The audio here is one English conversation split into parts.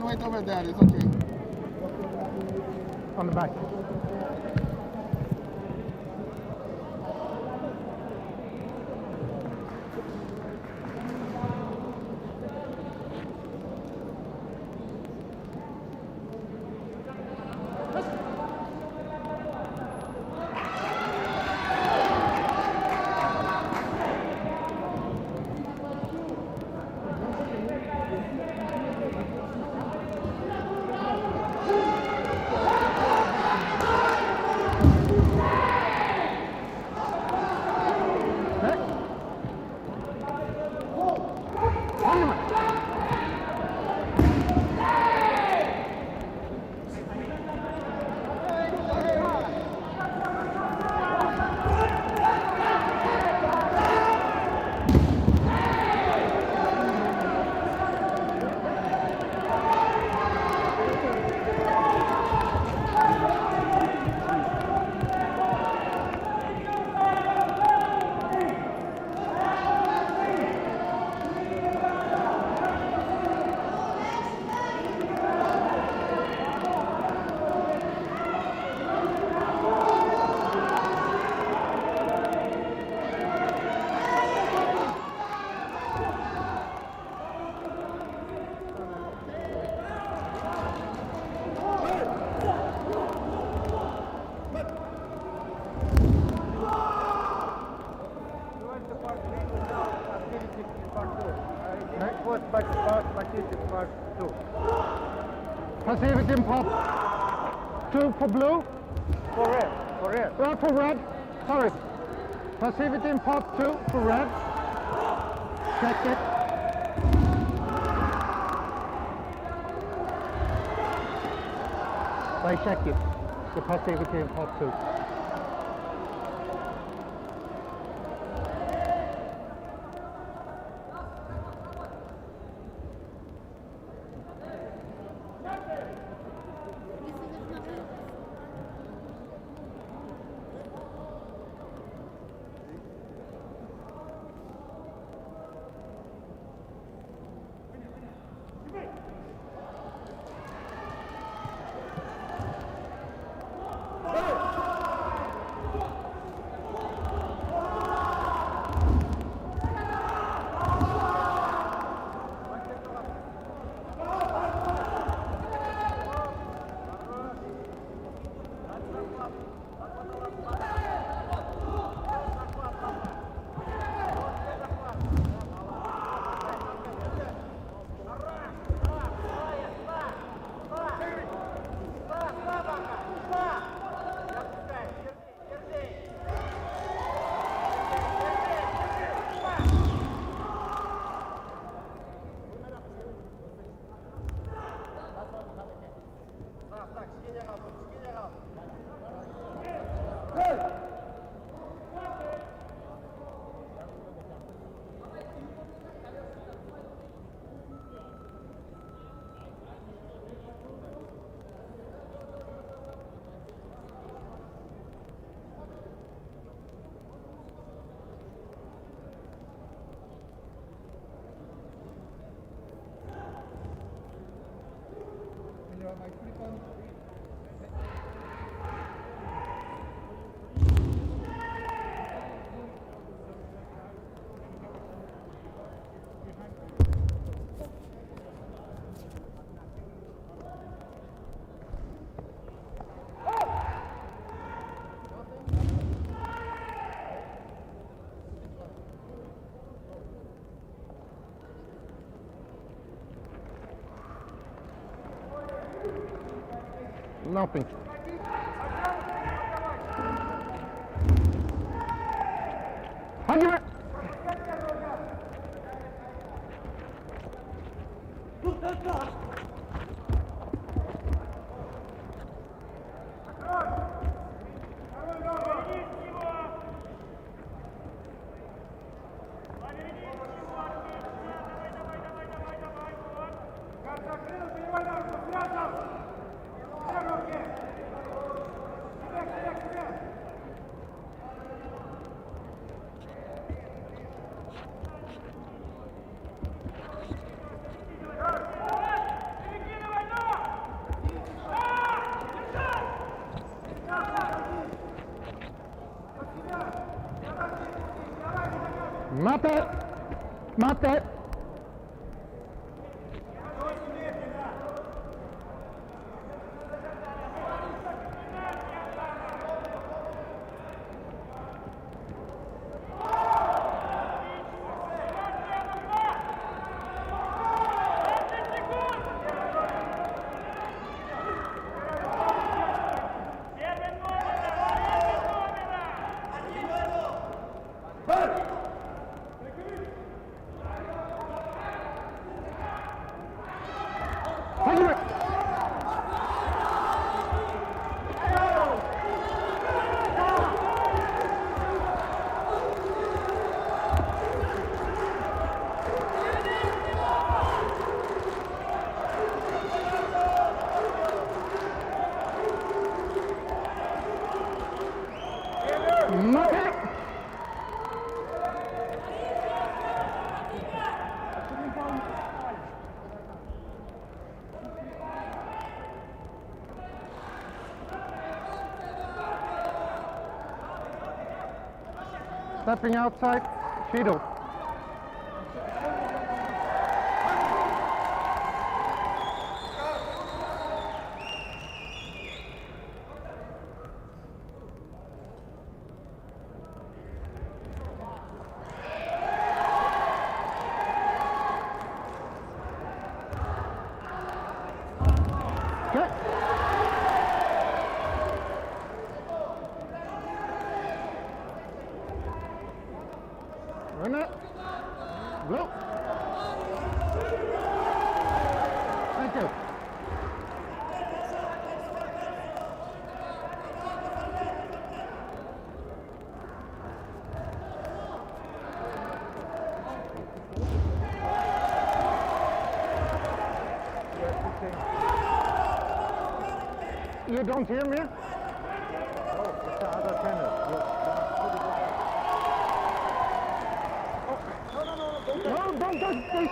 can wait over there, it's okay. On the back. Passivity in pop 2 for blue. For red. For red. Sorry. Passivity in pop 2 for red. Check it. I check it. The passivity in pop 2. Nothing. Hundred. Mate! Mate! Stepping outside, Shido. Okay. Winner. Blue. Thank you. You don't hear me? Oh, it's the other tennis. No, don't touch this.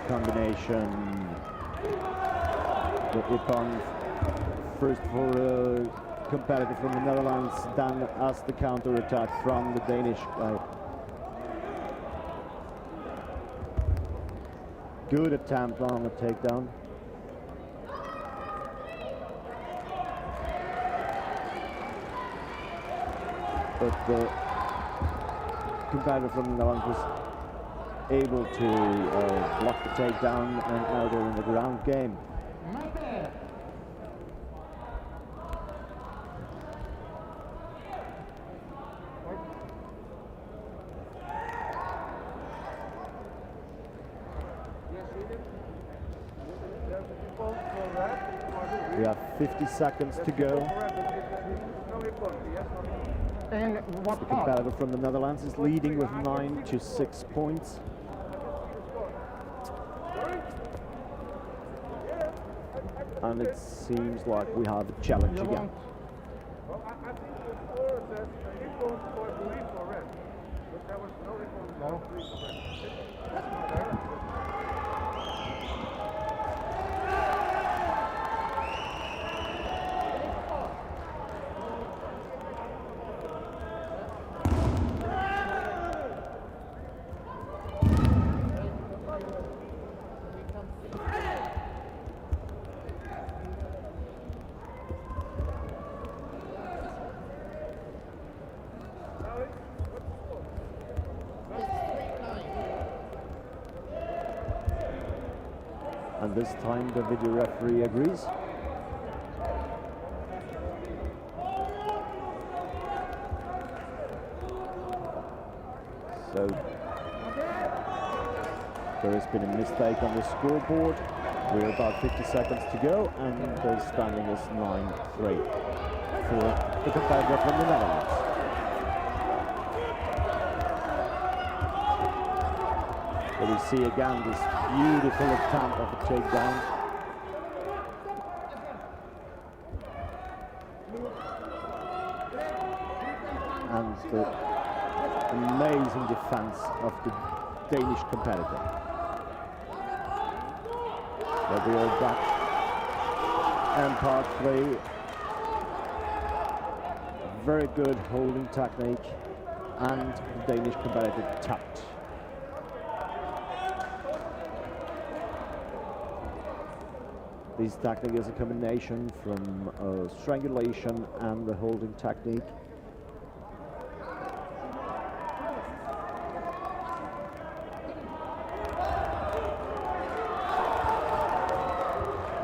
Combination. The Ipan first for a competitor from the Netherlands, then as the counter attack from the Danish guy. Good attempt on a takedown. But the competitor from the Netherlands was able to block the takedown, and now they're in the ground game. We have 50 seconds to go. And what The competitor from the Netherlands is leading with 9 to 6 points. And it seems like we have a challenge again. Well, I think the score says he won't for green for red, but there was no report for green for red. That's not there. And this time the video referee agrees. So there has been a mistake on the scoreboard. We're about 50 seconds to go, and the standing is 9-3 for the competitor from the Netherlands. But we see again this beautiful attempt of a takedown. And the amazing defense of the Danish competitor. But we are back. And part 3. Very good holding technique, and the Danish competitor tapped. This technique is a combination from strangulation and the holding technique.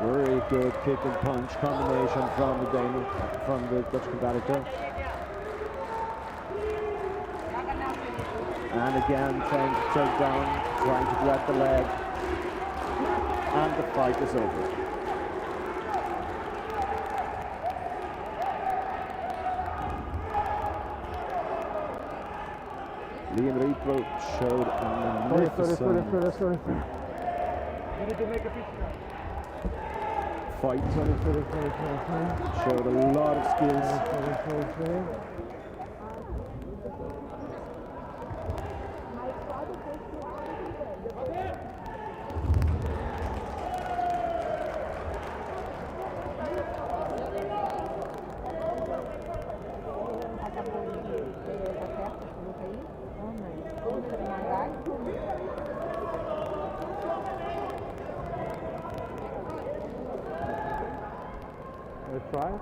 Very good kick and punch combination from the Dutch competitor. And again trying to take down, trying to grab the leg, and the fight is over. Liam Riepro showed a magnificent Sorry. You need to make a picture. fight. Showed a lot of skills. Try.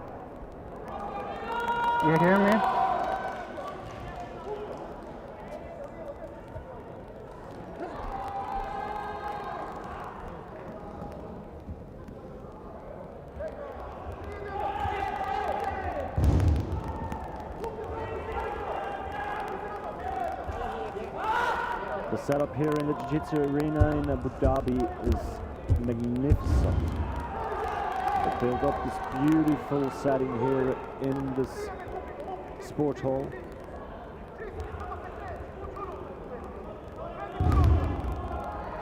You hear me? The setup here in the Jiu-Jitsu arena in Abu Dhabi is magnificent. They built up this beautiful setting here in this sport hall.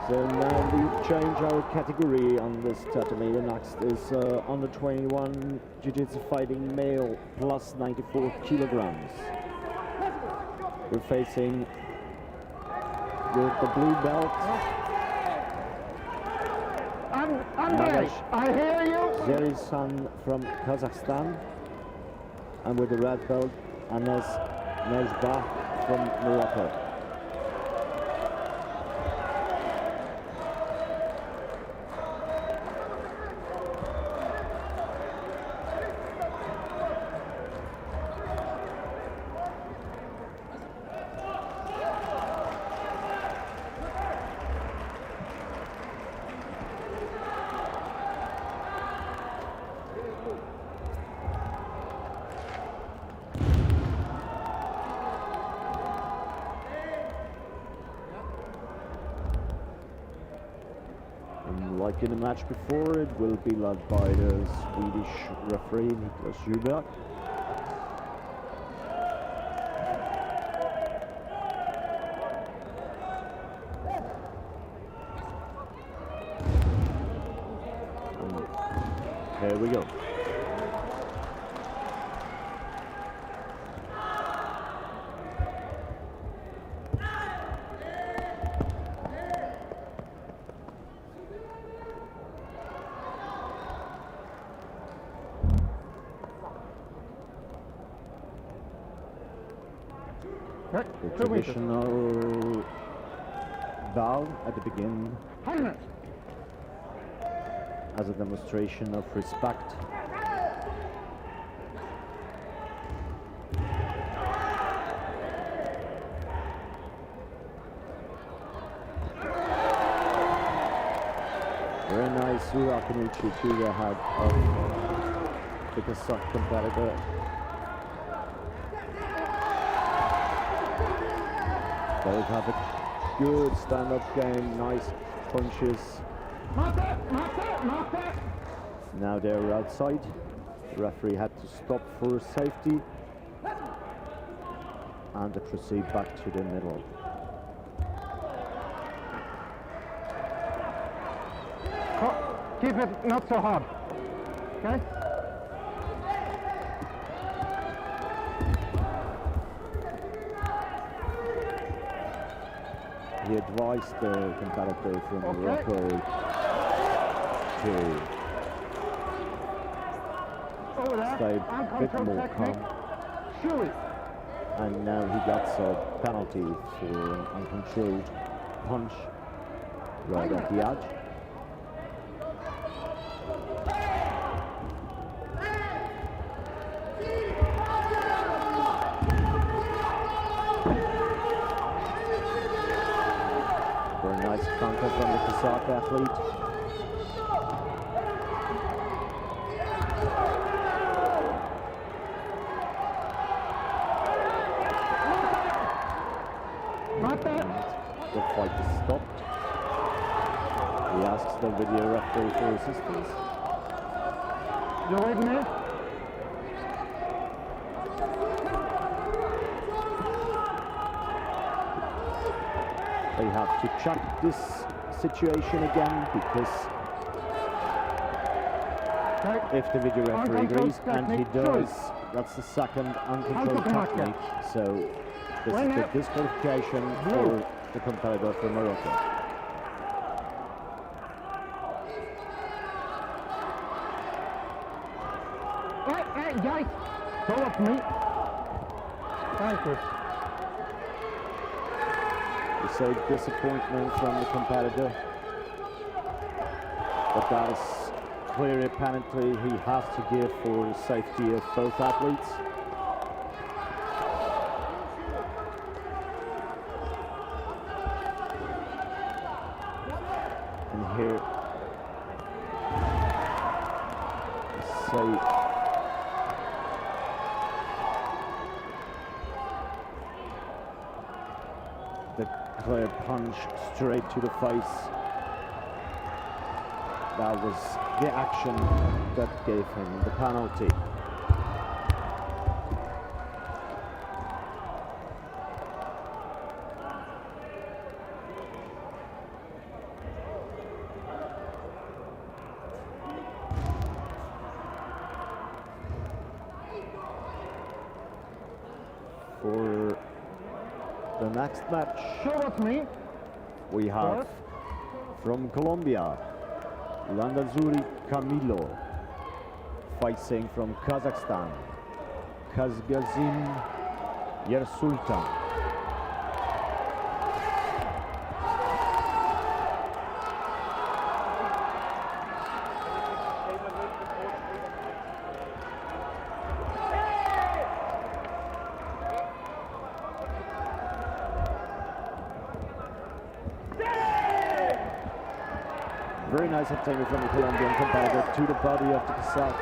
So now we change our category on this tatami. The next is under 21 Jiu-Jitsu fighting male plus 94 kilograms. We're facing with the blue belt. Andrei, I hear you. Zerisan from Kazakhstan, and with the red belt, Anes Nezbah from Morocco. Like in the match before, it will be led by the Swedish referee Niklas Juberg. And here we go. The traditional bow at the beginning as a demonstration of respect. Very nice Urakunuchi to the head of the Kazakh competitor. Both have a good stand-up game, nice punches. Now they're outside. The referee had to stop for safety. And they proceed back to the middle. Keep it not so hard. Okay? He advised the competitor from Morocco to stay a bit more calm. And now he gets a penalty for an uncontrolled punch right at the edge. Very nice counter from the Kazakh athlete. The fight is stopped. He asks the video referee for assistance. You with me? They have to check this situation again, because if the video referee agrees, and he does, that's the second uncontrolled technique, so this is the disqualification for the competitor from Morocco. Hey, guys, go up me. Thank you. You say disappointment from the competitor, but that is clearly a penalty he has to give for the safety of both athletes. And here, say, the clear punch straight to the face. That was the action that gave him the penalty. For the next match, Show us me. we have from Colombia, Landazuri Camilo, fighting from Kazakhstan, Kazgazin Yersultan. Very nice obtainment from the Colombian competitor to the body of the Kazakh.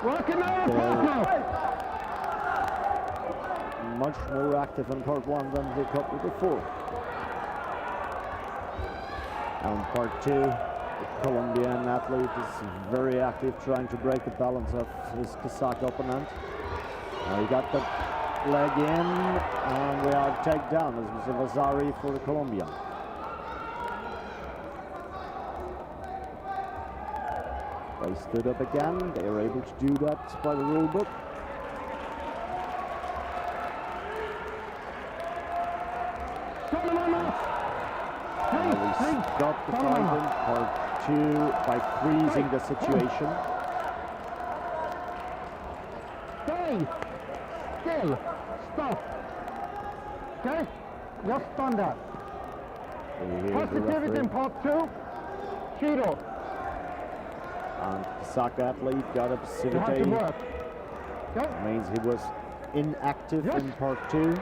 Working on partner. Much more active in part one than the couple before. And part two, the Colombian athlete is very active, trying to break the balance of his Kazakh opponent. He got the leg in, and we are takedown. This was a Vazari for the Colombian. They stood up again. They were able to do that by the rule book. We stopped the fight in part two by freezing the situation. Stay. Still. Stop. Okay? Just on that. Positivity in part two. Cheeto. And Kazakh athlete got a You have to passivity. work. Okay? Means he was inactive Yes. in part two.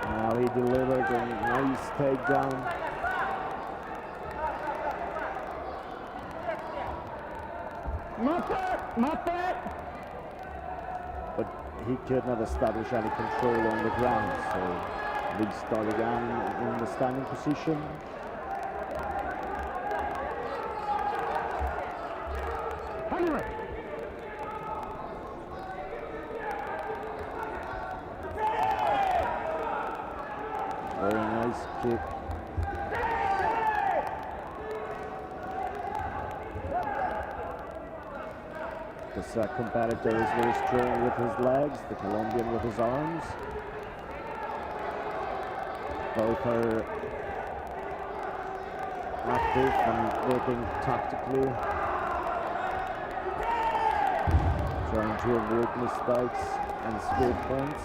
Now he delivered a nice takedown. Not bad. But he could not establish any control on the ground, so we start again in the standing position. Anyway. Very nice kick. The Kazakh competitor is very strong with his legs, the Colombian with his arms. Both are active and working tactically, trying to avoid mistakes and score points.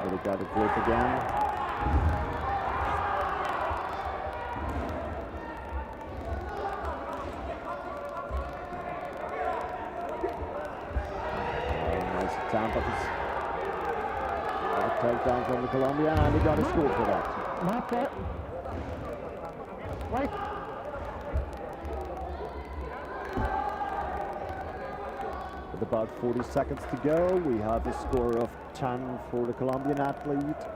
They got a grip again. Nice attempt of his takedown from the Colombian, and he got a score for that. Not that. Wait. With about 40 seconds to go, we have a score of 10 for the Colombian athlete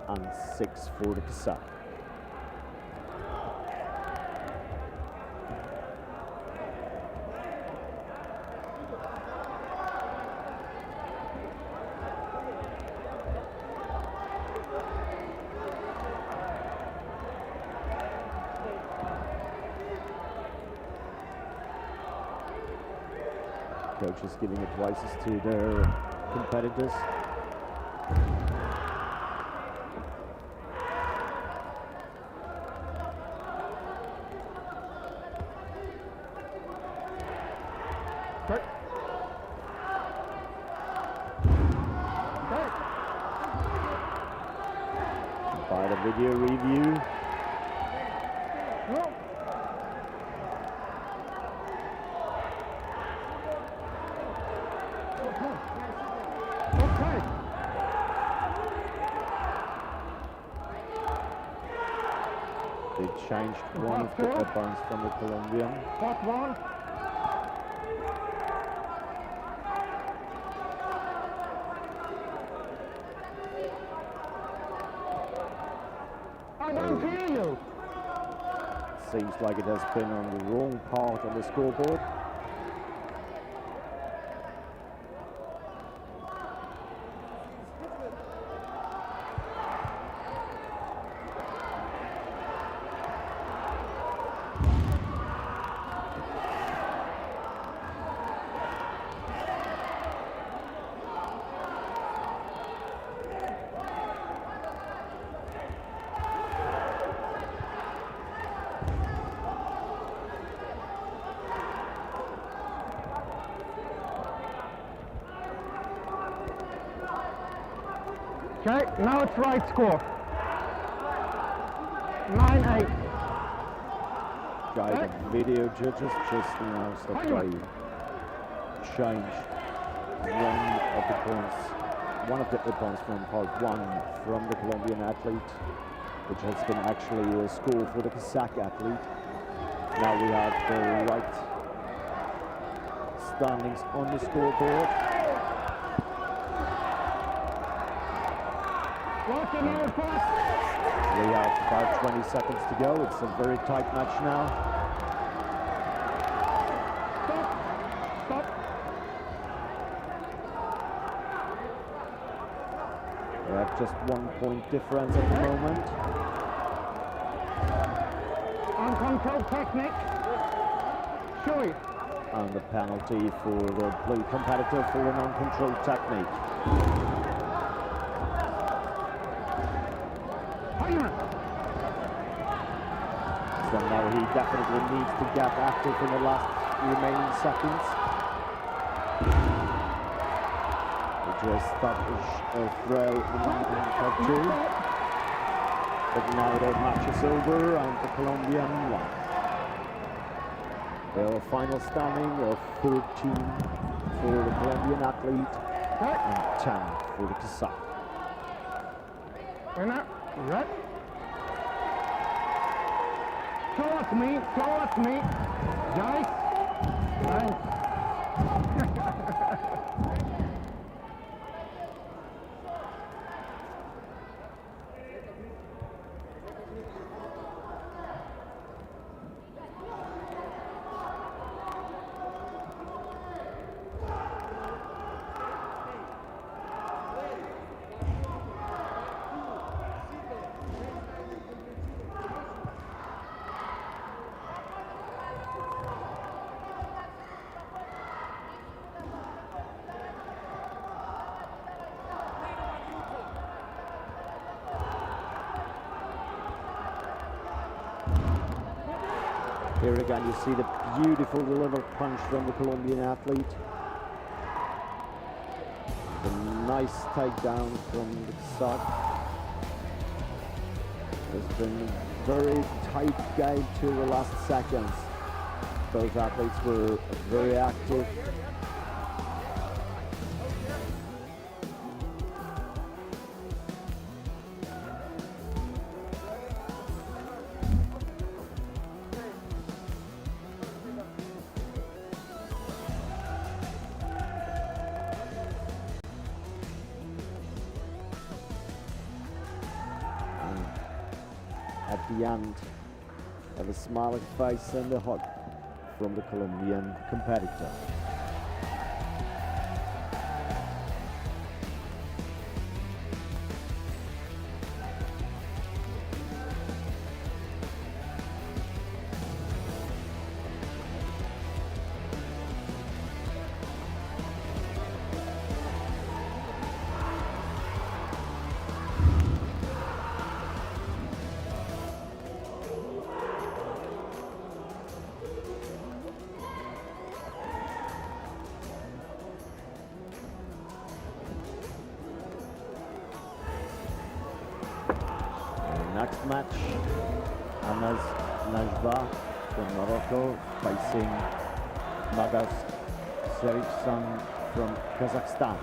and 6 for the Kazakh. Coaches giving advices to their competitors. Okay. Okay. By the video review. No. Okay. They changed one of the weapons from the Colombian. Part one. I don't hear you. Seems like it has been on the wrong part on the scoreboard. Okay, now it's right score. 9-8. Guy, the video judges just announced that they changed one of the points from part one from the Colombian athlete, which has been actually a score for the Kazakh athlete. Now we have the right standings on the scoreboard. We have about 20 seconds to go. It's a very tight match now. Stop. Stop. We have just 1 point difference at the moment. Uncontrolled technique. Shui. And the penalty for the blue competitor for an uncontrolled technique. So now he definitely needs to get active in the last remaining seconds. We just stopped a throw in part two. But now the match is over and the Colombian won. We have a final standing of 13 for the Colombian athlete and 10 for the Kazakh. Winner, red. Towards me, guys. Nice. Here again you see the beautiful delivered punch from the Colombian athlete. The nice takedown from the Kazakh. It's been a very tight game to the last seconds. Both athletes were very active. the end. And a smiling face and a hug from the Colombian competitor. Next match, Anas Najba from Morocco facing Magas Serifsan from Kazakhstan.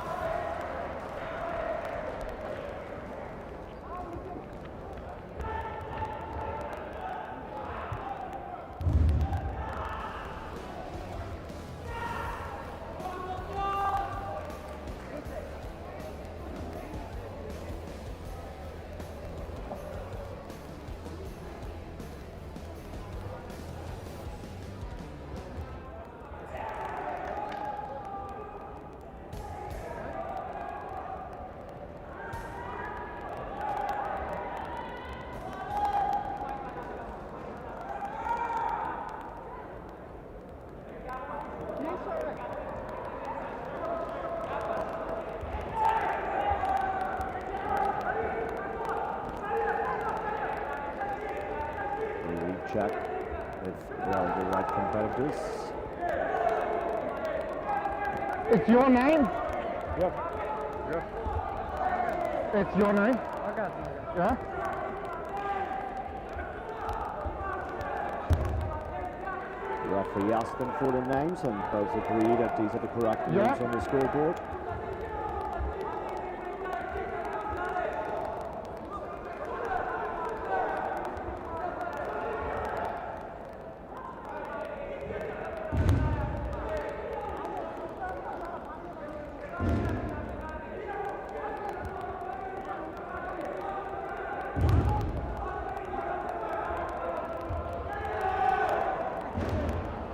Check if they are the right competitors. It's your name? Yep. Yep. It's your name? I got it. Yeah? The referee asked them for the names and both agree that these are the correct names on the scoreboard.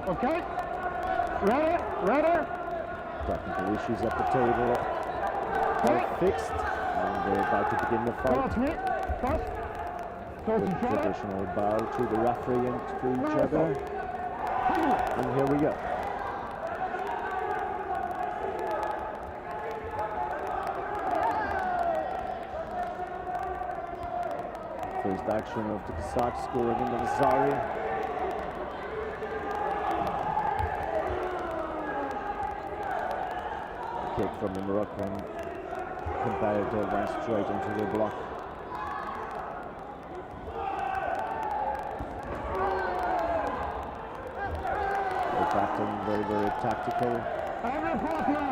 Okay. Ready? Ready? Technical issues at the table are fixed and they're about to begin the Towards fight. me. First. Towards With each other. traditional bow to the referee and to each other. And here we go. First action of the Kazakh scoring in the Nazari. Kick from the Moroccan competitor went straight into the block. The captain very, very tactical. Every partner.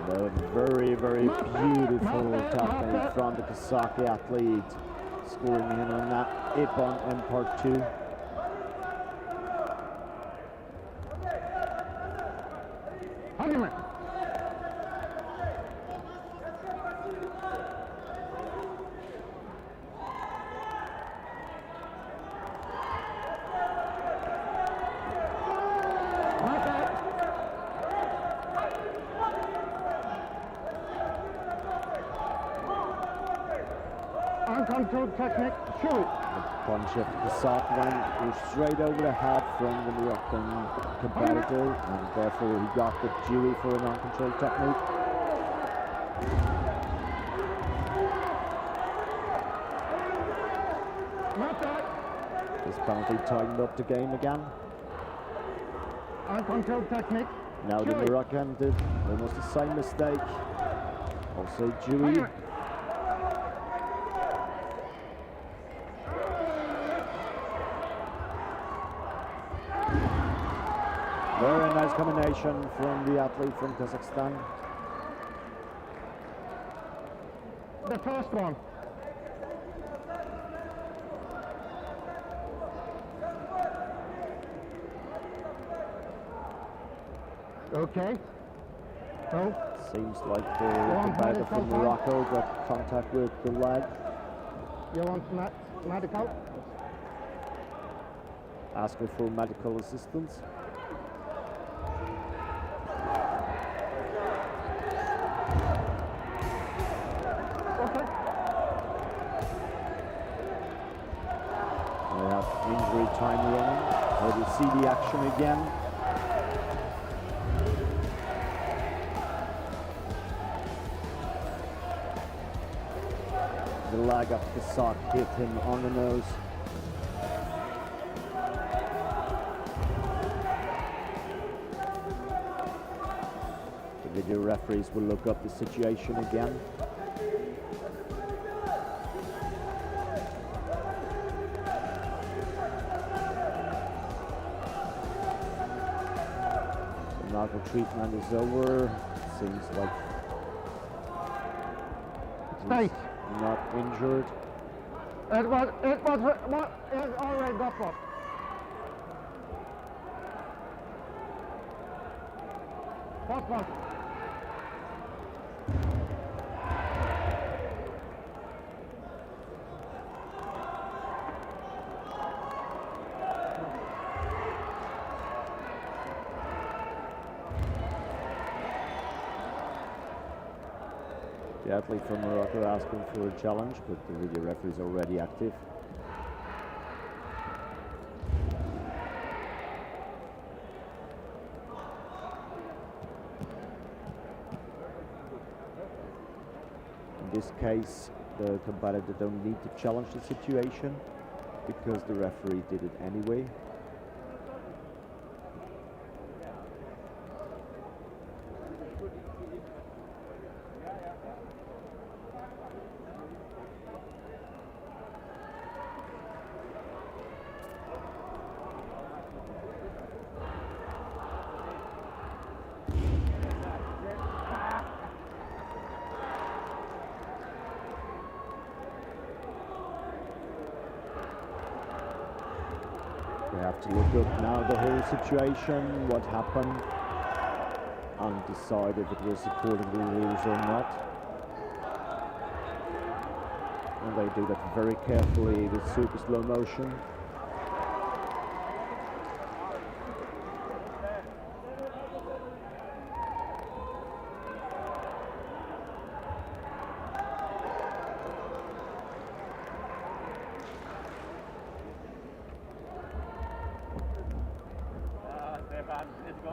A very, very beautiful technique from the Kazakh athlete, scoring in on that Ipon in part 2. Argument. Uncontrolled technique, shoot. The punch of the Kazakh went straight over the head from the Moroccan competitor, and therefore he got the jury for an uncontrolled technique. Not that. This penalty tightened up the game again. Uncontrolled technique. Now the Moroccan did almost the same mistake. Also jury. Very nice combination from the athlete from Kazakhstan. The first one. Okay. No. Seems like the competitor from Morocco got contact with the leg. You want medical? Asking for medical assistance. Okay. We have injury time running. We'll see the action again. The leg of the sock hit him on the nose. The video referees will look up the situation again. The medical treatment is over. Seems like Stay. not injured. It already got one. First one. The athlete from Morocco asking for a challenge, but the video referee is already active. In this case, the competitor don't need to challenge the situation because the referee did it anyway. We have to look up now the whole situation, what happened, and decide if it was according to the rules or not. And they do that very carefully with super slow motion.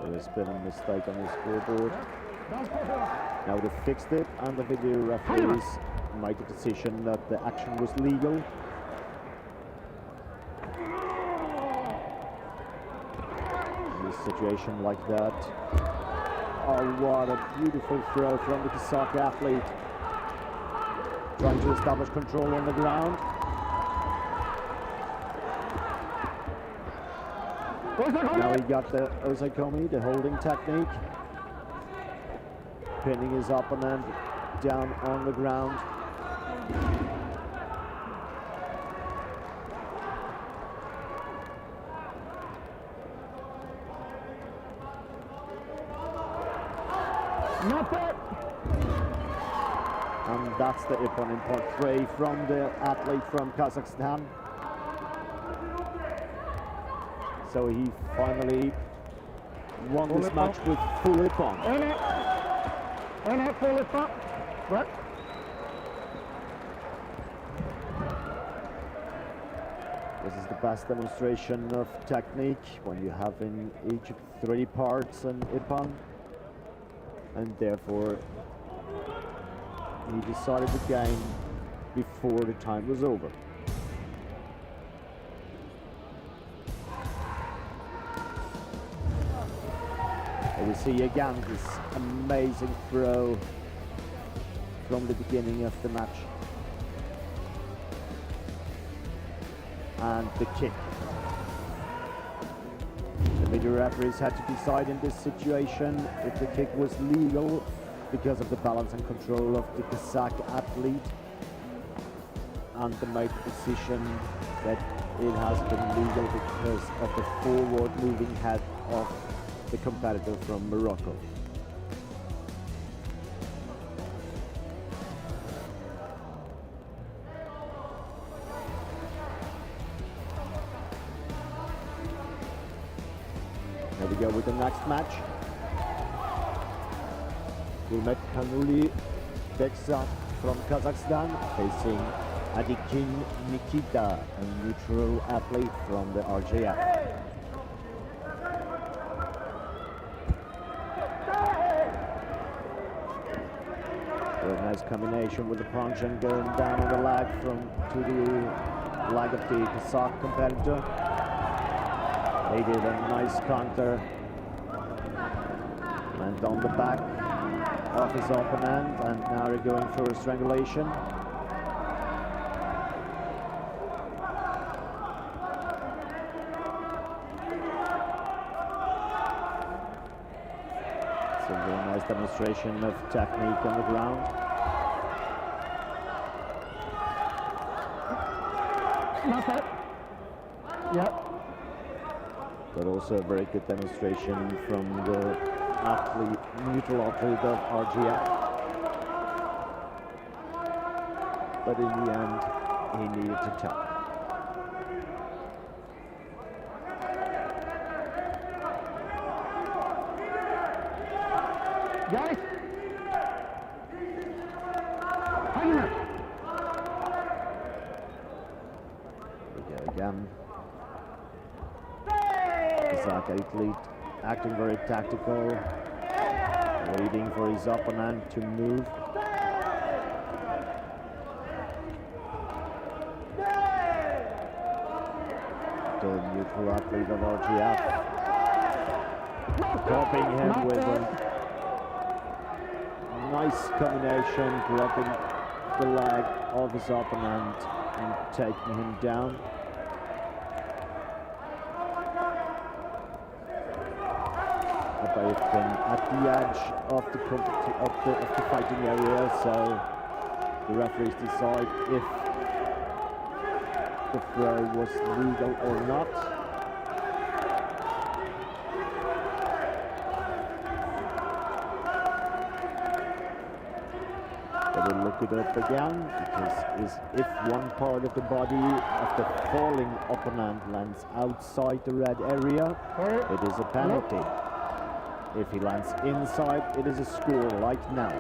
There has been a mistake on the scoreboard. Now they fixed it, and the video referees made the decision that the action was legal. In a situation like that, oh, what a beautiful throw from the Kazakh athlete, trying to establish control on the ground. Now he got the osaikomi, the holding technique, pinning his opponent down on the ground. Not that. And that's the Ippon in part 3 from the athlete from Kazakhstan. So he finally won this match with full Ippon. In it, full Ippon. Right. This is the best demonstration of technique when you have in each 3 parts an Ippon. And therefore he decided the game before the time was over. And we see again this amazing throw from the beginning of the match. And the kick. The video referees had to decide in this situation if the kick was legal because of the balance and control of the Kazakh athlete, and they made the decision that it has been legal because of the forward moving head of the competitor from Morocco. Here we go with the next match. Hurmet Kanuli Bekzat from Kazakhstan facing Adikin Nikita, a neutral athlete from the RJF. Very nice combination with the punch and going down on the leg to the leg of the Kazakh competitor. He did a nice counter, went on the back of his opponent, and now they're going for a strangulation. It's a very nice demonstration of technique on the ground. Not that. Yep. But also a very good demonstration from the athlete, neutral athlete of RGF. But in the end, he needed to tap. Guys! Hang in there! Here we go again. Kazakh athlete acting very tactical, waiting for his opponent to move. The neutral athlete of RGF dropping him with a nice combination, dropping the leg of his opponent and taking him down. Both been at the edge of the fighting area, so the referees decide if the throw was legal or not. They will look it up again, because if one part of the body of the falling opponent lands outside the red area, it is a penalty. If he lands inside, it is a score, like now.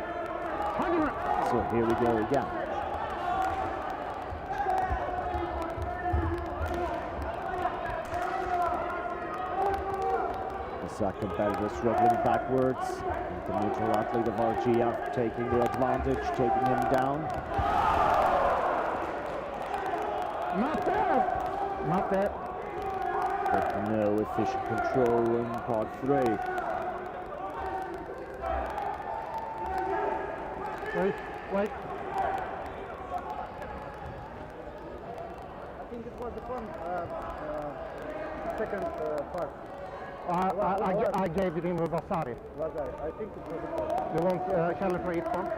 So here we go again. The second competitor struggling backwards. The neutral athlete of RGF taking the advantage, taking him down. Not bad! Not bad. But no efficient control in part 3. Wait. I think it was the fun second part. I gave it in with Vasari. I think it was the fun. You want challenge for each one?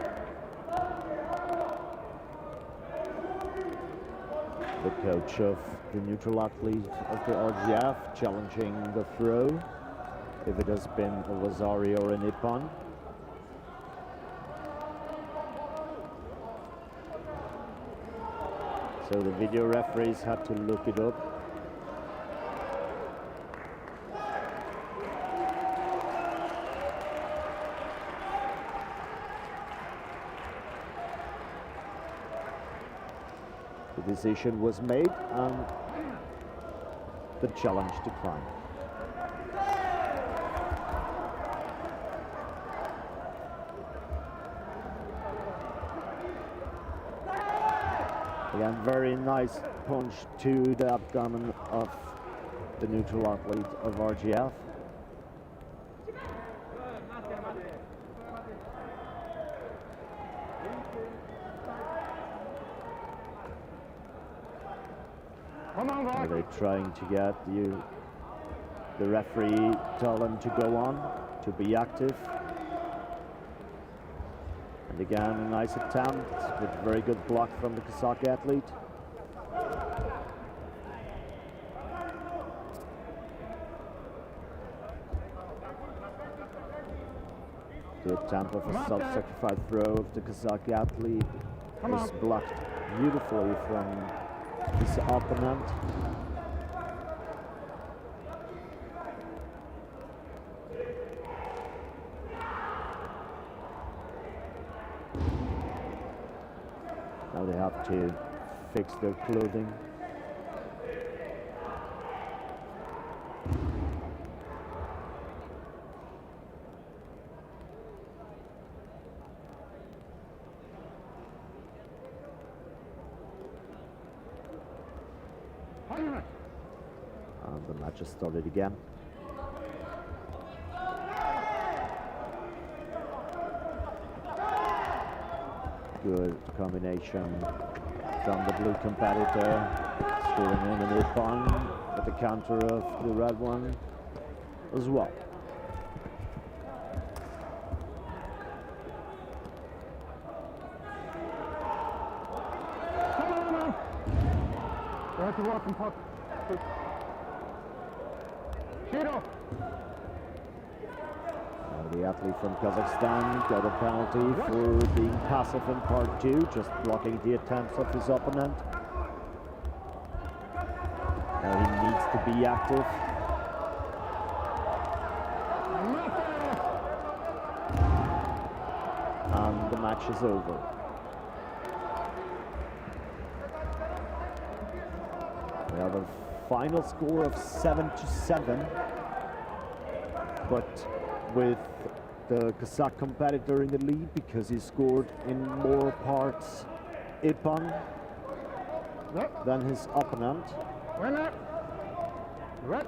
The coach of the neutral athlete of the RGF challenging the throw, if it has been a Vasari or a Nippon. So the video referees had to look it up. The decision was made and the challenge declined. Again, very nice punch to the abdomen of the neutral athlete of RGF. They're trying to get the referee tell them to go on, to be active. And again, a nice attempt with very good block from the Kazakh athlete. The attempt of a self-sacrifice throw of the Kazakh athlete is blocked beautifully from his opponent. they have to fix their clothing. And the match has started again. Good combination from the blue competitor, scoring in an Ippon, but the counter of the red one as well. You have to walk in pot. Shiro. The athlete from Kazakhstan got a penalty for being passive in part 2, just blocking the attempts of his opponent. Now he needs to be active. And the match is over. We have a final score of 7-7, but with the Kazakh competitor in the lead because he scored in more parts Ippon than his opponent. Winner. Red.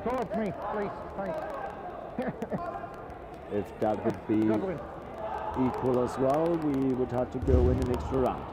Towards me, please. Thanks. If that would be equal as well, we would have to go in an extra round.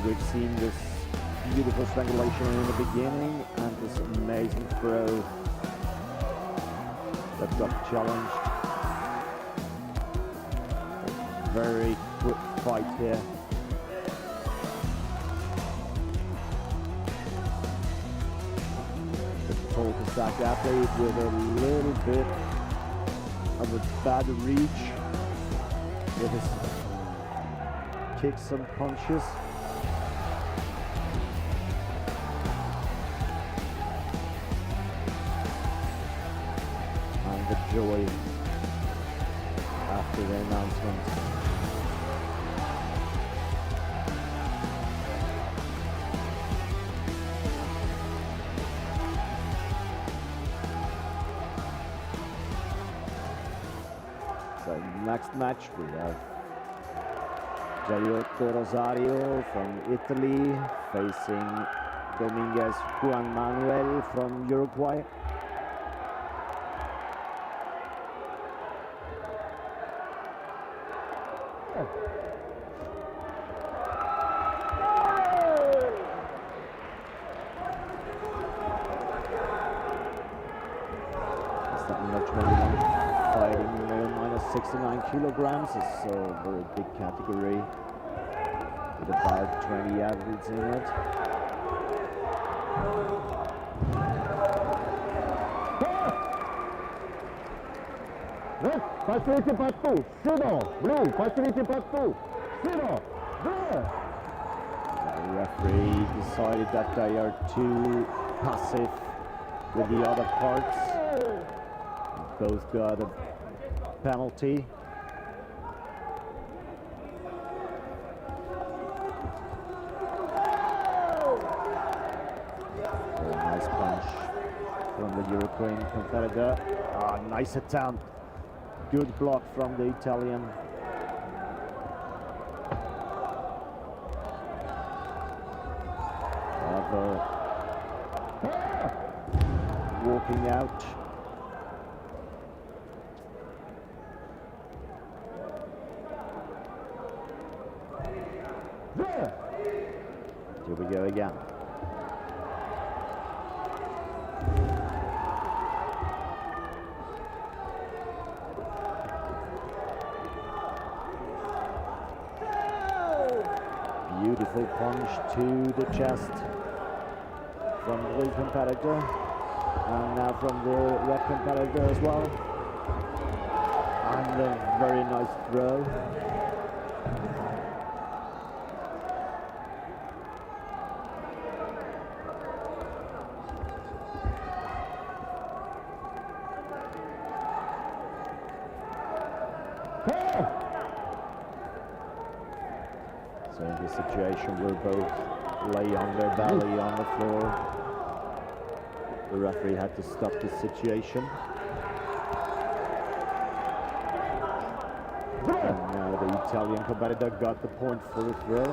We've seen this beautiful strangulation in the beginning and this amazing throw that got challenged. Very quick fight here. The tall Kazakh athlete with a little bit of a bad reach with his kicks and punches. And the joy after the announcement. So next match we have Giotto Rosario from Italy facing Dominguez Juan Manuel from Uruguay. Fighting minus 69 kilograms. It's a very big category with about 20 athletes in it. Red, facility part 2, Shiro. Blue, facility part 2, Shiro. There. The referee decided that they are too passive with the other parts. Both got a penalty. Very nice punch from the European competitor. Nice attempt. Good block from the Italian. Walking out. Here we go again. Beautiful punch to the chest from the blue competitor, and now from the red competitor as well. And a very nice throw. So in this situation, we'll both lay on their belly on the floor. The referee had to stop this situation. And now the Italian competitor got the point for the throw.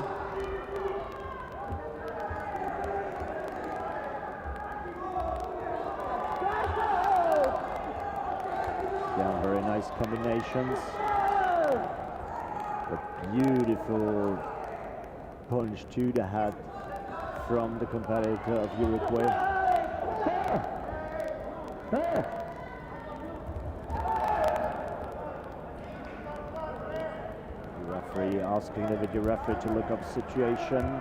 Yeah, very nice combinations. A beautiful punch to the head from the competitor of Uruguay. The referee asking the video referee to look up the situation.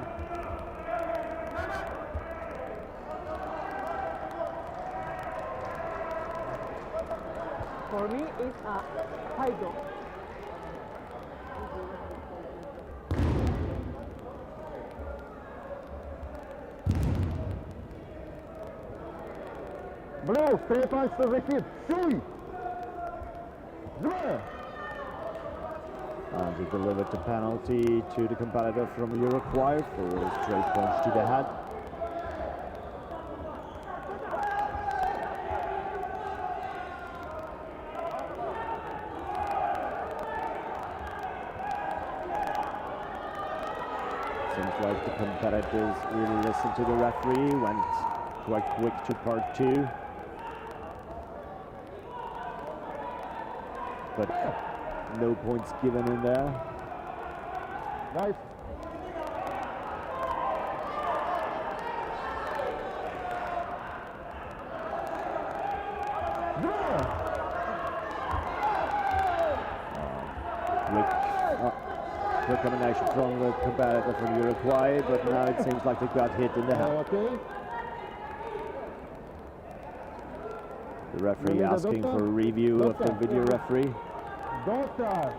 For me, it's a high dog. Blue, 3 points to the kid. Shoot! And he delivered the penalty to the competitor from Uruguay for a straight punch to the head. Seems like the competitors really listened to the referee, went quite quick to part 2. But no points given in there. Nice. Quick combination from the competitor from Uruguay, but now it seems like they got hit in the head. Okay. The referee asking for a review of the video referee. Doctor.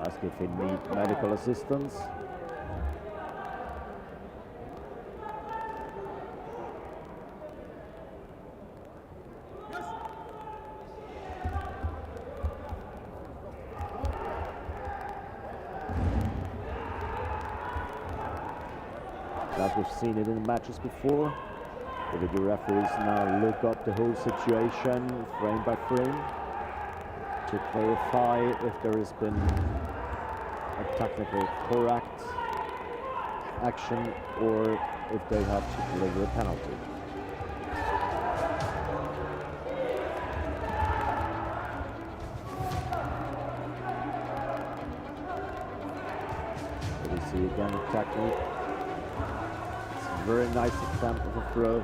Ask if he needs medical assistance. As we've seen it in the matches before, the video referees now look up the whole situation frame by frame to clarify if there has been a technical correct action or if they have to deliver a penalty. So we see again the technique. It's a very nice attempt of a throw.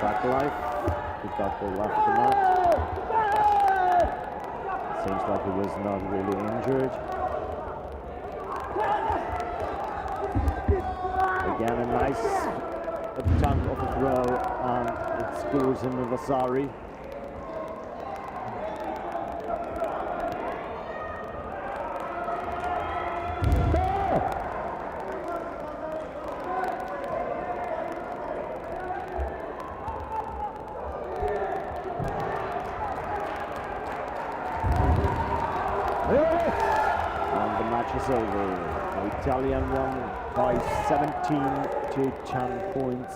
Back life, he got the left the mat. Seems like he was not really injured. Again, a nice attempt of a throw, and it scores him with Vasari. And the match is over. The Italian won by 17 to 10 points.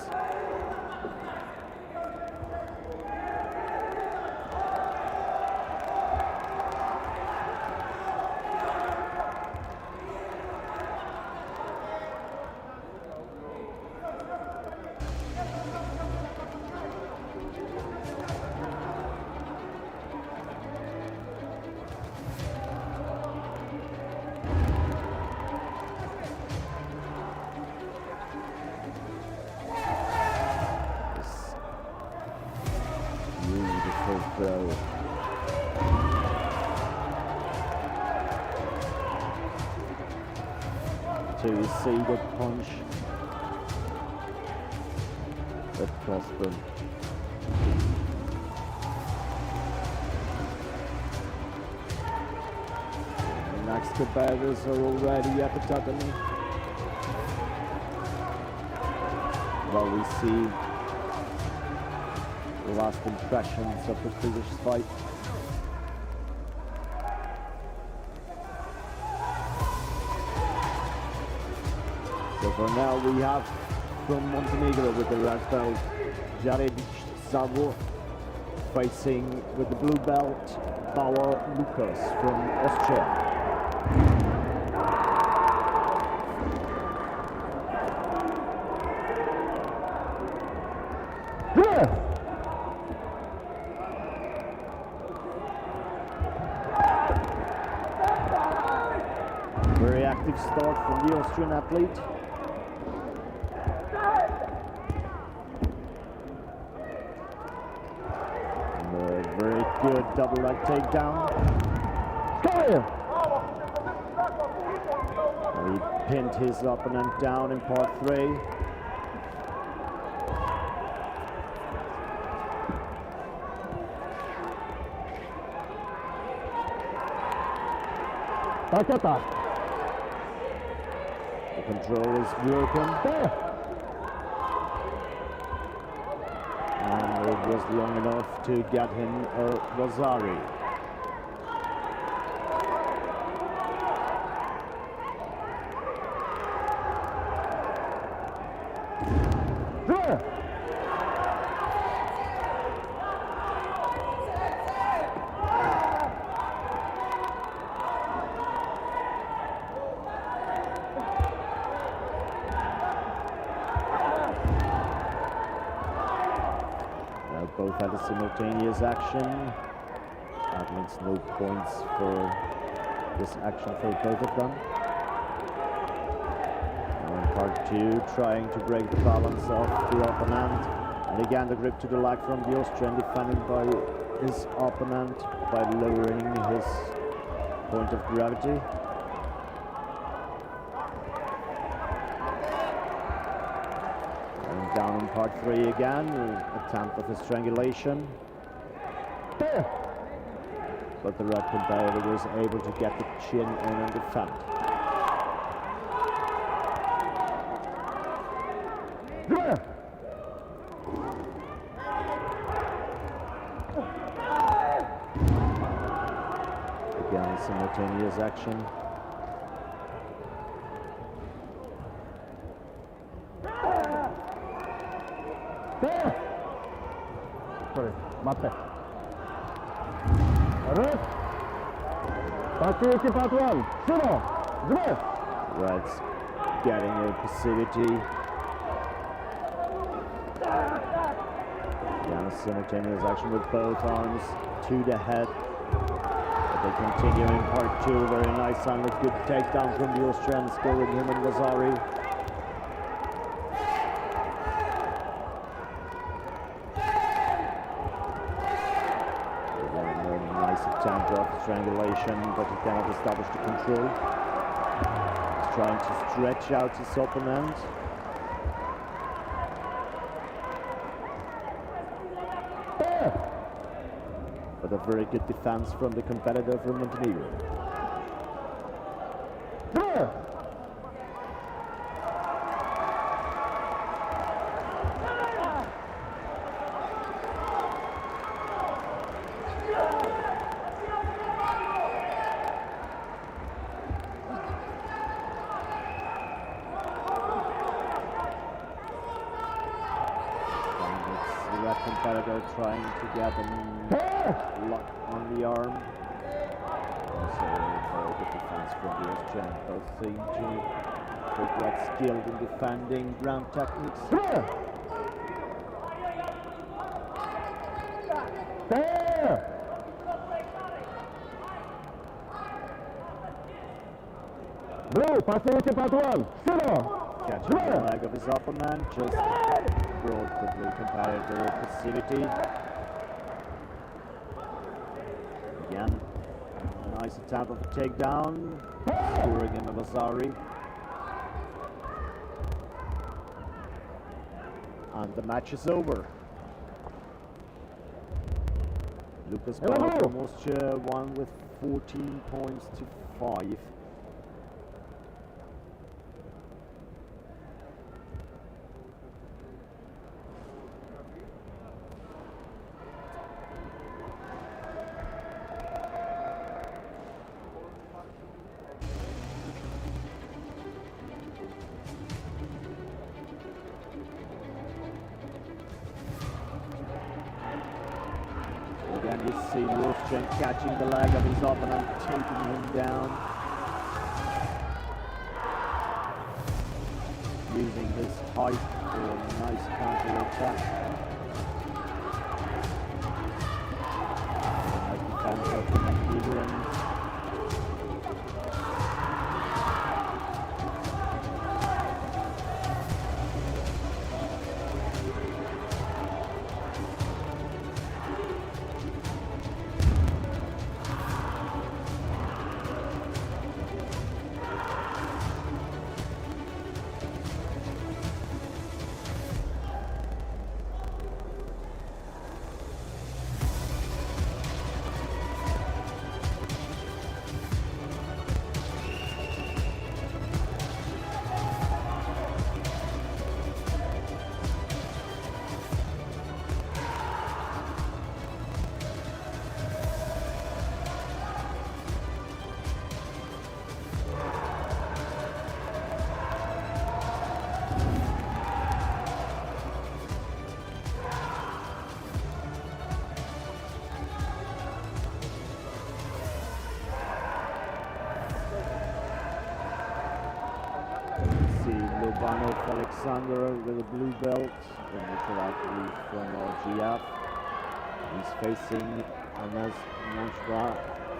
for throw. So you see the punch that cost them. The next competitors are already at the tatami. Well, we see the last impressions of the previous fight. So for now we have from Montenegro with the red belt, Jared Savo, facing with the blue belt, Bauer Lucas from Austria. Very active start from the Austrian athlete. And a very good double leg takedown. He pinned his opponent down in part 3. The control is broken. And it was long enough to get him a Rosari. Both had a simultaneous action. That means no points for this action for both of them. Now in part 2, trying to break the balance of the opponent. And again the grip to the leg from the Austrian, defended by his opponent by lowering his point of gravity. Down in part 3 again, attempt of a strangulation. But the red competitor was able to get the chin in and defend. Again, simultaneous action. Sorry, Mate. Passivity part 1. Sumo. Red's getting a passivity. Again, a simultaneous action with both arms to the head. But they continue in part 2. Very nice and with good takedown from the Austrians, going him and Rosari. Attempt of strangulation, but he cannot establish the control. He's trying to stretch out his opponent. But a very good defense from the competitor from Montenegro. Competitor trying to get him locked on the arm. Also very good defense from the Austrian. Both seem to be quite skilled in defending ground techniques. Blue, passivity part 1. Sumo. Catching the leg of his opponent, just brought the blue competitor passivity. Again, nice attempt of a takedown, scoring in Vasari. And the match is over. Lucas almost won with 14 points to 5. Again, you see Wolfchen catching the leg of his opponent, taking him down. Using his height for a nice counter attack. Nice defense of the McEwan. Alexander with a blue belt, the neutral athlete from GF. He's facing Anas Manshra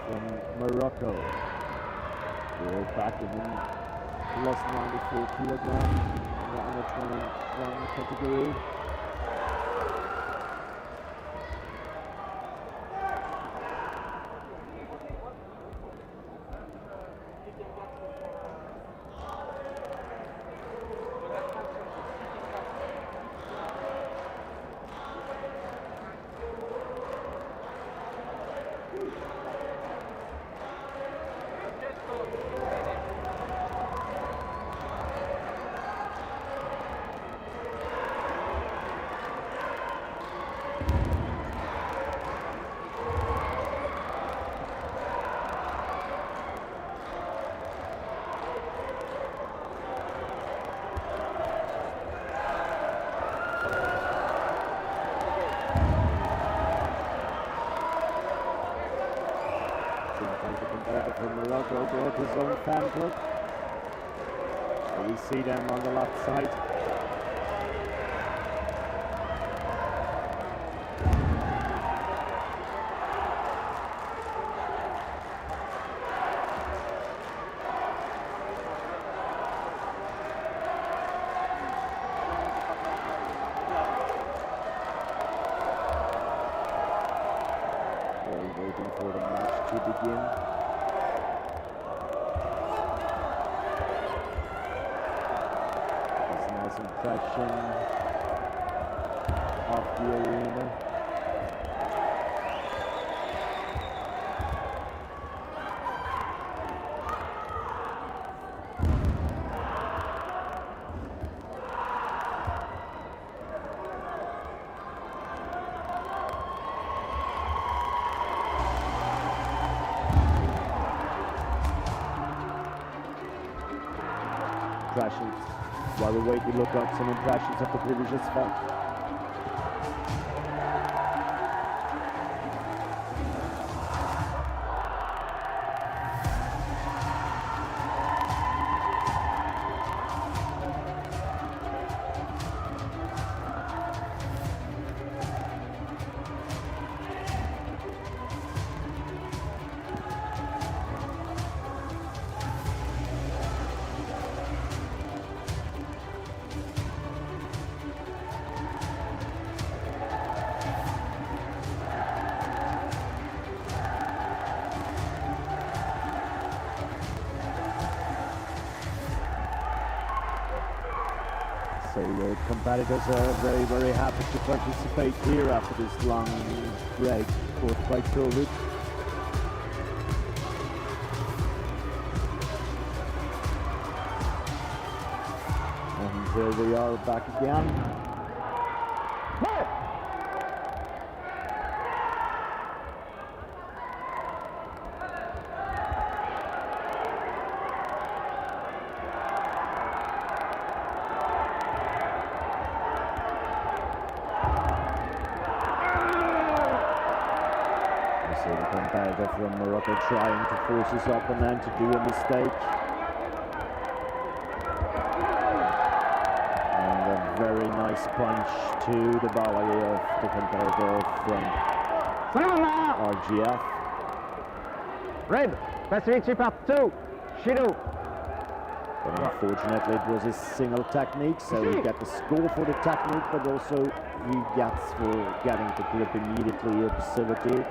from Morocco. We're back in plus 94 kilograms in the under 21 category. From Morocco brought his own fan club. So we see them on the left side. We're waiting for the match to begin. Impression of the arena. Impressions. While we wait, we look at some impressions of the previous fight. the competitors are very, very happy to participate here after this long break caused by COVID. And here we are back again. So the competitor from Morocco trying to force his opponent to do a mistake. And a very nice punch to the belly of the competitor from RGF. Red, facility part 2, Shido. But unfortunately it was a single technique, so he got the score for the technique, but also he gets for getting the grip immediately, a passivity.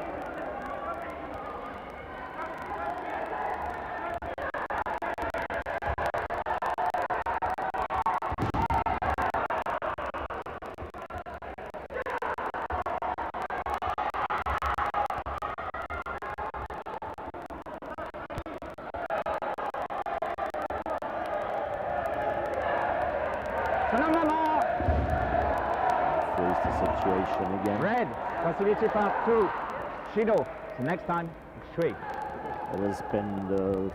Freeze the situation again. Red, facility part 2, Shido. So next time, 3. It has been the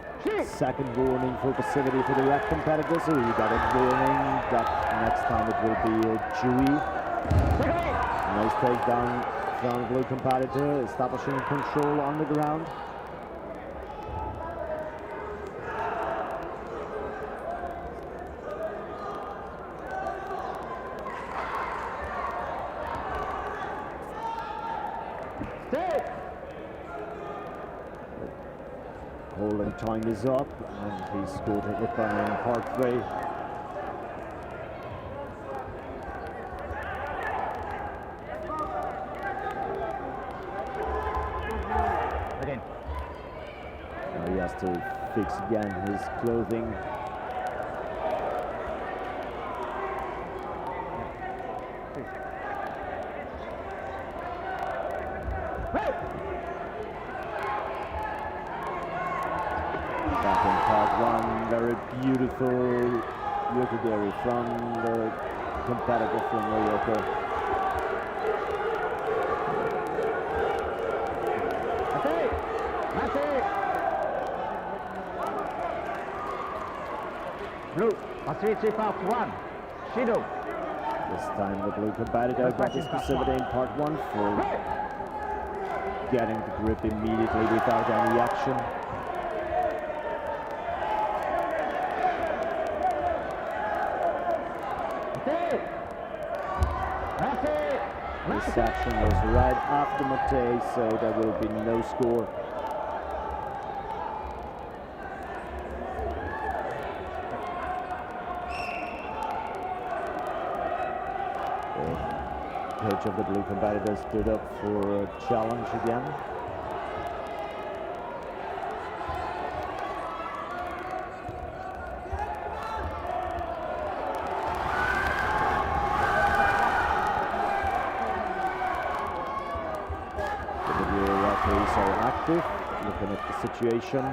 second warning for passivity for the red competitor, so he got a warning that next time it will be a Jui. Nice takedown from the blue competitor, establishing control on the ground. Holding time is up, and he scored a hit on in part 3. Again. Now he has to fix again his clothing. Back in part 1, very beautiful Yokogiri from the competitor from Morocco. Blue, facility part 1, Shido. This time the blue competitor got his passivity in part 1 for getting the grip immediately without any action. This action was right after Mate, so there will be no score. The coach of the blue competitor stood up for a challenge again. So active, looking at the situation.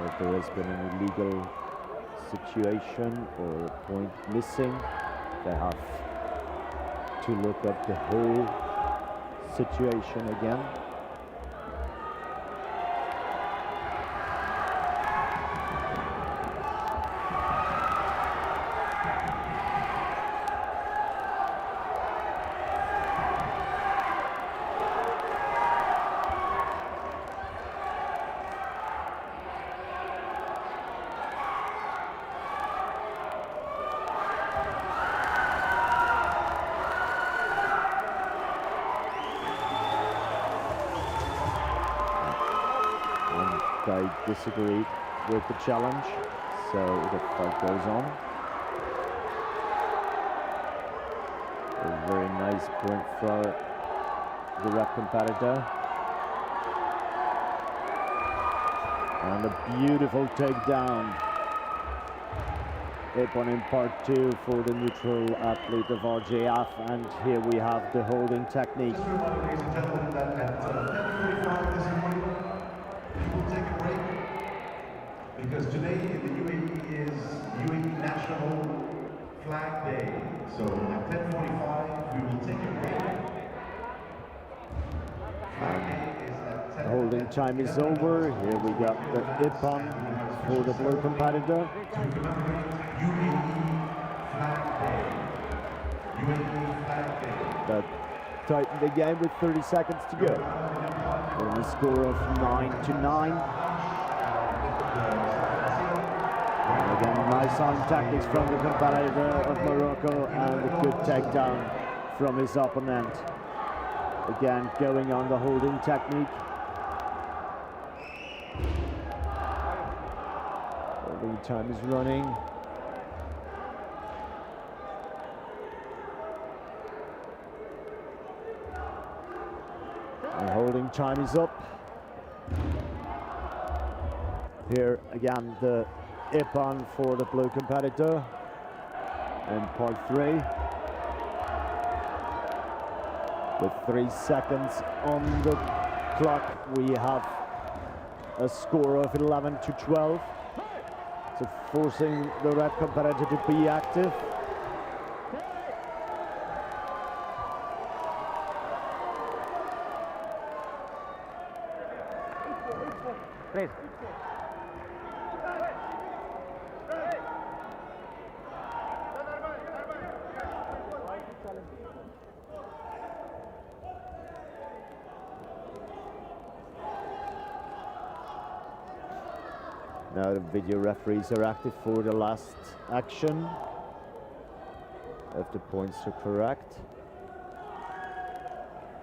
If there has been an illegal situation or a point missing, they have to look at the whole situation again. I disagree with the challenge, so the fight goes on. A very nice point for the red competitor. And a beautiful takedown. Ippon in part 2 for the neutral athlete of RJF, and here we have the holding technique. Just a reminder, ladies and gentlemen, that at 10:45 this morning, we will take a break because today in the UAE is UAE National Flag Day. So at 10:45 we will take a break. Flag Day is at 10. The holding time is over. Here we got the Ippon for the blue competitor. To commemorate UAE Flag Day. UAE Flag Day. That tightened the game with 30 seconds to go. With a score of 9-9. And again, nice arm tactics from the competitor of Morocco and a good takedown from his opponent. Again, going on the holding technique. Holding time is running. And holding time is up. Here again the Ippon for the blue competitor in part 3. With 3 seconds on the clock, we have a score of 11-12. So forcing the red competitor to be active. Please. Now the video referees are active for the last action, if the points are correct.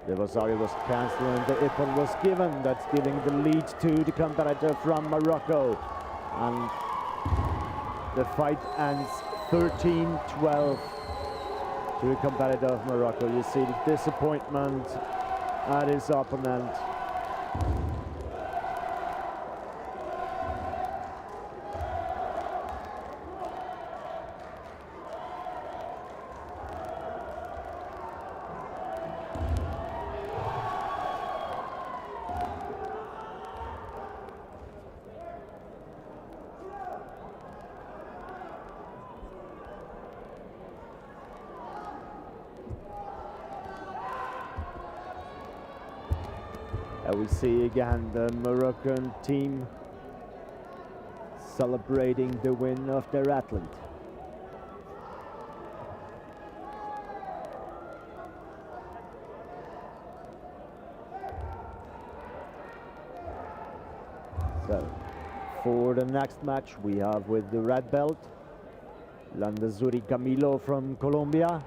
The Vasari was cancelled and the Ippon was given. That's giving the lead to the competitor from Morocco. And the fight ends 13-12 to the competitor of Morocco. You see the disappointment at his opponent. We see again the Moroccan team celebrating the win of their athlete. So, for the next match we have with the red belt, Landazuri Camilo from Colombia.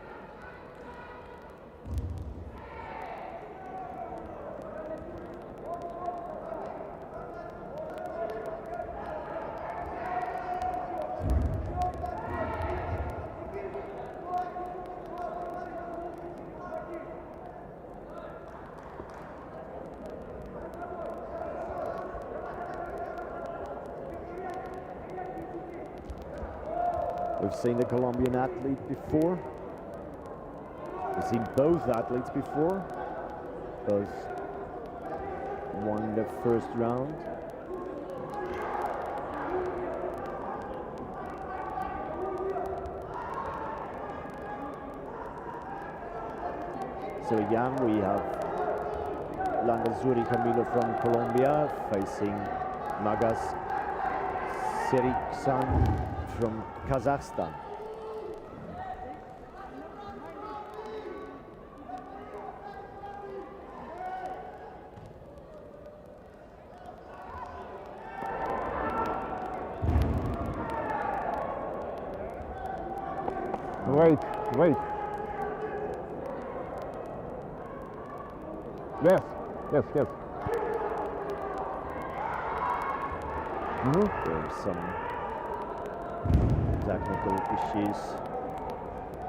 We've seen the Colombian athlete before. We've seen both athletes before. Both won the first round. So again, we have Landazuri Camilo from Colombia facing Magas Seriksan from Kazakhstan. Wait. Yes. There's some technical issues.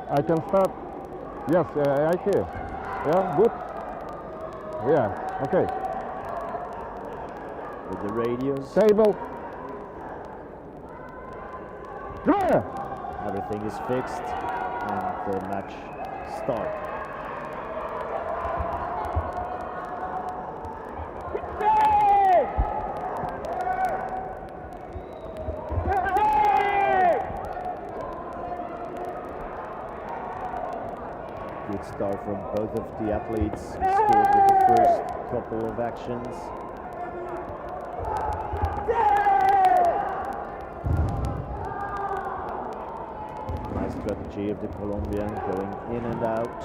I can start. Yes, I hear. Yeah, good. Yeah, okay. with the radios. Table. Draw. Everything is fixed and the match starts. Good start from both of the athletes who scored with the first couple of actions. Nice strategy of the Colombian going in and out.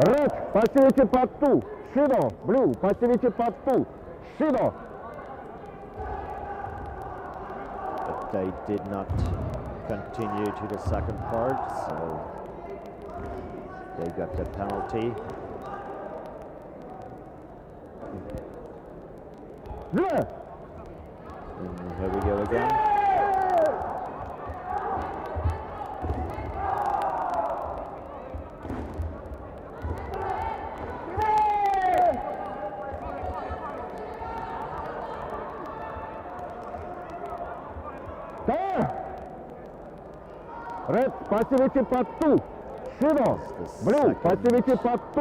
Red, passivity part 2. Shido. Blue, passivity part 2. Shido. But they did not continue to the second part, so they got the penalty. Draw. And here we go again. Red, passivity part 2. Shido. Blue, passivity part 2.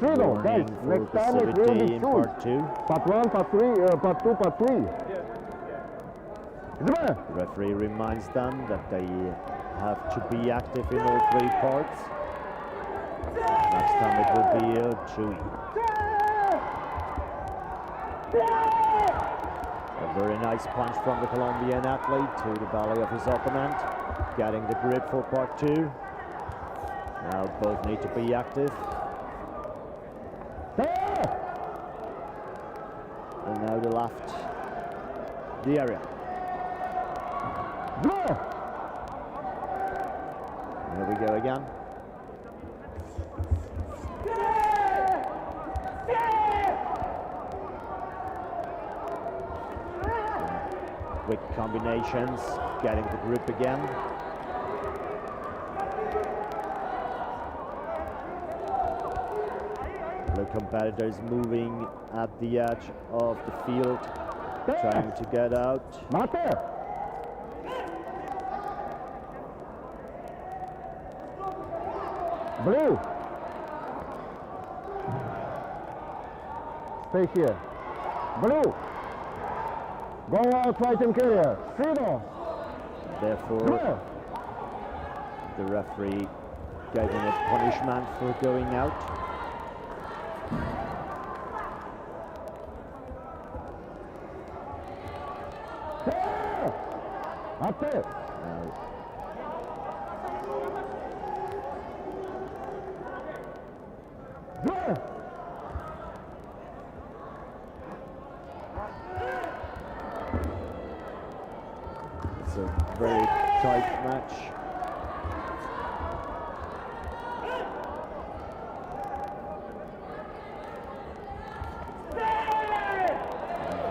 Shido. Guys, Warning for next time it will passivity be in 2. part 2. Part 1, part 3, part 2, part 3. Draw. The referee reminds them that they have to be active in all three parts. Next time it will be a Chui. A very nice punch from the Colombian athlete to the belly of his opponent, getting the grip for part 2. Now both need to be active. And now the left, the area. Draw. Here we go again. Quick combinations, getting the grip again. The competitors moving at the edge of the field, trying to get out. Mate. Blue. Stay here. Blue. Go out fighting area. Shido. Therefore, the referee gave him a punishment for going out. Mate. Draw. It's a very tight match.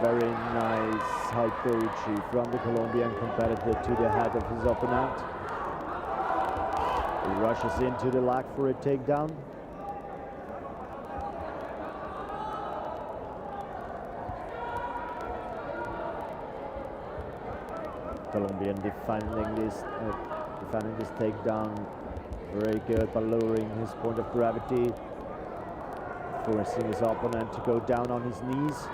Very nice high Bochi from the Colombian competitor to the head of his opponent. He rushes into the leg for a takedown. Colombian defending this takedown very good by lowering his point of gravity, forcing his opponent to go down on his knees.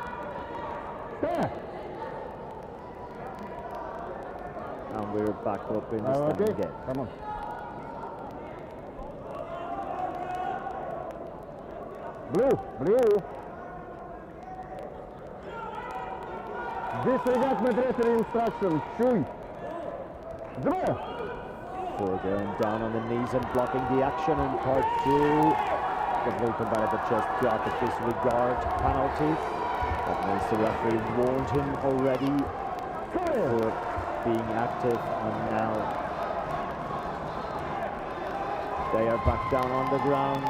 And we're back up in the stand Okay, again. come on. Blue. Disregard my referee instruction. Chui. Draw. For going down on the knees and blocking the action in part 2. The blue competitor just got the disregard penalty. That means the referee warned him already for being active, and now they are back down on the ground.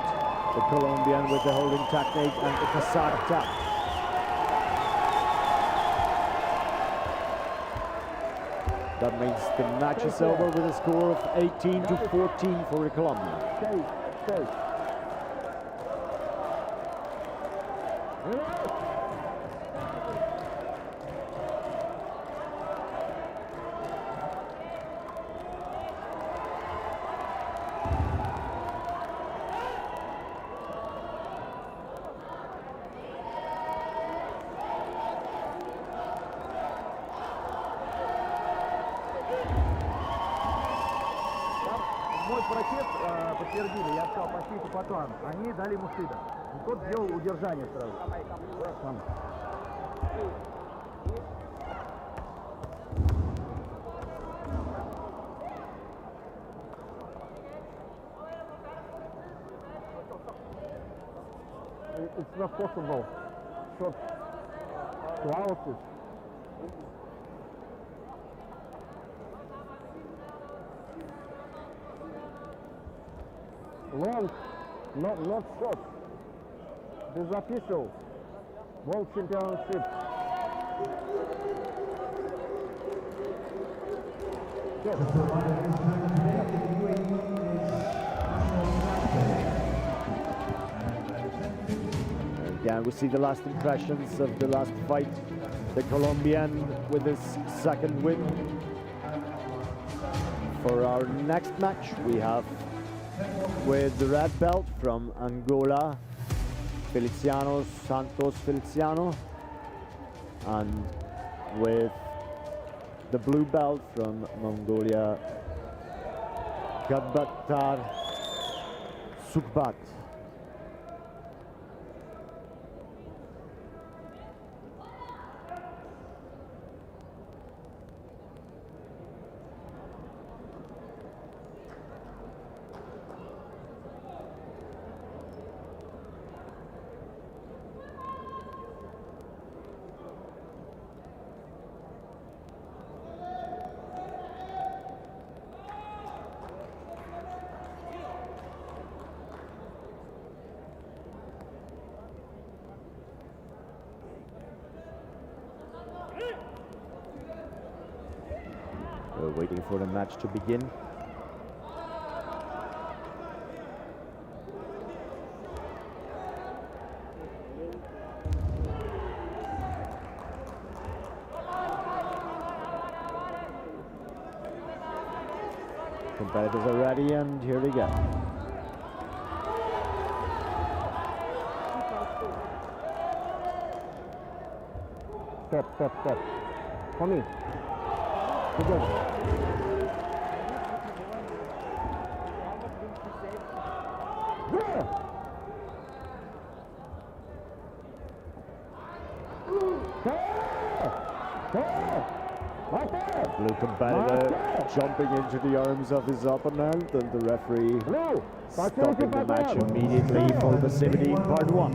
The Colombian with the holding technique and the Kazakh tap. That means the match is over with a score of 18-14 for the Colombian. Stay. вот протест подтвердили, я сказал, почти потом, они дали ему стыда. И тот сделал удержание сразу. Там. It's not possible. Short clouds. Long, not short. This is official World Championship. Yes. Again, we see the last impressions of the last fight. The Colombian with his second win. For our next match, we have with the red belt from Angola, Feliciano Santos Feliciano, and with the blue belt from Mongolia, Gadbatar Sukbat. We're waiting for the match to begin. Competitors are ready, and here they go. Step. For me. Together. Blue competitor jumping into the arms of his opponent, and the referee stopping the match immediately for passivity in part 1.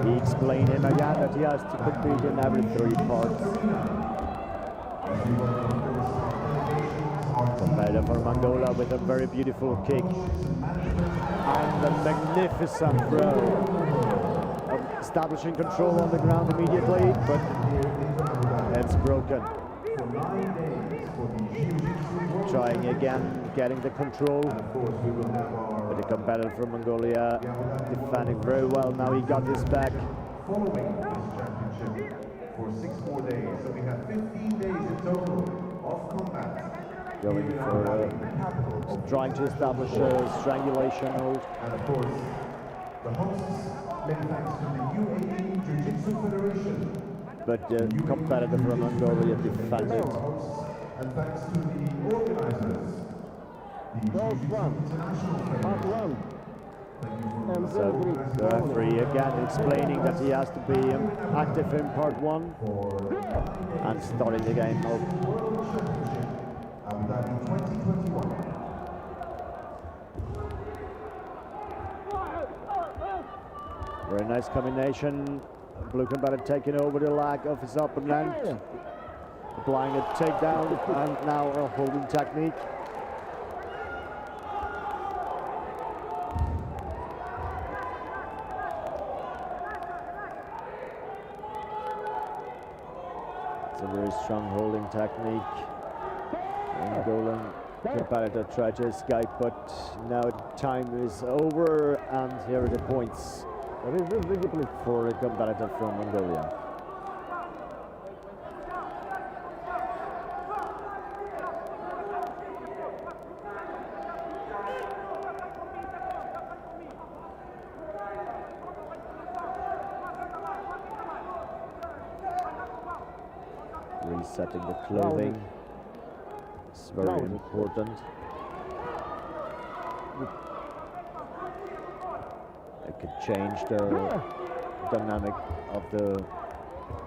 He explained him again that he has to compete in every 3 parts. Competitor from Angola with a very beautiful kick and a magnificent throw, establishing control on the ground immediately, but it's broken. Trying again, getting the control. But the competitor from Mongolia defending very well. Now he got his back. Following this championship for 6 more days, so we have 15 days in total of combat. Going for trying to establish a strangulation hold. And of course, the hosts, many thanks to the UAE Ju-Jitsu Federation. But the competitor from Mongolia defended. And thanks to the organizers, the Jiu-Jitsu International Federation. So the referee again explaining that he has to be active in part 1 and starting the game now. Abu Dhabi 2021. Very nice combination. Blue competitor taking over the leg of his opponent, applying a takedown, and now a holding technique. It's a very strong holding technique. Angolan competitor tried to escape, but now time is over, and here are the points for a competitor from Mongolia. Resetting the clothing is very important. change the dynamic of the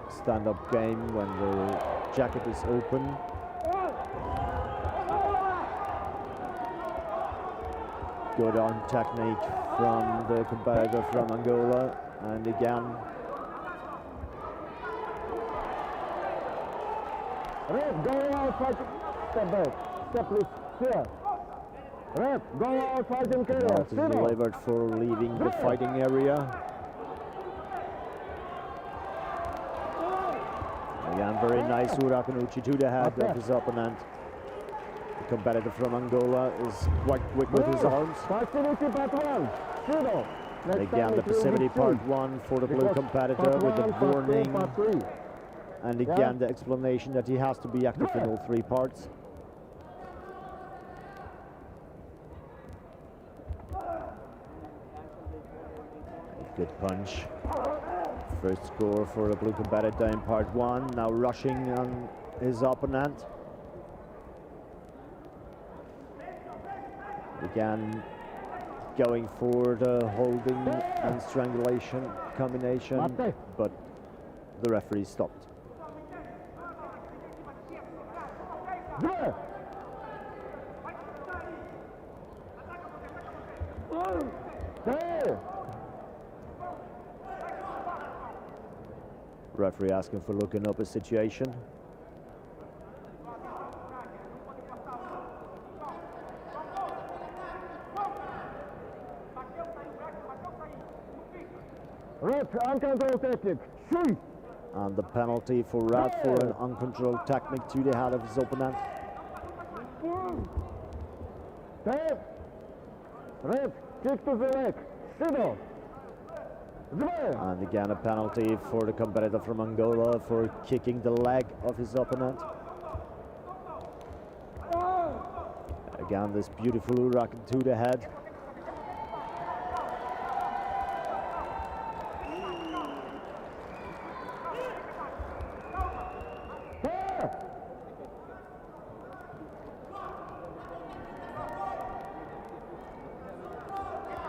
stand-up game when the jacket is open. Good arm technique from the competitor from Angola, and again Red, go out, fight. Step back. Step please. Here. Red, go out, fighting career. penalty delivered for leaving the fighting area. Again, very nice Urakunuchi to the head of his opponent. The competitor from Angola is quite quick with his arms. Passivity part 1. Judo. Next Again, time the it will be passivity two. part 1 for the blue Because competitor part with the 1, part 2, warning. part 3. And again, the explanation that he has to be active in all three parts. Good punch. First score for the blue competitor in part 1. Now rushing on his opponent. Again, going for the holding and strangulation combination, but the referee stopped. There. There. Referee asking for looking up a situation. Red, uncontrolled technique. Shoot. And the penalty for red for an uncontrolled technique to the head of his opponent. There. Red, kick to the leg. Judo. There. And again, a penalty for the competitor from Angola for kicking the leg of his opponent. Again, this beautiful Uraken to the head.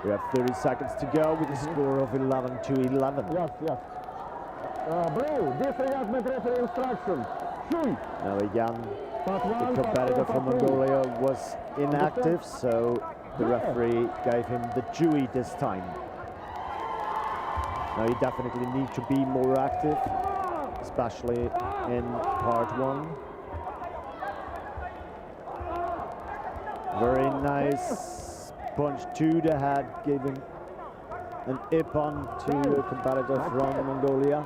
We have 30 seconds to go with a score of 11-11. Yes, yes. Blue, disregard referee instruction. Shoot. Now again, Part the 1, competitor part 2, from part 3. Mongolia was inactive, so the referee gave him the Jui this time. Now you definitely need to be more active, especially in part 1. Very nice punch to the head, giving an ippon to the competitor from Mongolia.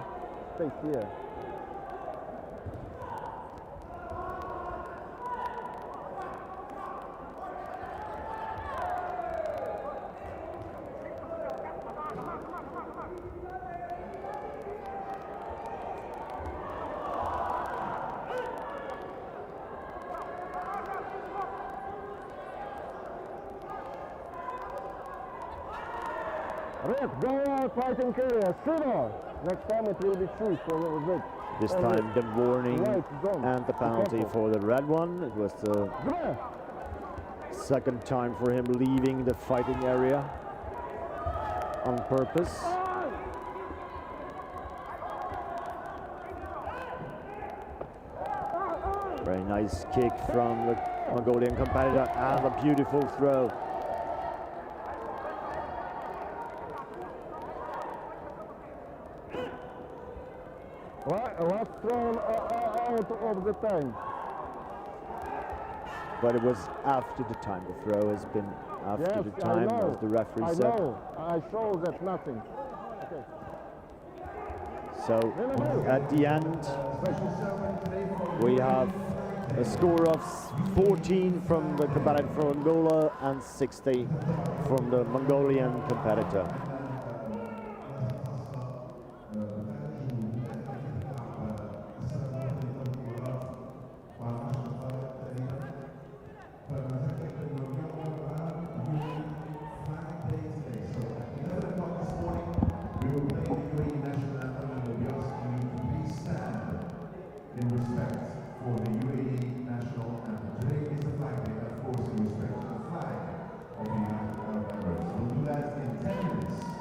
Stay here. Red, go out, fighting career. Judo. Next time it will be shoot for red. This time the warning Right zone. and the penalty for the red one. It was the There. second time for him leaving the fighting area on purpose. Very nice kick from the Mongolian competitor and a beautiful throw. Last thrown out of the time. But it was after the time. The throw has been after Yes, the time, I know. as the referee I said. know. I show that nothing. Okay. So at the end, we have a score of 14 from the competitor from Angola and 60 from the Mongolian competitor. In respect for the UAE national anthem. Today is the flag day, of course, in respect to the flag of the United Arab Emirates. We'll do that in 10 minutes.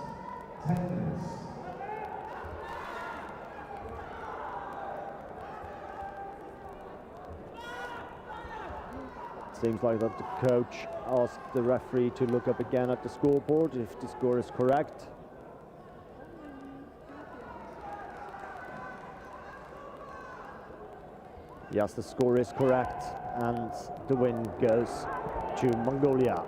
Seems like that the coach asked the referee to look up again at the scoreboard if the score is correct. Yes, the score is correct, and the win goes to Mongolia.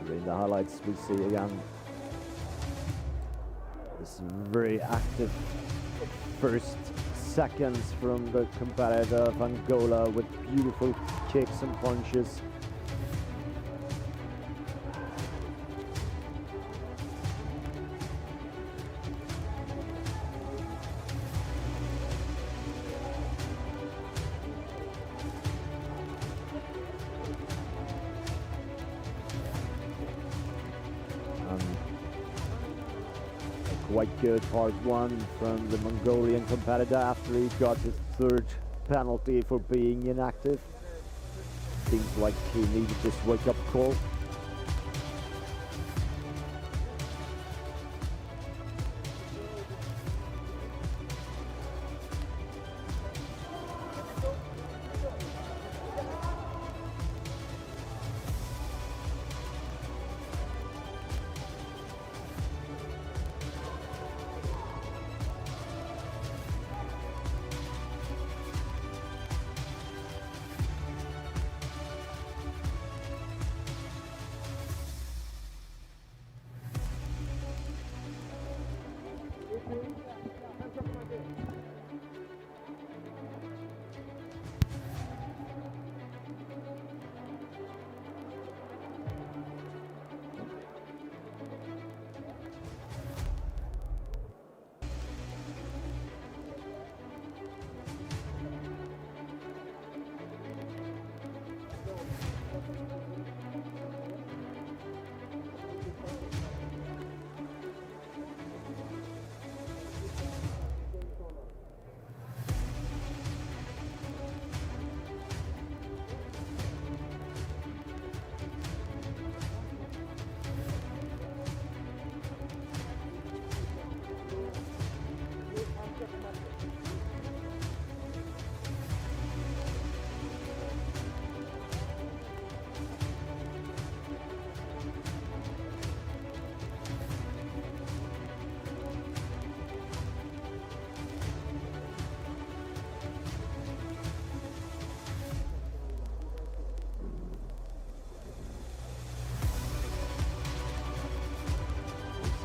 In the highlights we see again this very active first seconds from the competitor of Angola with beautiful kicks and punches. Quite good part one from the Mongolian competitor after he got his third penalty for being inactive. Seems like he needed this wake-up call.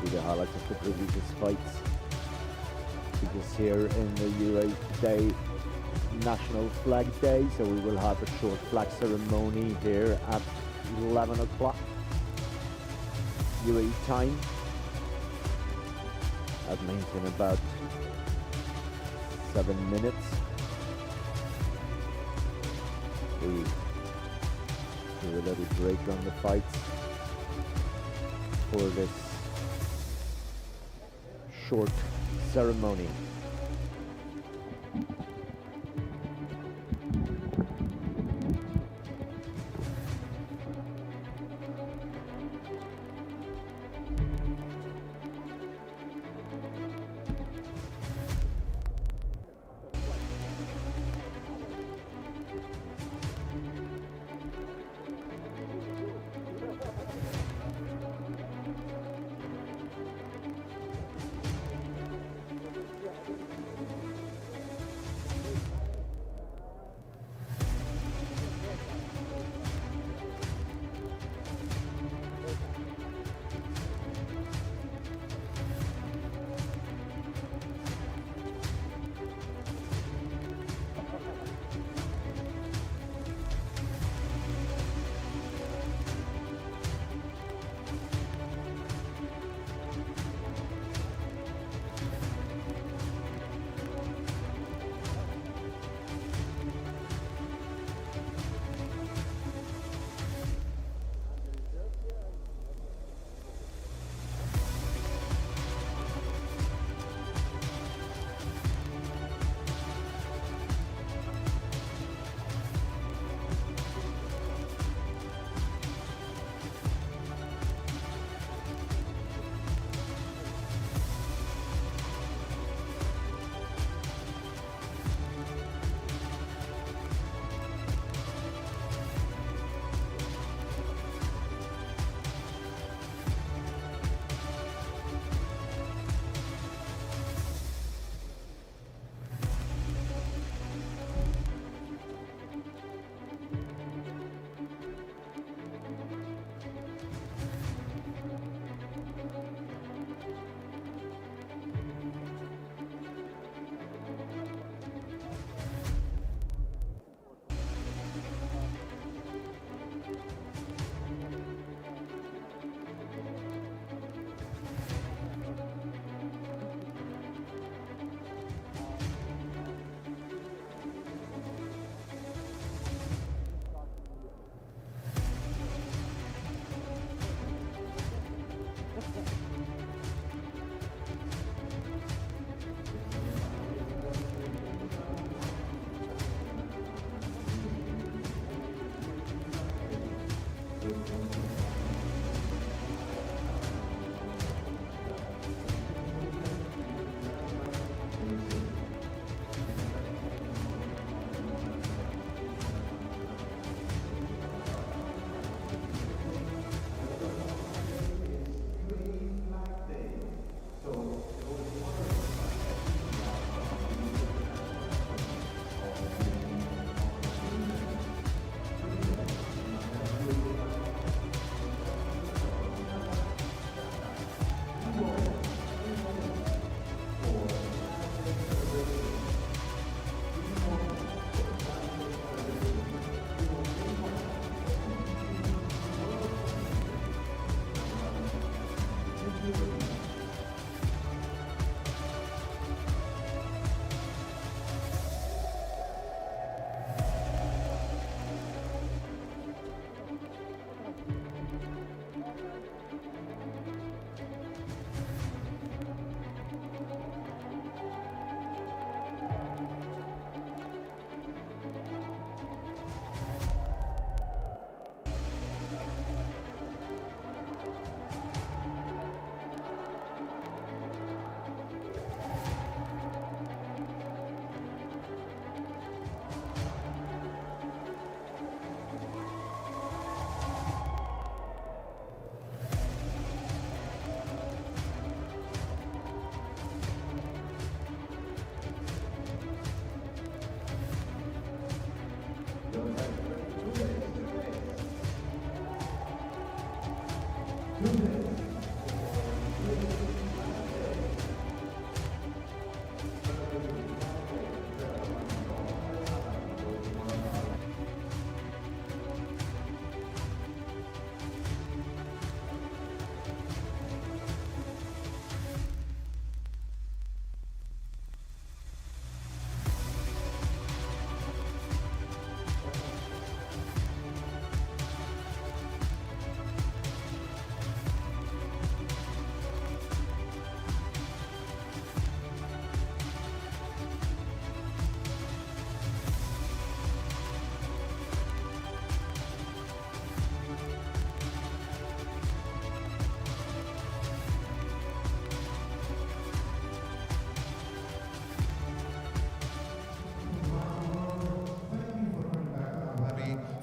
The highlights of the previous fights, because here in the UAE Day, National Flag Day, so we will have a short flag ceremony here at 11 o'clock UAE time. That means in about 7 minutes we do a little break on the fights for this short ceremony.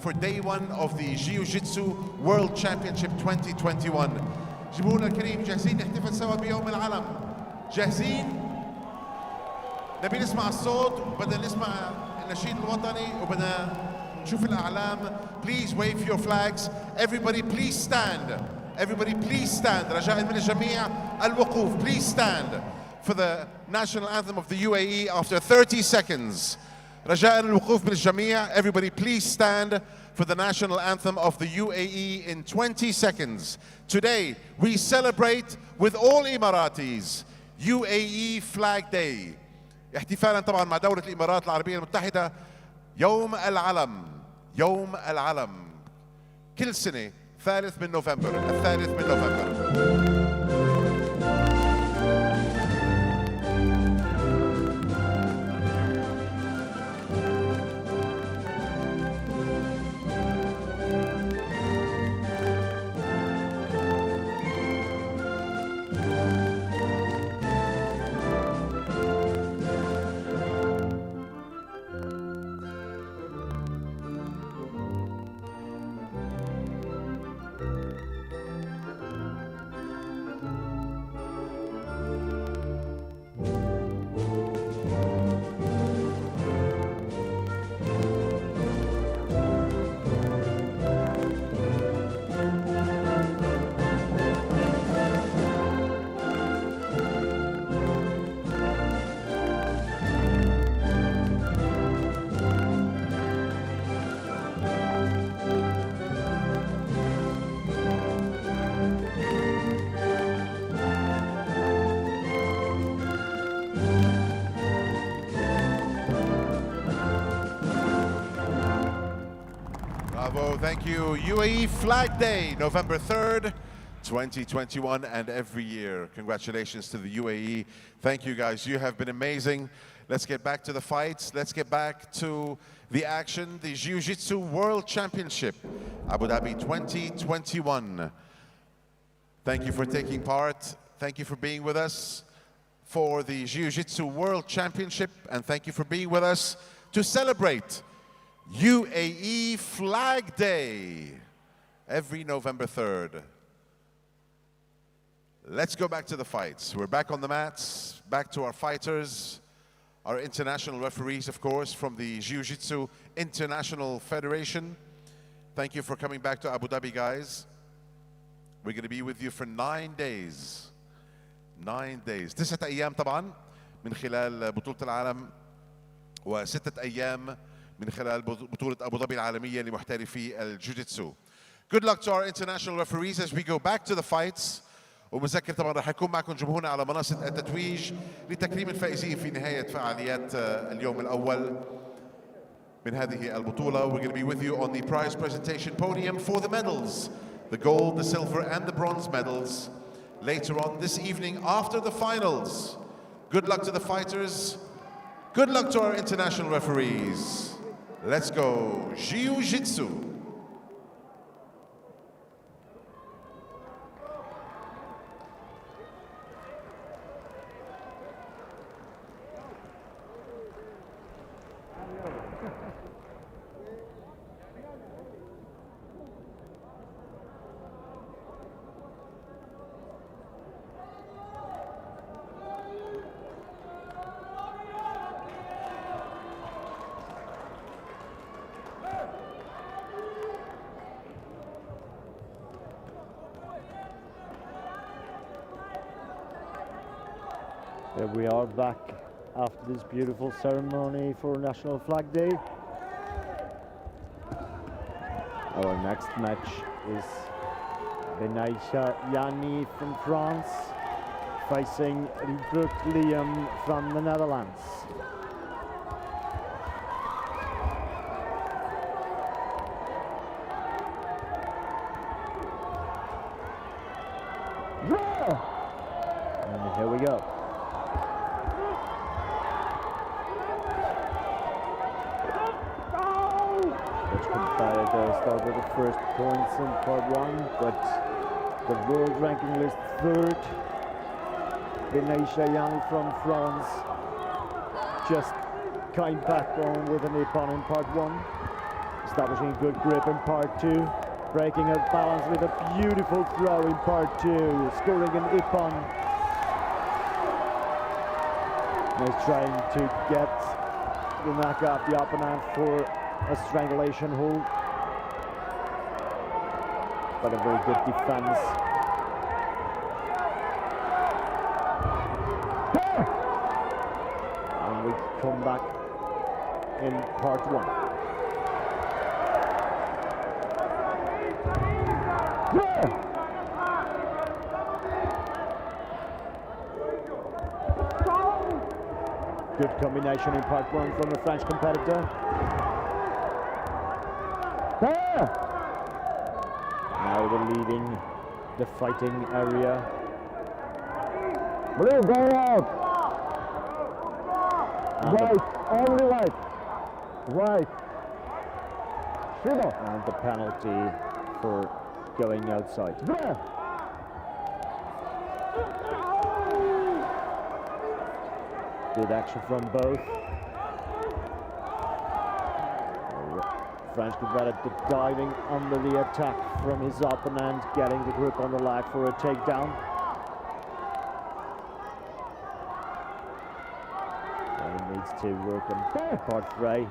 for day one of the Jiu-Jitsu World Championship 2021. جمهورنا الكريم جاهزين نحتفل سوا بيوم العلم؟ جاهزين؟ نبي نسمع الصوت وبدنا نسمع النشيد الوطني وبدنا نشوف الأعلام. Please wave your flags. Everybody please stand. Everybody please stand. رجاء من الجميع الوقوف. Please stand for the national anthem of the UAE after 30 seconds. رجاء الوقوف من الجميع. Everybody please stand for the national anthem of the UAE in 20 seconds. Today we celebrate with all Emiratis UAE Flag Day. احتفالا طبعا مع دولة الإمارات العربية المتحدة يوم العلم. يوم العلم كل سنة 3 من نوفمبر. 3 من نوفمبر. Bravo, thank you. UAE Flag Day, November 3rd, 2021, and every year. Congratulations to the UAE. Thank you guys, you have been amazing. Let's get back to the fights. Let's get back to the action. The Jiu-Jitsu World Championship, Abu Dhabi 2021. Thank you for taking part. Thank you for being with us for the Jiu-Jitsu World Championship, and thank you for being with us to celebrate UAE Flag Day every November 3rd. Let's go back to the fights. We're back on the mats, back to our fighters, our international referees, of course, from the Jiu-Jitsu International Federation. Thank you for coming back to Abu Dhabi, guys. We're going to be with you for 9 days. 9 days. 9 أيام طبعا من خلال بطولة العالم و6 أيام من خلال بطولة أبو ظبي العالمية لمحترفي الجوجيتسو. Good luck to our international referees as we go back to the fights. ومذكر طبعا راح يكون معكم جمهورنا على منصة التتويج لتكريم الفائزين في نهاية فعاليات اليوم الأول من هذه البطولة. We're going to be with you on the prize presentation podium for the medals, the gold, the silver and the bronze medals later on this evening after the finals. Good luck to the fighters. Good luck to our international referees. Let's go Jiu-Jitsu. Here we are back after this beautiful ceremony for National Flag Day. Our next match is Benaïcha Yani from France facing Rupert Liam from the Netherlands. And here we go. Start with the first points in part one, but the world ranking list third. Benaïcha Young from France just came back on with a nip on in part one. establishing good grip in part 2, breaking a balance with a beautiful throw in part 2, scoring an ippon. He's trying to get the knock out the opponent for a strangulation hold, but a very good defense. And we come back in part 1. Good combination in part 1 from the French competitor. Now they're leading the fighting area. Blue, go out. Right, only right. Right. Shido. And the penalty for going outside. There. Good action from both. French competitor diving under the attack from his opponent, getting the grip on the leg for a takedown. He needs to work on part 3,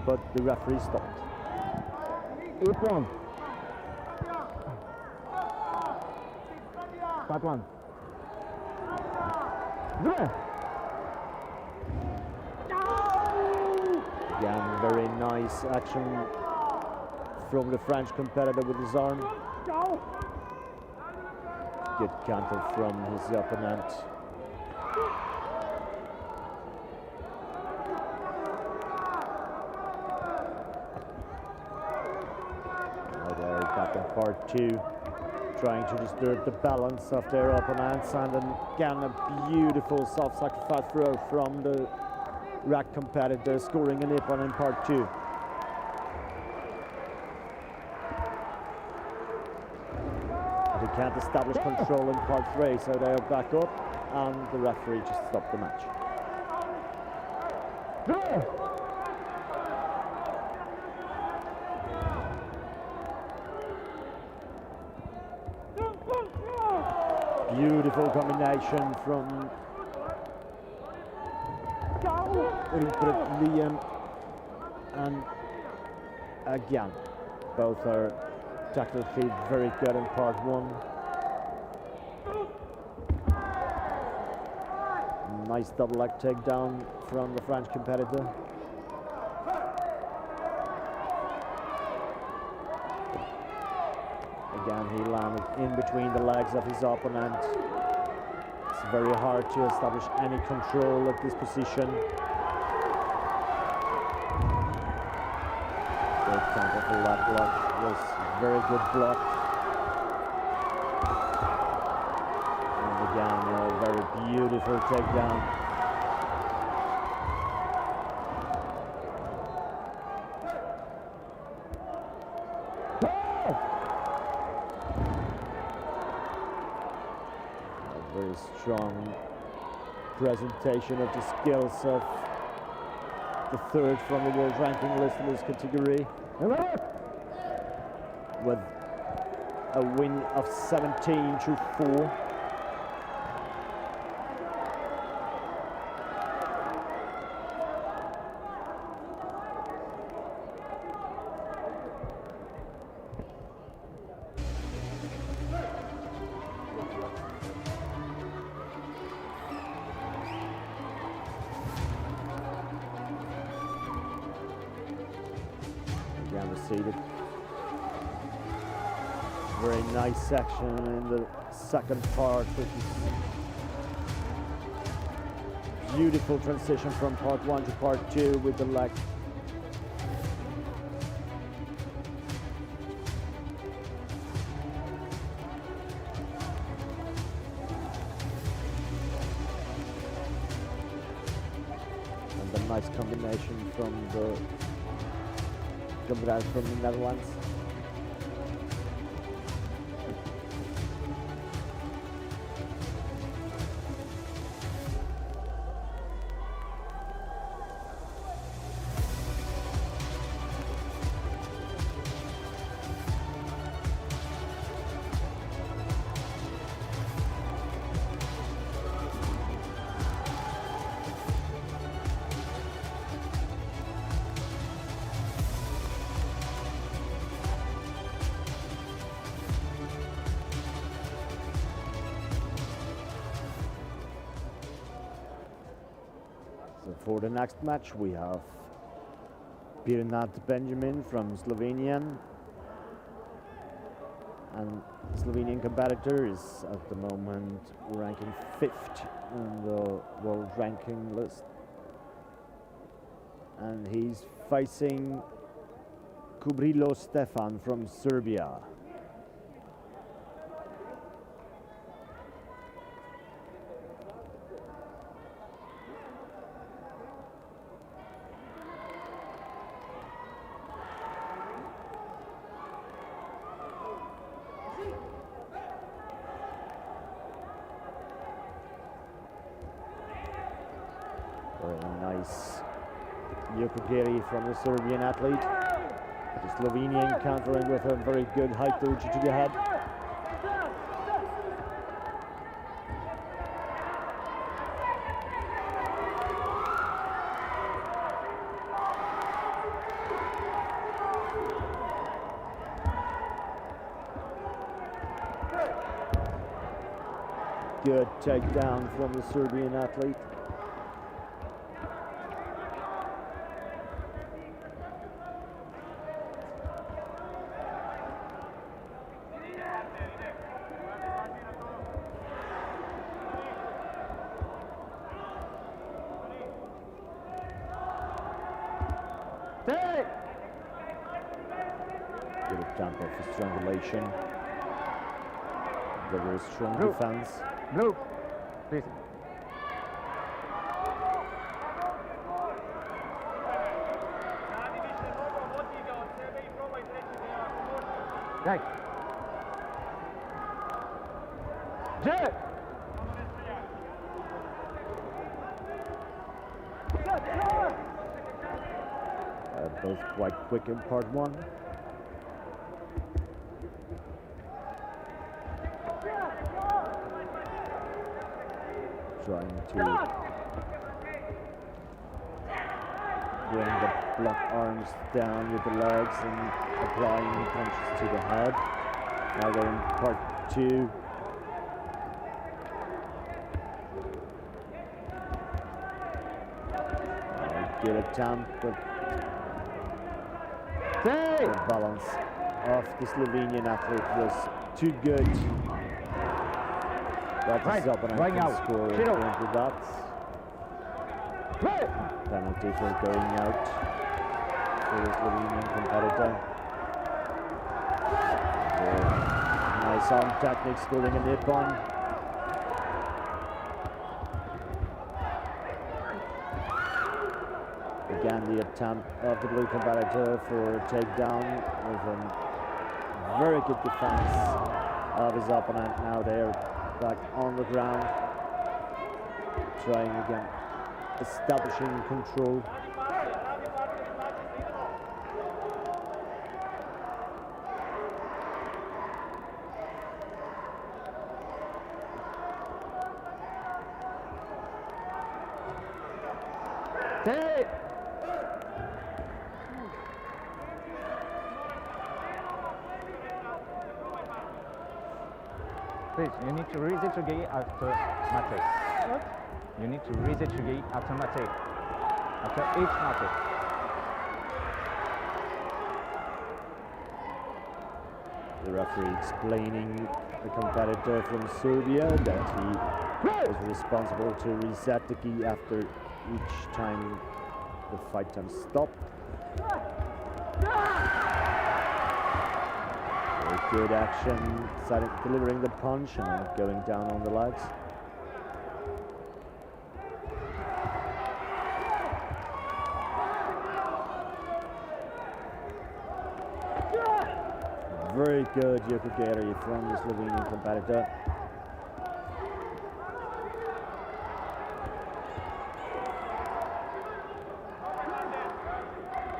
but the referee stopped. Ippon. Part 1. There. Again, very nice action from the French competitor with his arm. Good counter from his opponent. Now they're back in part 2, trying to disturb the balance of their opponents, and then again a beautiful self-sacrifice throw from the rack competitor, scoring an ippon in part 2. They can't establish control in part 3, so they are back up, and the referee just stopped the match. Beautiful combination from Liam, and again, both are technically very good in part 1. Nice double leg takedown from the French competitor. Again, he landed in between the legs of his opponent. It's very hard to establish any control at this position. The counter for that block was very good block. And again, a very beautiful takedown. A very strong presentation of the skills of the third from the world ranking list in this category, with a win of 17-4. Again, seated. Very nice section in the second part, which is beautiful transition from part 1 to part 2 with the leg. And a nice combination from the guys from the Netherlands. for the next match, we have Pirnat Benjamin from Slovenia. And Slovenian competitor is at the moment ranking 5th on the world ranking list. And he's facing Kubrilo Stefan from Serbia. Very nice Yokogiri from the Serbian athlete. The Slovenian countering with a very good high doji to the head. Good takedown from the Serbian athlete. Good attempt of strangulation. Very strong defense. Blue, please. Right. Jet. Both quite quick in part one. Trying to bring the block arms down with the legs and applying punches to the head. Now we're in part two. Good attempt, but the balance of the Slovenian athlete was too good. That is up and I can score according to that. Penalty for going out for the Slovenian competitor. Nice arm technique, scoring a nip on. Again, the attempt of the blue competitor for a takedown with a very good defense of his opponent. Now they're back on the ground, trying again, establishing control. Please, you need to reset your gate after mate. What? You need to reset your gate after mate. After each mate. The referee explaining the competitor from Serbia that he is responsible to reset the key after each time the fight time stopped. Very good action, delivering the punch and then going down on the legs. Very good Yokogiri from the Slovenian competitor.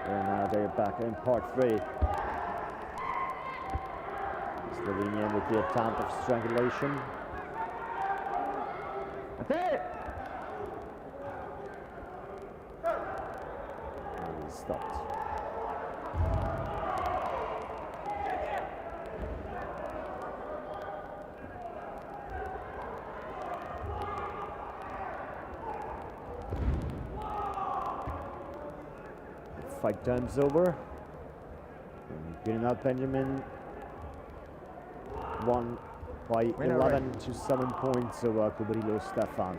And now they're back in part three. Slovenian with the attempt of strangulation. That's it! And he stopped. fight time's over. Pinot Benjamin won by Winner 11 to 7 points over Kubrilo Stefan.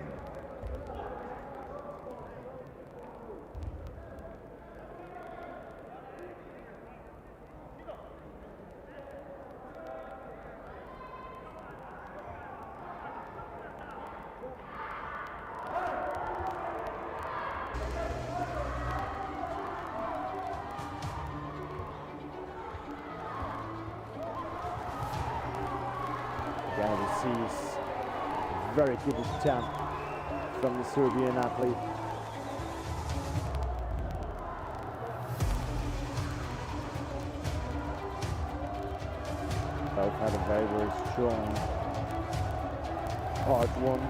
Again, we see a very good attempt from the Serbian athlete. Both had a very, very strong part one.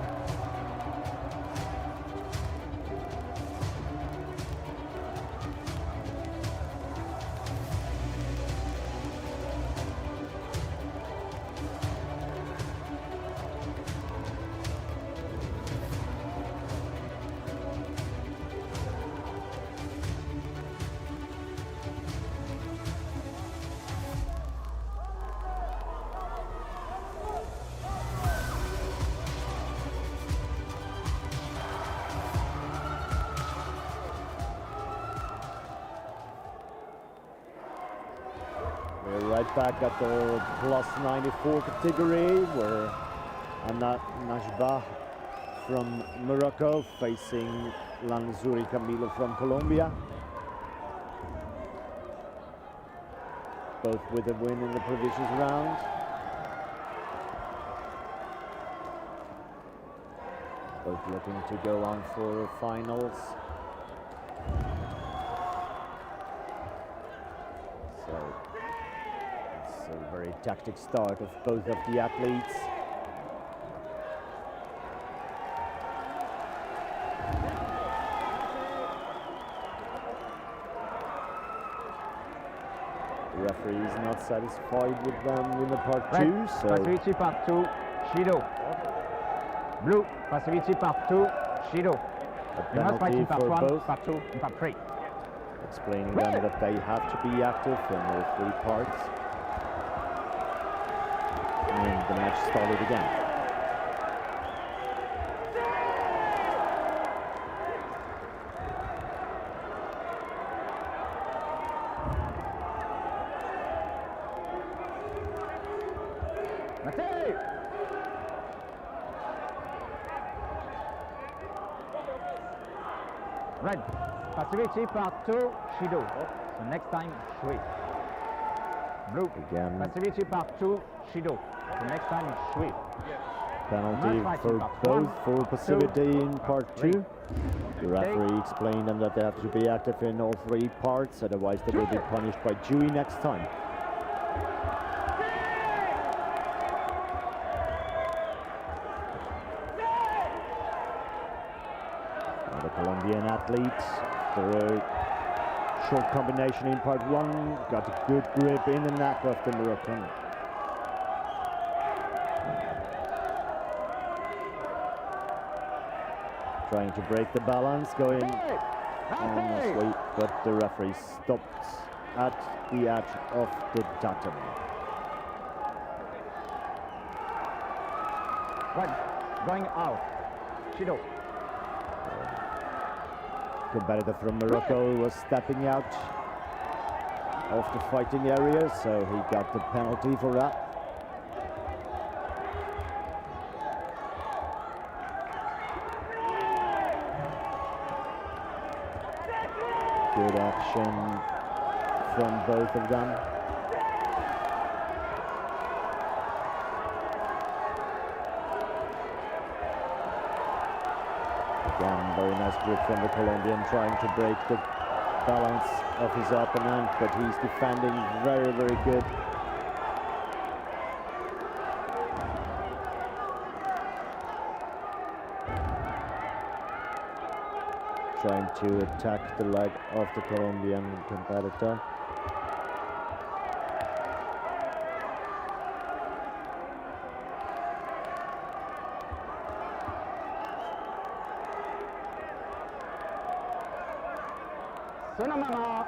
We're right back at the plus 94 category where Anna Najbah from Morocco facing Lanzuri Camilo from Colombia. Both with a win in the previous round. Both looking to go on for finals. So it's a very tactic start of both of the athletes. The referee is not satisfied with them in the part two, so Passivity part 2, Shido. Blue, passivity part 2, Shido. a You must fight in penalty part for 1, both, part 2, and part 3. explaining them that they have to be active in all three parts. And the match started again. Matej! Red, passivity part 2, Shido. So next time, Shui. Blue, Again. passivity part 2, Shido. So next time, Shui. Penalty Not for fighting part both one, for passivity in part three. 2. The referee explained them that they have to be active in all three parts, otherwise they will be punished by Dewey next time. And the Colombian athletes, for a short combination in part 1, got a good grip in the neck of the Moroccan. Trying to break the balance, going honestly, but the referee stopped at the edge of the tatami. Red, going out. Shido. Competitor from Morocco was stepping out of the fighting area, so he got the penalty for that. Good action from both of them. Again, very nice grip from the Colombian, trying to break the balance of his opponent, but he's defending very, very good. Trying to attack the leg of the Colombian competitor. Mama.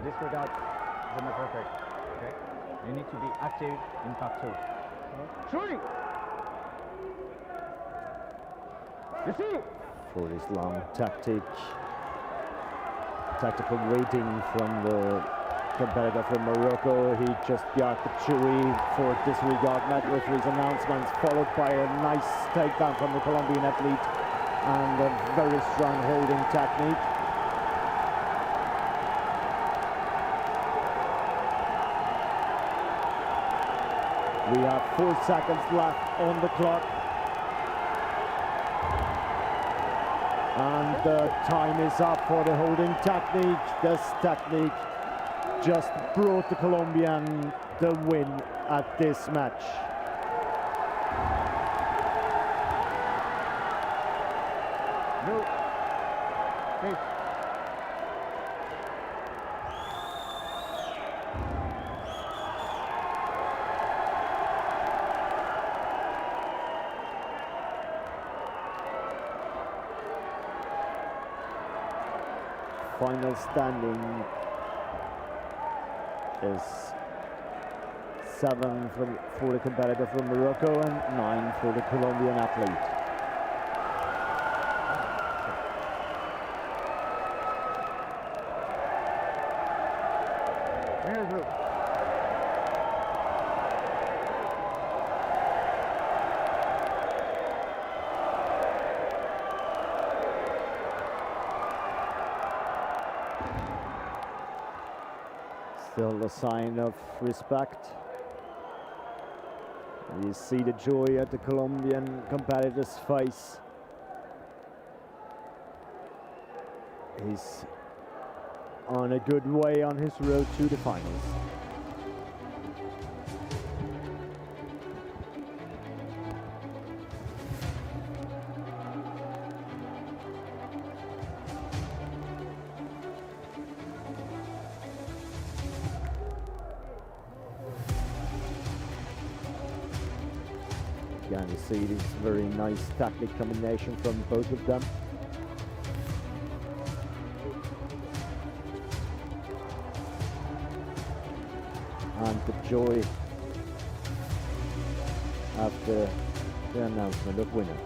Disregard the perfect. Okay? You need to be active in part 2. Shooting! You see? For this long tactical rating from the competitor from Morocco. He just got the chewy for disregard met referee's announcements, followed by a nice takedown from the Colombian athlete and a very strong holding technique. We have 4 seconds left on the clock. And the time is up for the holding technique. This technique just brought the Colombian the win at this match. No. Hey. Final standing is 7 for the competitor from Morocco and 9 for the Colombian athlete. Still a sign of respect. You see the joy at the Colombian competitor's face. He's on a good way on his road to the finals. Again, you see this very nice tactic combination from both of them. And the joy after the announcement of winner.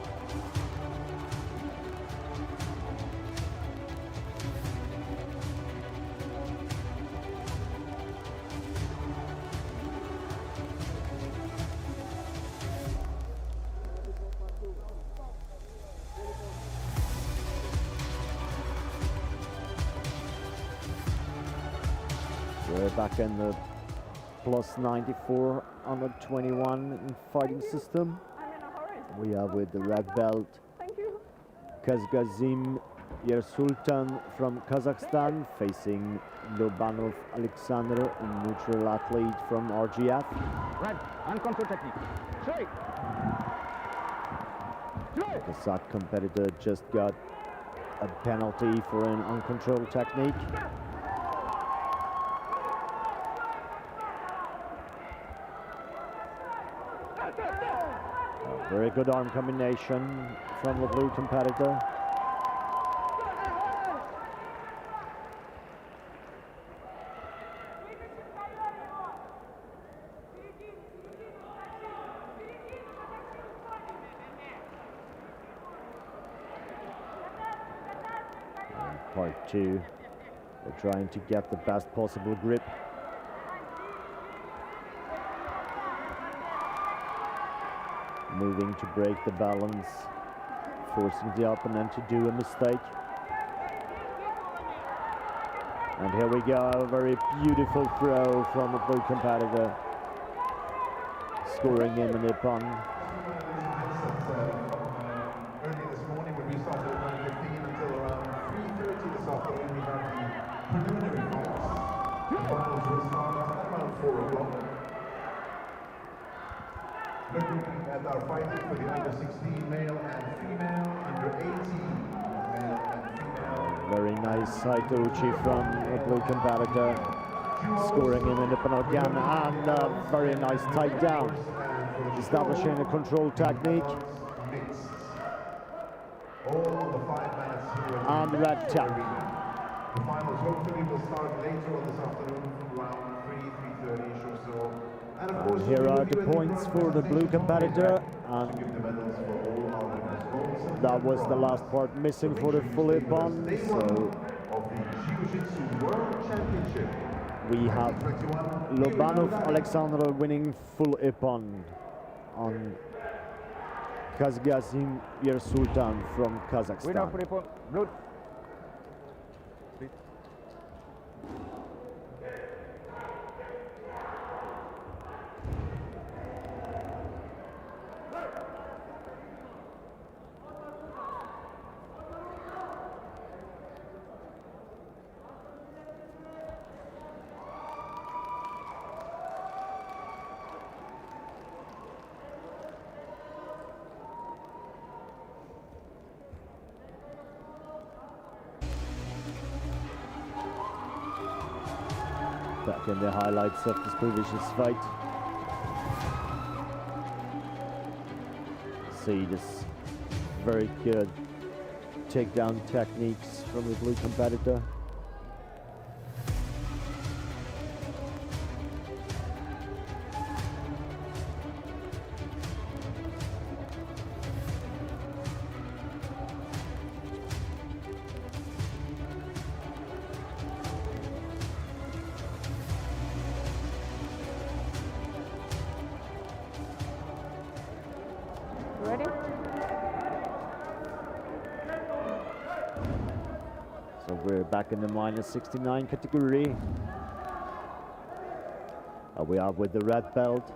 We're back in the plus 94 under 21 in fighting system. We are with the red belt Kazgazim Yersultan from Kazakhstan facing Lobanov Alexander, a neutral athlete from RGF. Red, and control technique. Straight. The Kazakh competitor just got a penalty for an uncontrolled technique. Very good arm combination from the blue competitor. And part 2, they're trying to get the best possible grip. Moving to break the balance, forcing the opponent to do a mistake. And here we go, a very beautiful throw from the blue competitor, scoring him in the pun. Early this morning when we started at 9:15 until around 3:30 this afternoon, we had the preliminary fights. The finals will start at around 4 o'clock. Looking at our fighting for the under 16 male and female, under 18 male and female. Very nice Saitouchi from the blue competitor, scoring him in the penalty again, and a very nice takedown, establishing a control technique. all the 5 mats here at And red tap. arena. The finals hopefully will start later on this afternoon from around 3:30ish or so. And of course, Here we'll are give the you a points for the blue presentation competitor, to and give the medals for all our winners. Gold, silver, that and was the bronze. last part missing So for the make sure full you stay with us. ippon. Day So one of the Jiu-Jitsu World Championship. we have 2021 Lobanov Dhabi. Alexander winning full ippon on Kazgazim Sultan from Winner Kazakhstan. for the point. Blue. Back in the highlights of this previous fight. See this very good takedown techniques from the blue competitor. Ready? So we're back in the minus 69 category. We are with the red belt,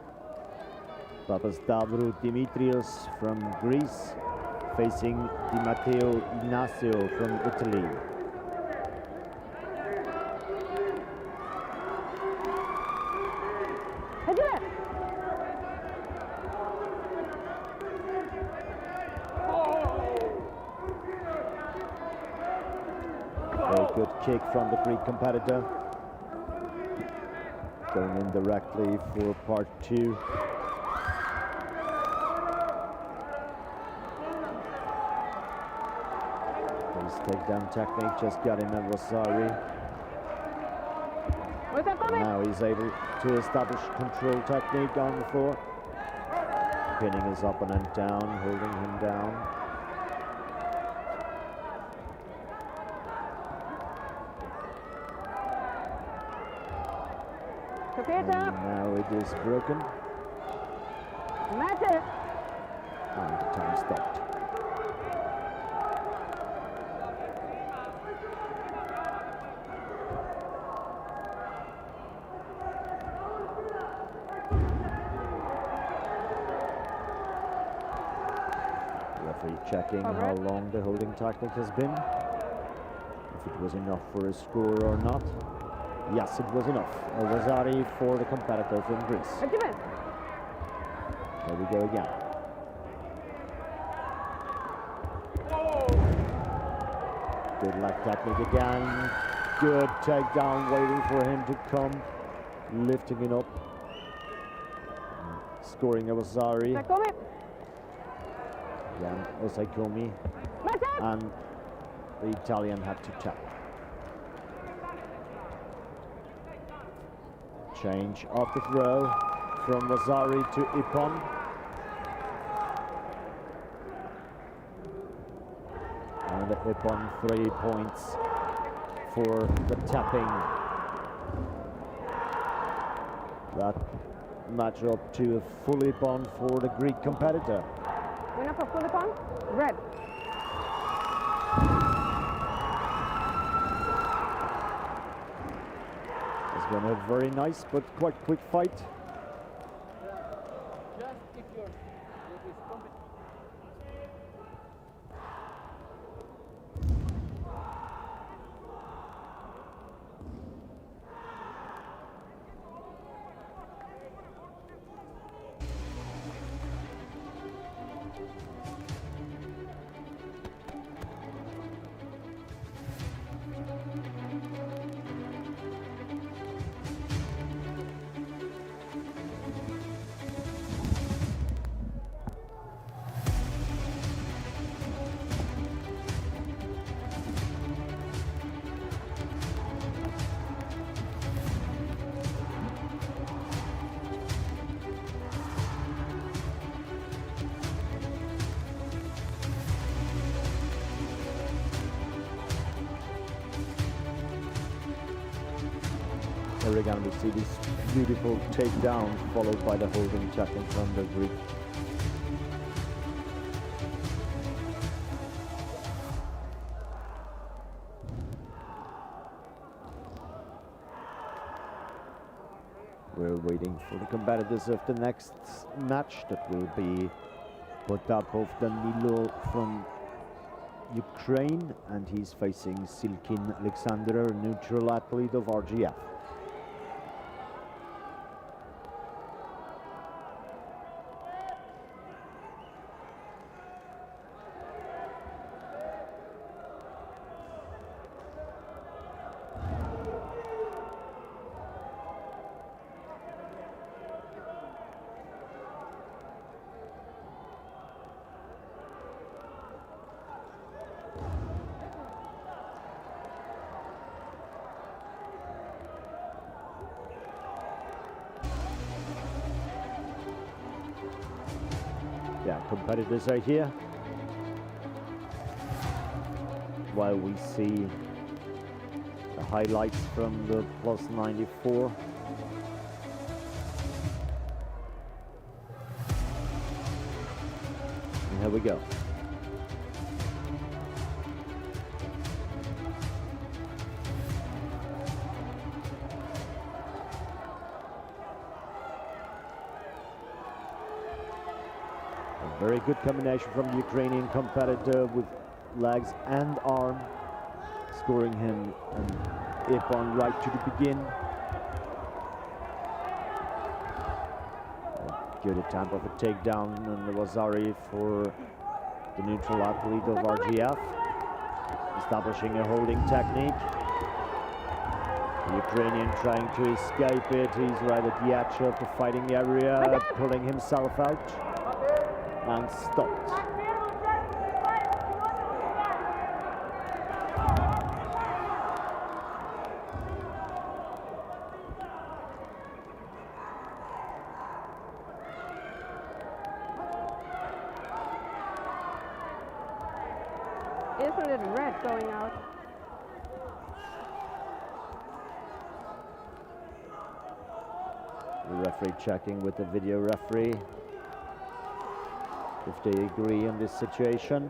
Papastavru Dimitrios from Greece, facing Di Matteo Ignacio from Italy. Hadi. Very good kick from the Greek competitor. Going in directly for part 2. His takedown technique just got him at Vasari. Where's that coming? Now he's able to establish control technique on the floor. Pinning his opponent down, holding him down. And Kapita. now it is broken Mate. and the time stopped. Referee checking how Alright. long the holding technique has been. If it was enough for a score or not. Yes, it was enough. Vasari for the competitor from Greece. Hadi. There we go again. Good leg technique again. Good takedown, waiting for him to come. Lifting it up. Scoring a Vasari. That coming. Again, Osaikomi. Mate. And the Italian had to tap. Change of the throw from Vasari to Ippon. And Ippon 3 points for the tapping. That match up to a full Ippon for the Greek competitor. Winner for full ippon. Red. It's been a very nice but quite quick fight. Here again we see this beautiful takedown followed by the holding tackle from the Greek. We're waiting for the competitors of the next match that will be put up of Danilo from Ukraine, and he's facing Silkin Alexander, neutral athlete of RGF. Yeah, competitors are here. While we see the highlights from the plus 94. And here we go. Very good combination from the Ukrainian competitor with legs and arm, scoring him an ippon right to the begin. A good attempt of a takedown on the Wazari for the neutral athlete of RGF, establishing a holding technique. The Ukrainian trying to escape it. He's right at the edge of the fighting area, pulling himself out. And stopped. Isn't it red going out? The referee checking with the video referee if they agree on this situation.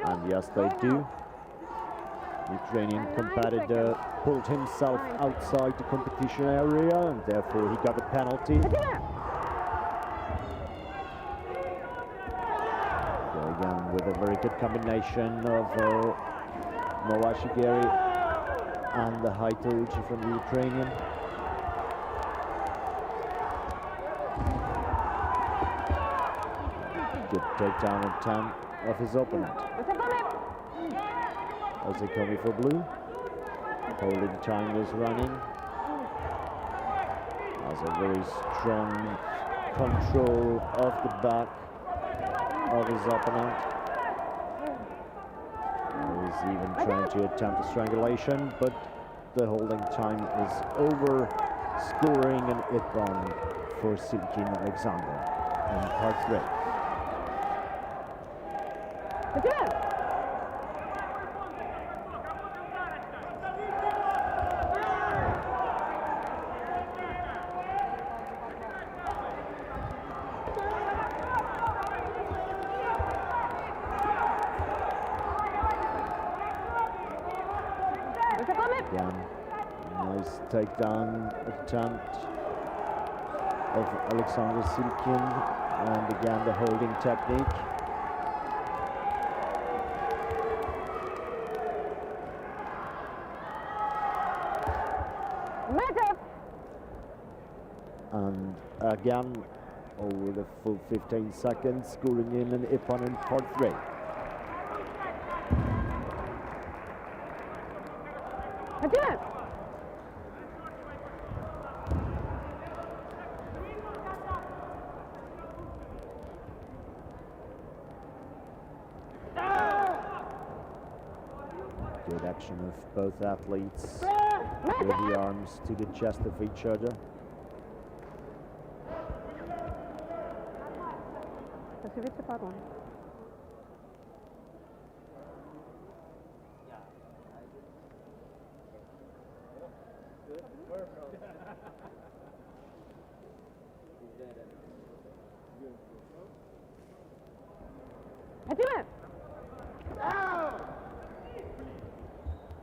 And yes, they do. The Ukrainian competitor pulled himself outside the competition area, and therefore he got a penalty. So again, with a very good combination of Noah Shigeri and the high Touchi from the Ukrainian. Good takedown attempt of his opponent. Ozikomi for blue. Holding time is running. Has a very strong control of the back of his opponent. He's even trying to attempt a strangulation, but the holding time is over, scoring an ippon for Silkin Alexander in part 3. Again, nice takedown attempt of Alexander Silkin, and again the holding technique. And again, over the full 15 seconds, scoring in an ippon in part 3. Good action of both athletes with the arms to the chest of each other.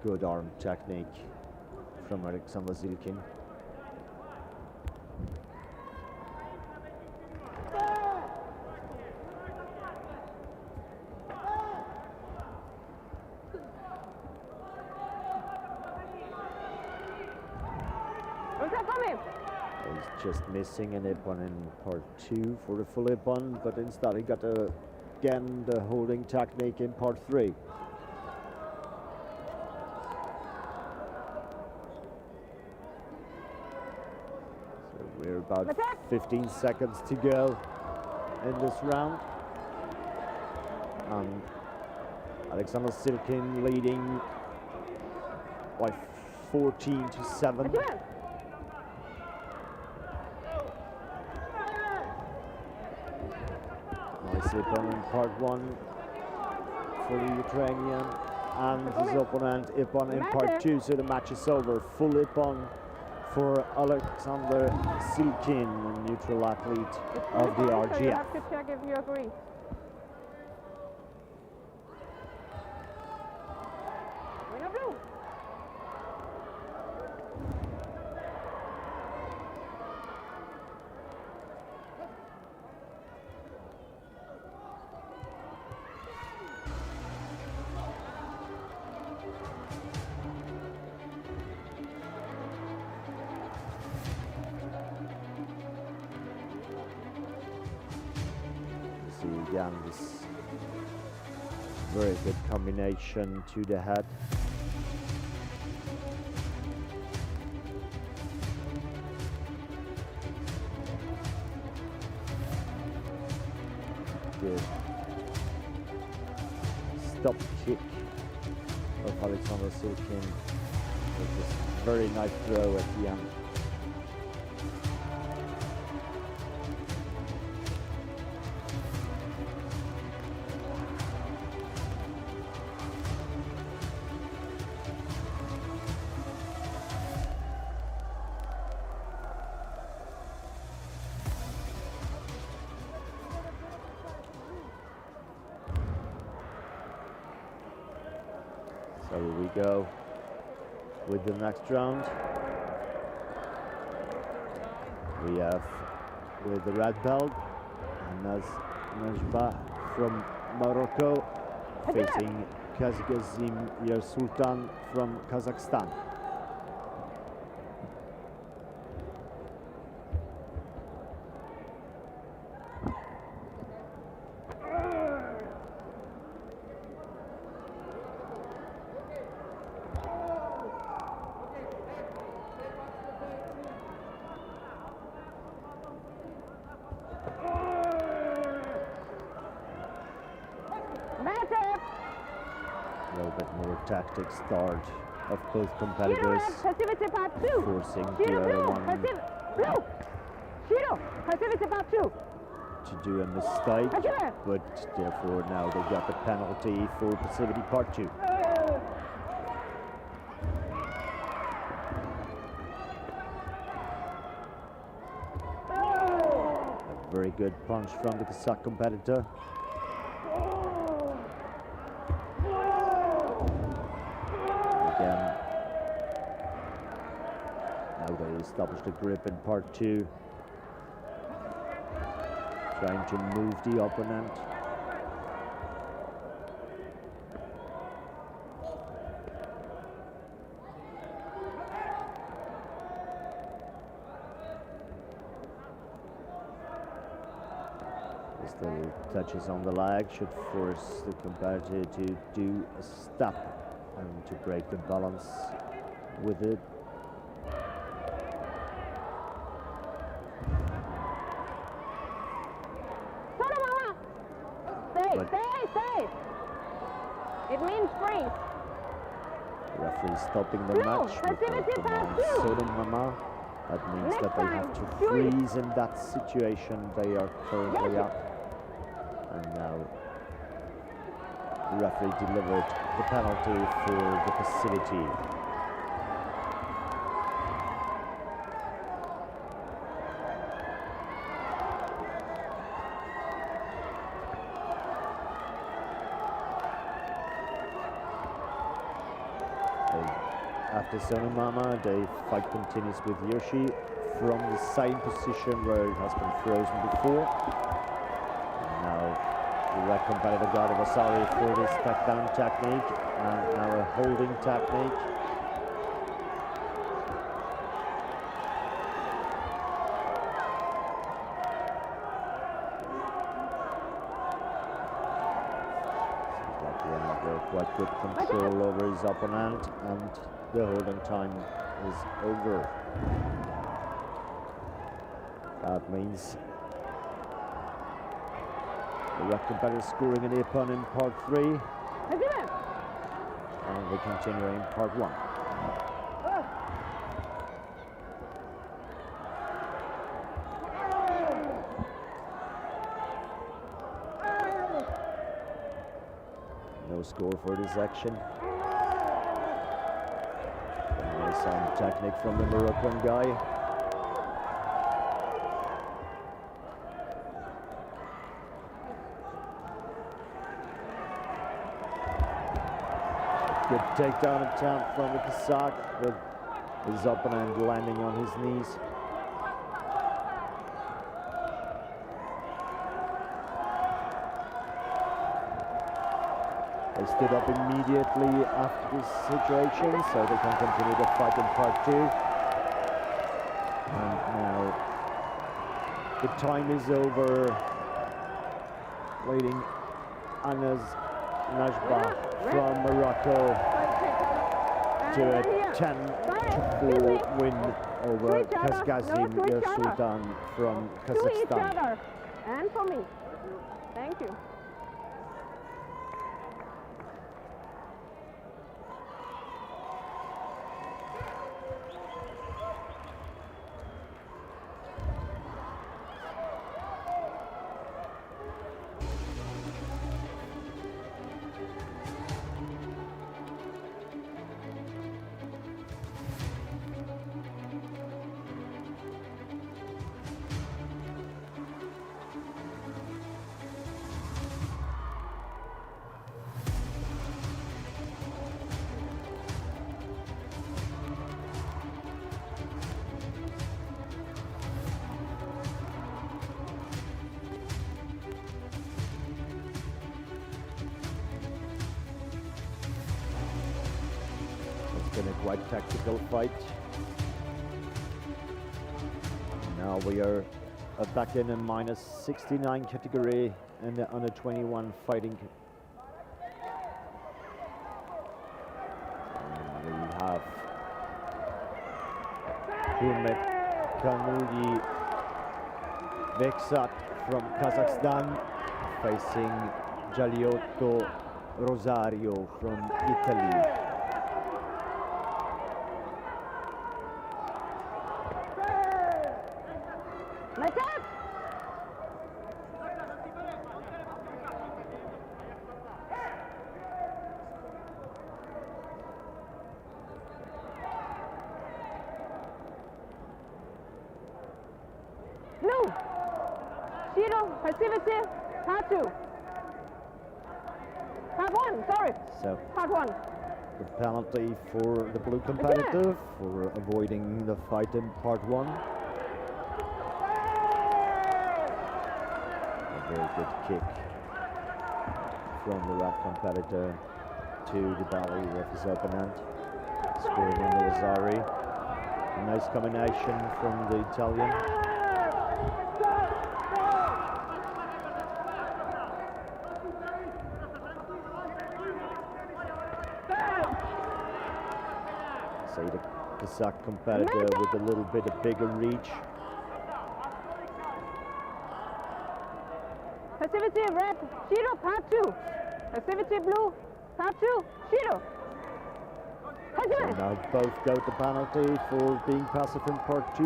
Good arm technique from Alexander Zilkin. He's just missing an ippon in part 2 for the full ippon, but instead he got again the holding technique in part 3. So we're about 15 seconds to go in this round. And Alexander Zilkin leading by 14-7. Nice ippon in part 1 for the Ukrainian, and his opponent ippon in part 2, so the match is over. Full ippon for Alexander Zilkin, neutral athlete of the RGF. You have to check if you agree. Winner blue. See again this very good combination to the head. Good stop kick of Alexander Zilkin with this very nice throw at the end. So here we go with the next round. We have with the red belt, Anas Najba from Morocco facing Kazgazim Yersultan from Kazakhstan. A little bit more tactic start of both competitors, forcing the other one to do a mistake, but therefore now they got the penalty for passivity part 2. A very good punch from the Kazakh competitor. Again, now they established a grip in part 2, trying to move the opponent. These little touches on the leg should force the competitor to do a step and to break the balance with it. Stay. It means freeze. The referee stopping the match with the command Sodom Mama. That means that they have to freeze in that situation they are currently at. And now the referee delivered the penalty for the passivity. After Sonomama, the fight continues with Yoshi from the same position where it has been frozen before. And now the red competitor got Vasari for this takedown technique, and now a holding technique. Seems like he has quite good control over his opponent, and the holding time is over. That means the red competitor scoring an Ippon in part 3. And we continue in part 1. No score for this action. Some technique from the Moroccan guy. Good takedown attempt from the Kazakh, with his opponent landing on his knees. They stood up immediately after this situation, so they can continue the fight in part 2. And now the time is over, leading Anas Najbah from Morocco to a 10-4 win over Kazgazim Sultan from Kazakhstan. And for me. Thank you. Been a quite tactical fight. Now we are back in a minus 69 category in the under 21 fighting. And we have Hurmet Kanuri Veksat from Kazakhstan facing Giuliotto Rosario from Italy. Blue, Shiro, passivity, part 2. Part 1, sorry. So Part 1. the penalty for the blue competitor for avoiding the fight in part 1. A very good kick from the red competitor to the belly of his opponent, scoring on the Lazari. A nice combination from the Italian. Say the Kazakh competitor with a little bit of bigger reach. Passivity, red, Shiro, part 2. Passivity, blue, part 2, Shiro. So now both go to penalty for being passive in part 2.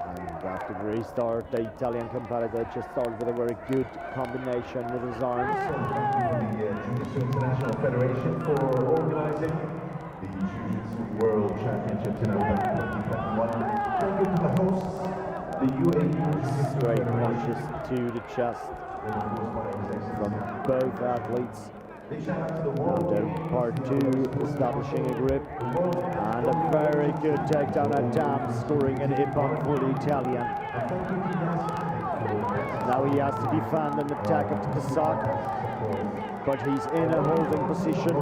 And after the restart, the Italian competitor just started with a very good combination with his arms. Thank you to the Jiu-Jitsu International Federation for organizing the Jiu-Jitsu World Championships in November 2021. Thank you to the hosts, the UAE Straight punches to the chest from both athletes. Big shout out to the Now world. then, part two, establishing a grip. And a very good takedown attempt, scoring an ippon for the Italian. Now he has to defend an attack of the Kazakh, but he's in a holding position.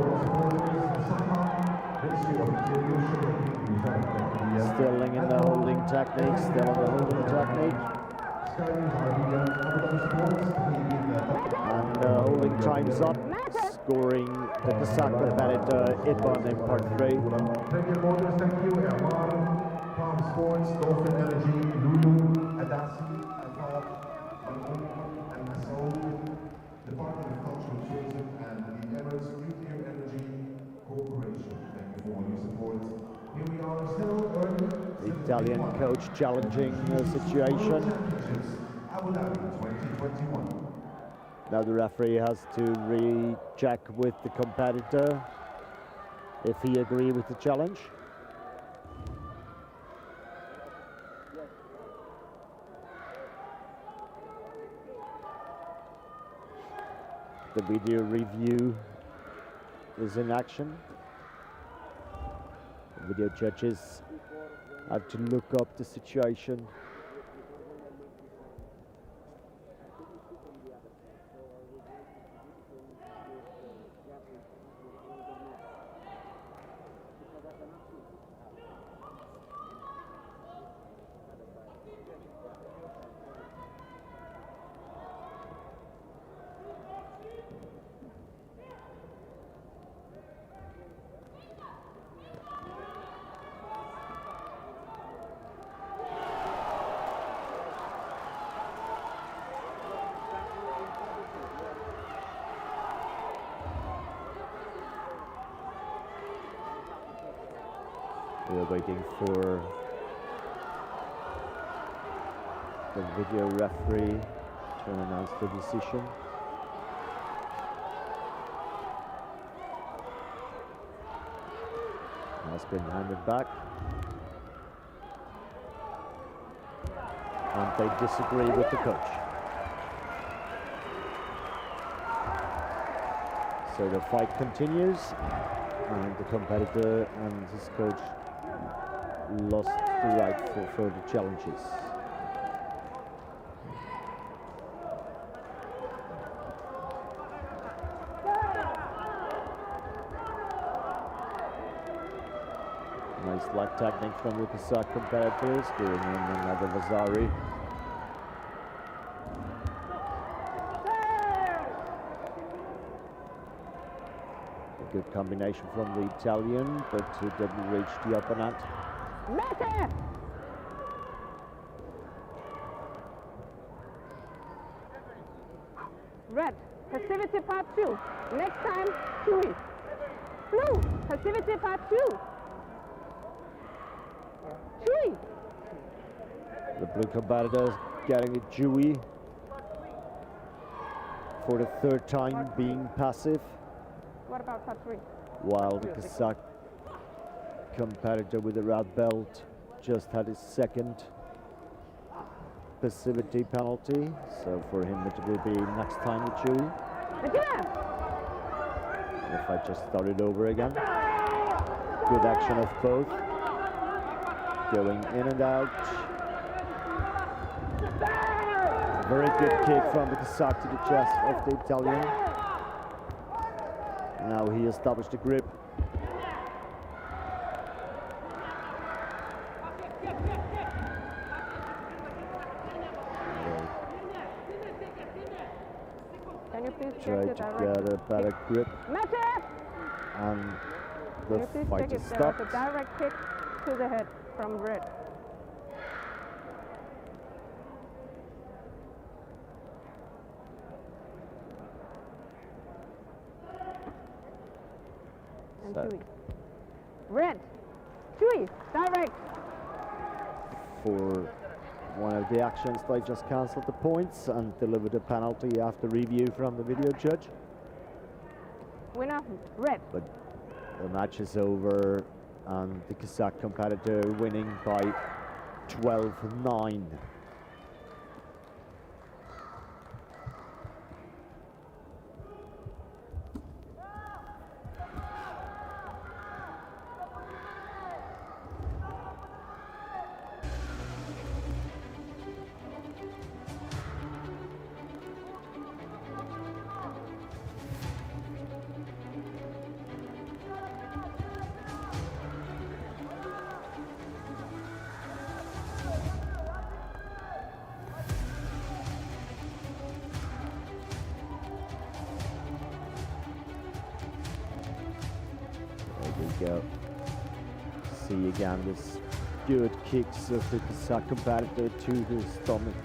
Still in the holding technique, still in the holding technique. And holding time's up, scoring the Kazakh competitor ippon in part 3. Premier Motors, thank you. Erman, Palm Sports, Dolphin Energy, Lulu, Adasi, Alfab, Malone, and Masoud, Department of Culture and Tourism, and the Emirates Nuclear Energy Corporation. Thank you for all your support. Here we are still early. The Italian coach challenging the situation. Abu Dhabi 2021. Now the referee has to recheck with the competitor if he agrees with the challenge. The video review is in action. The video judges have to look up the situation. We're waiting for the video referee to announce the decision. Has been handed back. And they disagree with the coach. So the fight continues, and the competitor and his coach lost the right for further challenges. Nice leg technique from the Kazakh competitors, doing in another Vasari. A good combination from the Italian, but he didn't reach the opponent. Red, passivity part 2. Next time, Chewy. Blue, passivity part 2. Chewy. The blue competitor getting a Chewy for the third time, being passive, What about part 3? while the Kazakh competitor with the red belt just had his second passivity penalty, so for him it will be next time with Chewy. If I just started over again. Good action of both, going in and out. Very good kick from the Kazakh to the chest of the Italian. Now he established the grip. Can you please Try check to the get direct a better grip, Mete! and Can you the please fight check is if there was stopped. a direct kick to the head from Red? And So- Chewy. Red, Chewy, direct. For one of the actions, they just cancelled the points and delivered a penalty after review from the video judge. Winner, Red. But the match is over, and the Kazakh competitor winning by 12-9. we go. See again this good kicks of the Kazakh competitor to his stomach.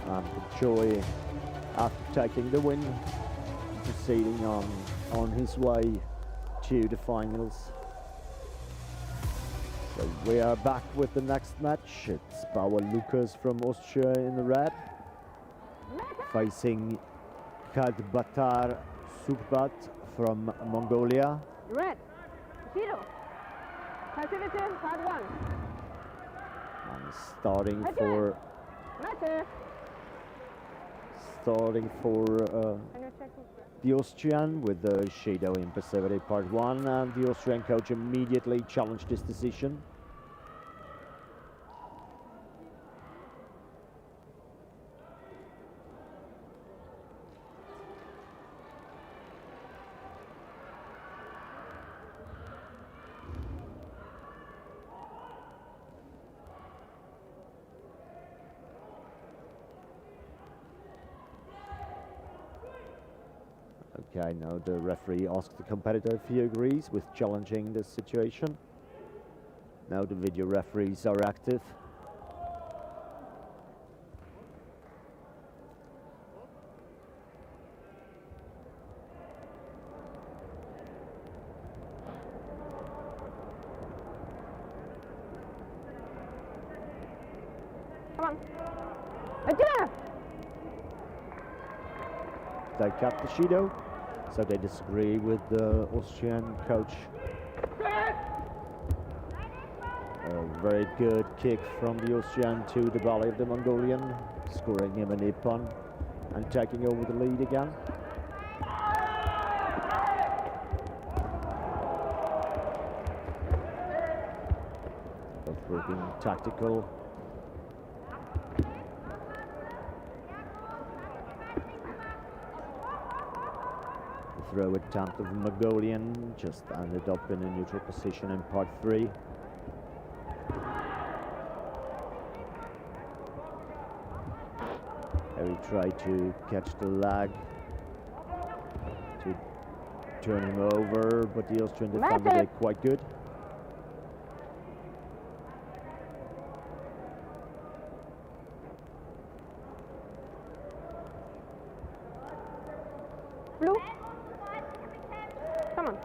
And Joy, after taking the win, proceeding on his way to the finals. So we are back with the next match. It's Bauer Lukas from Austria in the red, facing Kadbatar Sukbat from Mongolia. Red. Shido. Passivity, part 1. And starting for Matter. Can you check? the Austrian with the Shido in passivity part 1, and the Austrian coach immediately challenged this decision. Okay, now the referee asks the competitor if he agrees with challenging this situation. Now the video referees are active. Come on. Adjuna! They cut the Shido, so they disagree with the Austrian coach. A very good kick from the Austrian to the belly of the Mongolian, scoring him a nippon and taking over the lead again. Both working tactical. The throw attempt of Mongolian just ended up in a neutral position in part 3. He tried to catch the leg to turn him over, but the Austrian defended it quite good. Blue. Come on.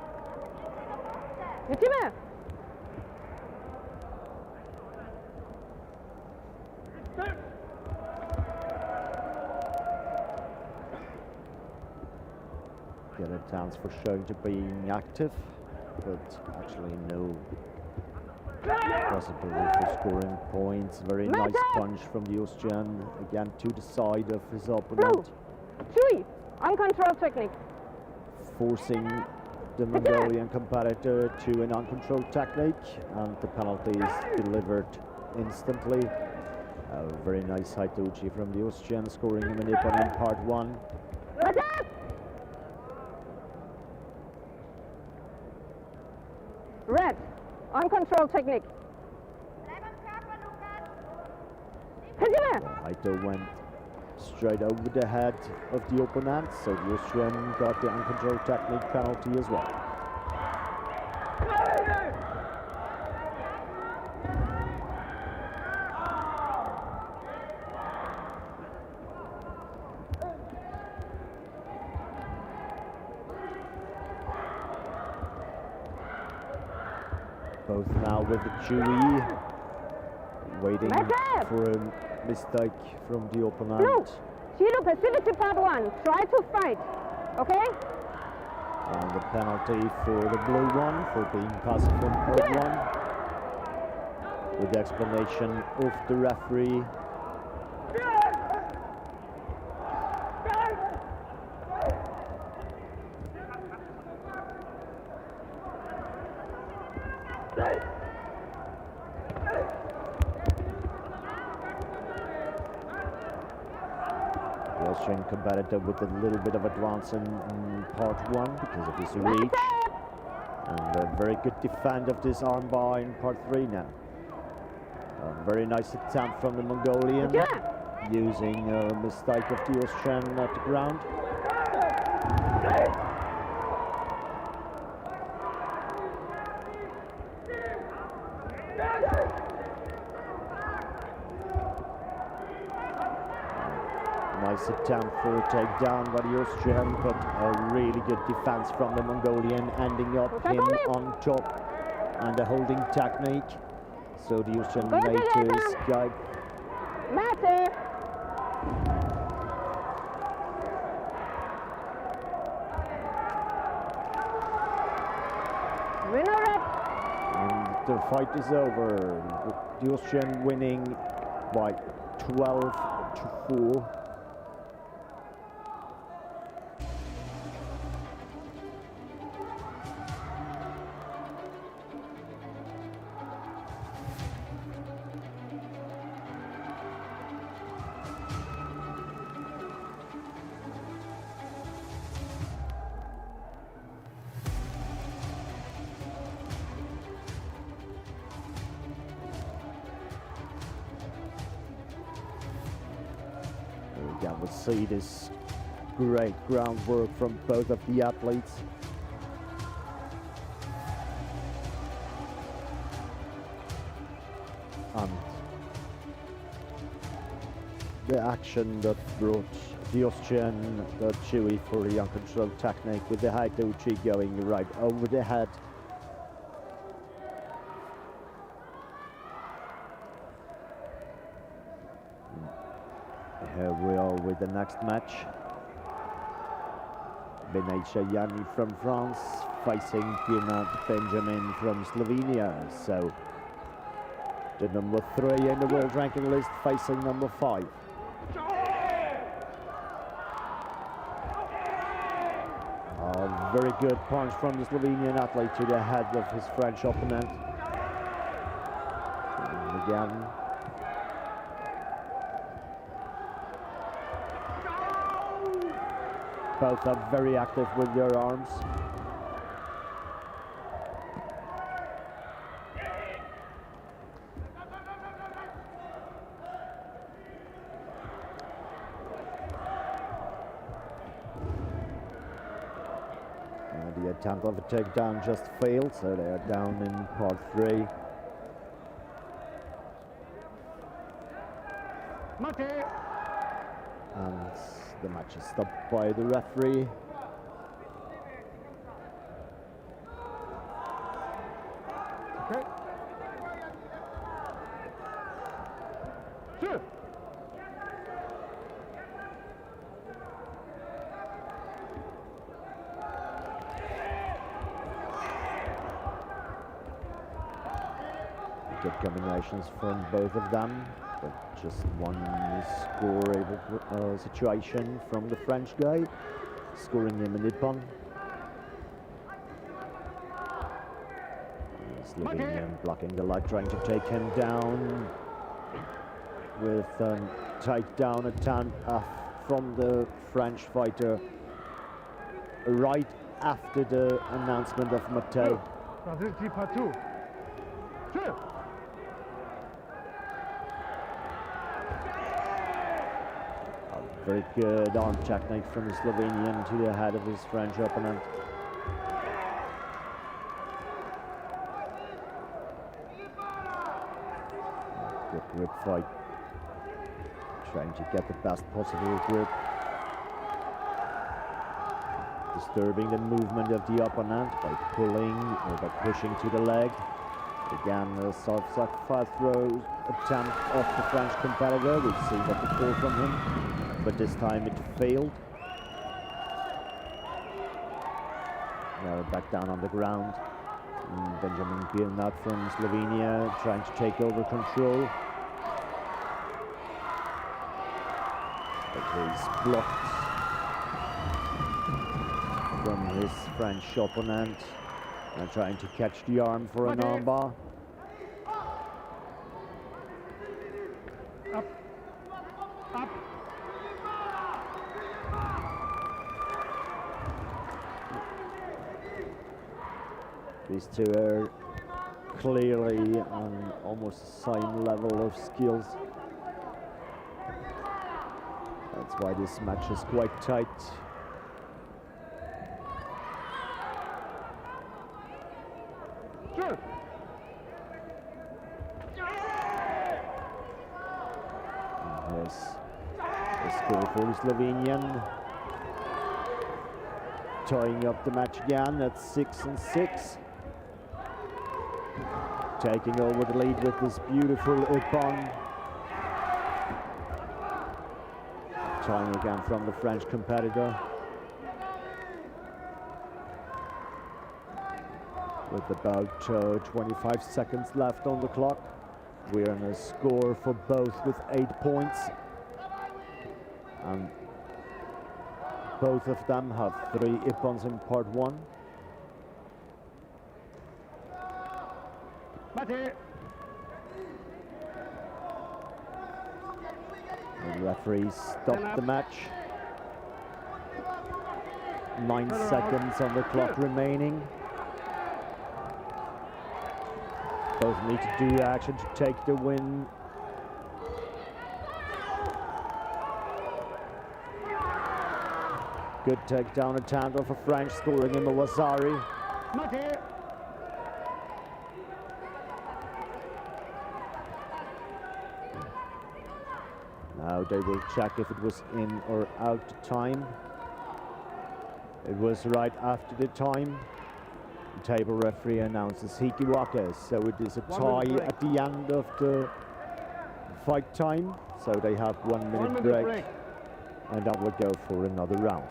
Yutime. Get a chance for showing to being active, but actually no possibility for scoring points. Very nice punch from the Austrian, again to the side of his opponent. Chui. Uncontrolled technique. Forcing the Mongolian competitor to an uncontrolled technique, and the penalty is delivered instantly. A very nice Haituchi from the Austrian, scoring him a nippon in part 1. Red. Uncontrolled technique. Haito went straight over the head of the opponent, so the Austrian got the uncontrolled technique penalty as well. Both now with the Chewy, waiting for a mistake from the opponent. Blue. Shido passivity part 1. Try to fight. Okay? And the penalty for the blue one for being passive in part 1. With the explanation of the referee. The Austrian competitor with a little bit of advance in part 1 because of his reach. And a very good defend of this armbar in part 3 now. A very nice attempt from the Mongolian, using a mistake of the Austrian at the ground. Nice attempt for a takedown by the Austrian, but a really good defense from the Mongolian, ending up him on top and a holding technique. So the Austrian made to escape. Mate! Winner red! And the fight is over. The Austrian winning by 12-4. Again, we see this great groundwork from both of the athletes. And the action that brought the Austrian, the Chewy, for the uncontrolled technique with the high Uchi going right over the head. Here we are with the next match. Benecha Yanni from France facing Bernard Benjamin from Slovenia. So the number 3 in the world ranking list facing number 5. A very good punch from the Slovenian athlete to the head of his French opponent. And again, both are very active with their arms. The attempt of a takedown just failed, so they are down in part 3. And the match is stopped by the referee. Okay. Sure. Good combinations from both of them, but just one scoreable situation from the French guy, scoring him a Nippon. Slovenian blocking the leg, trying to take him down with a takedown attempt from the French fighter right after the announcement of Matej. Very good arm technique from the Slovenian to the head of his French opponent. Good grip fight. Trying to get the best possible grip. Disturbing the movement of the opponent by pulling or by pushing to the leg. Again, a self-sacrifice throw attempt of the French competitor. We've seen that before from him, but this time it failed. Now back down on the ground. Benjamin Bernard from Slovenia trying to take over control. But he's blocked from his French opponent and trying to catch the arm for an armbar. Up. Up. These two are clearly on almost the same level of skills. That's why this match is quite tight. Sure. Here's the score for Slovenian. Tying up the match again at 6-6. Taking over the lead with this beautiful Ippon. Tying again from the French competitor. With about 25 seconds left on the clock. We're in a score for both with 8 points. And both of them have 3 Ippons in part 1. Mate. The referee stopped the match. 9 seconds on the clock remaining. Both need to do action to take the win. Good takedown attempt of a French, scoring in Mawasari. Mate. Now they will check if it was in or out time. It was right after the time. The table referee announces Hikiwake, so it is a tie at the end of the fight time. So they have 1 minute break, and that will go for another round.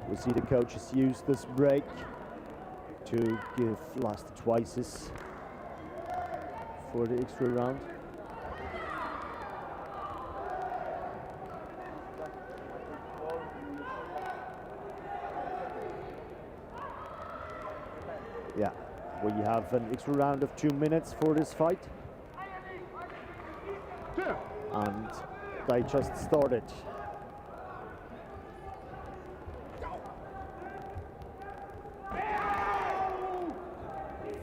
We see the coaches use this break to give last twices for the extra round. Yeah, we have an extra round of 2 minutes for this fight. And they just started.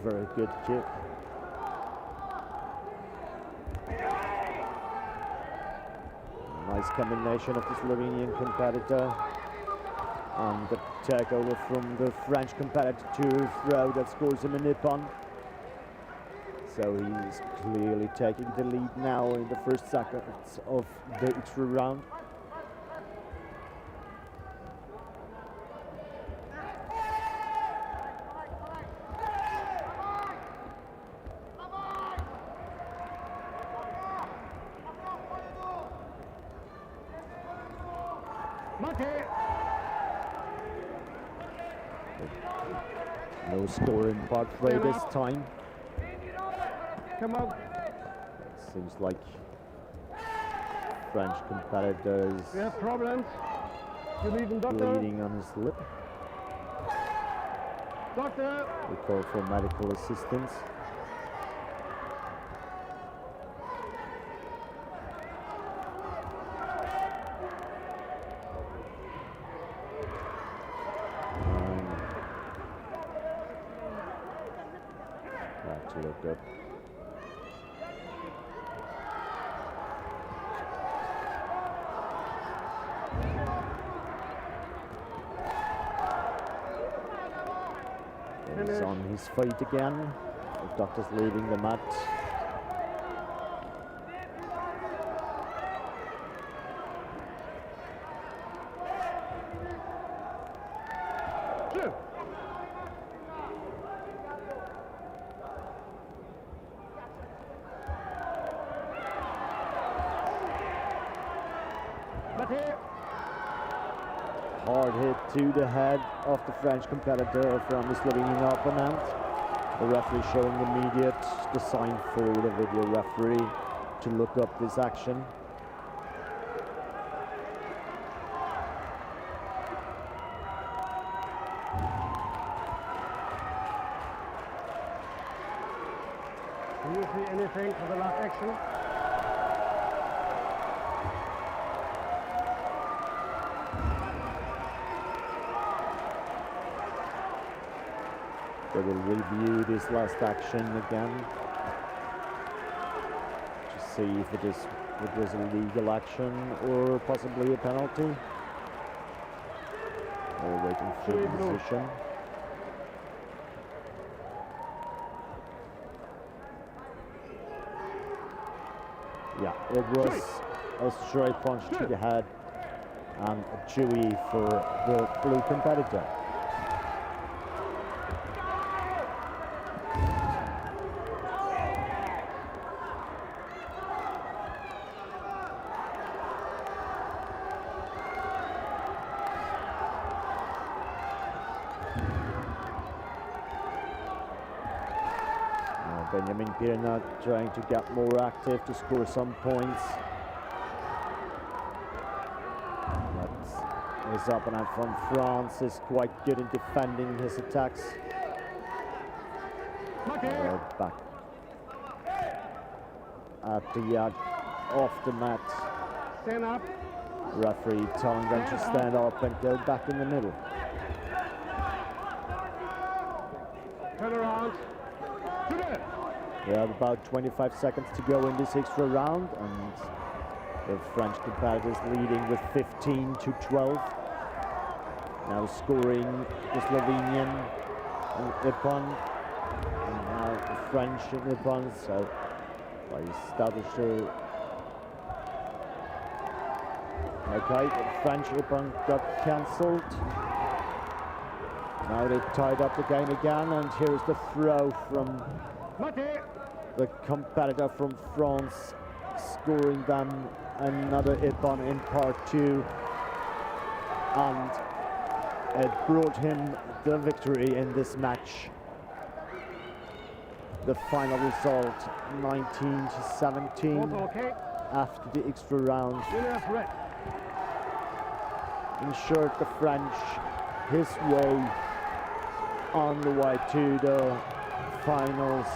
Very good kick. Nice combination of the Slovenian competitor. And the takeover from the French competitor to throw that scores him a Nippon. So he's clearly taking the lead now in the first seconds of the extra round. No score in part 3 this time. Come on. Seems like French competitors We have problems. You leaving, doctor? bleeding on his lip. Doctor. We call for medical assistance. To look up. He's on his feet again. The doctor's leaving the mat. Hard hit to the head of the French competitor from the Slovenian opponent. The referee showing immediate the sign for the video referee to look up this action. Do you see anything for the last action? They will review this last action again to see if it was a legal action or possibly a penalty. Or waiting for the decision. Yeah, it was a straight punch to the head and a chewy for the blue competitor. Benjamin Pirna trying to get more active to score some points. But his opponent from France is quite good in defending his attacks. Back at the off the mat. Stand up. Referee telling them to stand up and go back in the middle. Turn around. We have about 25 seconds to go in this extra round, and the French competitors leading with 15-12. Now scoring the Slovenian Ippon, and now the French Ippon. So by established. Okay, the French Ippon got cancelled. Now they've tied up the game again, and here is the throw from the competitor from France, scoring them another Ippon in part 2, and it brought him the victory in this match. The final result 19-17 after the extra round ensured the French his way on the way to the finals.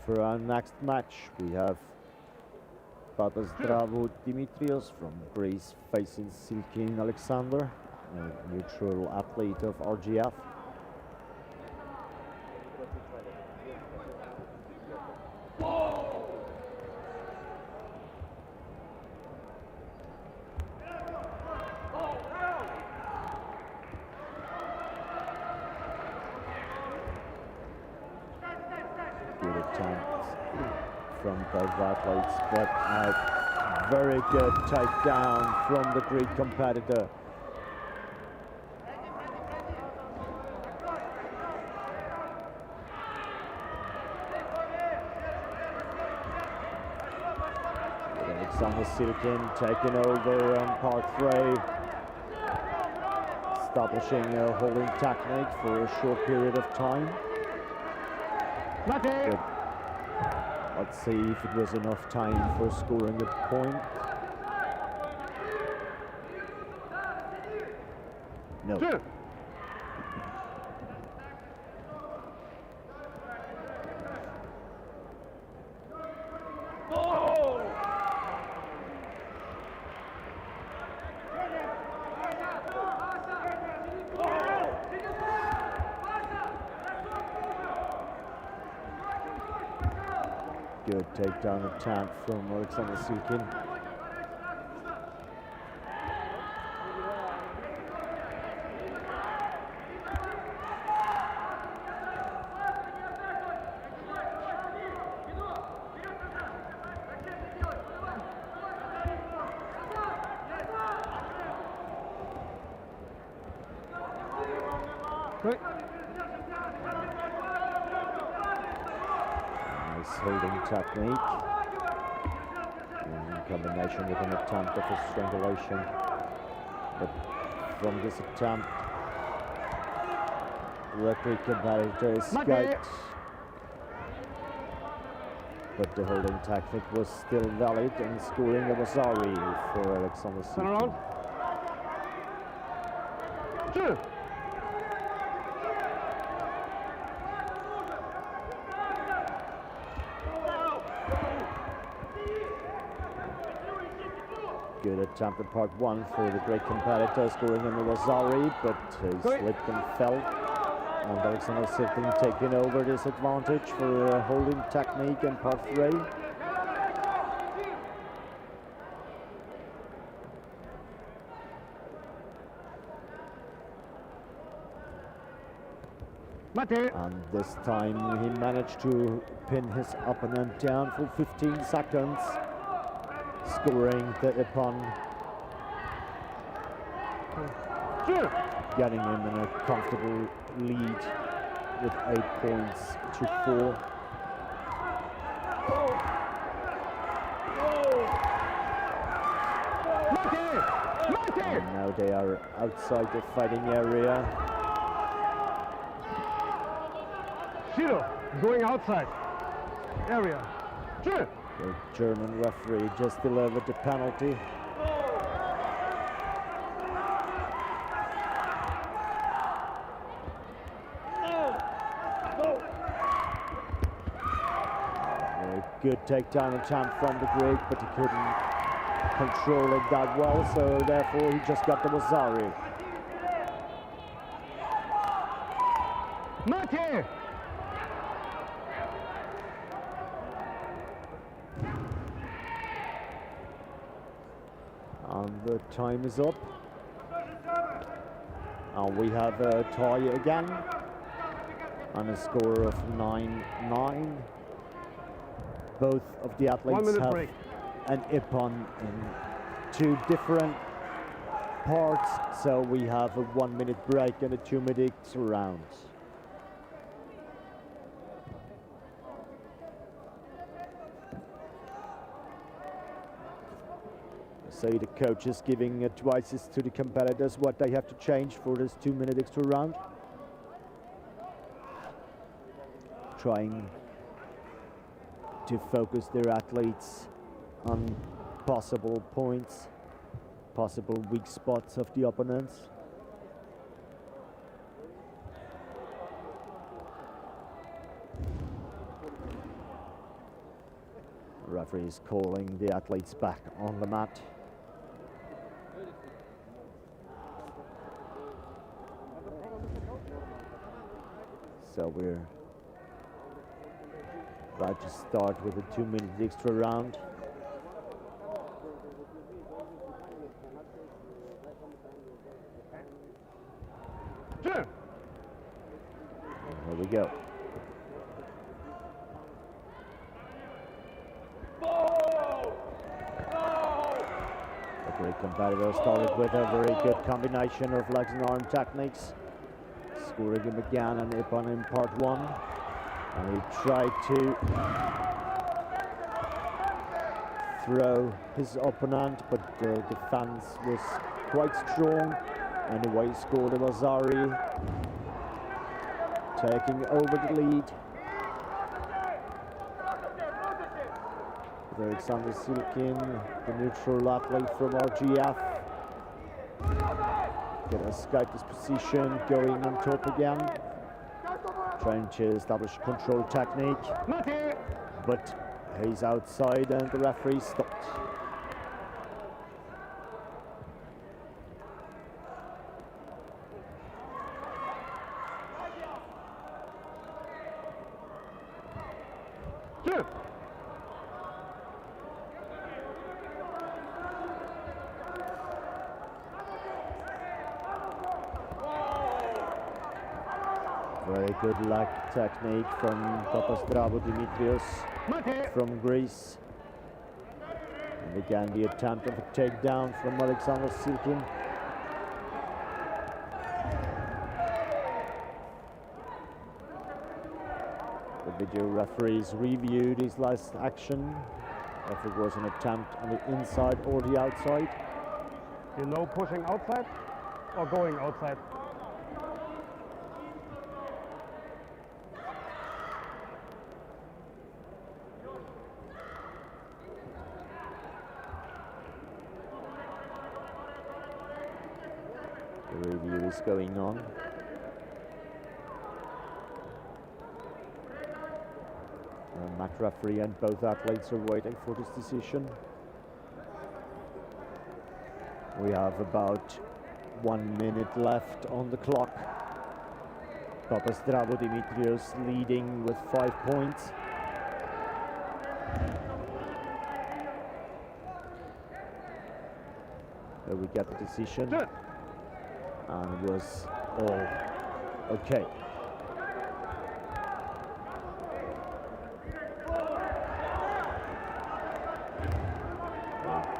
For our next match, we have Papazdravo Dimitrios from Greece facing Silkin Alexander, a neutral athlete of RGF. From both athletes, but a very good takedown from the Greek competitor. Alexander Silkin taking over on part 3, establishing a holding technique for a short period of time. Good. Let's see if it was enough time for scoring a point. No. Good takedown attempt from Alexander Silkin. Great. Nice holding technique in combination with an attempt of a strangulation. But from this attempt, referee competitor escaped. But the holding technique was still valid and scoring a Vasari for Alexander Turn Silkin. around. Two. Good attempt at part one for the great competitor, scoring in the Vasari, but he slipped and fell. And Alexander Silkin taking over this advantage for a holding technique in part three. Mate. And this time he managed to pin his opponent down for 15 seconds, scoring the Ippon, Two. getting him in a comfortable lead with 8 points to 4. Mate. And now they are outside the fighting area. Zero. Going outside. Area. Two. The German referee just delivered the penalty. Very good takedown attempt from the Greek, but he couldn't control it that well, so therefore he just got the Vasari. Mate. And the time is up. And we have a tie again. And a score of 9-9. Both of the 1 athletes minute have break. an Ippon in 2 different parts. So we have a 1 minute break and a 2 minute rounds. So the coach is giving advices to the competitors what they have to change for this 2 minute extra round. Trying to focus their athletes on possible points, possible weak spots of the opponents. The referee is calling the athletes back on the mat. So we're about to start with a 2 minute extra round. Two. And here we go. The great competitor started with a very good combination of legs and arm techniques, scoring him again and Ippon in part one. And he tried to throw his opponent, but the defense was quite strong. Anyway, he scored a Vasari, taking over the lead. Alexander Silkin, the neutral athlete from RGF, can escape this position, going on top again, trying to establish control technique, Mate. but he's outside and the referee stopped. Two. good leg technique from Papastrabo Dimitrios from Greece. And again, the attempt of a takedown from Alexander Silkin. The video referees reviewed his last action, if it was an attempt on the inside or the outside. You know, pushing outside or going outside? The review is going on. The match referee and both athletes are waiting for this decision. We have about 1 minute left on the clock. Papastrabo Dimitrios leading with 5 points. There we get the decision. And it was all okay.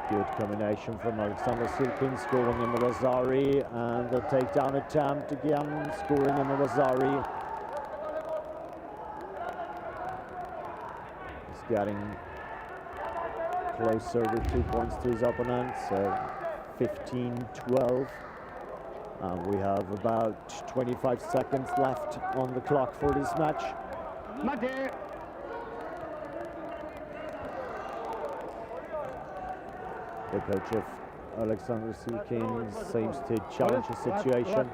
Good combination from Alexander Silkin, scoring in the Razari, and the takedown attempt again, scoring in the Razari. He's getting closer with 2 points to his opponent, so 15-12. We have about 25 seconds left on the clock for this match. The coach of Alexander Silkin seems to challenge the situation.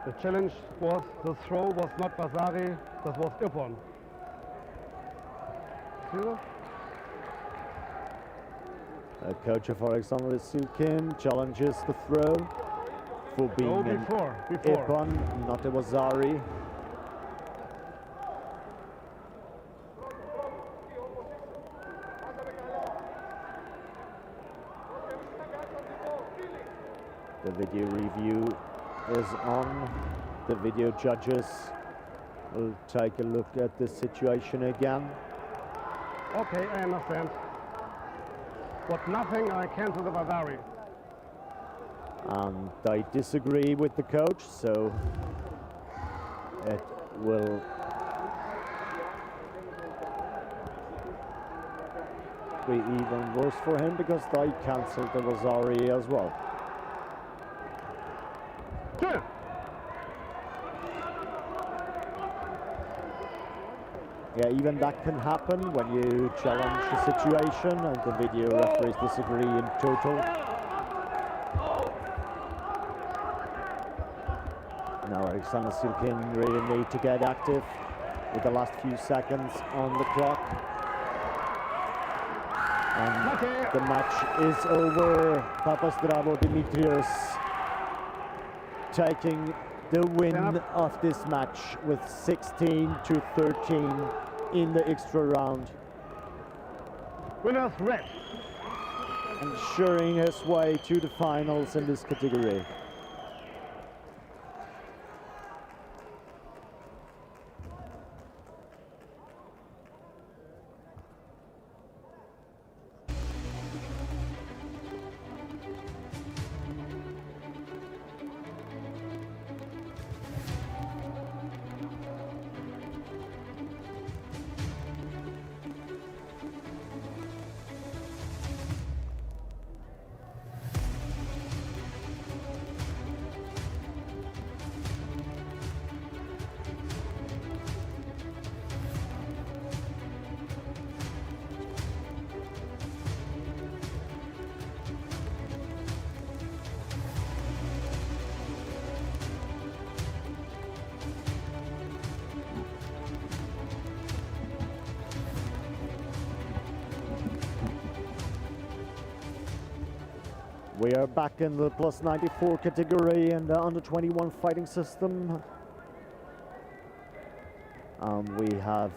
The challenge was, the throw was not Basari, that was Ippon. The coach of Alexander Silkin challenges the throw for being an Ippon, not a Wazari. The video review is on. The video judges will take a look at the situation again. Okay, I understand. But nothing I cancel the Basari. And they disagree with the coach, so it will be even worse for him because they cancelled the Wazari as well. Yeah, even that can happen when you challenge the situation and the video referees disagree in total. Now Alexander Silkin really need to get active with the last few seconds on the clock. And the match is over. Papastrabo Dimitrios taking the win of this match with 16-13 in the extra round. Winner's red. Ensuring his way to the finals in this category. We are back in the plus 94 category in the under 21 fighting system. We have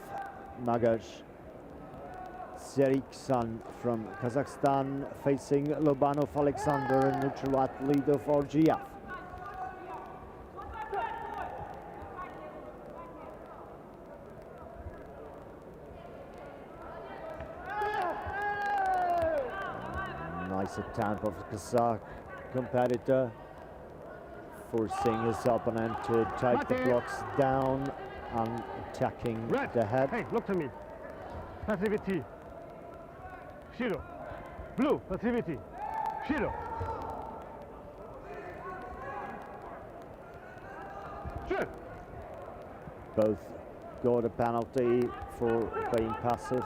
Magash Seriksan from Kazakhstan facing Lobanov Alexander, a neutral athlete of RGF. Nice attempt of the Kazakh competitor, forcing his opponent to take the blocks down and attacking Red. the head. Hey, look to me. Passivity. Shiro. Blue. Passivity. Shiro. Sure. Both got a penalty for being passive.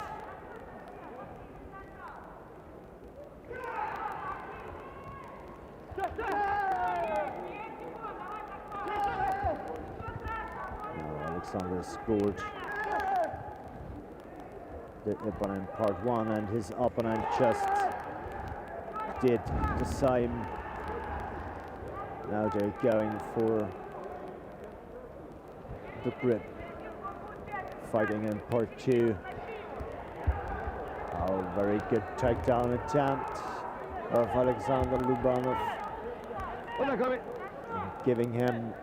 Alexander scored the opponent part one, and his opponent just did the same. Now they're going for the grip, fighting in part two. Oh, very good takedown attempt of Alexander Lubanov, giving him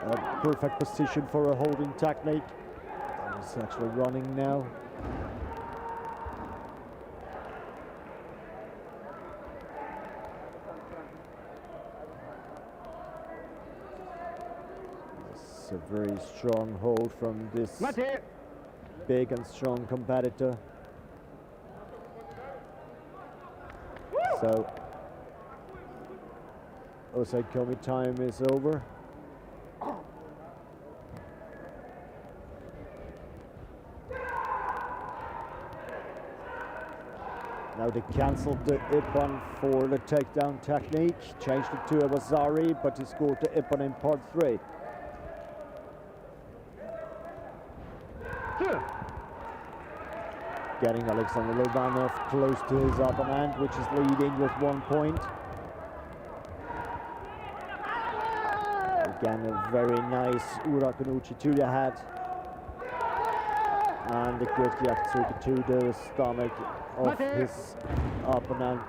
a perfect position for a holding technique. He's actually running now. It's a very strong hold from this big and strong competitor. So, Osei Komi time is over. Now they cancelled the Ippon for the takedown technique, changed it to a Wazari, but he scored the Ippon in part three. Getting Alexander Lubanov close to his opponent, which is leading with 1 point. Again, a very nice Urakunuchi to the head. And a good Yakuzuka to the stomach of his opponent.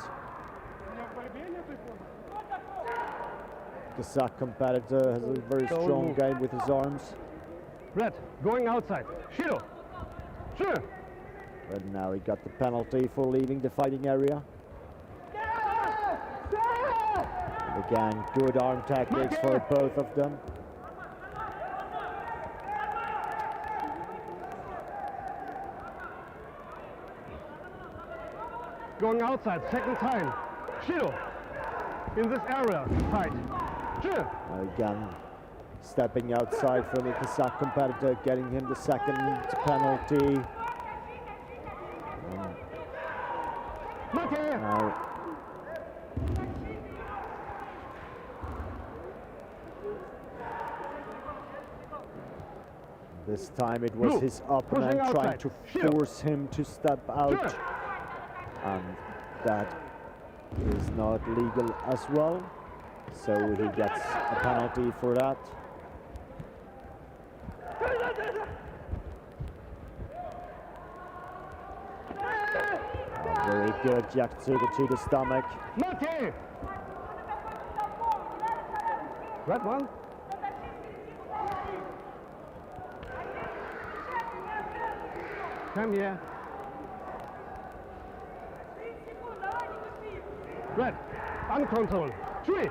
The Kazakh competitor has a very strong game with his arms. Red, going outside. Shiro. Sure. But now he got the penalty for leaving the fighting area. And again, good arm tactics for both of them. Going outside, second time. Shiro. In this area. Fight. Sure. Again, stepping outside from the Kazakh competitor, getting him the second penalty. Now, this time it was his opponent trying to force him to step out, and that is not legal as well, so he gets a penalty for that. Very good Yakuzuka to the stomach. Mate! Red one. Come here. Red, uncontrolled. Three.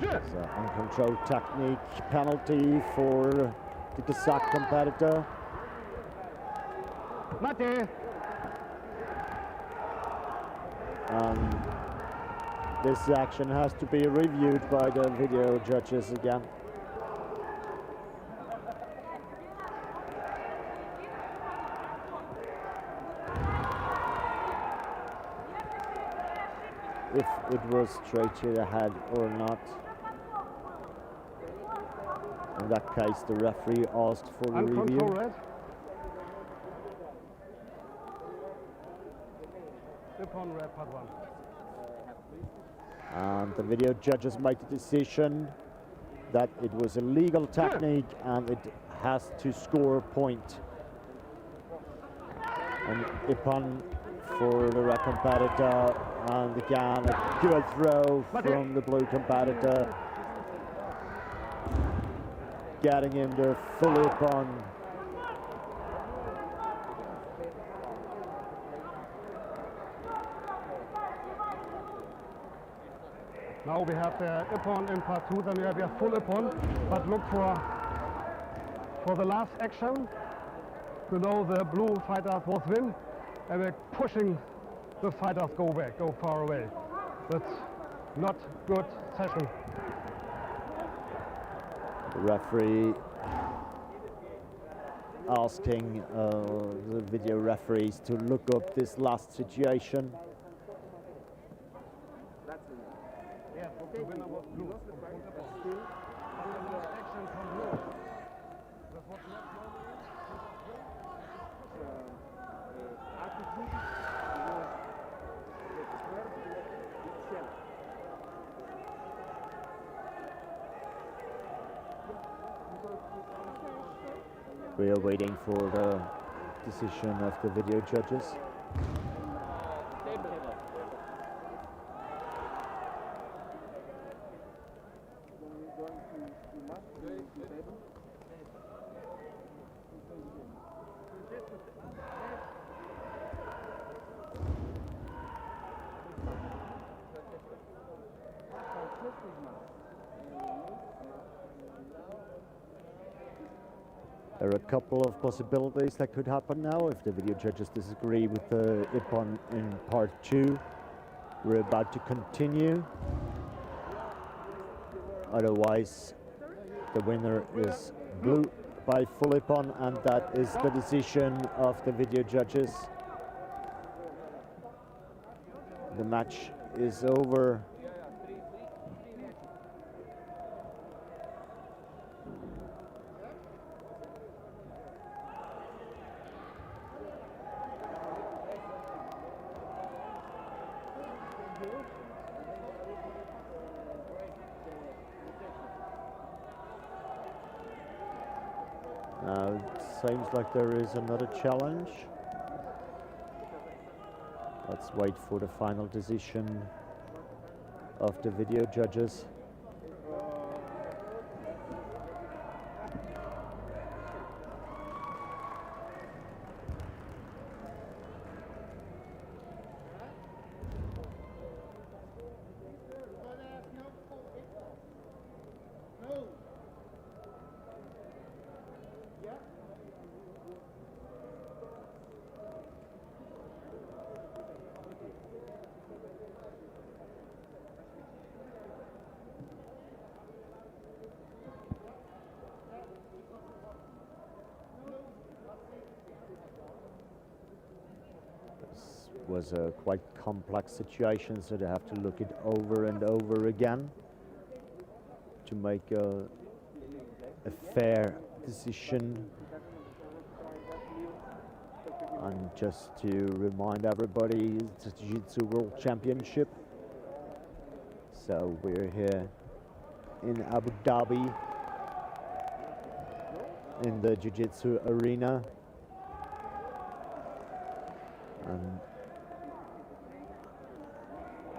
Sure. It's an uncontrolled technique penalty for the Kazakh competitor. Mate! This action has to be reviewed by the video judges again. If it was straight to the head or not. In that case, the referee asked for the review. Red. Upon red, part one. And the video judges made the decision that it was a legal technique and it has to score a point. And Ippon for the red competitor, and again a good throw from the blue competitor, getting him the full Ippon. Now we have the ippon in part 2, then we have a full ippon, but look for the last action. Below the blue fighters was win, and we're pushing the fighters go far away. That's not good session. The referee asking the video referees to look up this last situation. Yeah, the winner was blue. But the last action from blue. That was not We are waiting for the decision of the video judges. There are a couple of possibilities that could happen now if the video judges disagree with the ippon in part 2. We're about to continue. Otherwise, the winner is blue by full ippon, and that is the decision of the video judges. The match is over. Now it seems like there is another challenge. Let's wait for the final decision of the video judges. Was a quite complex situation, so they have to look it over and over again to make a fair decision. And just to remind everybody, it's the Jiu-Jitsu World Championship. So we're here in Abu Dhabi in the Jiu-Jitsu arena. And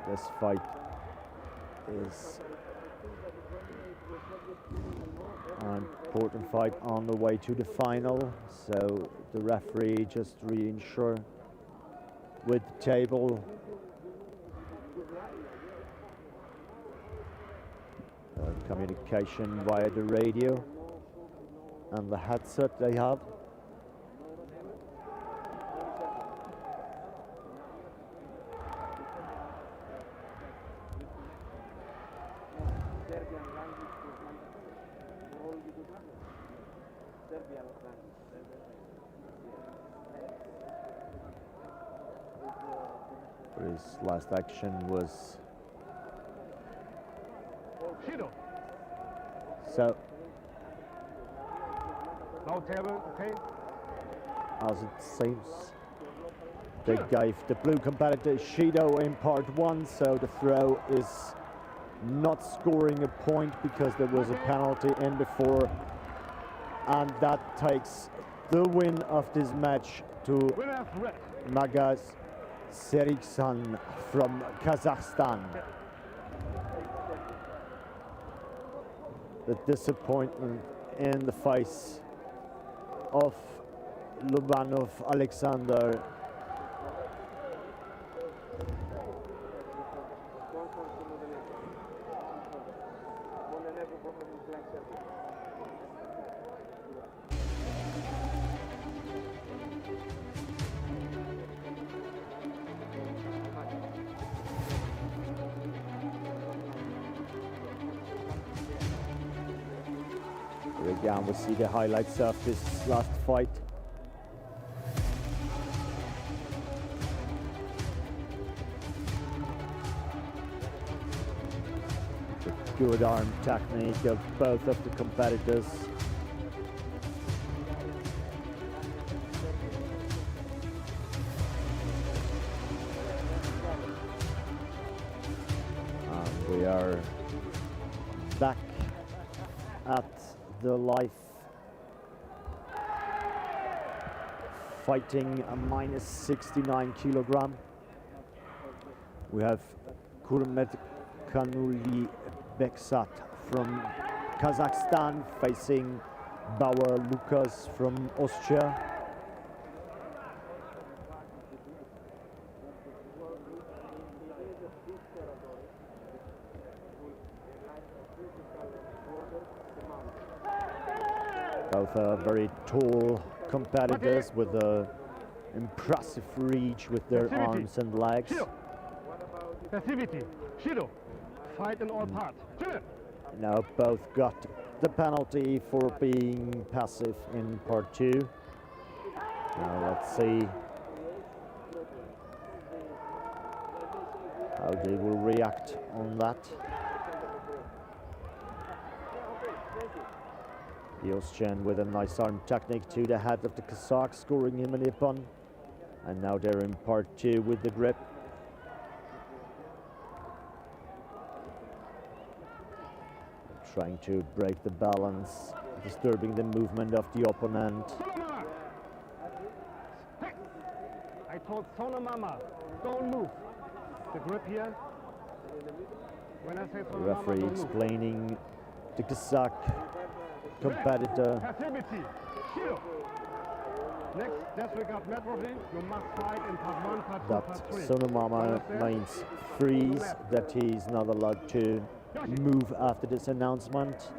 this fight is an important fight on the way to the final, so the referee just reinsure with the table. Communication via the radio and the headset they have. His last action was so. Now table, okay. As it seems, they gave the blue competitor Shido in part 1, so the throw is not scoring a point because there was a penalty in before, and that takes the win of this match to Magas Seriksan from Kazakhstan. The disappointment in the face of Lubanov Alexander. Here again, we see the highlights of this last fight. The good arm technique of both of the competitors. And we are back at the live fighting a minus 69 kilogram. We have Kurmetkanuli Beksat from Kazakhstan facing Bauer Lukas from Austria. Both are very tall competitors with a impressive reach with their arms and legs. Passivity. Shido. Fight in all parts. Now both got the penalty for being passive in part 2. Now let's see how they will react on that. The Austrian with a nice arm technique to the head of the Kazakh, scoring him a nippon. And now they're in part 2 with the grip. Trying to break the balance, disturbing the movement of the opponent. I told Sona Mama, don't move. The grip here. When I say Sona Mama, Referee don't move. explaining the Kazakh competitor. Passivity. Shido. Next, disregard networking. You must fight in part 1, part 2, That part 3. Sonomama means freeze, that he's not allowed to move after this announcement.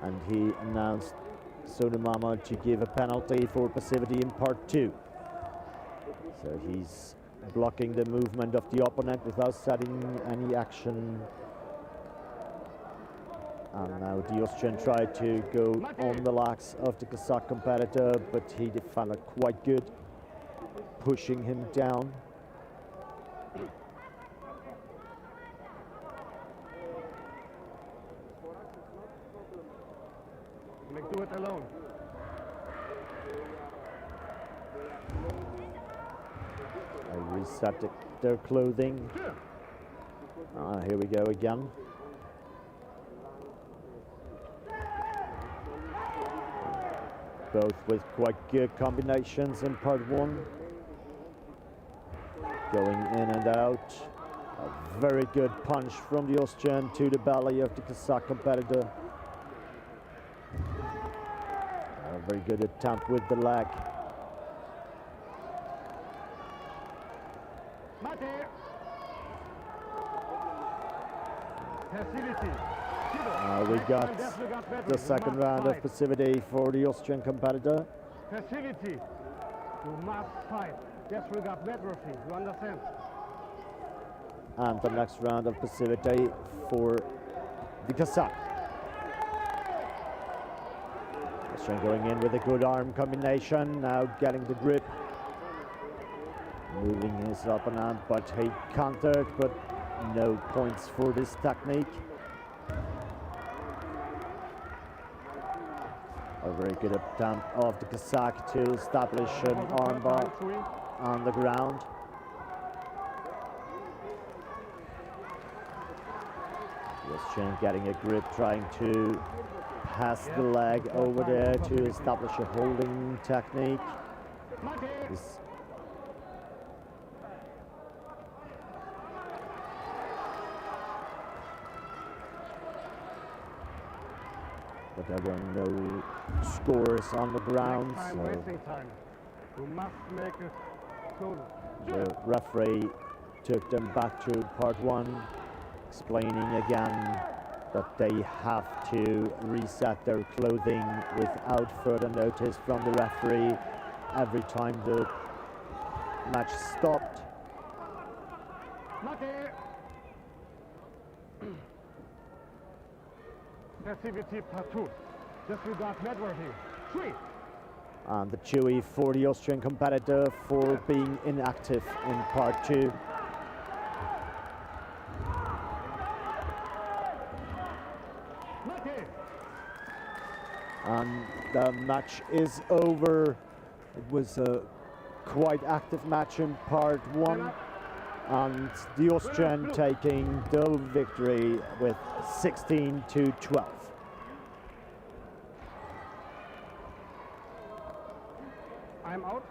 And he announced Sonomama to give a penalty for passivity in part 2. So he's blocking the movement of the opponent without setting any action. And now the Austrian tried to go on the legs of the Kazakh competitor, but he defended quite good, pushing him down. Make do it alone. They reset their clothing. Here we go again. Both with quite good combinations in part 1. Going in and out. A very good punch from the Austrian to the belly of the Kazakh competitor. A very good attempt with the leg. Passivity. We got the second round of passivity for the Austrian competitor. Passivity. You must fight. Disregard networking. You understand? And the next round of passivity for the Kazakh. Austrian going in with a good arm combination, now getting the grip. Moving his opponent, but he countered, but no points for this technique. A very good attempt of the Kazakh to establish an armbar on the ground. The Austrian getting a grip, trying to pass the leg over there to establish a holding technique. But there were no scores on the ground, Wasting time. You must make it total. the referee took them back to part 1, explaining again that they have to reset their clothing without further notice from the referee every time the match stopped. Passivity part 2. Disregard networking. 3. And the chewy for the Austrian competitor for being inactive in part 2. And the match is over. It was a quite active match in part 1, and the Austrian taking the victory with 16-12. I'm out.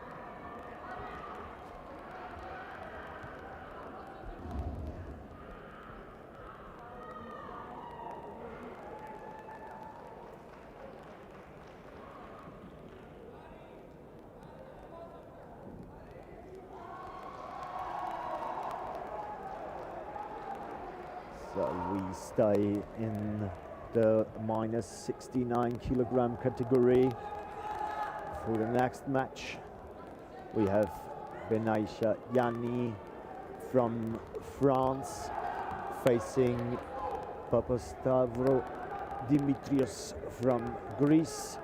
So we stay in the minus 69 kilogram category. For the next match, we have Benaisha Yanni from France facing Papastavro Dimitrios from Greece.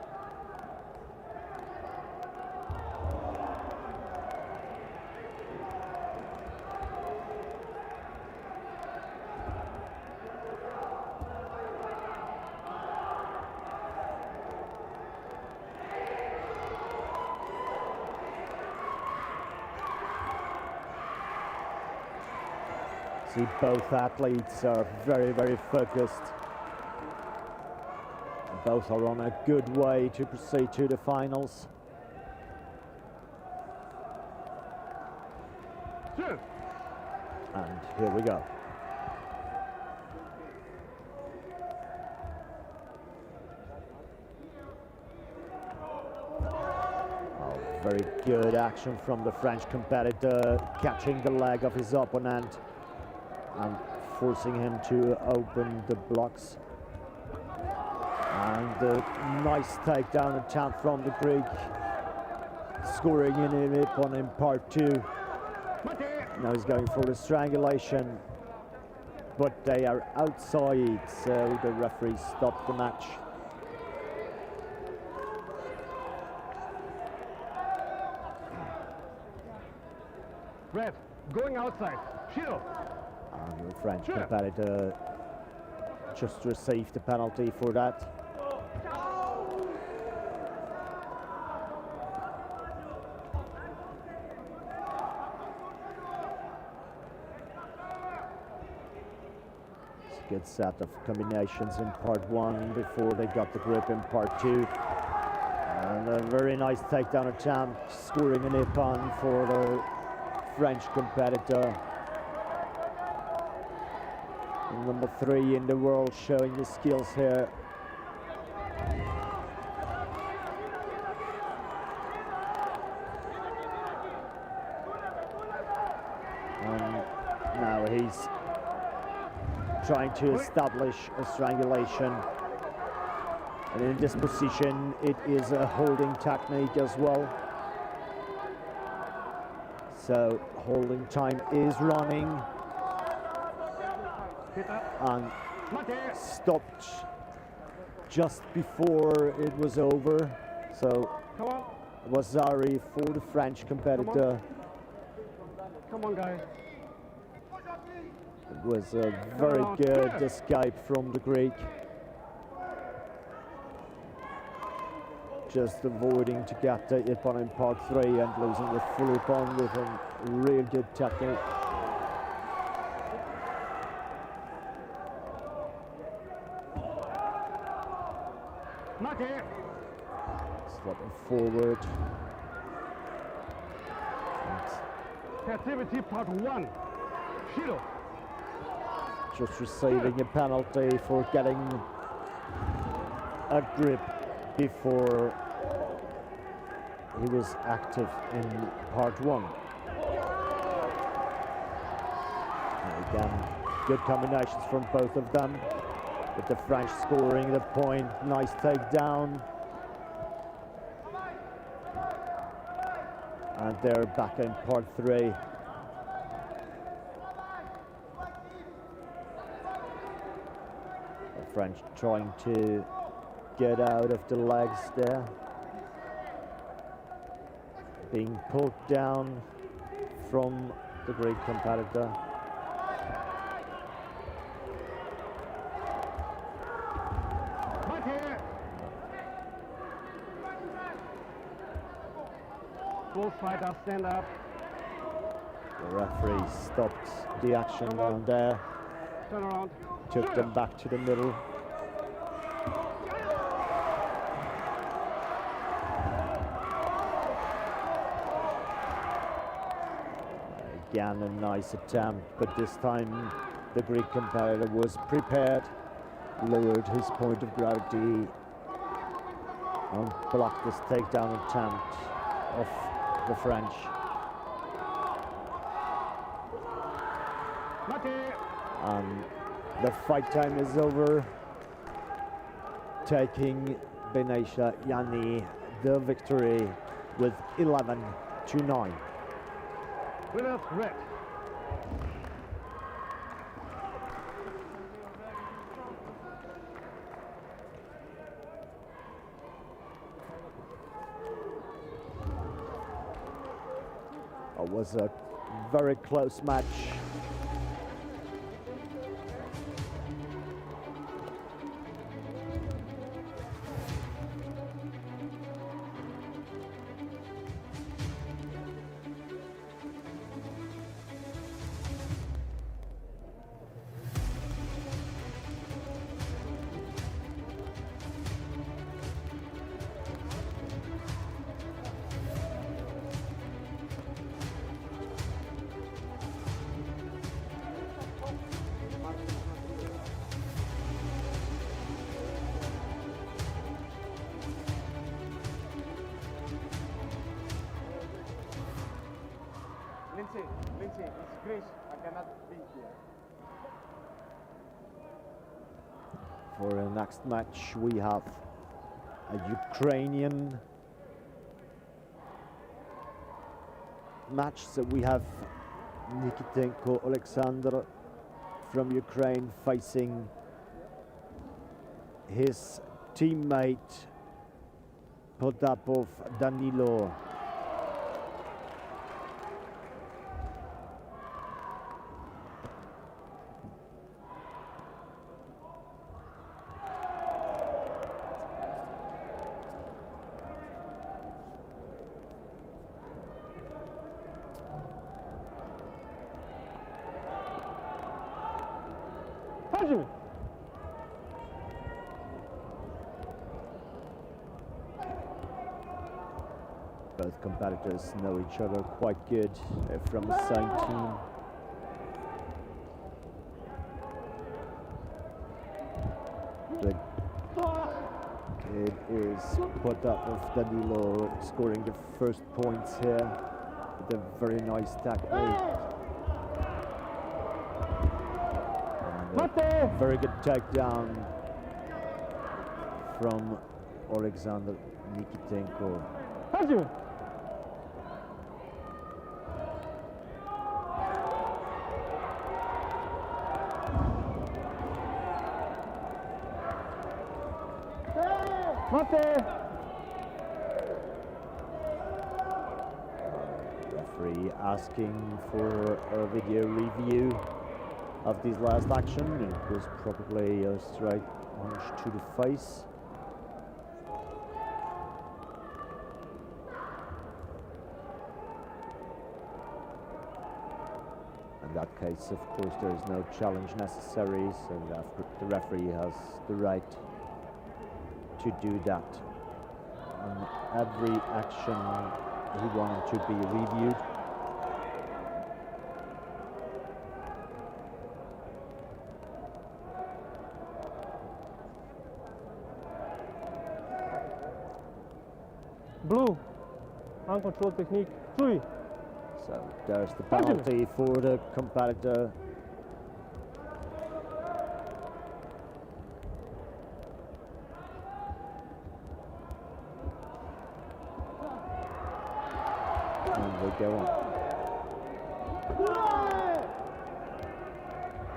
See, both athletes are very, very focused. Both are on a good way to proceed to the finals. And here we go. Oh, very good action from the French competitor, catching the leg of his opponent and forcing him to open the blocks. And a nice takedown attempt from the Greek, scoring in it on in part 2. Now he's going for the strangulation, but they are outside, so the referee stopped the match. Red, going outside. Shield. And the French competitor just received the penalty for that. It's a good set of combinations in part 1 before they got the grip in part 2. And a very nice takedown attempt, scoring an ippon for the French competitor. Number 3 in the world, showing his skills here. And now he's trying to establish a strangulation. And in this position, it is a holding technique as well. So holding time is running. And stopped just before it was over. So it was Zari for the French competitor. Come on, guys. It was a very good escape from the Greek. Just avoiding to get the ippon in part 3 and losing the full ippon with a real good technique. Slipping forward. Passivity part 1. Shield. Just receiving a penalty for getting a grip before he was active in part 1. And again, good combinations from both of them, with the French scoring the point. Nice takedown. And they're back in part 3. The French trying to get out of the legs there. Being pulled down from the Greek competitor. Back here. Both fighters stand up. The referee stopped the action down there, Turn around. took them back to the middle. Again, a nice attempt, but this time the Greek competitor was prepared, lowered his point of gravity, and blocked this takedown attempt of the French. And the fight time is over, taking Benatia Yani the victory with 11-9. Winners red. It was a very close match. Lindsay, it's Chris. I cannot be here. For the next match, we have a Ukrainian match. So we have Nikitenko Alexander from Ukraine facing his teammate Potapov Danilo. Both competitors know each other quite good. They're from the same team. But it is Potapov Danilo scoring the first points here with a very nice technique. And a very good takedown from Alexander Nikitenko. Referee asking for a video review of this last action. It was probably a straight punch to the face. In that case, of course, there is no challenge necessary, so the referee has the right to do that. On every action he wanted to be reviewed. Blue, uncontrolled technique, 3. So there's the penalty for the competitor. And we go on.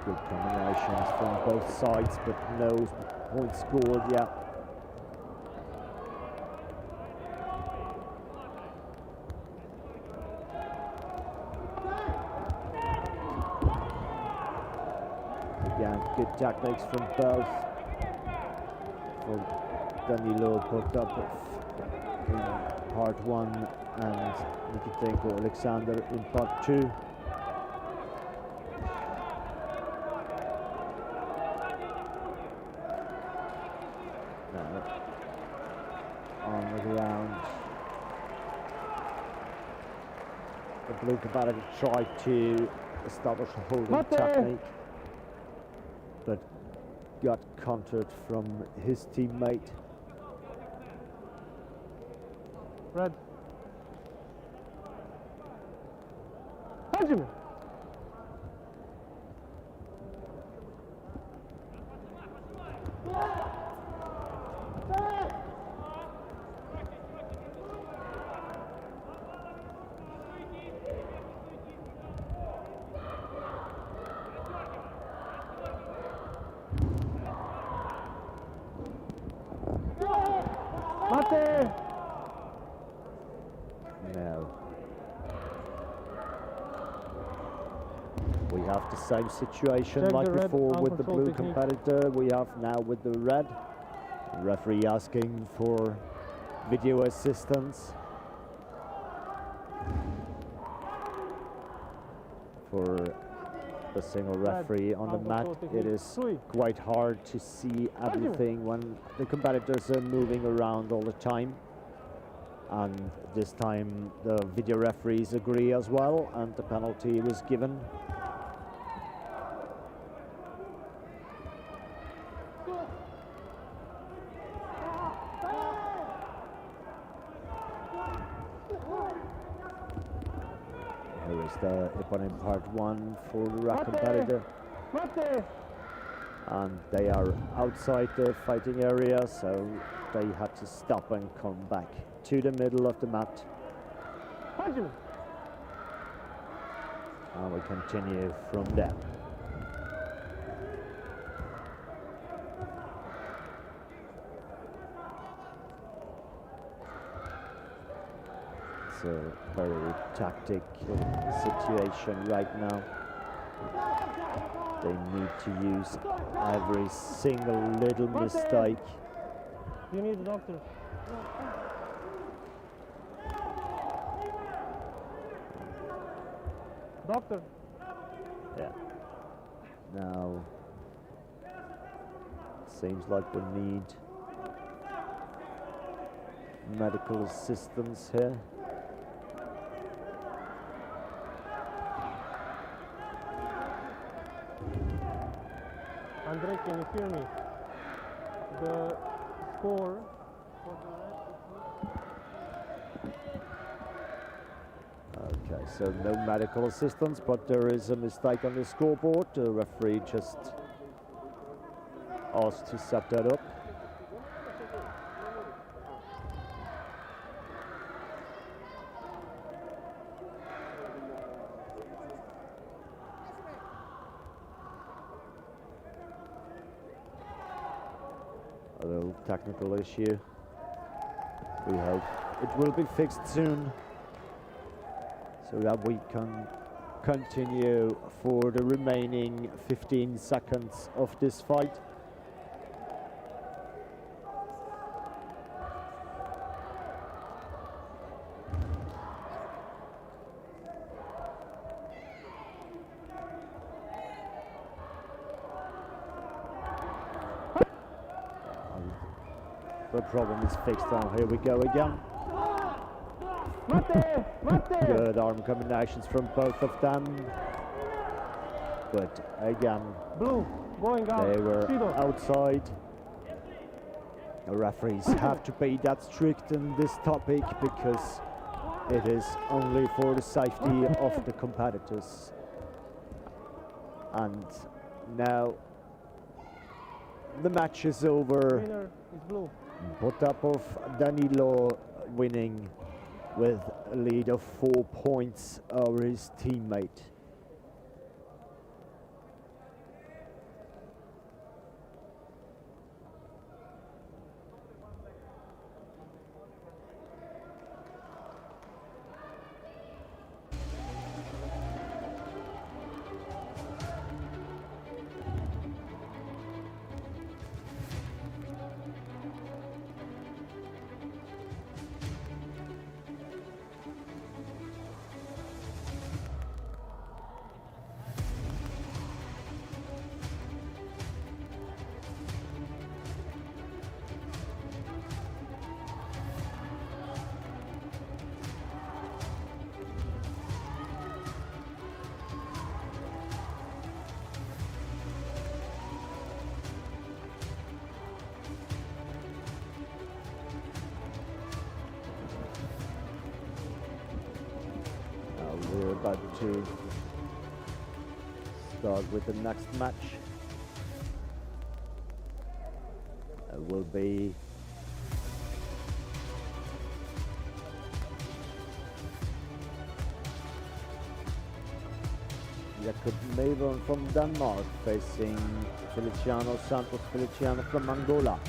Good combinations from both sides, but no points scored yet. good techniques from both. For Danilo Potapov in part 1 and Nikitenko Alexander in part 2. Now on the ground, the blue competitor tried to establish a holding technique, but got countered from his teammate. Red. Benjamin. Mate. Now we have the same situation Check like the red before arm with the control blue technique. competitor. We have now with the red. Referee asking for video assistance for the single referee on the arm mat. control It technique. is Three. quite hard to see everything when the competitors are moving around all the time. And this time the video referees agree as well, and the penalty was given. Here is the opponent part 1 for the red competitor. Mate. And they are outside the fighting area, so they had to stop and come back to the middle of the mat. Benjamin. And we continue from there. It's a very tactical situation right now. They need to use every single little mistake. You need a doctor. Doctor. Yeah. Now, seems like we need medical assistance here. Andrei, can you hear me? The score for the red is Okay, so no medical assistance, but there is a mistake on the scoreboard. The referee just asked to set that up. A little technical issue. We hope it will be fixed soon, so that we can continue for the remaining 15 seconds of this fight. The problem is fixed now. Here we go again. Good arm combinations from both of them. But again, blue going out. they were Shido. outside. The referees have to be that strict in this topic because it is only for the safety of the competitors. And now the match is over. Winner is blue. Potapov Danilo winning with a lead of 4 points over his teammate. about to start with the next match. It will be Jakob Mavon from Denmark facing Feliciano Santos Feliciano from Angola.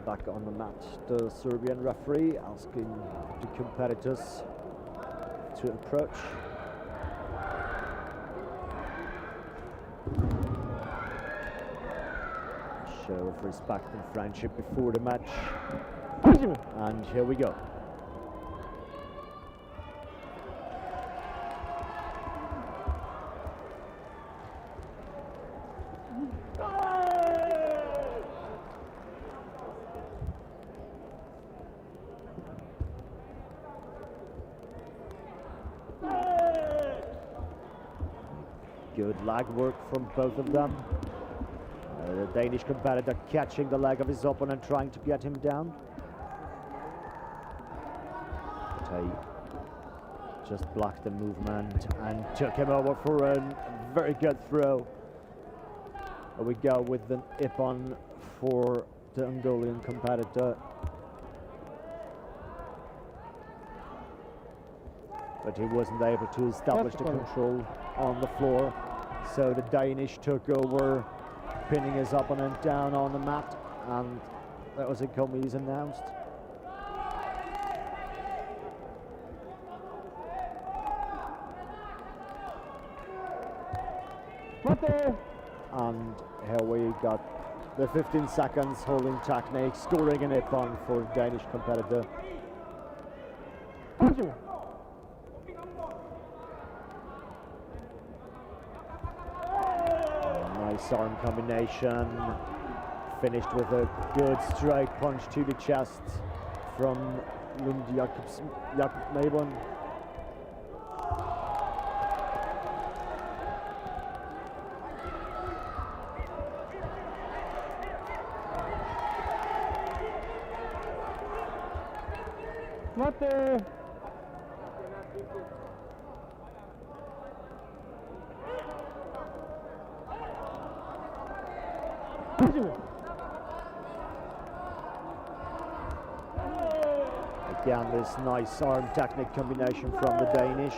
Back on the match, the Serbian referee asking the competitors to approach. Show of respect and friendship before the match. And here we go. Good leg work from both of them. The Danish competitor catching the leg of his opponent, trying to get him down. But he just blocked the movement and took him over for a very good throw. Here we go with an ippon for the Angolan competitor. But he wasn't able to establish the control on the floor. So the Danish took over, pinning his opponent down on the mat, and that was it. Comey's announced. And here we got the 15 seconds holding technique, scoring an ippon for the Danish competitor. Nice arm combination, finished with a good straight punch to the chest from Lund Jakob Mavon. Again, this nice arm technique combination from the Danish,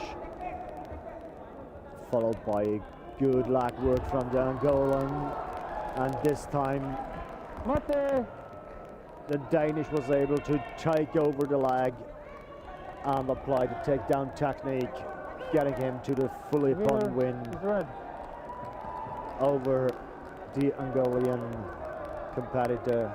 followed by a good leg work from the Angolan, and this time the Danish was able to take over the leg and apply the takedown technique, getting him to the full ippon win over the Angolan competitor.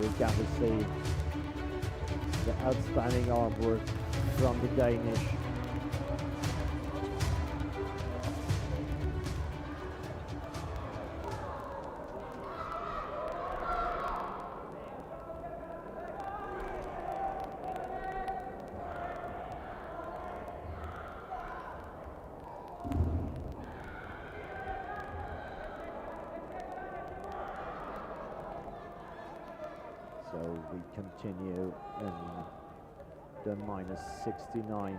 We can see the outstanding arm work from the Danish. So we continue in the -69.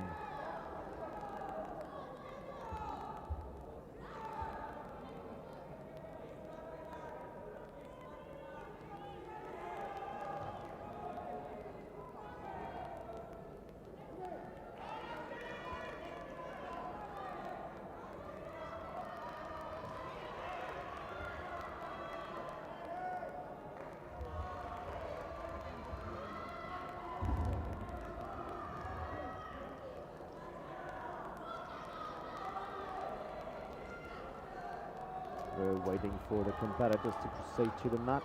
We're waiting for the competitors to proceed to the mat.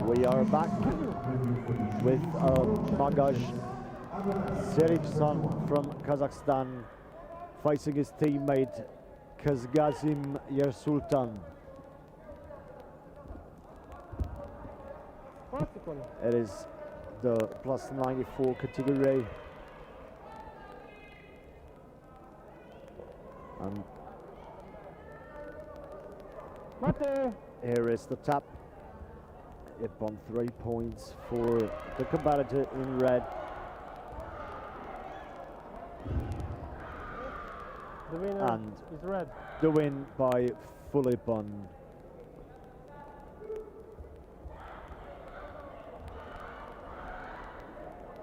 We are back with Magaj Seripsan from Kazakhstan facing his teammate Kazgazim Yersultan. It is the plus 94 category. And here is the tap. Upon 3 points for the competitor in red. The winner And is red. the win by Fulipon.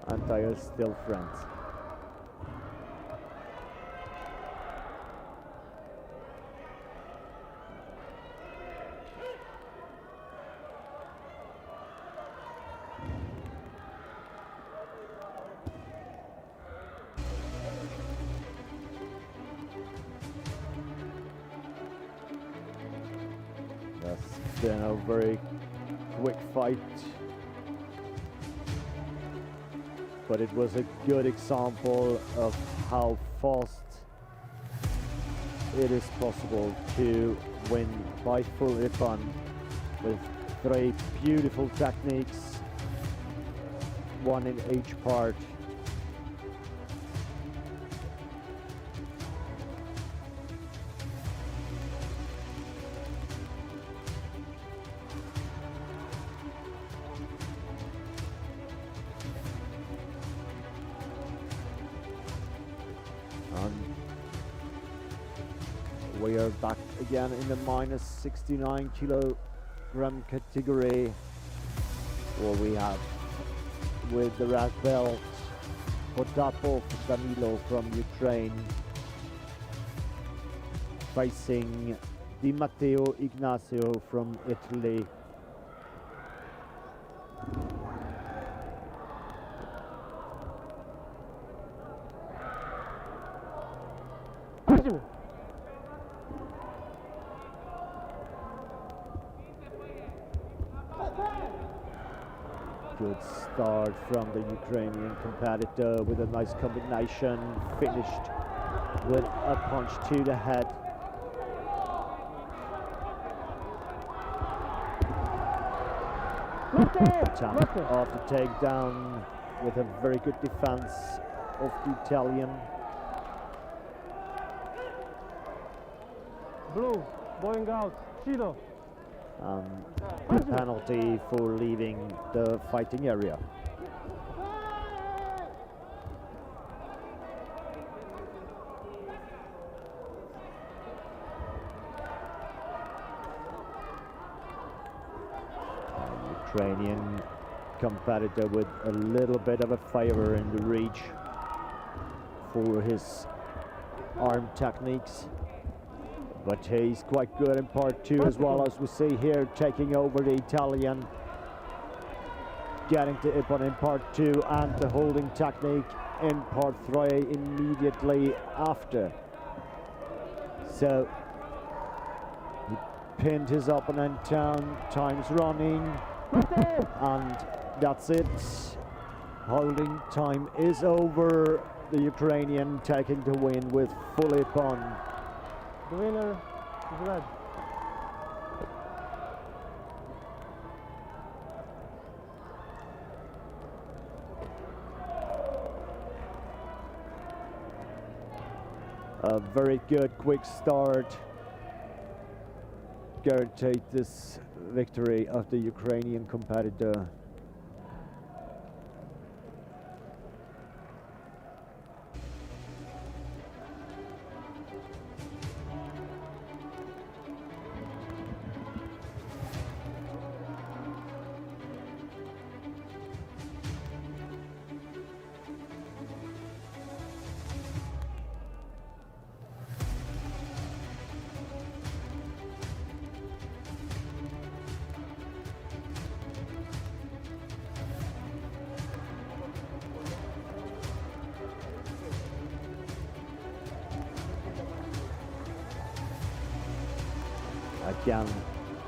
And they are still friends. That's been a very quick fight, but it was a good example of how fast it is possible to win by Fulipon with 3 beautiful techniques, 1 in each part. We are back again in the minus 69 kilogram category, where we have with the red belt Potapov Danilo from Ukraine facing Di Matteo Ignacio from Italy. Good start from the Ukrainian competitor with a nice combination, finished with a punch to the head. Attempt of the takedown with a very good defense of the Italian. Blue, going out, Shido. Penalty for leaving the fighting area. Ukrainian competitor with a little bit of a favor in the reach for his arm techniques. But he's quite good in part 2 as well, as we see here, taking over the Italian, getting to Ippon in part 2 and the holding technique in part 3 immediately after. So pinned his opponent down, time's running, and that's it. Holding time is over. The Ukrainian taking the win with full ippon. The winner is red. A very good quick start guaranteed this victory of the Ukrainian competitor. Again,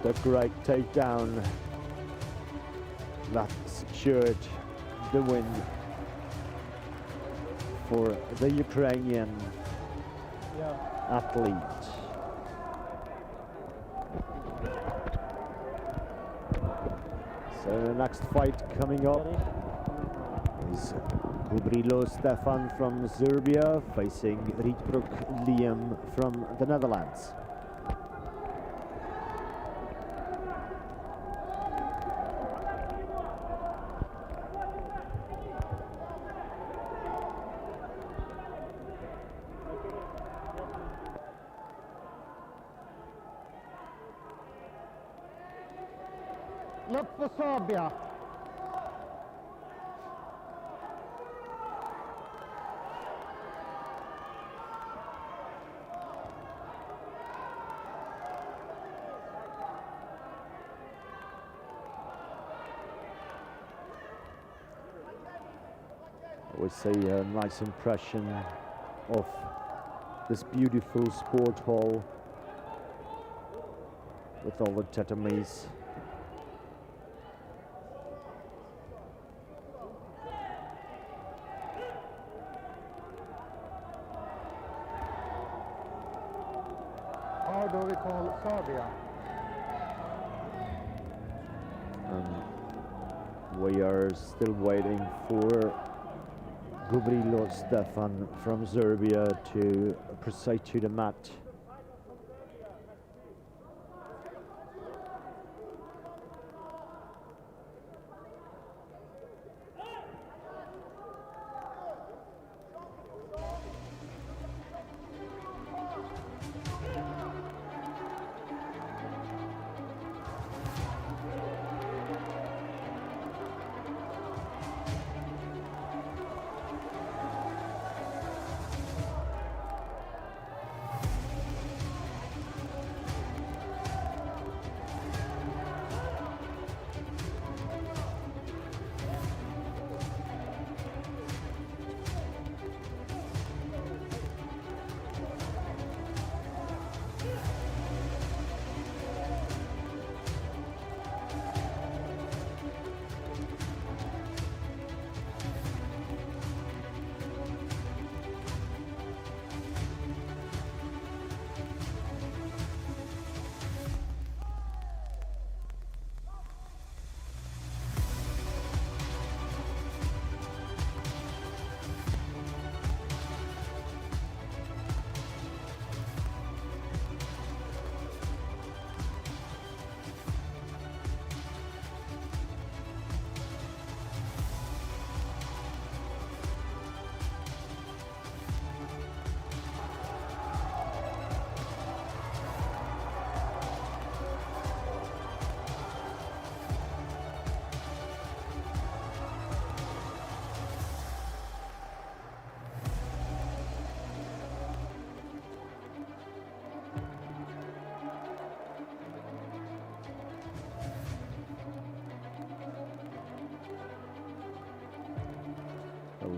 the great takedown that secured the win for the Ukrainian athlete. So the next fight coming up is Kubrilo Stefan from Serbia facing Rietbroek Liam from the Netherlands. Look for Serbia. We see a nice impression of this beautiful sport hall with all the tatamis. How do we call Serbia? We are still waiting for Kubrilo Stefan from Serbia to proceed to the mat.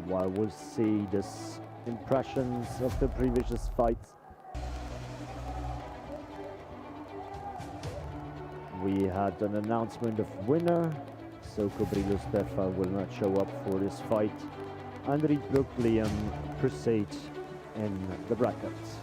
While we'll see this impressions of the previous fights. we had an announcement of winner, so Cobrillo Stefan will not show up for this fight, and Rietbroek Liam proceeds in the brackets.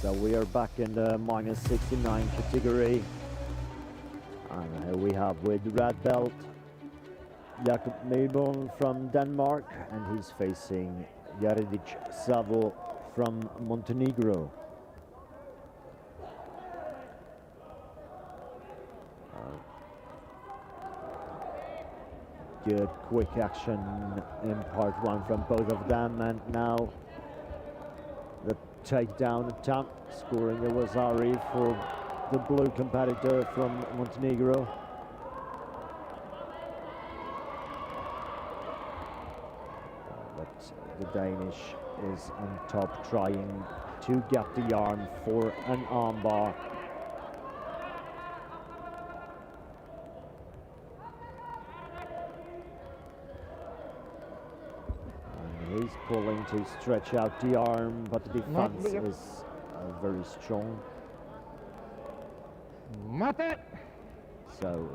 So we are back in the minus 69 category. And here we have with red belt Jakob Melbourne from Denmark, and he's facing Jaridic Savo from Montenegro. Good quick action in part one from both of them, and now the takedown attempt, scoring a Wazari for the blue competitor from Montenegro. But the Danish is on top, trying to get the arm for an armbar. He's pulling to stretch out the arm, but the defense is very strong. So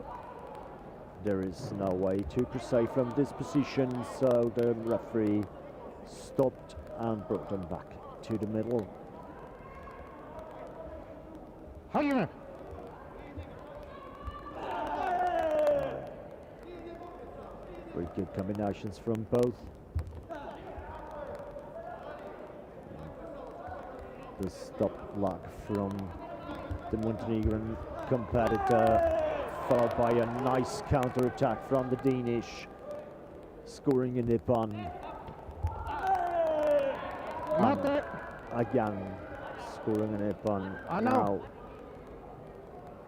there is no way to proceed from this position, so the referee stopped and brought them back to the middle. Very good combinations from both. The stop block from the Montenegrin competitor, followed by a nice counter-attack from the Danish, scoring a Nippon. Again, scoring a Nippon. I know.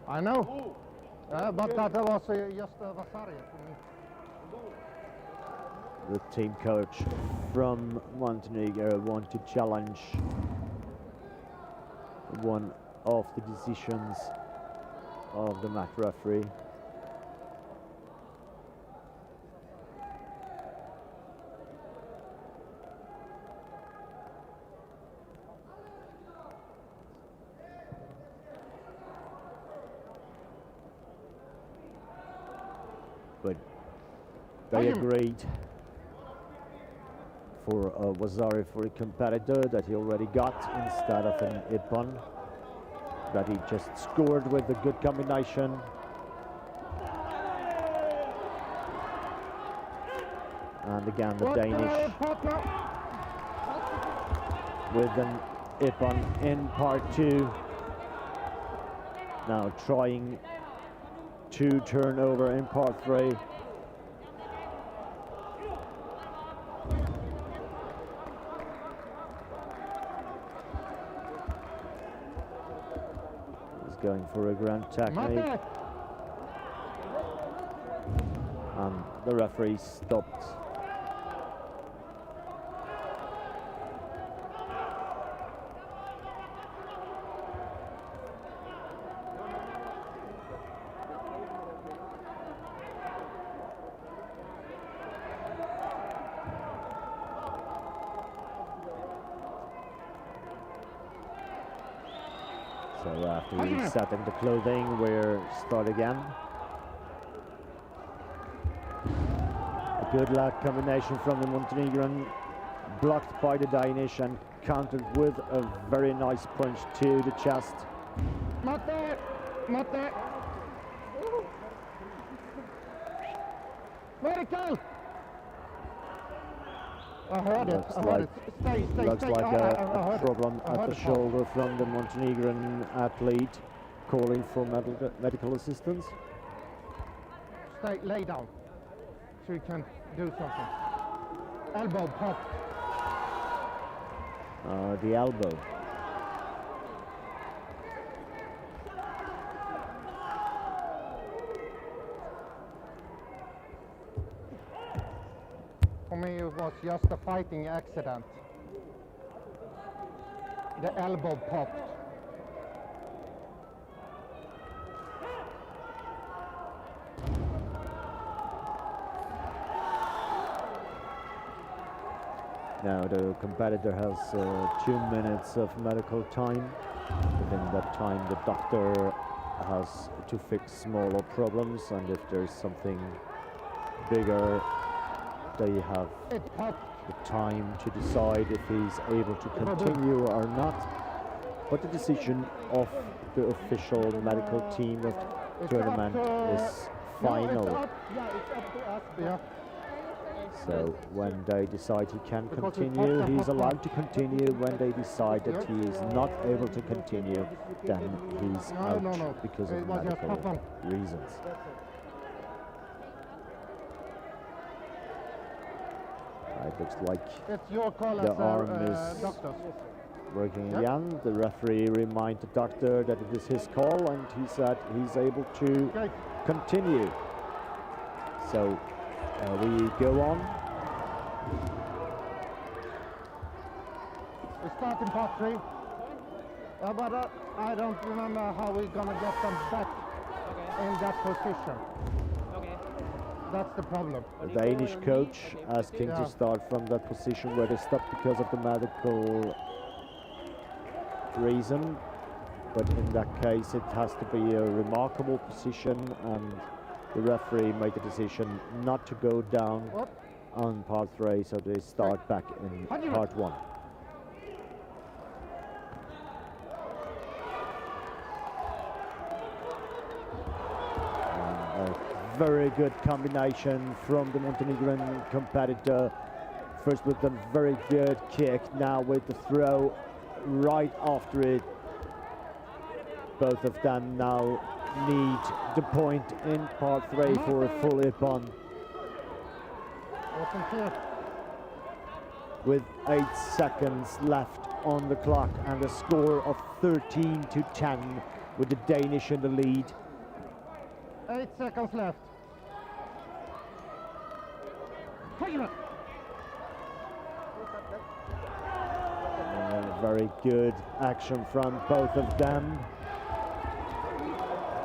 I know. But that was just a Vasari for me. The team coach from Montenegro want to challenge one of the decisions of the match referee. But they agreed for Wazari for a competitor that he already got instead of an Ippon that he just scored with a good combination. And again the Danish with an Ippon in part two. Now trying to turn over in part three. Going for a grand technique, and the referee stopped. So after resetting the clothing, we'll start again. Good luck combination from the Montenegrin, blocked by the Danish and countered with a very nice punch to the chest. Mate! Mate! Medical! I heard it. Looks I heard like- it. Stay. Looks like I a heard it. problem I at heard the it. shoulder from the Montenegrin athlete, calling for medical assistance. Stay, lay down, so you can do something. Elbow pop. The elbow. For me, it was just a fighting accident. The elbow popped. Now the competitor has 2 minutes of medical time. Within that time, the doctor has to fix smaller problems, and if there's something bigger, they have It popped. the time to decide if he's able to continue or not. But the decision of the official medical team of the tournament is final. No, it's up. Yeah, it's up to us. Yeah. So when they decide he can Because it continue, popped up, he's popped allowed up. to continue. When they decide that he is not able to continue, then he's No, out no. because It of was just medical pop on. reasons. It looks like It's your call The as arm a is- doctor. working Yep. again. The referee reminds the doctor that it is his call, and he said he's able to Okay. continue. So we go on. We start in part 3. But I don't remember how we're gonna get them back in that position. That's the problem. The Danish coach asking Yeah. to start from that position where they stopped because of the medical reason. But in that case, it has to be a remarkable position, and the referee made the decision not to go down What? on part 3, so they start back in part 1. Very good combination from the Montenegrin competitor. First with a very good kick, now with the throw right after it. Both of them now need the point in part 3 for a full ippon. Wasn't clear. With 8 seconds left on the clock and a score of 13-10 with the Danish in the lead. 8 seconds left. Fire! Very good action from both of them.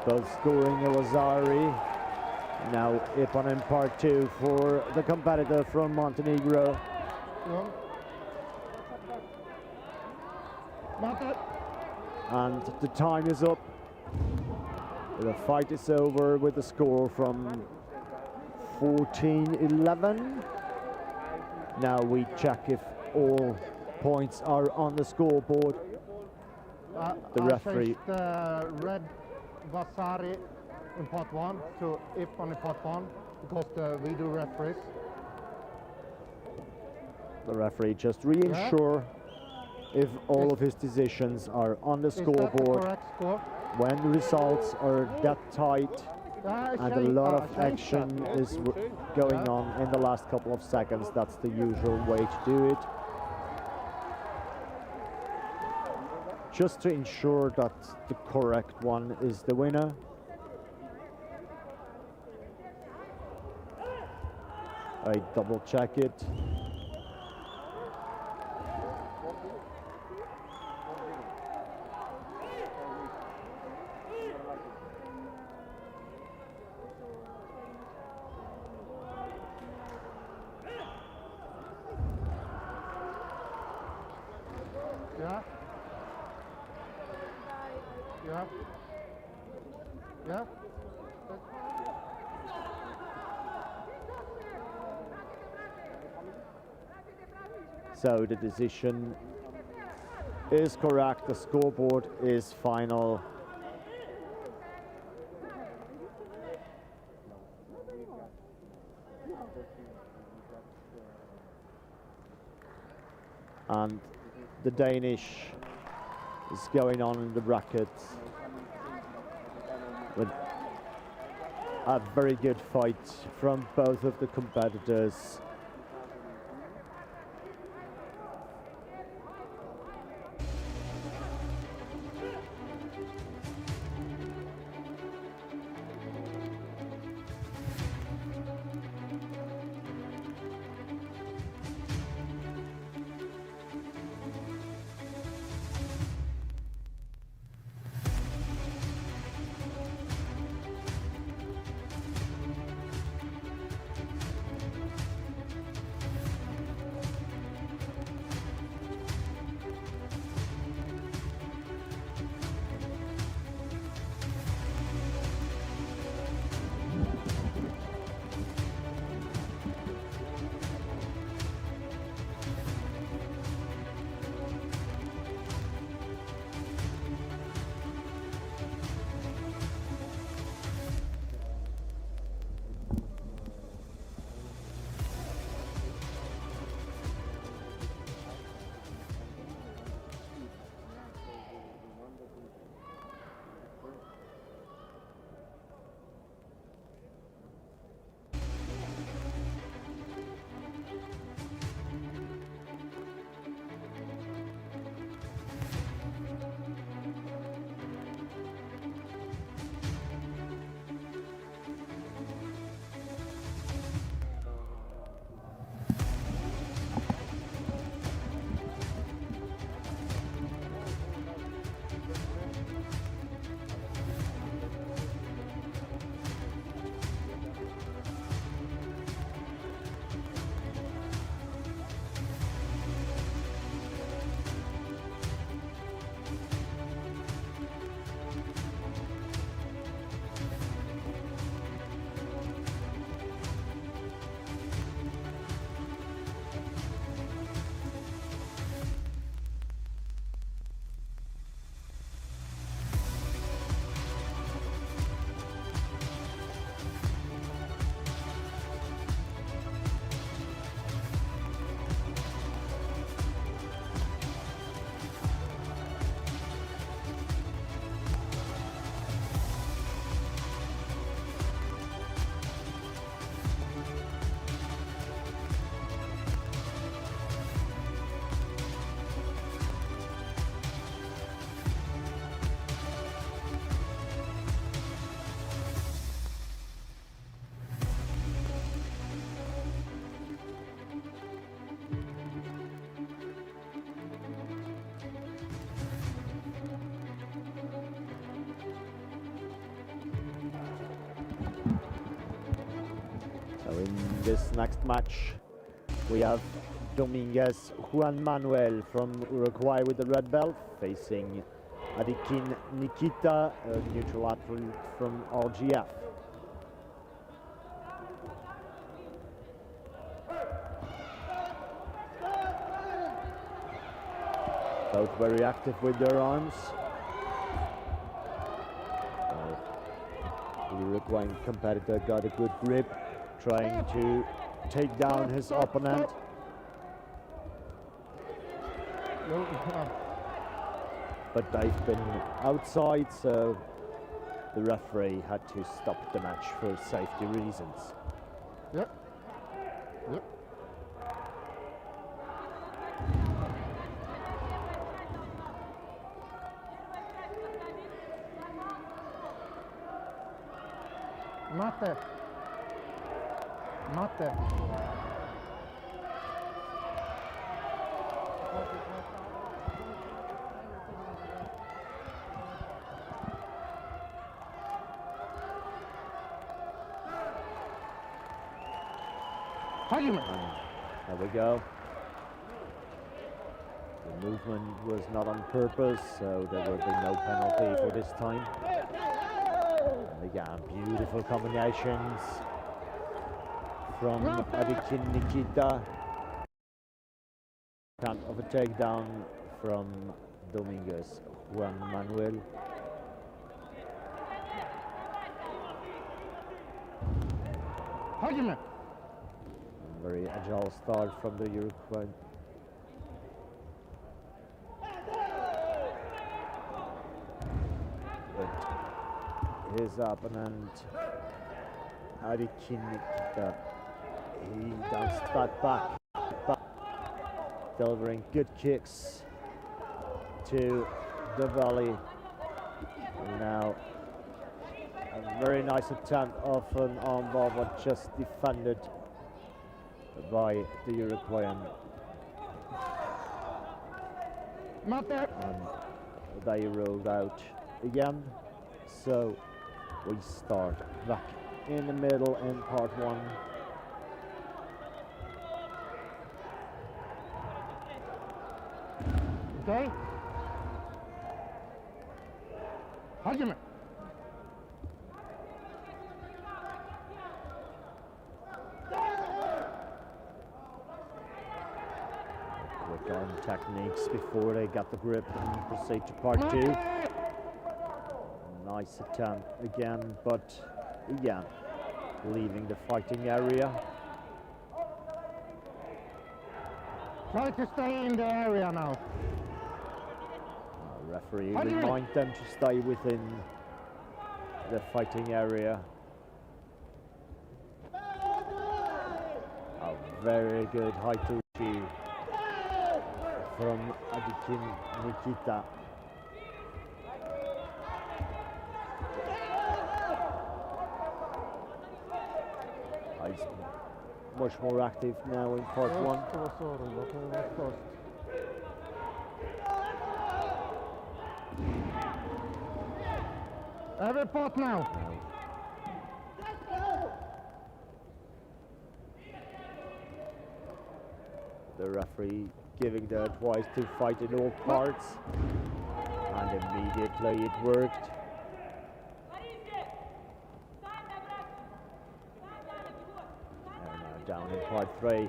Both scoring a Lazari. Now ippon in part 2 for the competitor from Montenegro. No. Mate. And the time is up. The fight is over with the score from 14-11. Now we check if all points are on the scoreboard. The referee. I changed red Vasari in part 1 to ippon in part 1 because we do referees. The referee just reinsure if all of his decisions are on the Is that scoreboard. the correct score? When the results are that tight and a lot of action is going on in the last couple of seconds, that's the usual way to do it. Just to ensure that the correct one is the winner. I double check it. Yeah. Yeah. Yeah. So the decision is correct. The scoreboard is final. And the Danish is going on in the bracket with a very good fight from both of the competitors. So in this next match, we have Dominguez Juan Manuel from Uruguay with the red belt facing Adikin Nikita, a neutral athlete from RGF. Both very active with their arms. The Uruguayan competitor got a good grip, trying to take down his opponent. But they've been outside, so the referee had to stop the match for safety reasons. Yep. Yep. Mate. Mate. There we go. The movement was not on purpose, so there will be no penalty for this time. And again, beautiful combinations from Adikin Nikita. Count of a takedown from Dominguez, Juan Manuel. Argument. Very agile start from the Uruguayan. But his opponent, Arikin Nikita, he bounced back, delivering good kicks to the belly. And now a very nice attempt of an armbar, but just defended by the Uruguayan. Not there. And they rolled out again. So we start back in the middle in part one. Okay. Argument. Work on techniques before they got the grip and proceed to part two. Nice attempt again, but again, leaving the fighting area. Try to stay in the area now. Referee remind them to stay within the fighting area. A very good high touchy from Adikin Nikita. He's much more active now in part one. Every part now. The referee giving the advice to fight in all parts, and immediately it worked. And now down in part three.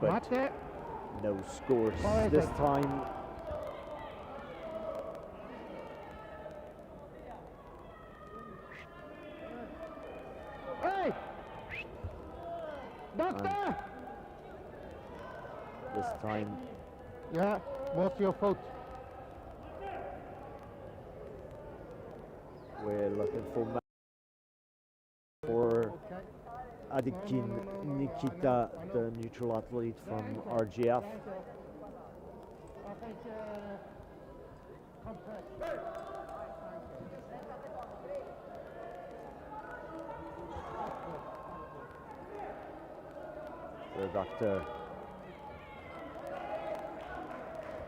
But no scores this time. Hey! Doctor! This time, Yeah, what's your fault? we're looking for Adikin Nikita, the neutral athlete from RGF. The doctor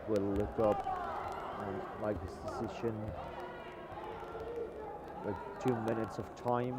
will look up and make his decision with 2 minutes of time.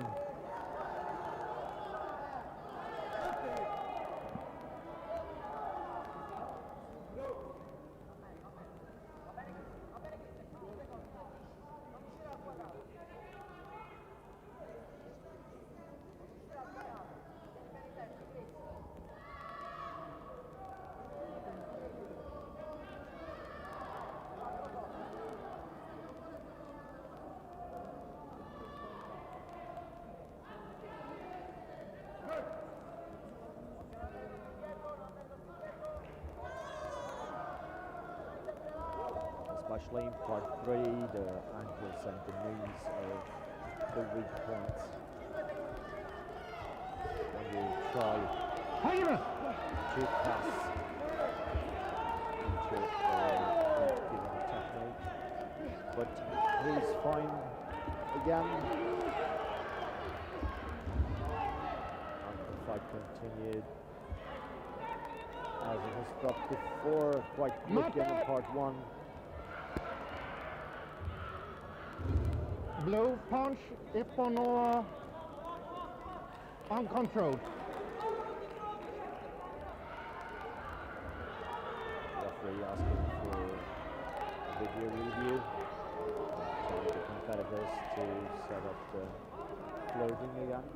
Especially in part three, the ankles and the knees are the weak points. When you try to pass into giving technique, but he's fine again. And the fight continued as it has stopped before, quite quick in part one. Blow, punch, ippon or uncontrolled. Referee asking for a video review, telling the competitors to set up the clothing again.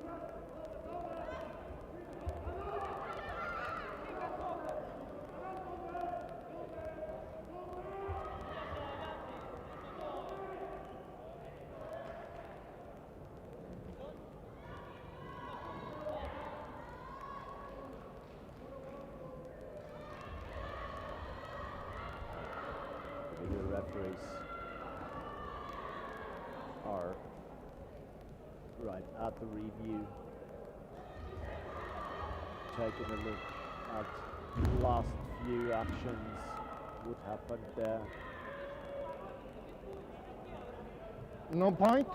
referees are right at the review, taking a look at the last few actions, what happened there. No point.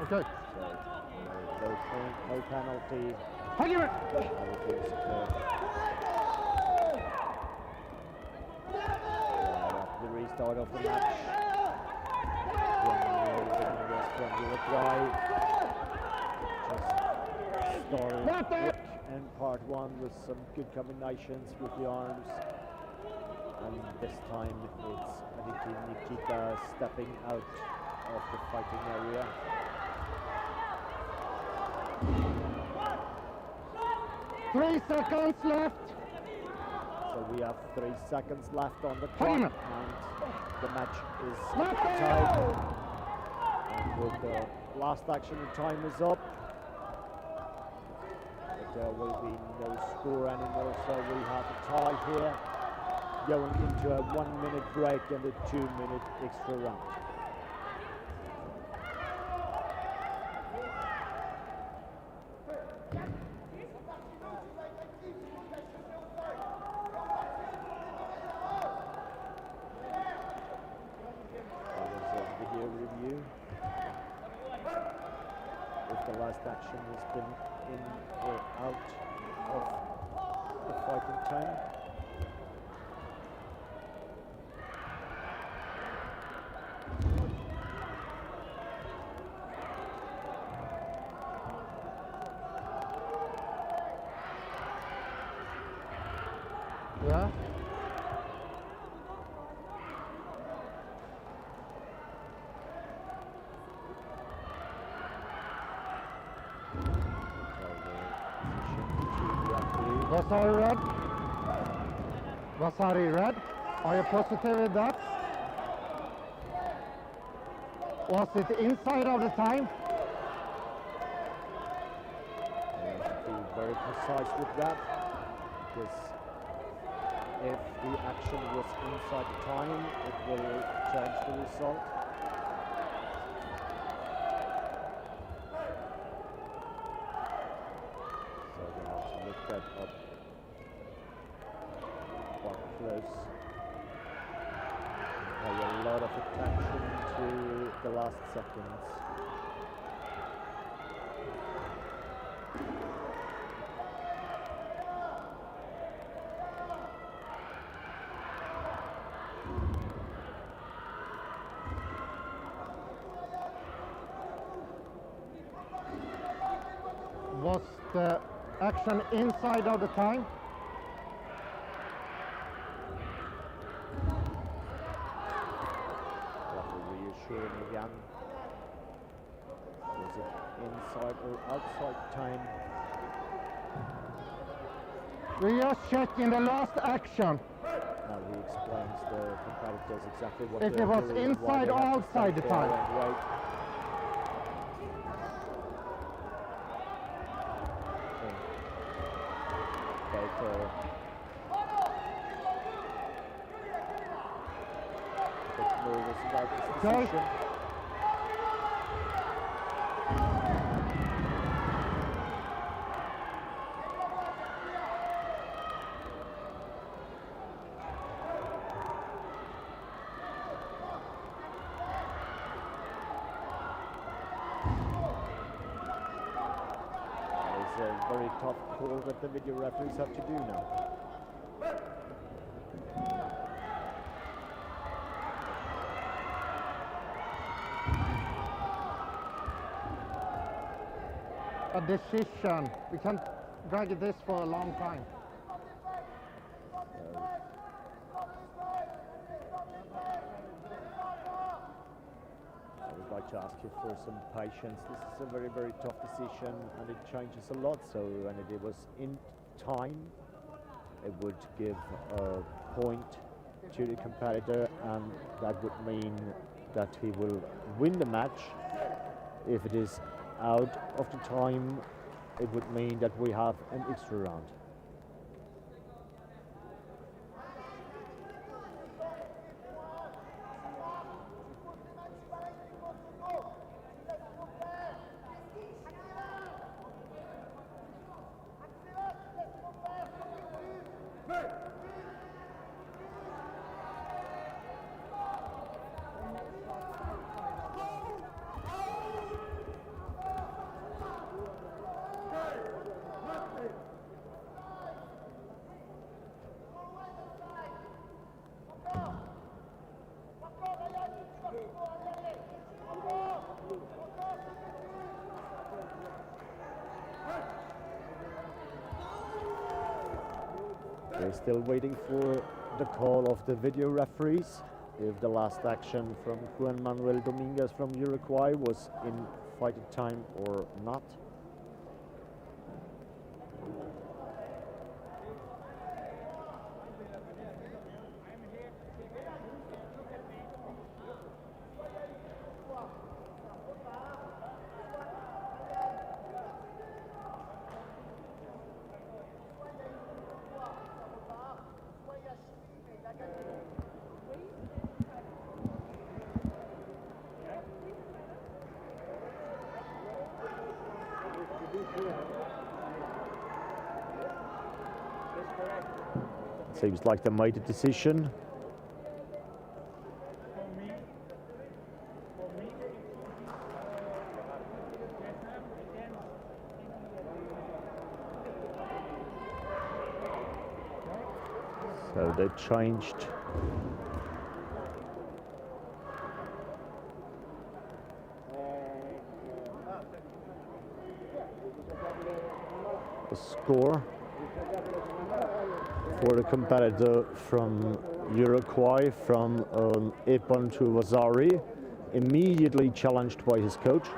Okay. So no point, no penalty. Argument. Everything's clear. Right up the restart of the match. From Uruguay. Just started in part one with some good combinations with the arms. And this time it's Aditi Nikita stepping out of the fighting area. 3 seconds left. So we have 3 seconds left on the clock, Argument. and the match is tied. And with the last action, the time is up. But there will be no score anymore, so we have a tie here, going into a 1 minute break and a 2 minute extra round. If the last action has been in or out of the fighting time. Yeah. Vasari red. Vasari red. Are you positive with that? Was it inside of the time? We have to be very precise with that, because if the action was inside the time, it will change the result. So we have to look that up quite close. Pay a lot of attention to the last seconds. Was the action inside of the time? Have to reassure him again. Was it inside or outside time? We are checking the last action. Now he explains the competitors exactly what If they're it was doing and why inside they or have to outside stand the there time. and wait. Nervous about this Okay. decision. It's a very tough call that the video referees have to do now. A decision. We can't drag this for a long time. I would like to ask you for some patience. This is a very, very tough decision, and it changes a lot. So when it was in time, it would give a point to the competitor, and that would mean that he will win the match. If it is out of the time, it would mean that we have an extra round. We're still waiting for the call of the video referees if the last action from Juan Manuel Dominguez from Uruguay was in fighting time or not. Seems like they made a decision. So they changed the score for the competitor from Uruguay, from Epon to Vasari, immediately challenged by his coach.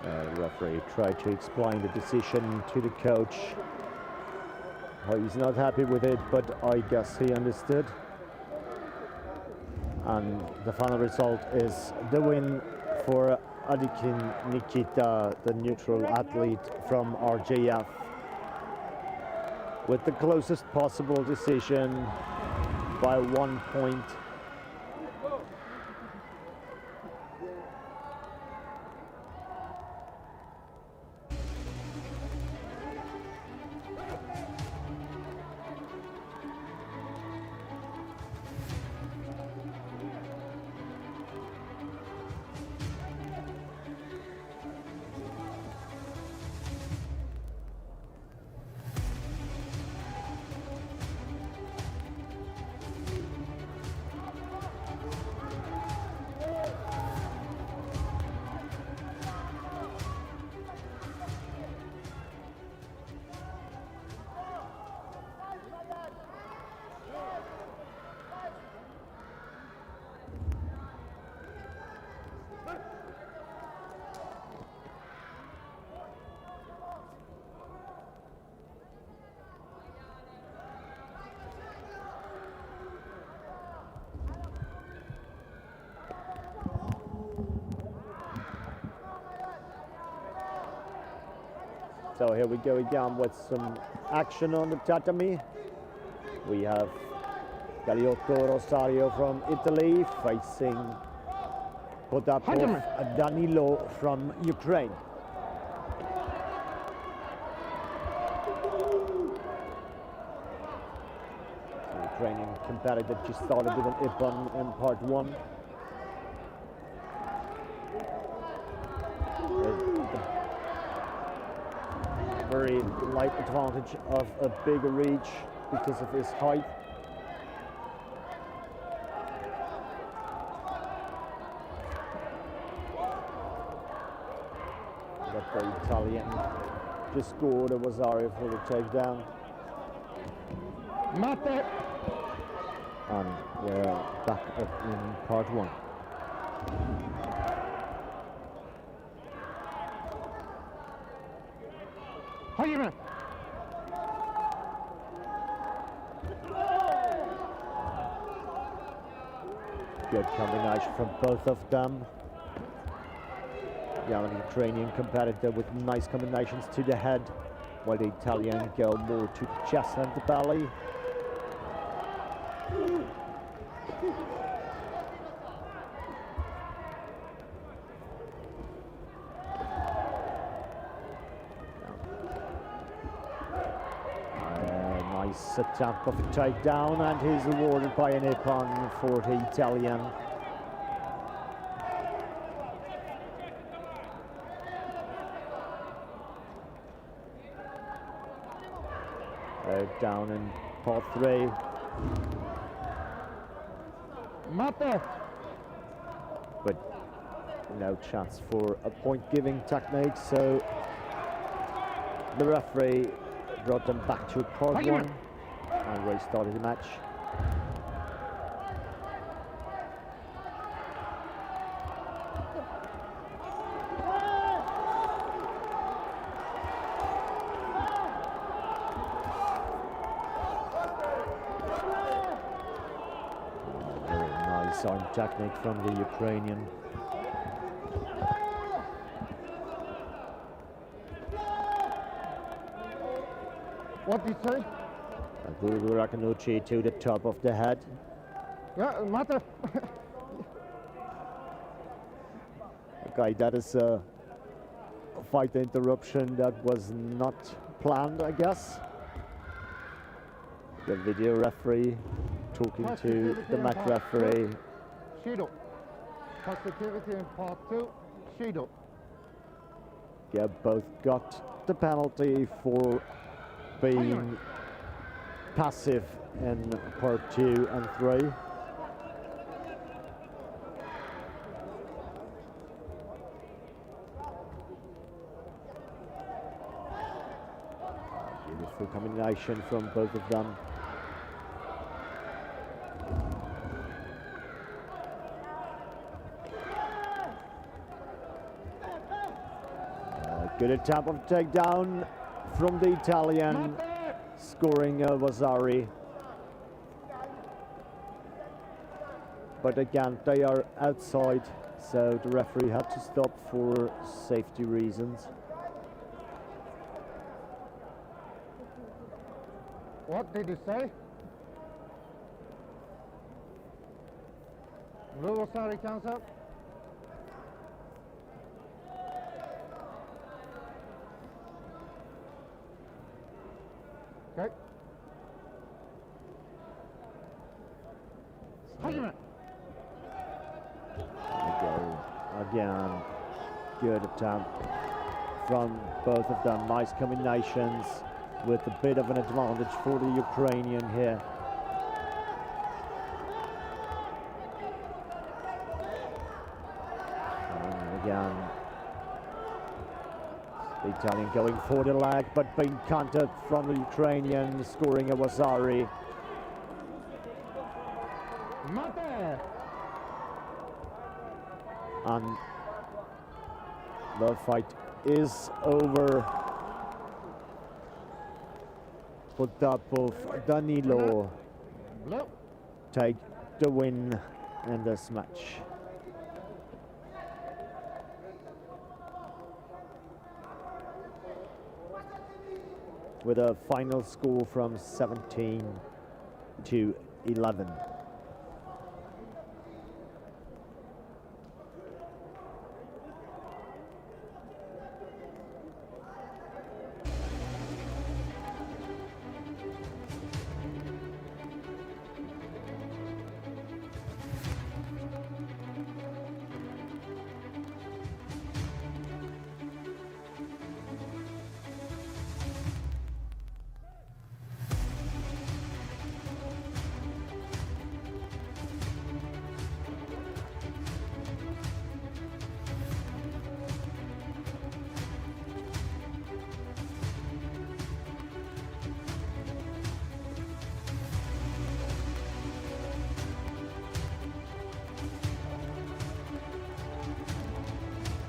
The referee tried to explain the decision to the coach. He's not happy with it, but I guess he understood. And the final result is the win for Adikin Nikita, the neutral athlete from RJF, with the closest possible decision by 1 point. So here we go again with some action on the tatami. We have Galiotto Rosario from Italy facing Potapov Danilo from Ukraine. The Ukrainian competitor just started with an Ippon in part 1. Very light advantage of a bigger reach because of his height. But the Italian just scored a Rosario for the takedown. Mate. And we're back up in part 1. Hayır. Good combination from both of them. Yeah, an Ukrainian competitor with nice combinations to the head, while the Italian go more to the chest and the belly. Nice attempt of a takedown, and he's awarded by a Nippon for the Italian. Down in part 3. Mate. But no chance for a point-giving technique, so the referee brought them back to part 1 and restarted the match. Very nice arm technique from the Ukrainian. What did you say? Guru Rakanuchi to the top of the head. Yeah, mate. Okay, that is a fight interruption that was not planned, I guess. The video referee talking to the match referee. Shido. Positivity in part 2. Shido. Yeah, both got the penalty for being passive in part 2 and 3. Beautiful combination from both of them. Good attempt of takedown from the Italian, scoring Vasari. But again, they are outside, so the referee had to stop for safety reasons. What did he say? Vasari comes up. Okay. Again, good attempt from both of them. Nice combinations with a bit of an advantage for the Ukrainian here. And again, the Italian going for the leg, but being countered from the Ukrainian, scoring a Vasari. And the fight is over. Potapov, Danilo take the win in this match. With a final score from 17 to 11.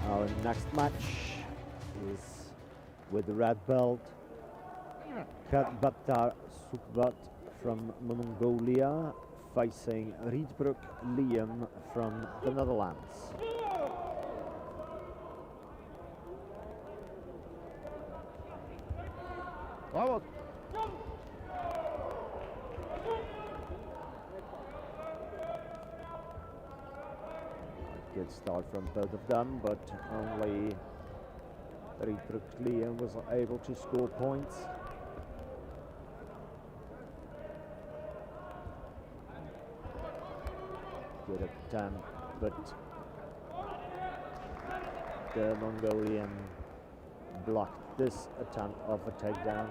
Our next match is with the red belt, Katbatar Sukbat from Mongolia, facing Riedbroek Liam from the Netherlands. Great start from both of them, but only Riedbrück Liam was able to score points. Good attempt, but the Mongolian blocked this attempt of a takedown.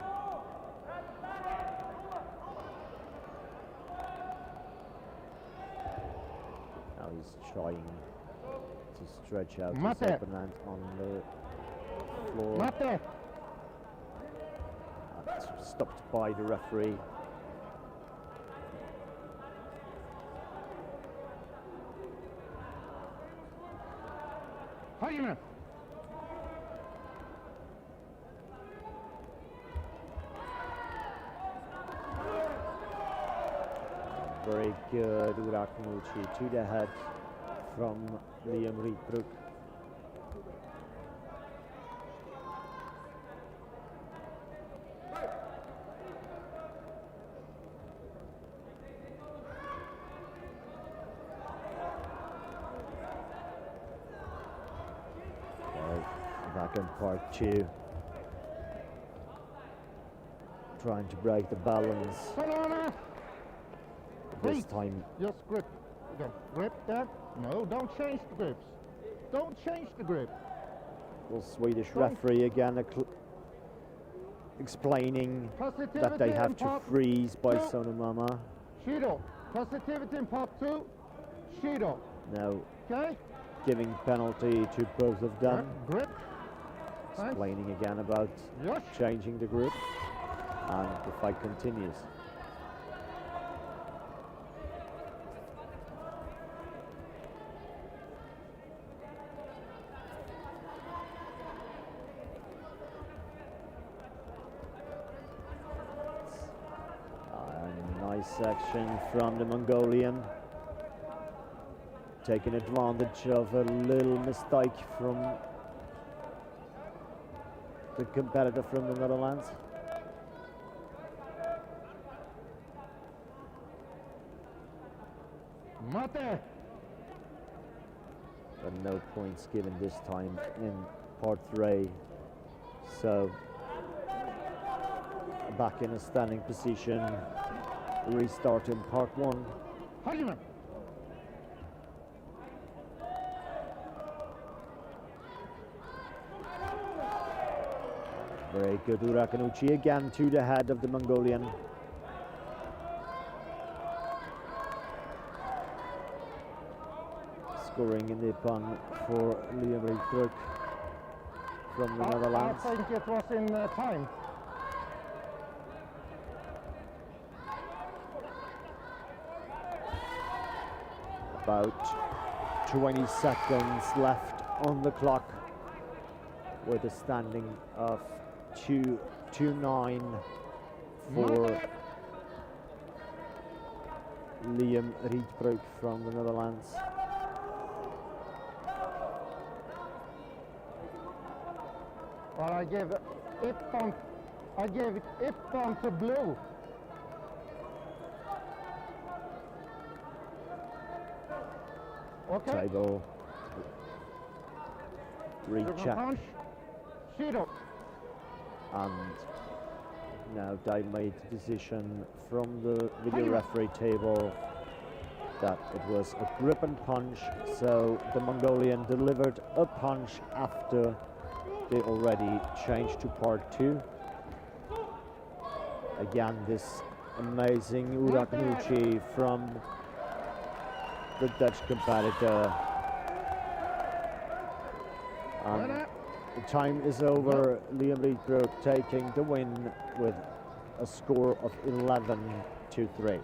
Now he's trying to stretch out his opponent on the floor. That's stopped by the referee. Very good Urakinuchi to the head from Liam Riedbrück. Back in part two. Trying to break the balance. This time. Just grip. Again. Grip that. No, don't change the grips. Don't change the grip. The Swedish referee again explaining that they have to freeze by Sonomama. Shido. Positivity in part two. Shido. Now okay. Giving penalty to both of them. Grip. Explaining again about changing the grip. And the fight continues. Nice action from the Mongolian. Taking advantage of a little mistake from the competitor from the Netherlands. Mate. But no points given this time in part three. So back in a standing position. Restart in part one. Very good Urakinuchi again to the head of the Mongolian. Scoring in the pun for Liam Riedbrück from the Netherlands. I think it was in time. About 20 seconds left on the clock with a standing of 2-9 for Liam Riedbrück from the Netherlands. Well, I gave it Ipton to blue. Okay. Table recheck. And now they made the decision from the video referee table that it was a grip and punch, so the Mongolian delivered a punch after they already changed to part two. Again, this amazing Urakinuchi from the Dutch competitor. The time is over. Liam Riedbrück taking the win with a score of 11-3.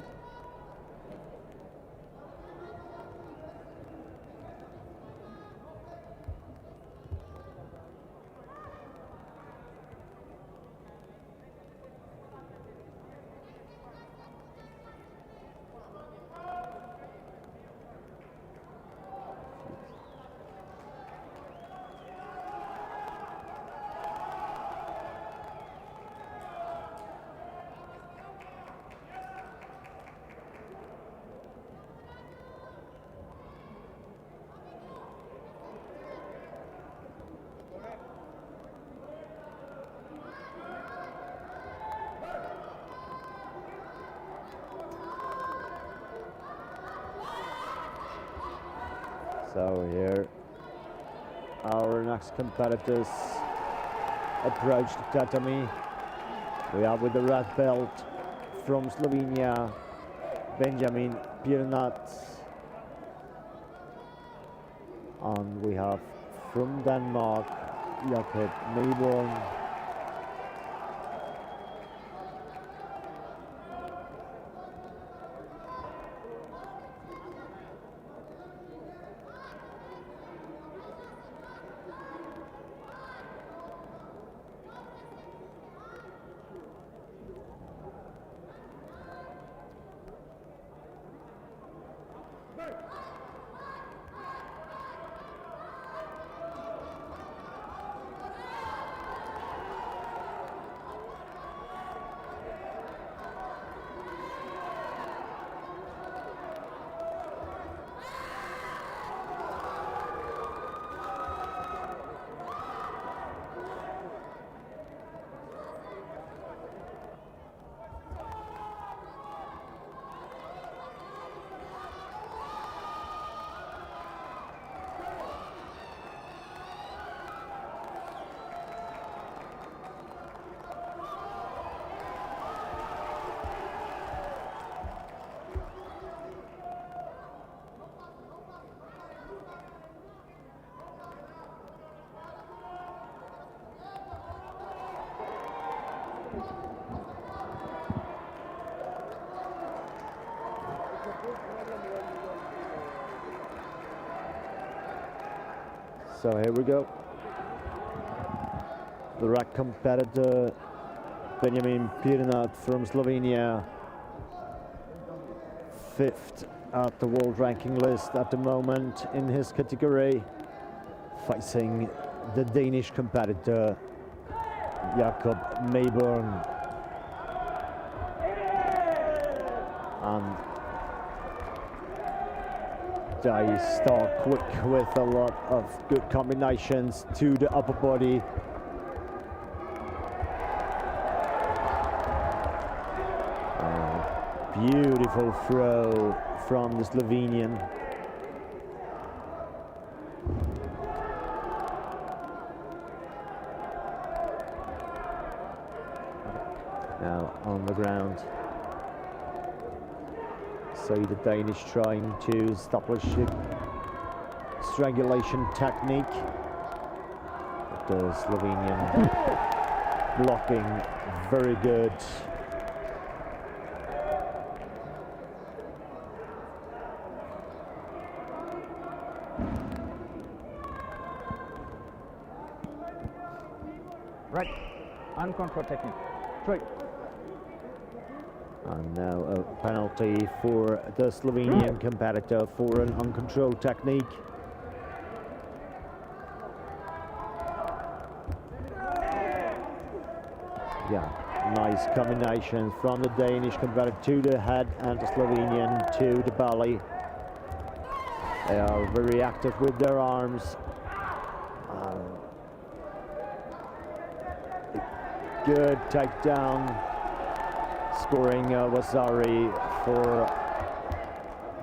So here our next competitors approach the tatami. We are with the red belt from Slovenia, Benjamin Pirnat. And we have from Denmark, Jakob Mayborn. So here we go. The rack competitor Benjamin Pirnat from Slovenia, 5th at the world ranking list at the moment in his category, facing the Danish competitor Jakob Mayborn. And they start quick with a lot of good combinations to the upper body. Beautiful throw from the Slovenian. Now on the ground. So the Danish trying to establish a strangulation technique. But the Slovenian blocking very good. Right, uncontrolled technique. Straight. And now a penalty for the Slovenian competitor for an uncontrolled technique. Yeah, nice combination from the Danish competitor to the head and the Slovenian to the belly. They are very active with their arms. Good takedown. Scoring Vasari for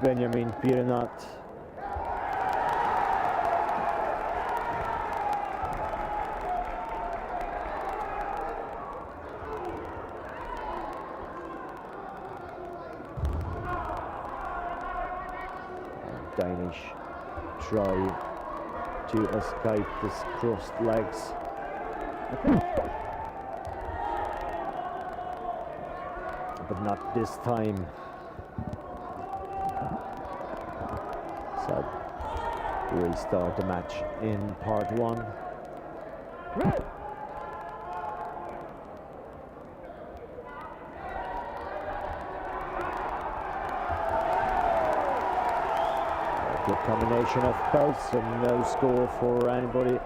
Benjamin Pirnat. Danish try to escape this crossed legs. But not this time. So restart the match in part 1. Good combination of both, so no score for anybody.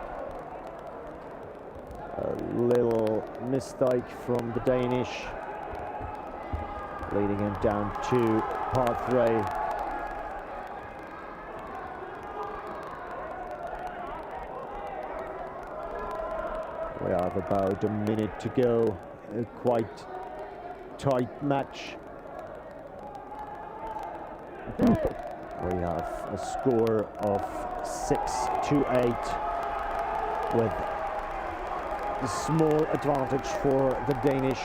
A little mistake from the Danish, leading him down to part 3. We have about a minute to go. A quite tight match. We have a score of 6-8, with a small advantage for the Danish.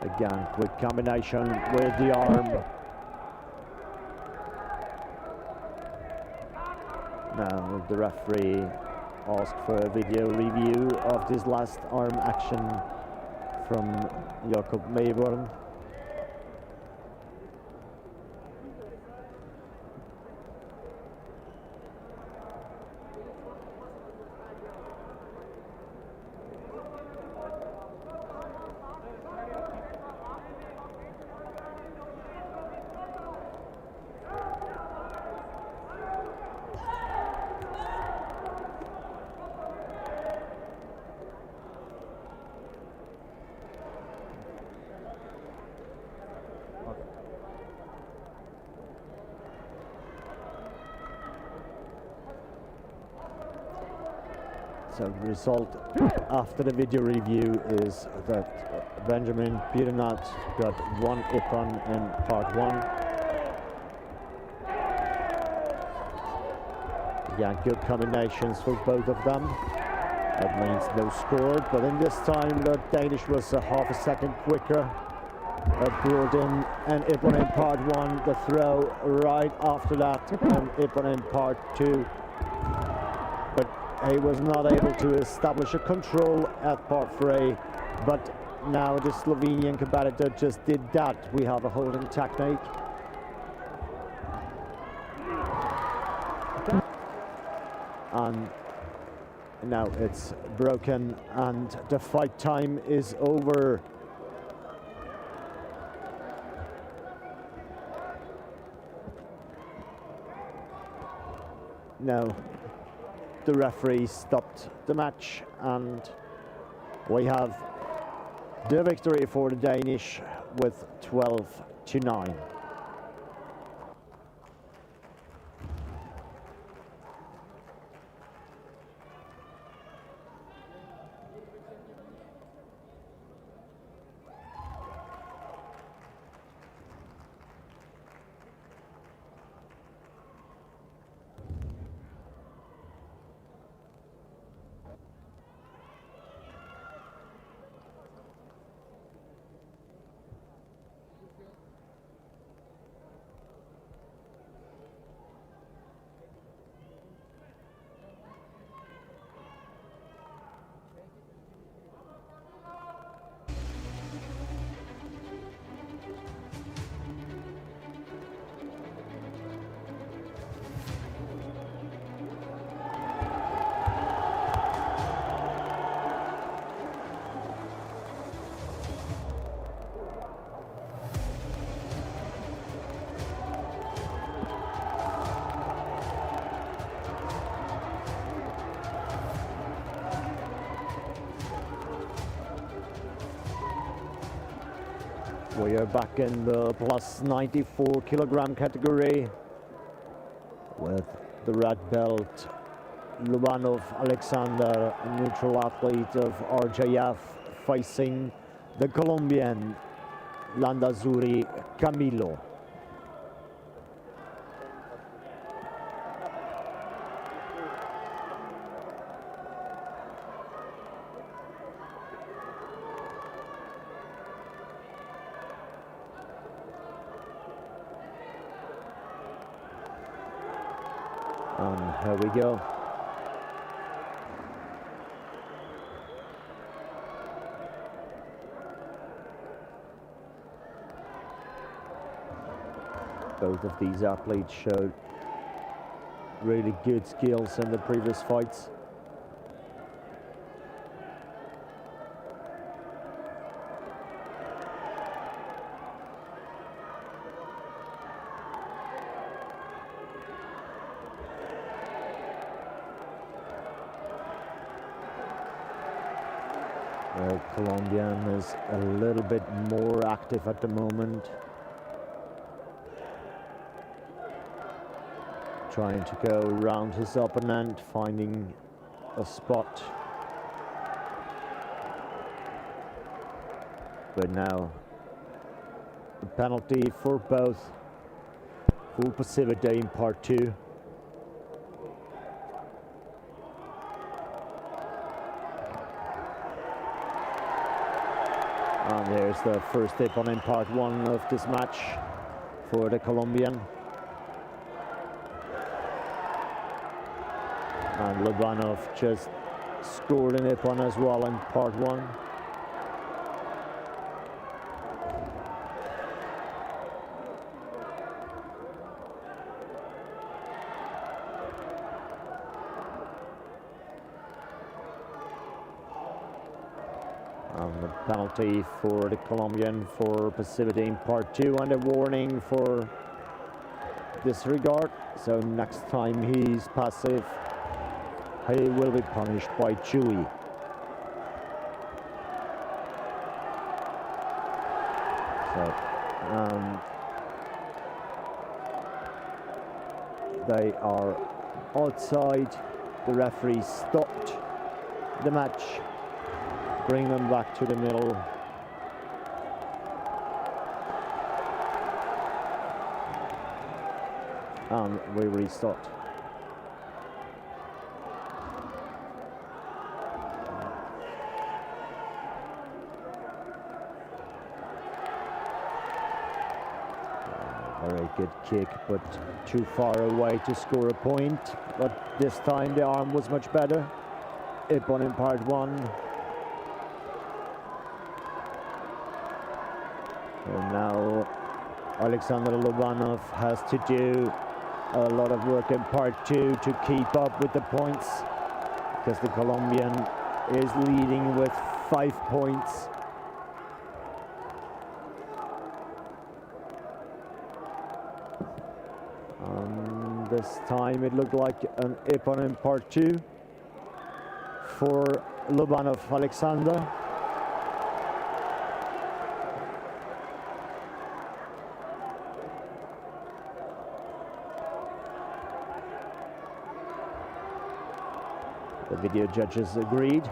Again, quick combination with the arm. Now the referee asked for a video review of this last arm action from Jakob Mayborn. So the result after the video review is that Benjamin Pirenat got 1 ippon in part 1. Yeah, good combinations for both of them. That means no score, but in this time the Danish was a half a second quicker. Brought in an ippon in part 1, the throw right after that, and ippon in part 2. He was not able to establish a control at part 3, but now the Slovenian competitor just did that. We have a holding technique. And now it's broken and the fight time is over. No. The referee stopped the match and we have the victory for the Danish with 12-9. We are back in the plus 94 kilogram category with the red belt Lubanov Alexander, a neutral athlete of RJF, facing the Colombian Landazuri Camilo. And here we go. Both of these athletes showed really good skills in the previous fights. The Colombian is a little bit more active at the moment, trying to go around his opponent, finding a spot. But now the penalty for both full passivity in part 2. And there's the first tip on in part 1 of this match for the Colombian. And Lobanov just scored an Ippon as well in part 1. And the penalty for the Colombian for passivity in part 2, and a warning for disregard. So next time he's passive, he will be punished by Chewy. So they are outside. The referee stopped the match. Bring them back to the middle. And we restart. Very good kick, but too far away to score a point. But this time the arm was much better. Ippon in part 1. And now Alexander Lobanov has to do a lot of work in part 2 to keep up with the points, because the Colombian is leading with 5 points. This time it looked like an Ippon in part 2 for Lobanov Alexander. The video judges agreed,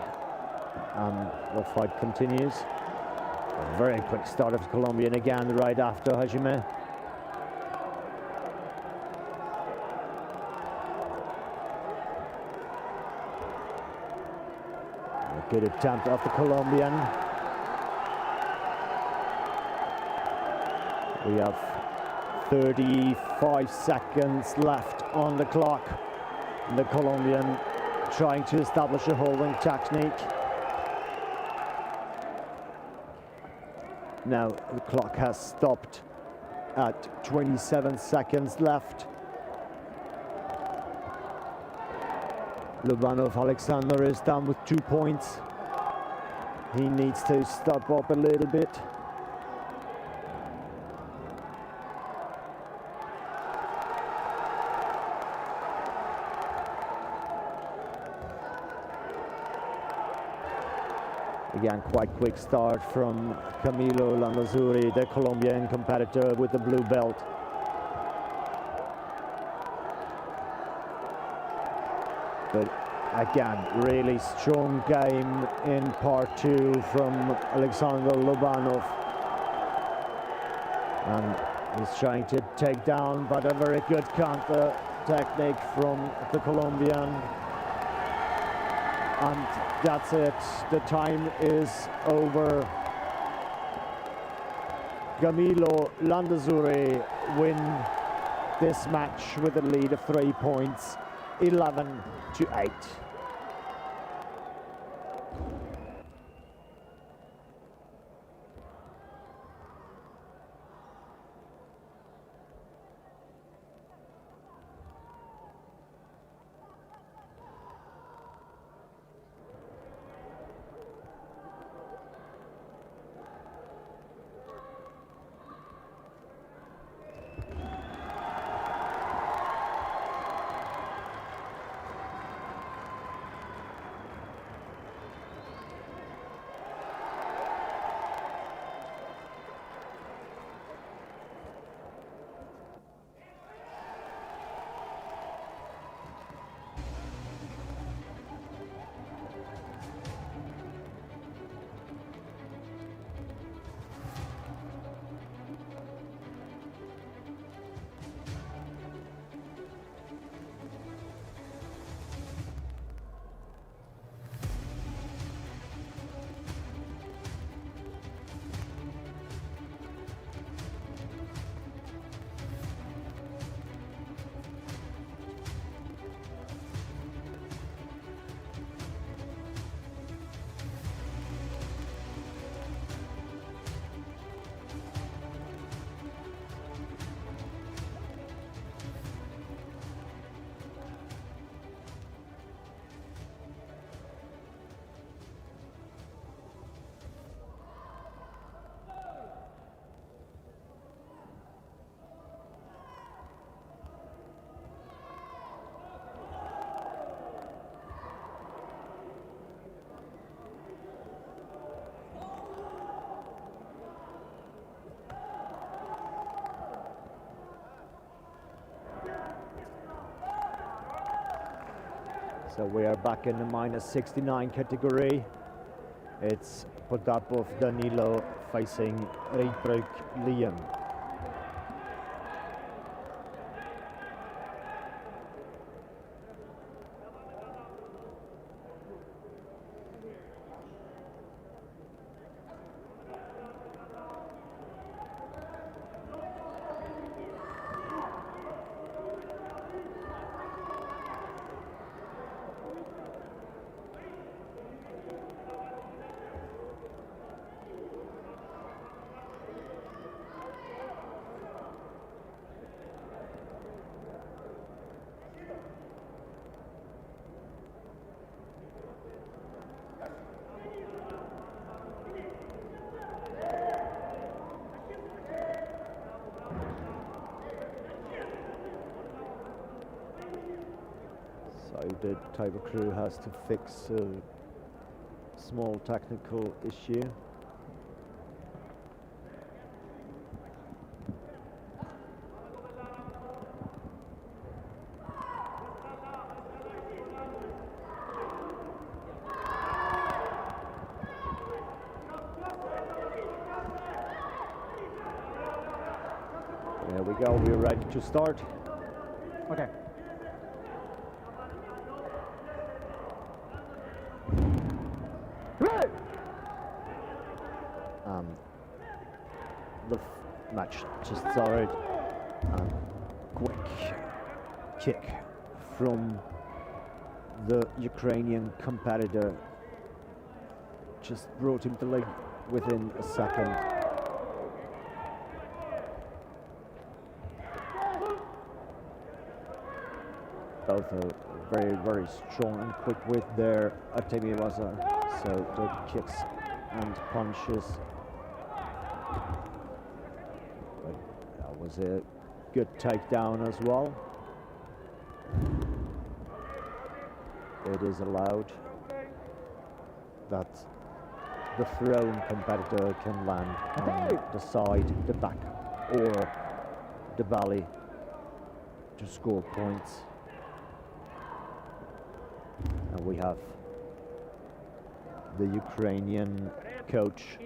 and the fight continues. A very quick start of the Colombian again right after Hajime. A good attempt of the Colombian. We have 35 seconds left on the clock. The Colombian trying to establish a holding technique. Now the clock has stopped at 27 seconds left. Lobanov Alexander is down with 2 points. He needs to step up a little bit. Again, quite quick start from Camilo Landazuri, the Colombian competitor with the blue belt. But again, really strong game in part 2 from Alexander Lobanov. And he's trying to take down, but a very good counter technique from the Colombian. And that's it. The time is over. Camilo Landazuri win this match with a lead of 3 points, 11-8. So we are back in the -69 category. It's Potapov Danilo facing Rejbrug Liam. So the table crew has to fix a small technical issue. There we go, we're ready to start. Okay. The match just started. Quick kick from the Ukrainian competitor just brought him to leg within a second. Both are very strong and quick with their atemiwaza, so the kicks and punches. But that was a good takedown as well. It is allowed that the thrown competitor can land on the side, the back, or the belly to score points. And we have the Ukrainian coach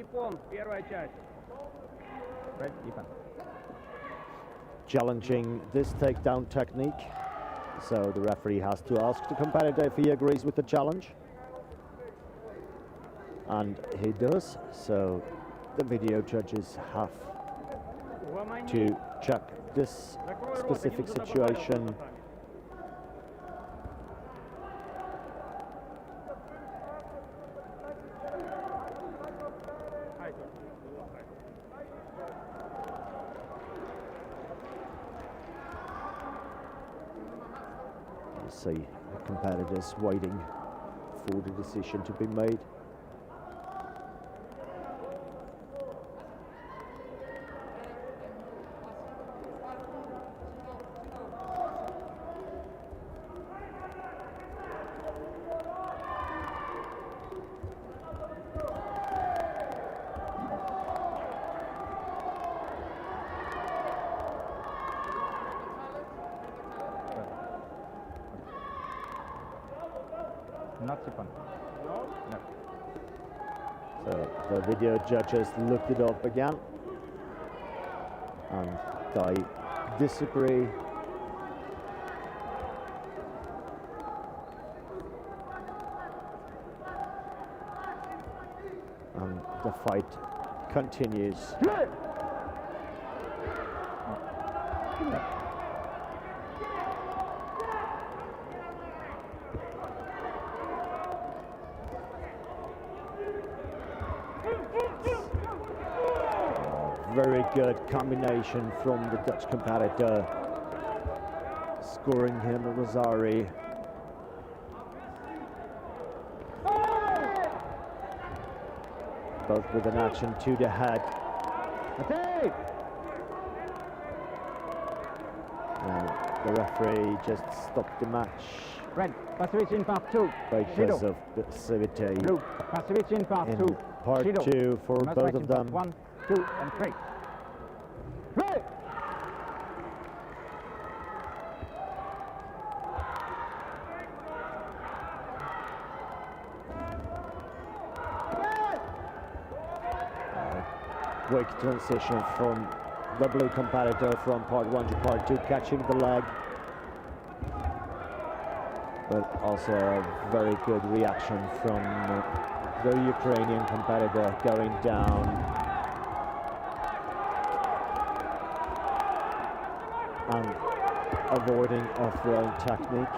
challenging this takedown technique. So the referee has to ask the competitor if he agrees with the challenge. And he does, so the video judges have to check this specific situation. See the competitors waiting for the decision to be made. Not Sipan. No. So the video judges looked it up again, and they disagree. And the fight continues. Very good combination from the Dutch competitor, scoring him a Rosari. Both with an action to the head. And the referee just stopped the match. Red, Pasovic in part 2. Because of the CVT. Blue, Pasovic in part 2. Part 2 for both of them. 1, 2, and 3. Red! quick transition from the blue competitor from part 1 to part 2, catching the leg. But also a very good reaction from the Ukrainian competitor going down. And avoiding off-throwing technique.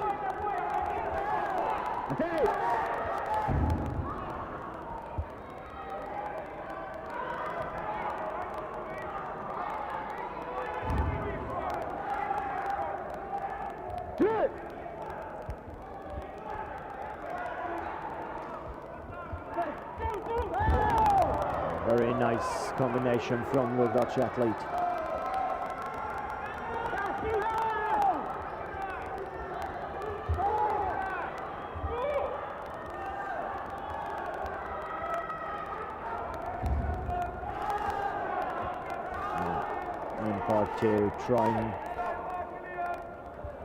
Very nice combination from the Dutch athlete. In part 2, trying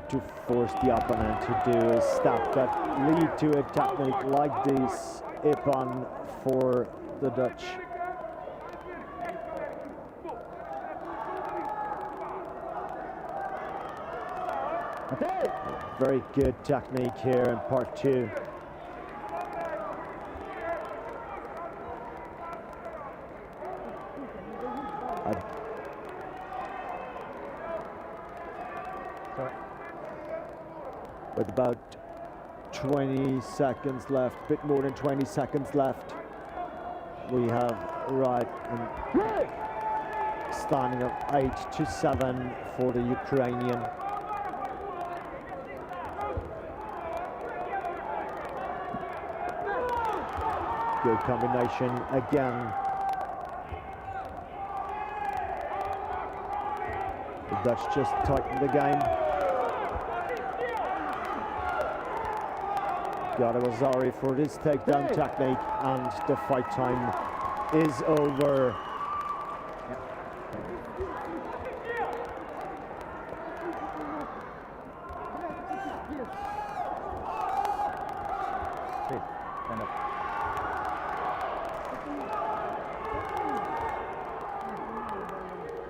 to force the opponent to do a step that lead to a technique like this Ipan for the Dutch. Very good technique here in part 2. With about 20 seconds left, bit more than 20 seconds left, we have right standing up 8-7 for the Ukrainian. Good combination again. The Dutch just tightened the game. Gadawazari for this takedown technique, and the fight time is over.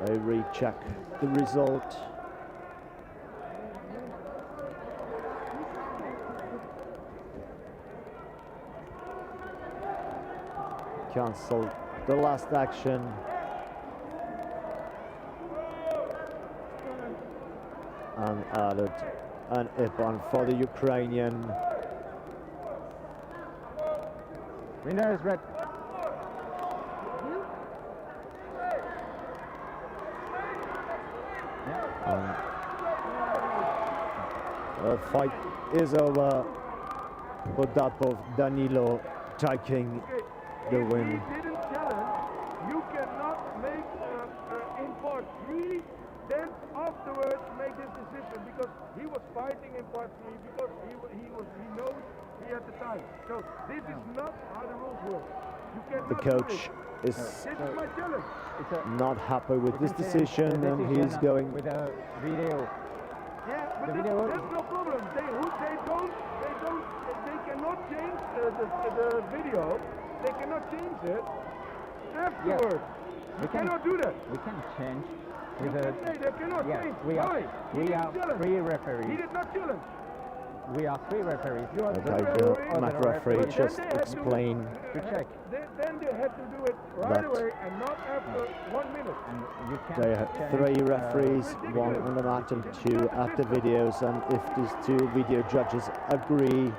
They recheck the result. Cancelled the last action. And added an Ipan for the Ukrainian. Winner is red. The fight is over. Podapov Danilo taking the win. He didn't challenge. You cannot make in part 3, then afterwards make this decision, because he was fighting in part 3 because he knows he had the time. So this is not how the rules work. You cannot The coach is this is my challenge. not happy with this decision, and he's going with a video. Yeah, but The that's video- no problem. They cannot change the video. They cannot change it afterwards. You cannot do that. We can change You with can a. say they cannot Yeah, change. we are. Why? He We didn't are challenge. 3 He referees. did not challenge. We are 3 referees. You are okay. the The referee. mat referee Then just they had to- explained To check. Then they had to do it right But- away and not after 1 minute. And you can they have change, 3 referees, 1 on the mat and 2 at the videos, and if these 2 video judges agree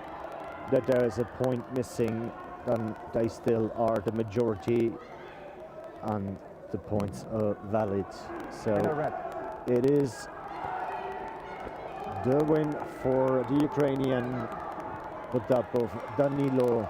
that there is a point missing, then they still are the majority and the points are valid. So yellow red. it is the win for the Ukrainian Podapov Danilo.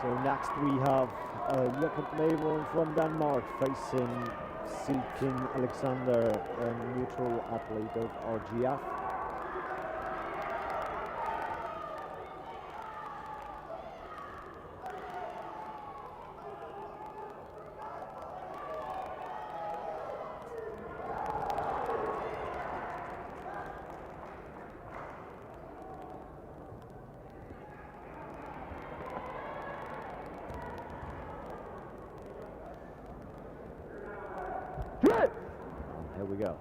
So next we have Jakob Mavon from Denmark facing Silkin Alexander, a neutral athlete of RGF. Here we go.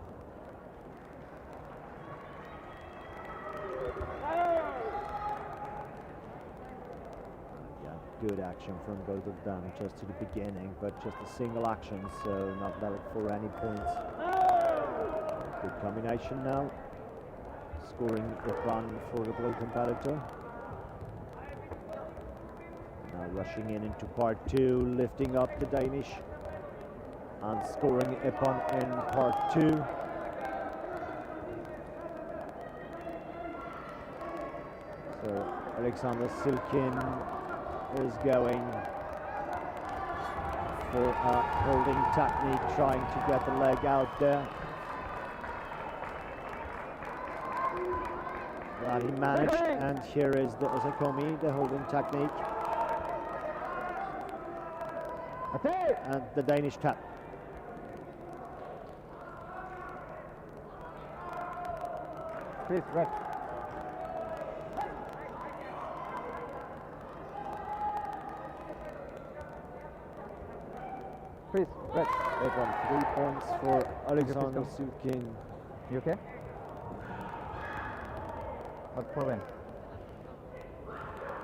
Yeah, good action from both of them just to the beginning, but just a single action, so not valid for any points. Good combination now. Scoring the run for the blue competitor. Now rushing into part two, lifting up the Danish and scoring upon in part two. So Alexander Silkin is going for a holding technique, trying to get the leg out there. That he managed, and here is the Osakomi, the holding technique. And the Danish tap. Please, red. Please, red. They got 3 points for Alexander Silkin. You okay? What problem?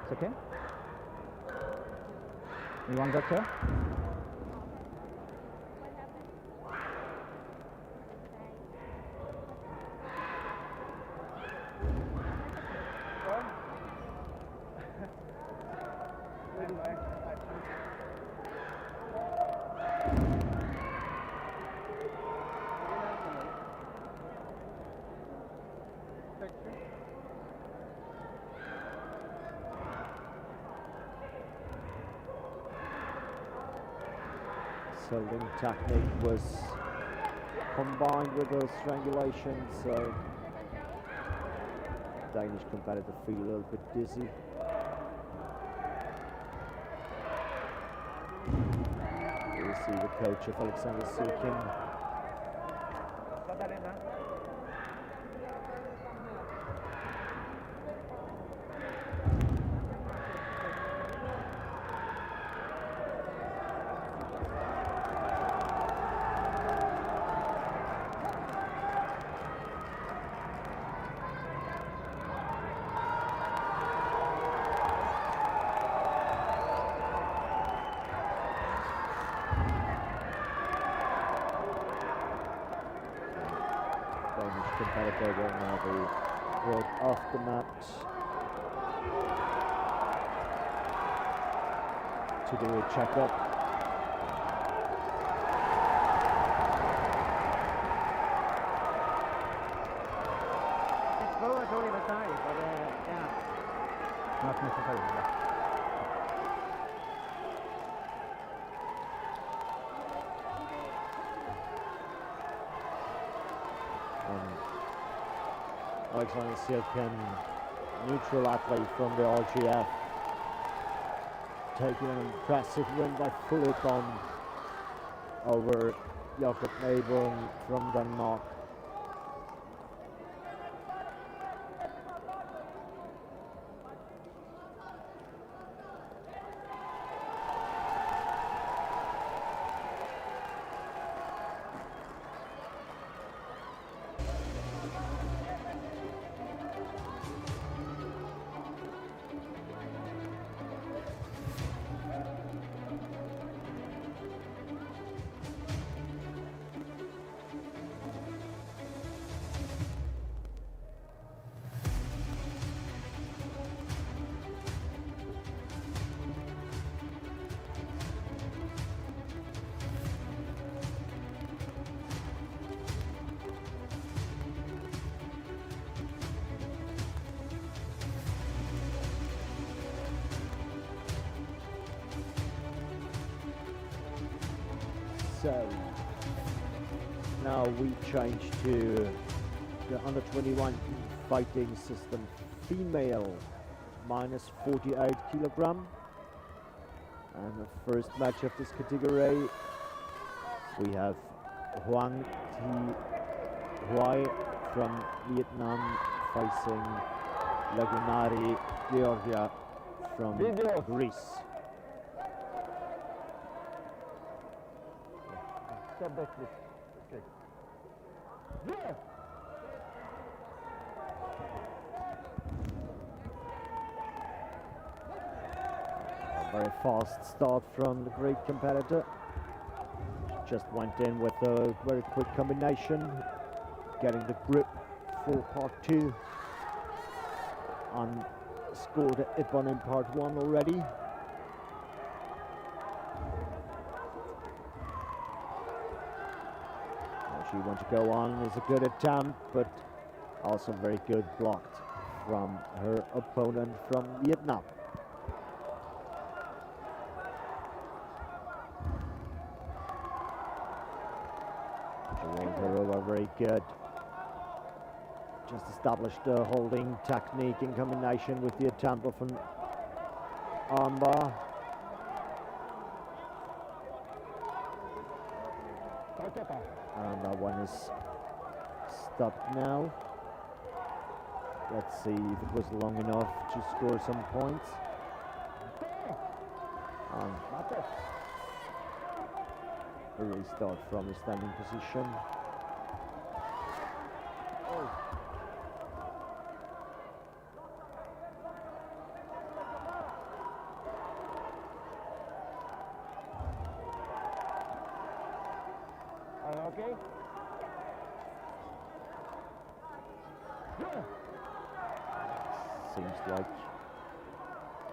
It's okay? You want doctor? Holding technique was combined with a strangulation, so Danish competitor feel a little bit dizzy. You see the coach of Alexander Silkin. Competitor will now be brought off the mat to do a checkup. It's lower only the size, but yeah. Not necessary. Yeah. Alexander Silkin, neutral athlete from the RGF, taking an impressive win by full ton over Jakob Mavon from Denmark. So now we change to the under 21 fighting system female, minus 48 kilogram. And the first match of this category, we have Hoang Thi Huai from Vietnam facing Lagunari Georgia from Greece. Step back, please. Okay. Yeah. A very fast start from the Greek competitor. Just went in with a very quick combination, getting the grip for part 2, and scored it one in part 1 already. She wants to go on, is a good attempt, but also very good blocked from her opponent from Vietnam. Are very good. Just established a holding technique in combination with the attempt of an armbar. And that one is stopped now. Let's see if it was long enough to score some points. A restart from the standing position. Okay. Seems like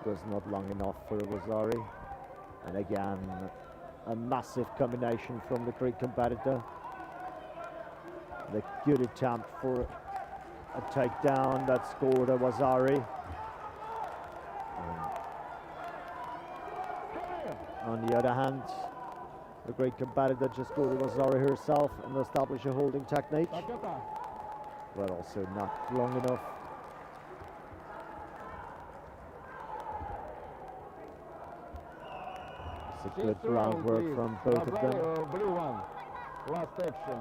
it was not long enough for Vasari. And again, a massive combination from the Greek competitor. The good attempt for a takedown that scored a Vasari. On the other hand, the Greek competitor just scored a Vasari herself and established a holding technique, but also not long enough. It's a good groundwork from both of them. Blue one, last action.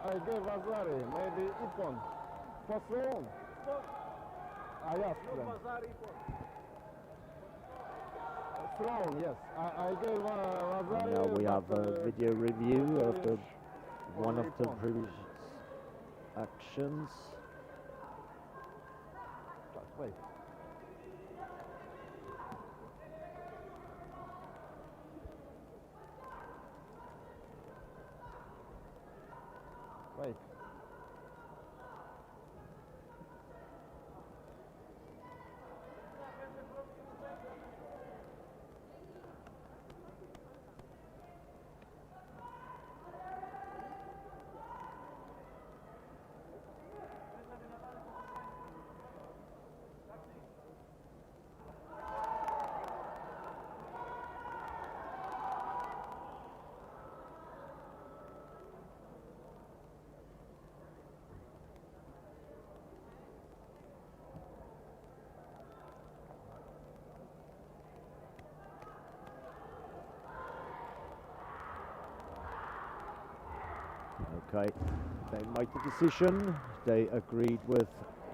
I gave Vasari, maybe Ipon. For thrown. I asked them. Thrown, yes. I gave Vasari. Now we have a video review of one of the previous actions. Just wait. Wait. Okay, they made the decision. They agreed with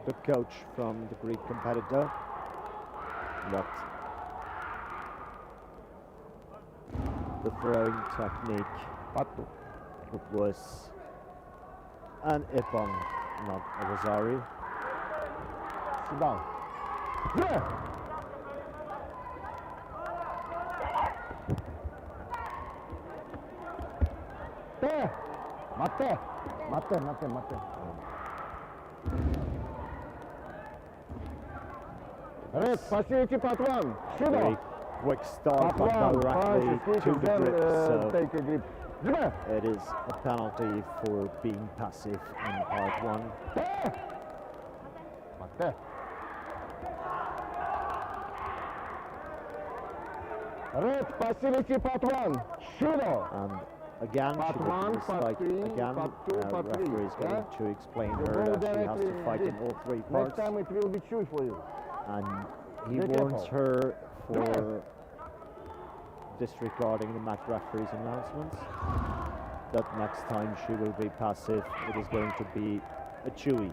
the coach from the Greek competitor that the throwing technique, it was an Ippon, not a Vasari. Sit down. Yeah. Mate. Red, passivity part 1. Very quick start, but directly to the grip, so take a grip. it is a penalty for being passive in part 1. Mate. Red, passivity part 1, judo. And again, Part she will one, this part fight three, again. part two, part three, Referee is going yeah? to explain You her go that she has directly to fight in in. all three Next parts. time it will be chewy for you. And he Be warns careful. her for disregarding the match referee's announcements. That next time she will be passive, it is going to be a chewy.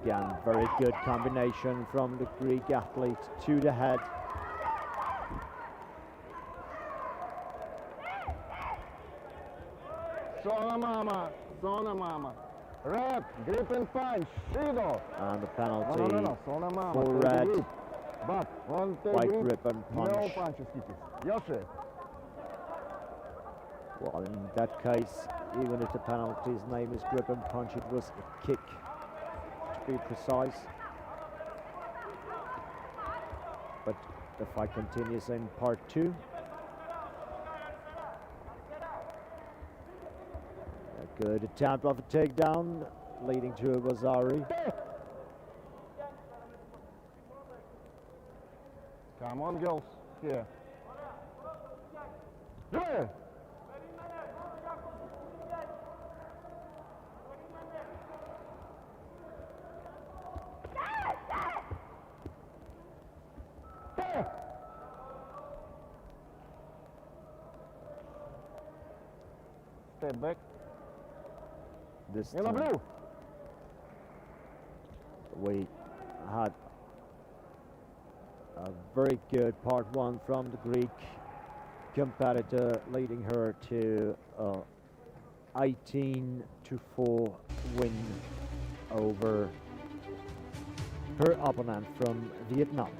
Again, very good combination from the Greek athlete to the head. Sona mama. Red, grip and punch, judo. And the penalty No, Sona mama. for take red. grip. But one take White grip, grip and no punch. punches, Kitty. Yoshi. Well, in that case, even if the penalty's name is grip and punch, it was a kick, to be precise. But the fight continues in part 2. A good attempt of a takedown, leading to a Wazari. Come on, girls. Here. Yeah. Step back. This Yellow time blue. we had a very good part 1 from the Greek competitor, leading her to a 18-4 win over her opponent from Vietnam.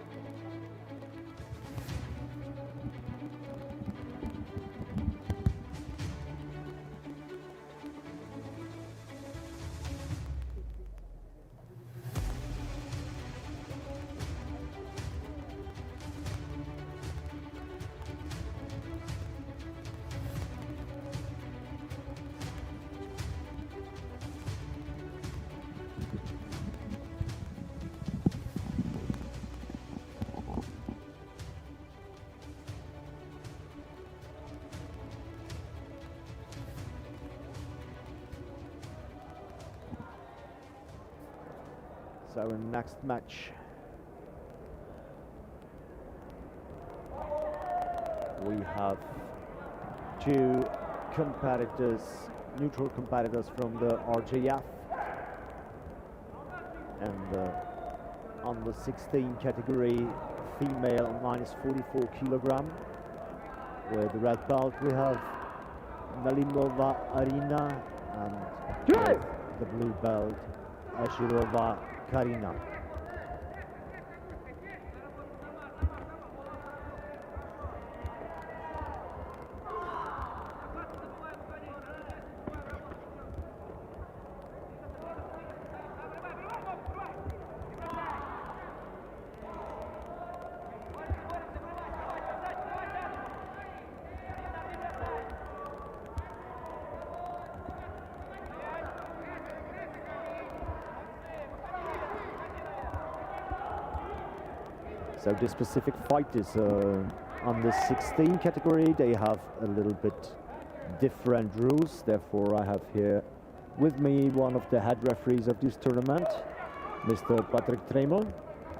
So in next match, we have 2 competitors, neutral competitors from the RJF, and on the 16 category, female minus 44 kilogram. With the red belt we have Nalimova Arina, and with the blue belt Ashirova Karina. So the specific fighters on the 16 category, they have a little bit different rules. Therefore, I have here with me one of the head referees of this tournament, Mr. Patrick Tremel,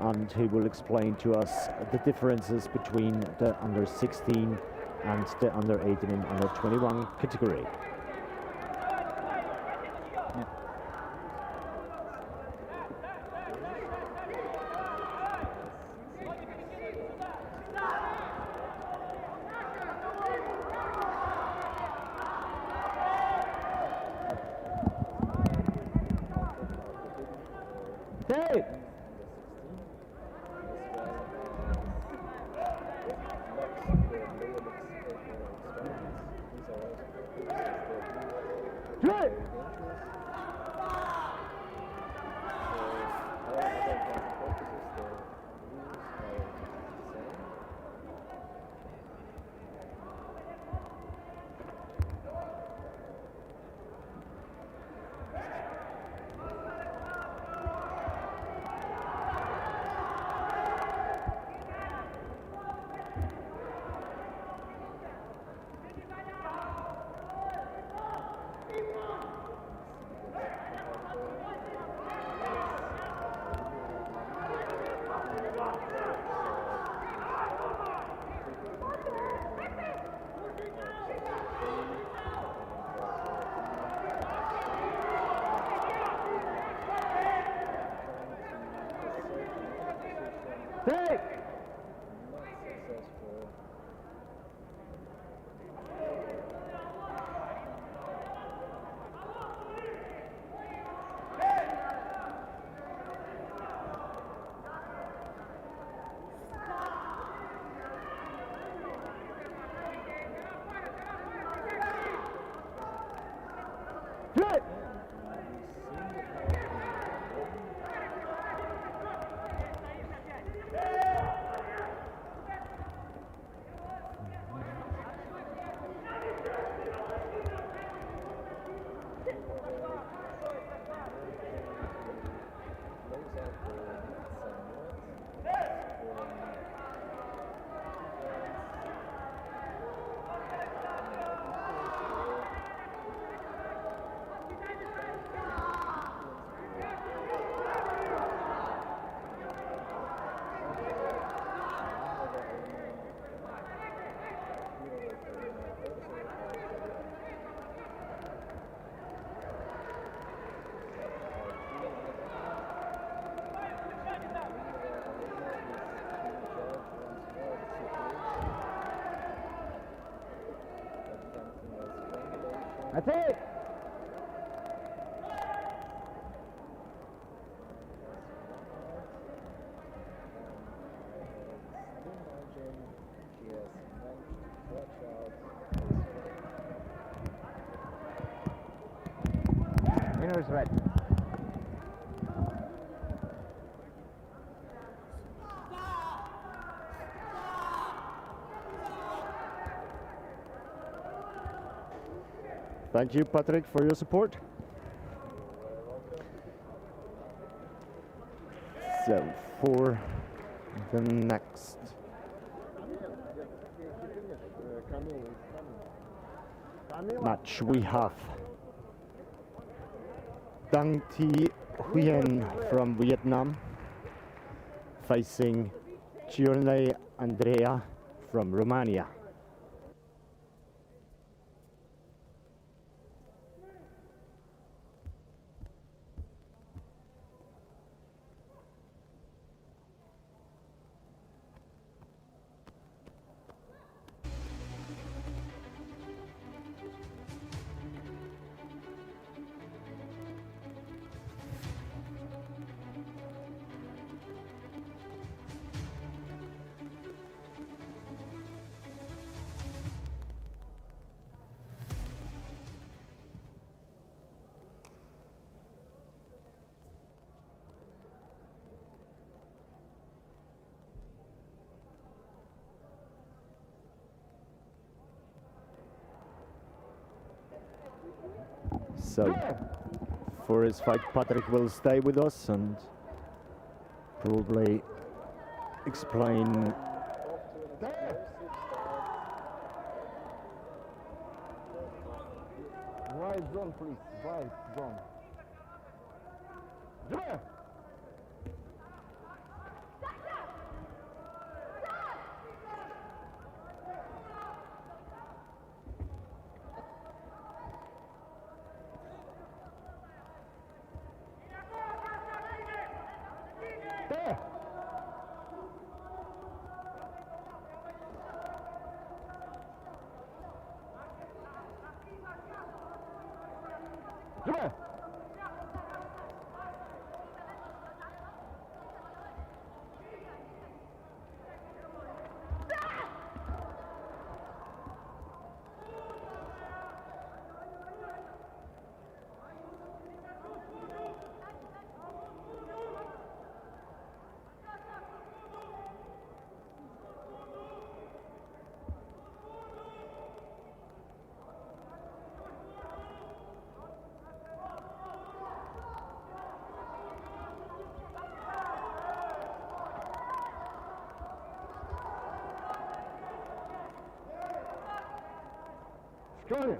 and he will explain to us the differences between the under 16 and the under 18 and under 21 category. Hey! Hey! Take! Good! That's it! Winner is red. Thank you, Patrick, for your support. So, for the next match, we have Dang Thi Huyen from Vietnam facing Giorne Andrea from Romania. So, for his fight, Patrick will stay with us and probably explain Right zone, please. Right zone. Yeah. There. Yeah. Skål!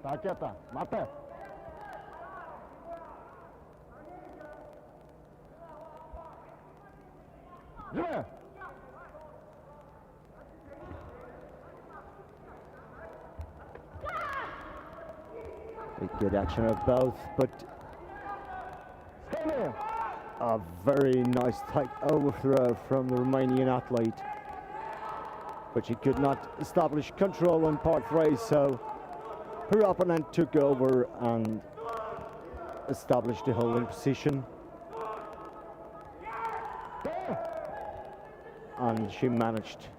Tak je to, máte. Jdeme! a good action of both, but Skål! A very nice tight overthrow from the Romanian athlete, but she could not establish control on part 3, so her opponent took over and established the holding position. And she managed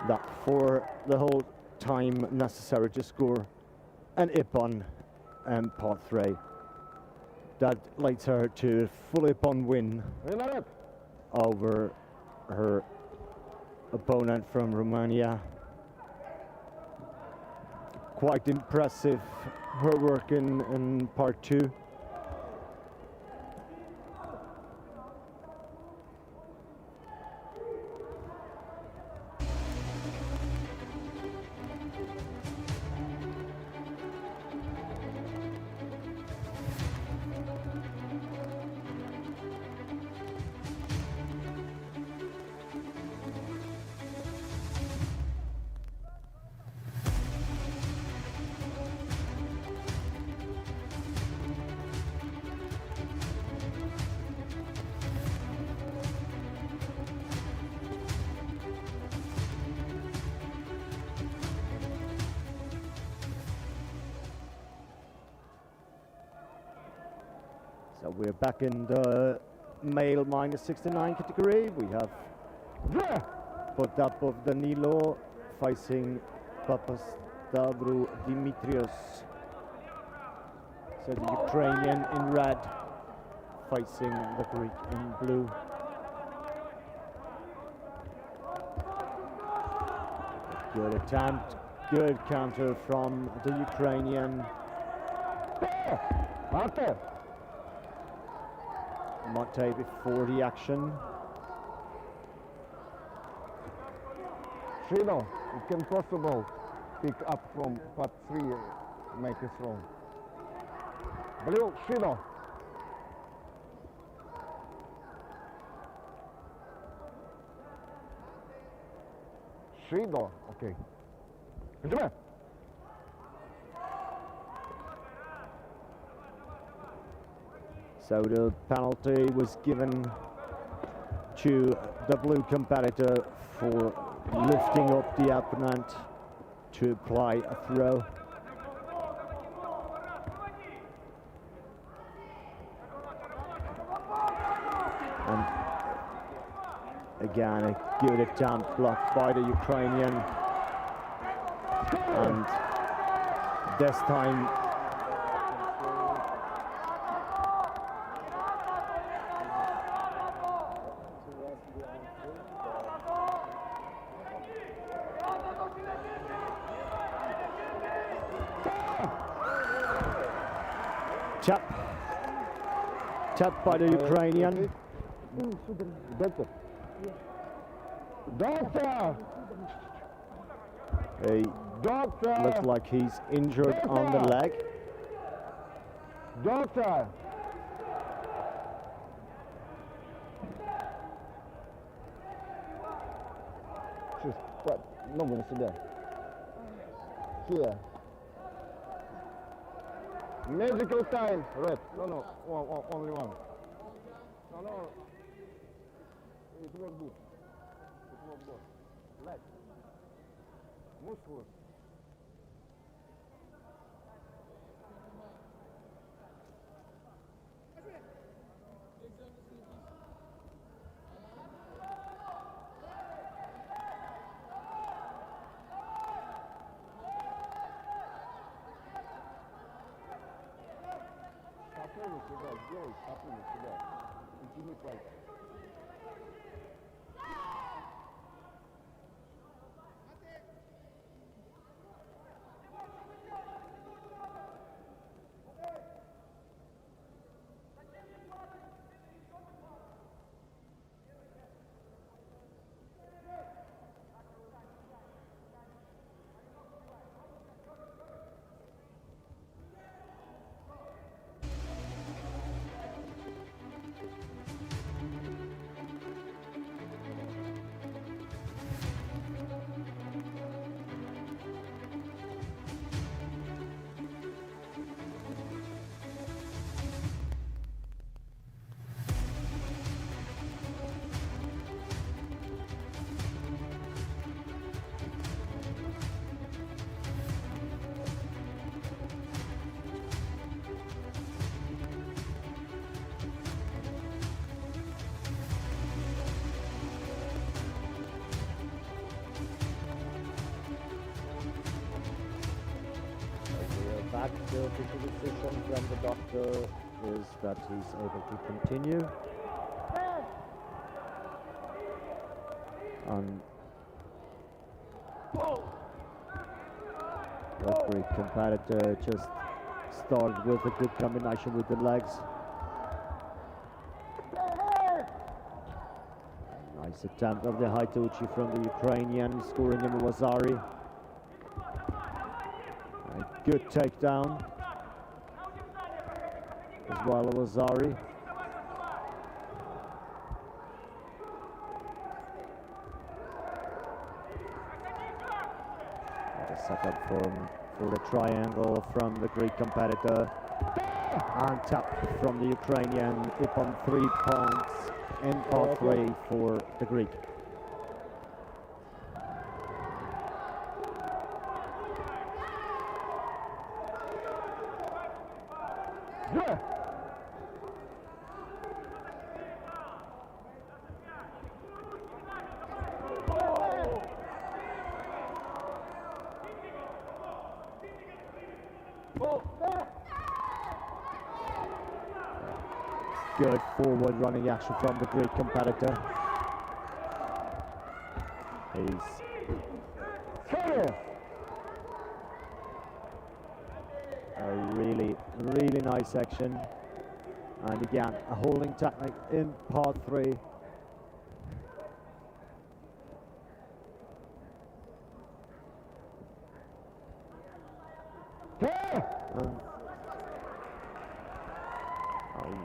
that for the whole time necessary to score an ippon and part 3. That leads her to a full ippon win over her opponent from Romania. Quite impressive, her work in part 2. So we're back in the male -69 category. We have Potapov Danilo facing Papastavru Dimitrios. So the Ukrainian in red facing the Greek in blue. Good attempt, good counter from the Ukrainian. Mate before the action. Shino, it can possible pick up from part 3, make it wrong. Blue, Shino. Shino, okay. So the penalty was given to the blue competitor for lifting up the opponent to apply a throw. And again, a good attempt blocked by the Ukrainian. And this time tap by the Ukrainian. Doctor! He Doctor! looks like he's injured on the leg. Doctor! Ногу сюда. Here. Medical time, red. No, only one. No. It was good. Leg. Muscle. Сделай, спокойно сюда. И тяни пальцы. back. The official decision from the doctor is that he's able to continue. And the Greek competitor just started with a good combination with the legs. Nice attempt of the Haituchi from the Ukrainian, scoring him Wazari. A good takedown as well as Wazari. A second for the triangle from the Greek competitor. And tap from the Ukrainian, up on 3 points in part 3 for the Greek. Yeah. Good forward running action from the Greek competitor. He's a really nice action. And again, a holding technique in part 3.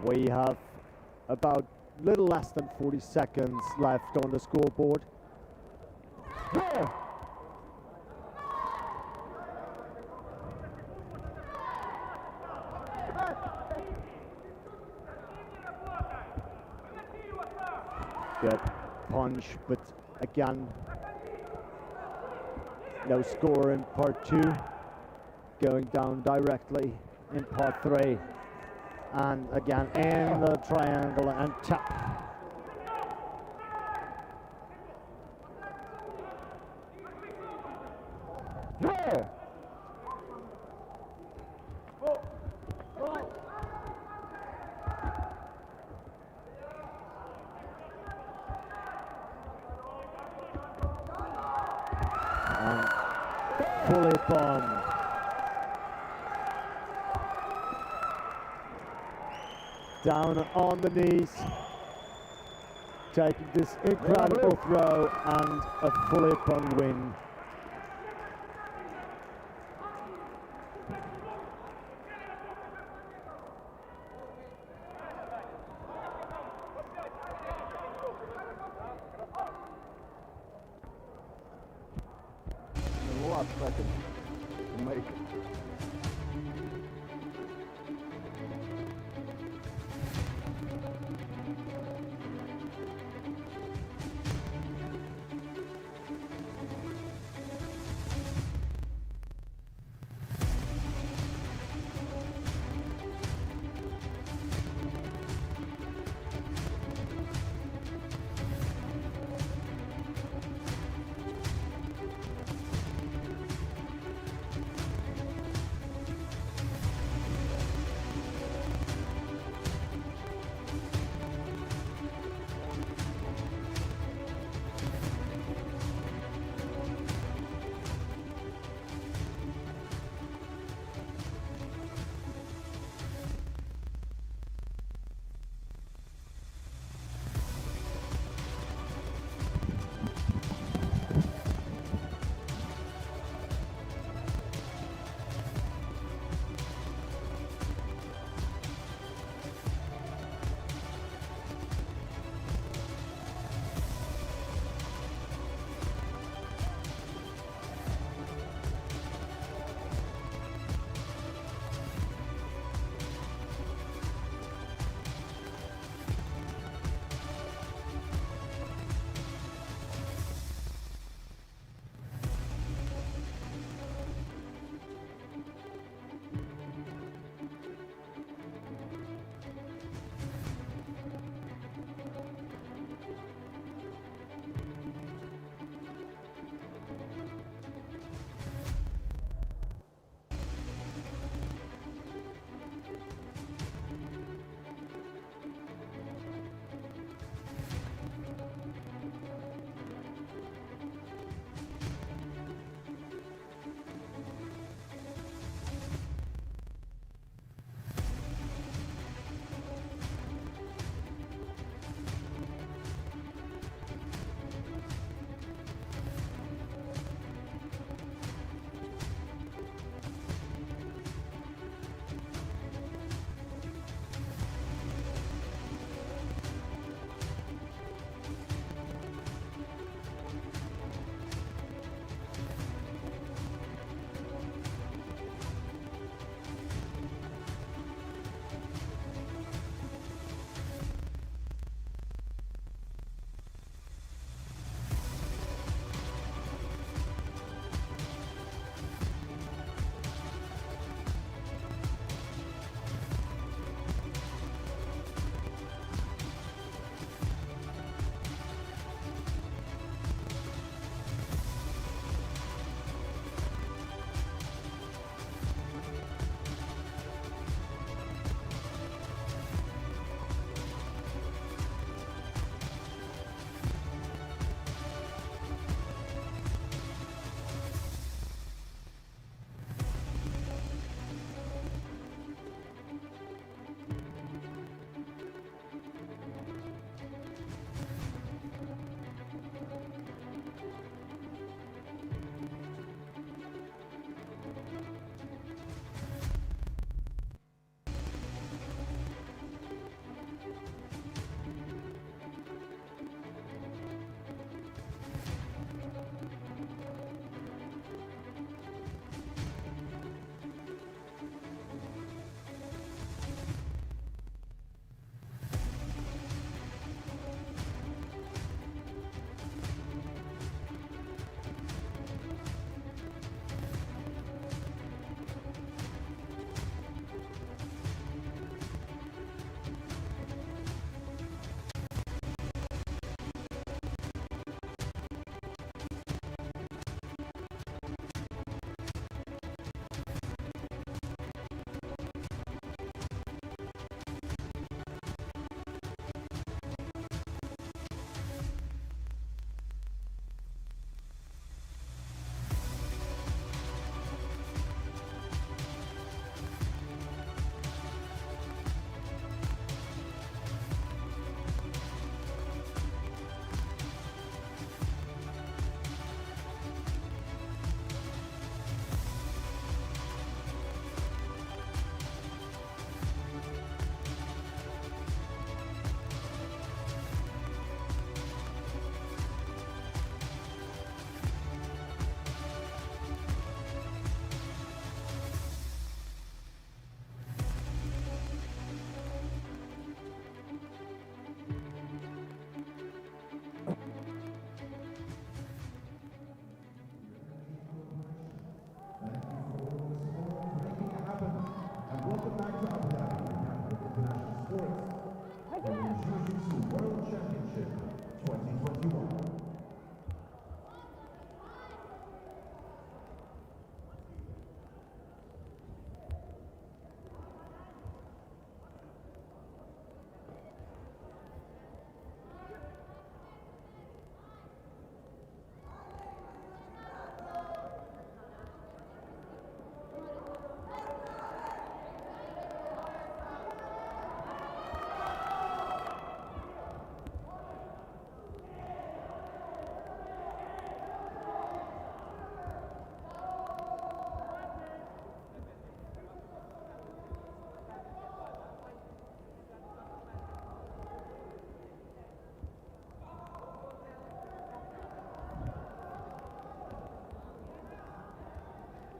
We have about little less than 40 seconds left on the scoreboard. Good punch, but again, no score in part 2. Going down directly in part 3. And again in the triangle and tap. Yeah. And fully bomb. Down on the knees, taking this incredible throw and a flip on win. Last second to make it.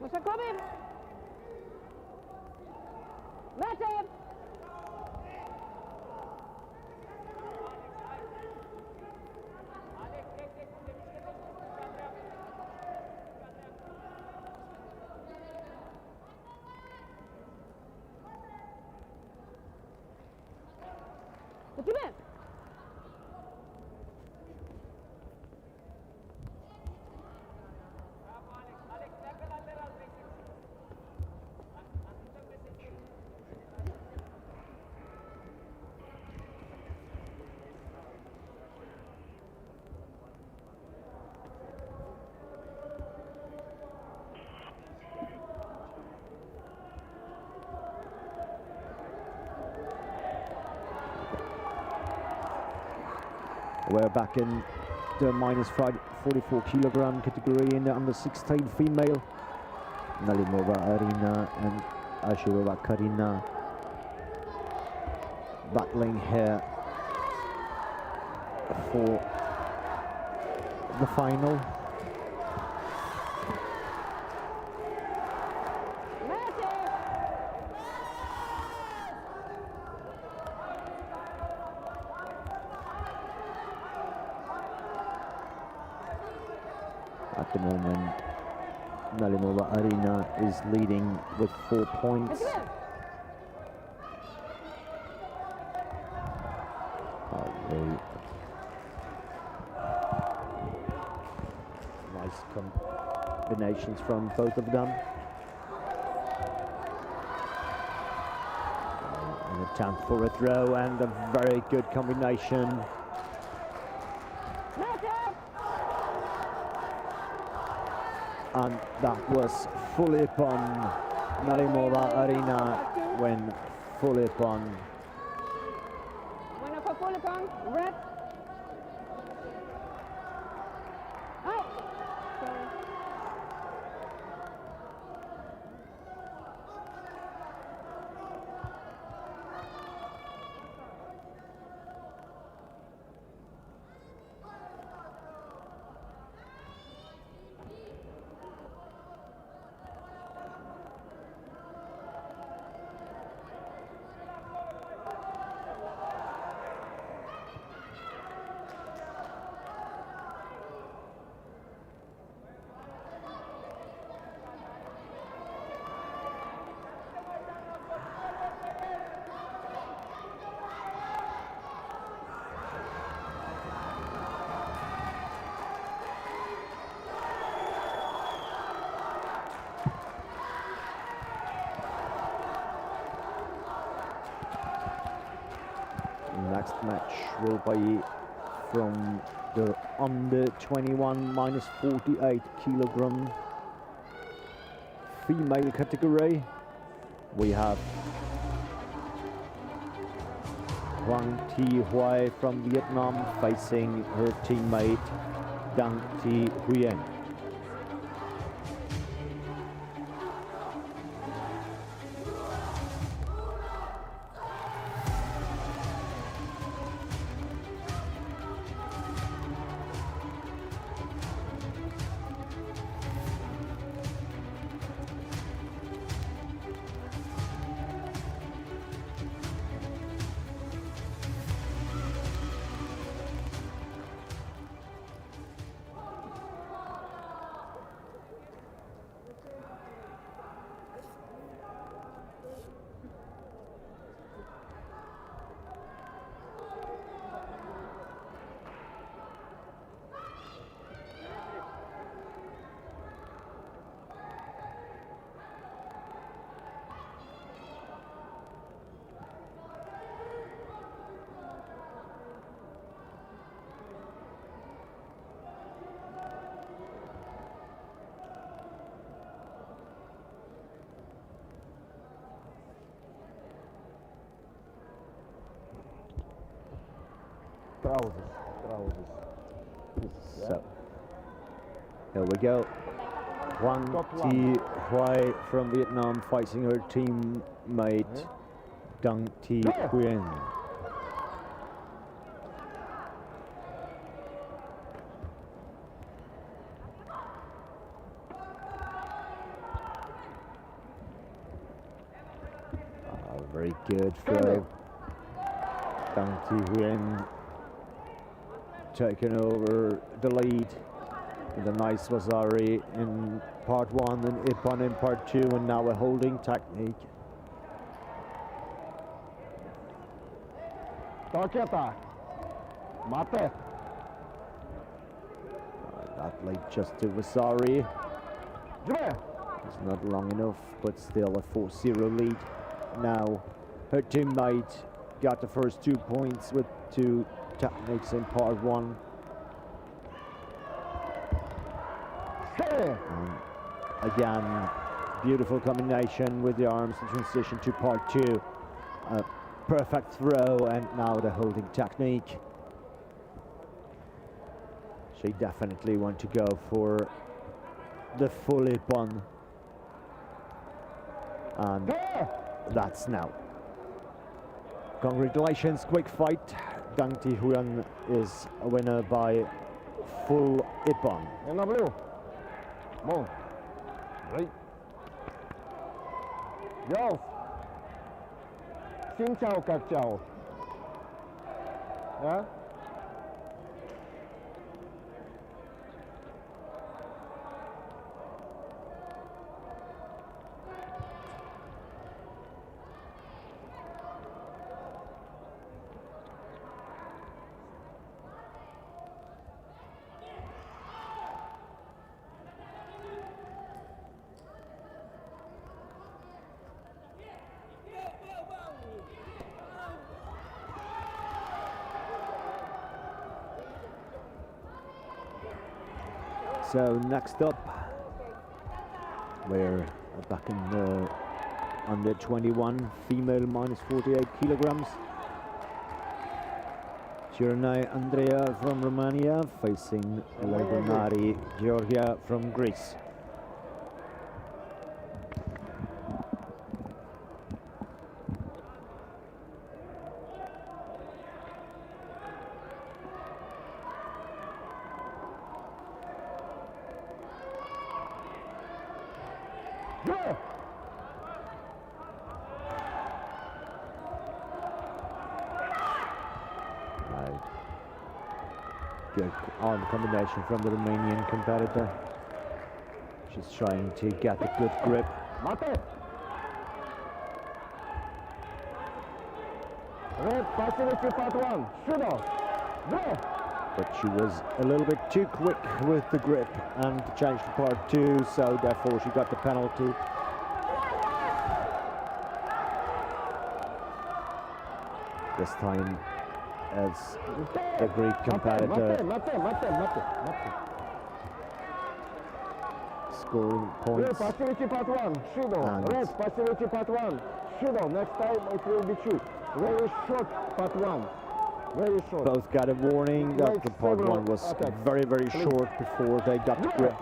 Mushakobi. Mate. Utime. We're back in the minus 44 kilogram category in the under 16 female. Nalimova Arina and Ashirova Karina battling here for the final. At the moment, Nalimova Arina is leading with 4 points. Nice combinations from both of them. An attempt for a throw and a very good combination. And that was fully upon Nalimova Arina when fully upon. Winner for fully upon, red. Oh, sorry. Next match will be from the under 21 minus 48 kilogram female category. We have Hoàng Thị Huệ from Vietnam facing her teammate Dang Thị Huyên. Trousers. So, here we go. Hoàng Thị Huệ from Vietnam facing her teammate Dang Thị Huyên. Very good throw. Dang Thi Huynh taking over the lead with a nice Vasari in part 1 and Ippon in part 2, and now a holding technique. Taketa. Mate. That lead just to Vasari. Jumé. It's not long enough, but still a 4-0 lead. Now her teammate got the first 2 points with 2 techniques in part 1. Again, beautiful combination with the arms and transition to part 2. A perfect throw, and now the holding technique. She definitely want to go for the full Ippon. And that's now. Congratulations, quick fight. Dang Thi Huynh is a winner by full Ippon. In the blue. Bon. Right. Yo. Xin chào các cháu. Yeah? So next up, we're back in the under 21 female minus 48 kilograms. Chirnai Andrea from Romania facing Elena Georgia from Greece. Good arm combination from the Romanian competitor. She's trying to get a good grip. Mate. Red, passivity part 1. Judo. Go. But she was a little bit too quick with the grip and changed to part 2, so therefore she got the penalty. This time as the Greek competitor scoring points. Red, passivity part 1. Judo. Red, passivity part 1. Judo. Next time it will be 2. Very short part 1. Very short. Both got a warning that the part 1 was very, very short before they got the grip.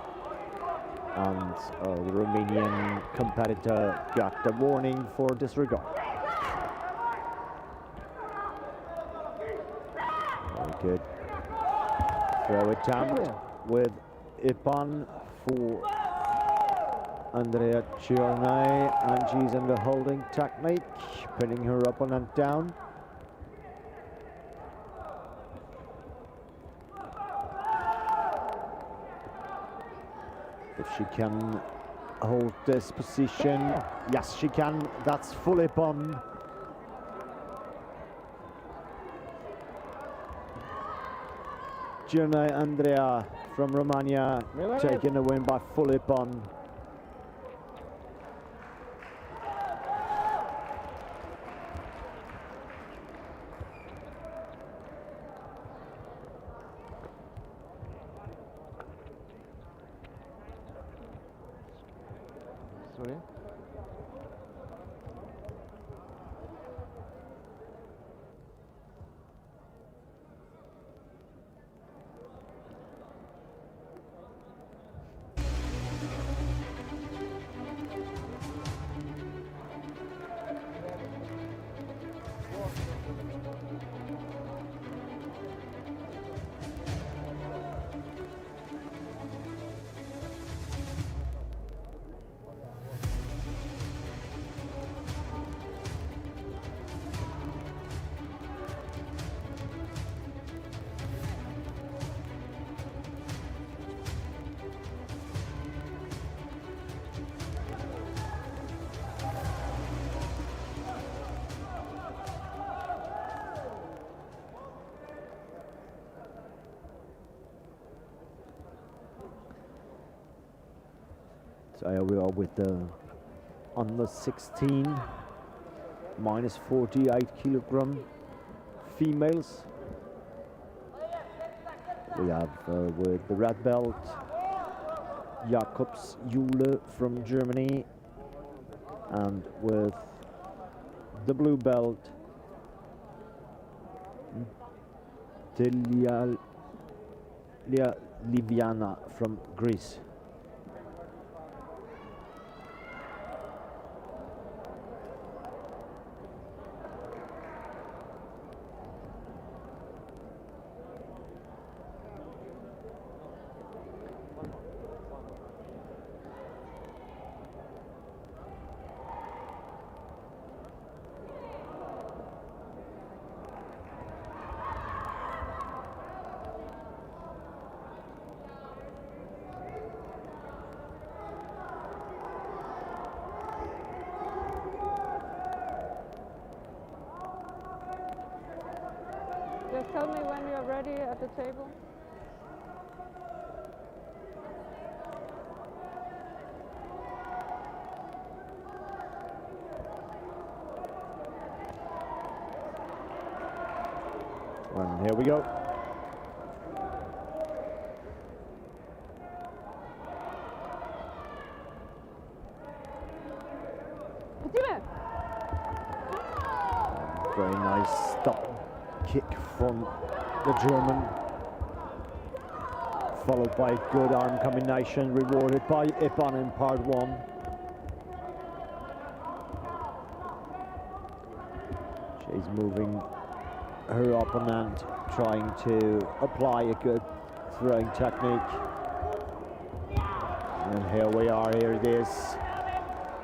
And the Romanian competitor got the warning for disregard. Very good. Throw attempt with Ippon for Andrea Chirnai, and she's in the holding technique, pinning her opponent down. If she can hold this position, yes she can, that's full Ippon. Chirnai Andrea from Romania taking a win by full Ippon. Sorry. So here we are with the under 16, minus 48 kilogram females. We have with the red belt, Jakobs Jule from Germany, and with the blue belt, Delia Liviana from Greece. Just tell me when you're ready at the table. And here we go. Very nice stop kick from the German, followed by a good arm combination, rewarded by Ipan in part 1. She's moving her opponent, trying to apply a good throwing technique. And here we are, here it is.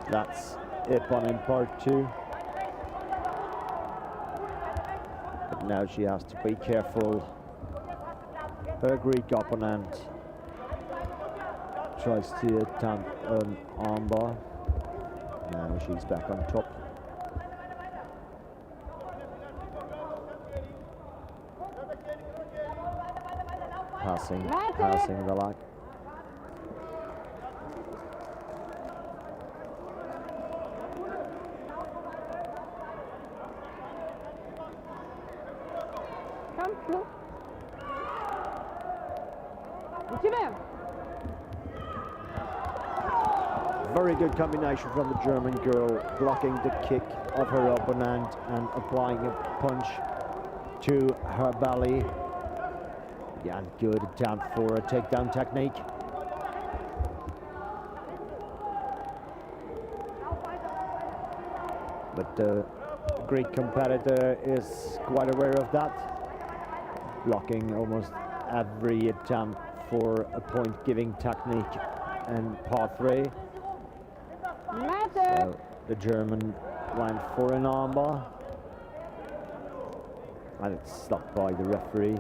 That's Ipan in part 2. But now she has to be careful. Her Greek opponent tries to attempt an armbar. Now she's back on top. Passing the leg. Come through. Very good combination from the German girl, blocking the kick of her opponent and applying a punch to her belly. Yeah, good attempt for a takedown technique. But the Greek competitor is quite aware of that, blocking almost every attempt for a point-giving technique in part 3. So the German went for an armbar, and it's stopped by the referee.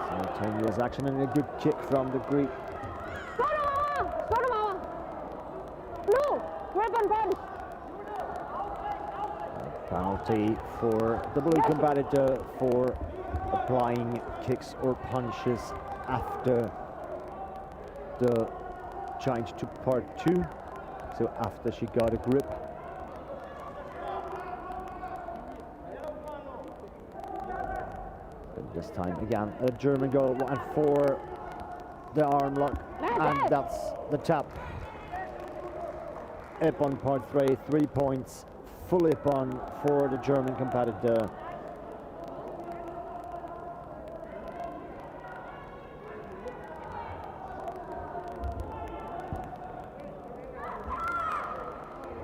Simultaneous action and a good kick from the Greek. Blue, grab and punch. Penalty for the blue competitor for applying kicks or punches after the change to part 2. So after she got a grip. And this time again, a German goal went for the arm lock, and that's the tap. Up on part 3, 3 points, full Ipan for the German competitor.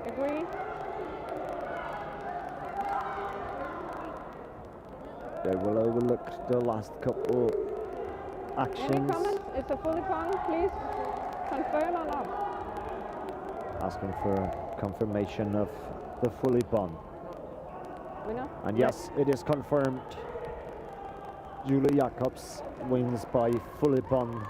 Agree? They will overlook the last couple Any actions. comments? It's a fully pong, please confirm or not? Asking for confirmation of the fully Ipan. Winner? And yes, it is confirmed. Julia Jakobs wins by full Ipan.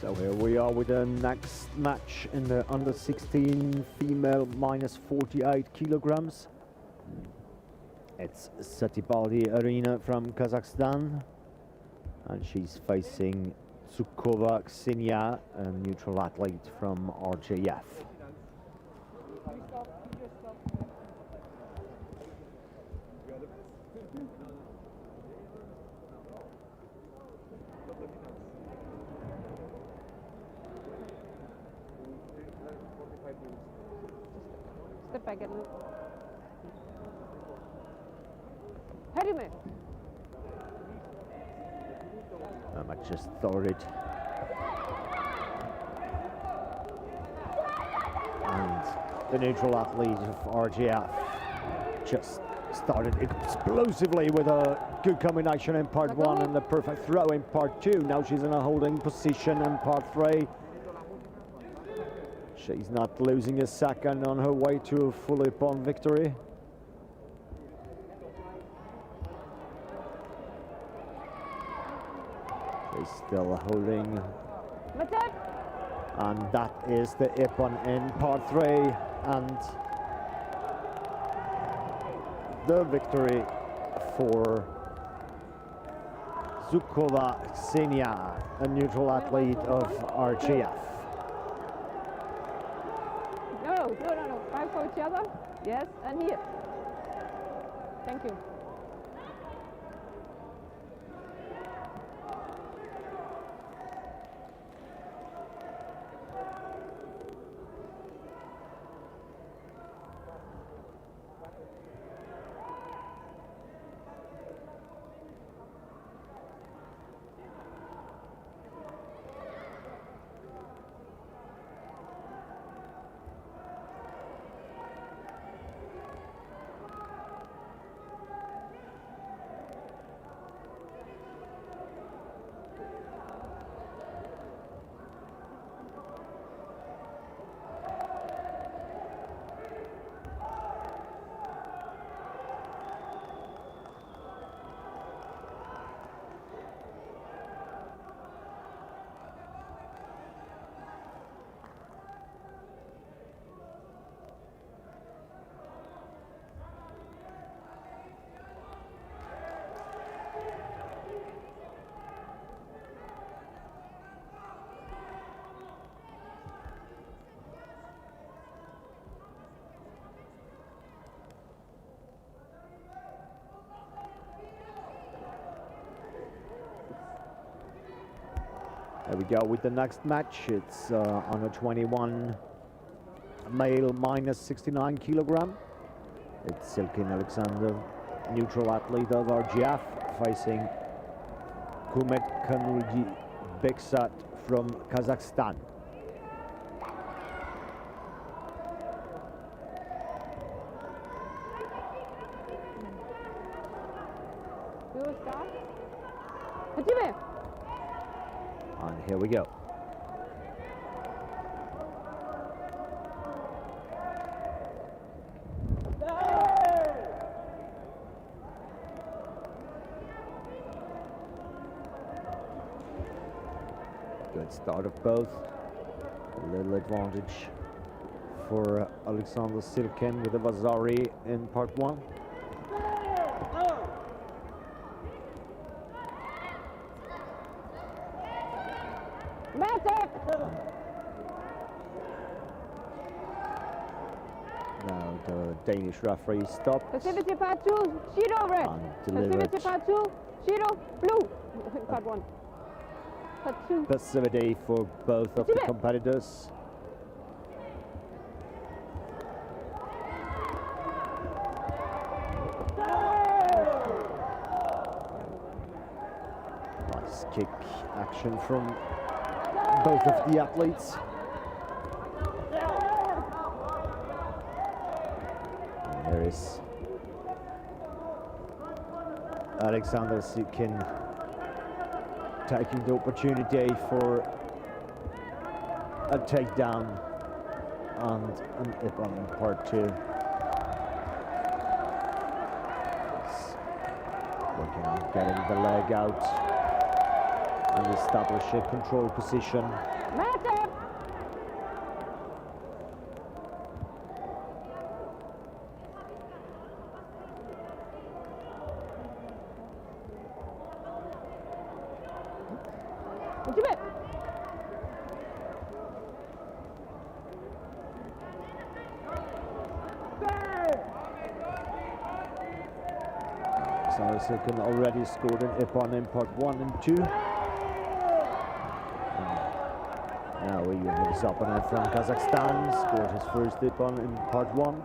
So here we are with the next match in the under 16 female minus 48 kilograms. It's Satibaldi Arena from Kazakhstan, and she's facing Zukova Ksenia, a neutral athlete from RJF. Step back a little. Harime. The match just started. And the neutral athlete of RGF just started explosively with a good combination in part one and the perfect throw in part two. Now she's in a holding position in part three. She's not losing a second on her way to a fully upon victory. She's still holding. And that is the Ippon in part three, and the victory for Zukova Ksenia, a neutral athlete of RGF. No. Fight for each other. Yes, and here. Thank you. There we go with the next match. It's under 21 male minus 69 kilogram. It's Silkin Alexander, neutral athlete of RGF, facing Kumet Kanurgi Beksat from Kazakhstan. And here we go. Good start of both. A little advantage for Alexander Silkin with the Vazari in part one. Now the Danish referee stopped. Passivity part two, Shiro red. Passivity part two, Shiro blue. Part one. Part two. Passivity for both of the competitors. Nice kick action from both of the athletes. And there is Alexander Silkin taking the opportunity for a takedown and an Ippon in part two. He's working on getting the leg out. and establish a control position. Mate! Ultimate! Silkin already scored an Ippon in part 1 and 2. Now we have his opponent from Kazakhstan, scored his first Ippon in part 1.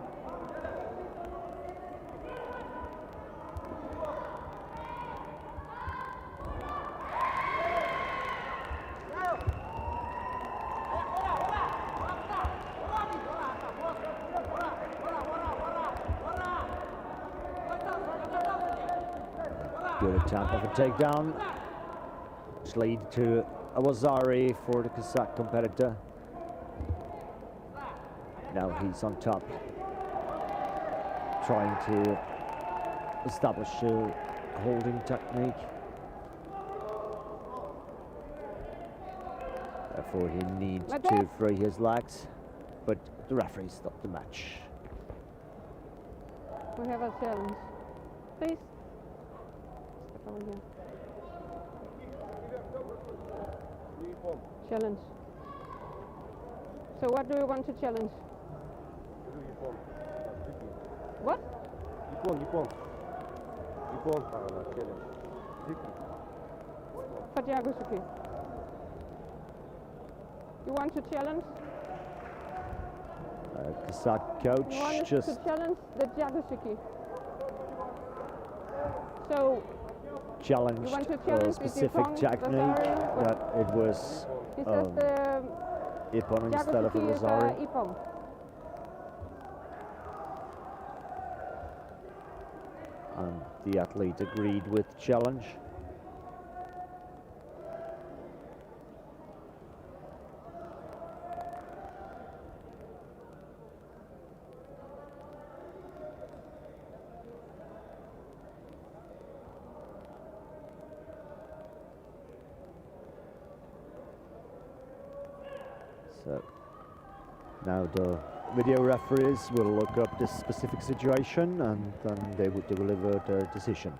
Good attempt of a takedown, which lead to a Wazari for the Kazakh competitor. Now he's on top, trying to establish a holding technique. Therefore he needs to free his legs, but the referee stopped the match. We have a challenge. Please. Step over here. Challenge. So what do you want to challenge? What? For Jagusuki. You want to challenge? Kazakh You coach want just to challenge the Jagusuki. So challenged you want to a challenge specific with technique Vasari? that it was He says the Ippon instead of a Jagusuki is Wazari. Ippon. And the athlete agreed with challenge. So now the video referees will look up this specific situation and then they would deliver their decision.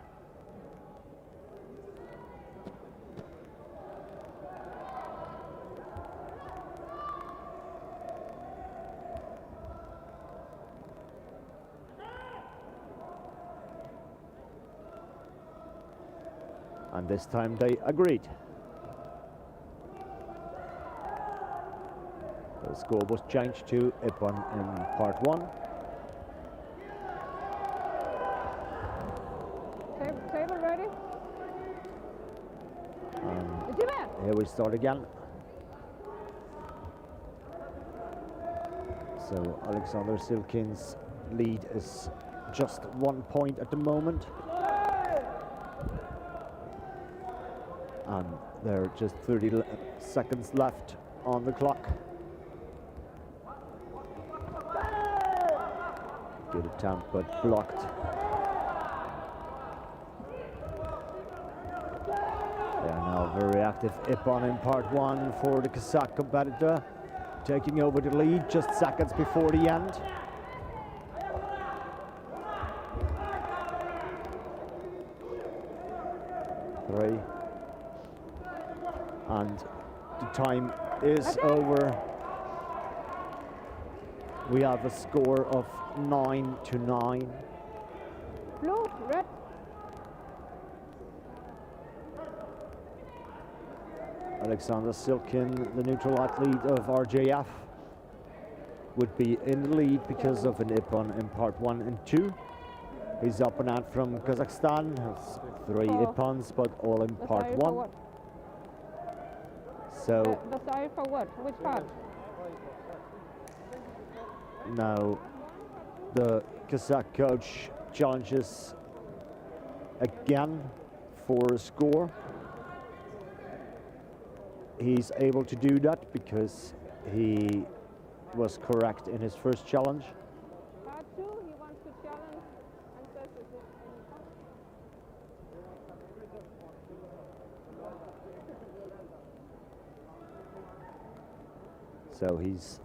And this time they agreed. The score was changed to Ippon in part 1. Table ready? Here we start again. So Alexander Silkin's lead is just 1 point at the moment. And there are just 30 seconds left on the clock. Good attempt, but blocked. They are now very active. Ippon in part 1 for the Kazakh competitor, taking over the lead just seconds before the end. Three. And the time is over. We have a score of 9-9. Blue, red. Alexander Silkin, the neutral athlete of RJF, would be in the lead because of an Ippon in part 1 and 2. His opponent from Kazakhstan has 3 Ippons, but all in part 1. So the side for what? Which part? now the Kazakh coach challenges again for a score. He's able to do that because he was correct in his first challenge. Part 2, he wants to challenge and says So he's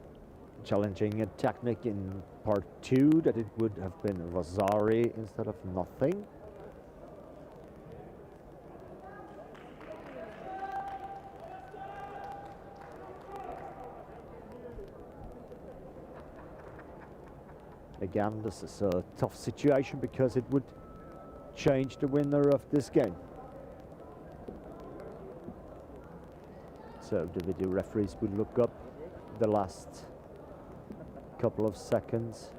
challenging a technique in part 2 that it would have been Vasari instead of nothing. Again, this is a tough situation because it would change the winner of this game. So the video referees will look up the last couple of seconds.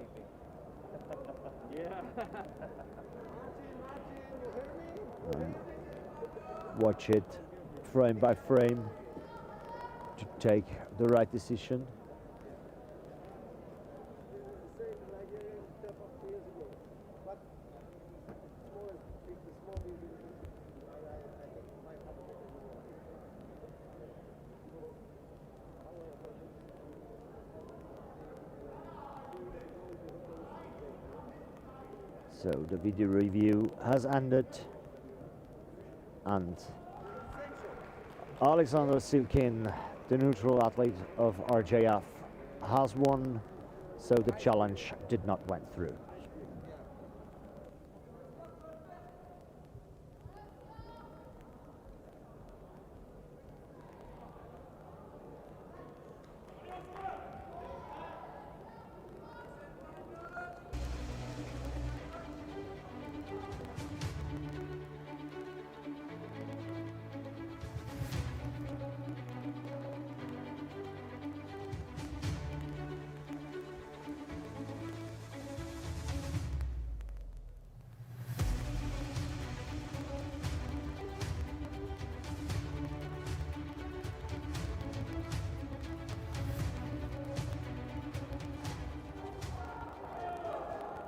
Watch it frame by frame to take the right decision. So the video review has ended, and Alexander Silkin, the neutral athlete of RJF, has won, so the challenge did not went through.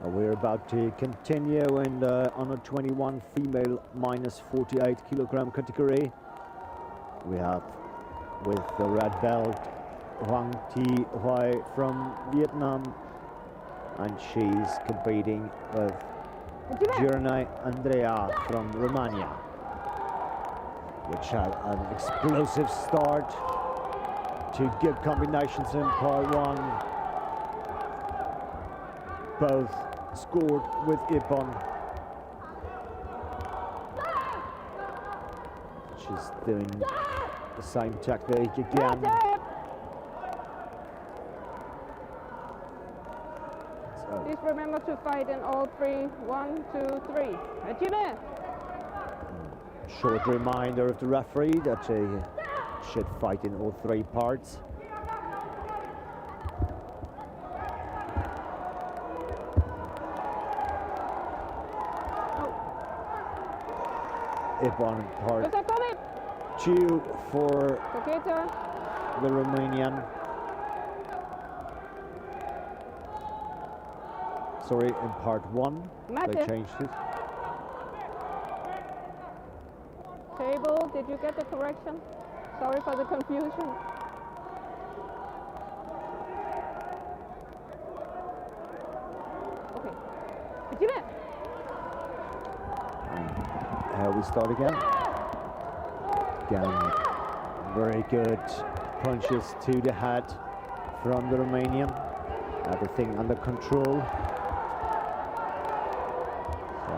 We're about to continue in the under 21 female minus 48 kilogram category. We have with the red belt Hoang Thi Huai from Vietnam, and she's competing with Giornai Andrea from Romania, which had an explosive start. Two good combinations in part 1. Both scored with Ippon. She's doing the same technique again. So. Please remember to fight in all 3. 1, 2, 3. Achieve. Short reminder of the referee that they should fight in all 3 parts. Ippon part 2 for the Romanian. Sorry, in part 1 they changed it. Table, did you get the correction? Sorry for the confusion. Okay. Achieve. Here we start again. Again, very good punches to the head from the Romanian. Everything under control. So.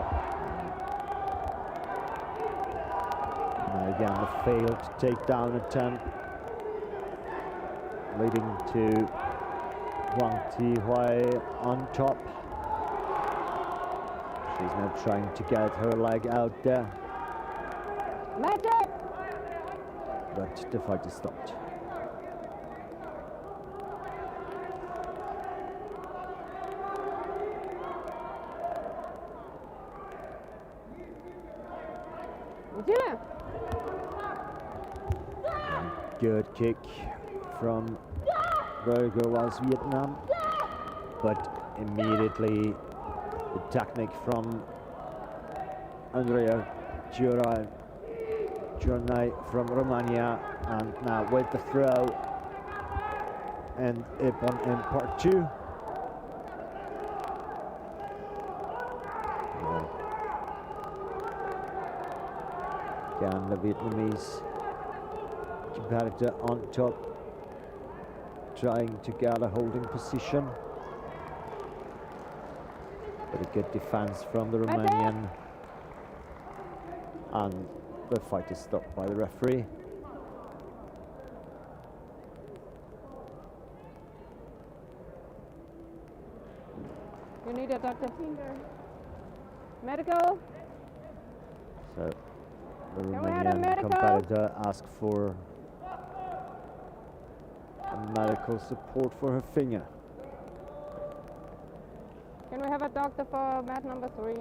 Now again, the failed takedown attempt, leading to Hoang Thi Huai on top. She's now trying to get her leg out there. But the fight is stopped. Good kick from Virgo's Vietnam, but immediately the technique from Andrea Giornai from Romania, and now with the throw and Ippon in part 2. Again, the Vietnamese competitor on top, trying to get a holding position. But a good defense from the Romanian. And the fight is stopped by the referee. You need a doctor. Medical. So the Can we have a Romanian medical? competitor asked for medical support for her finger. Can we have a doctor for mat number 3?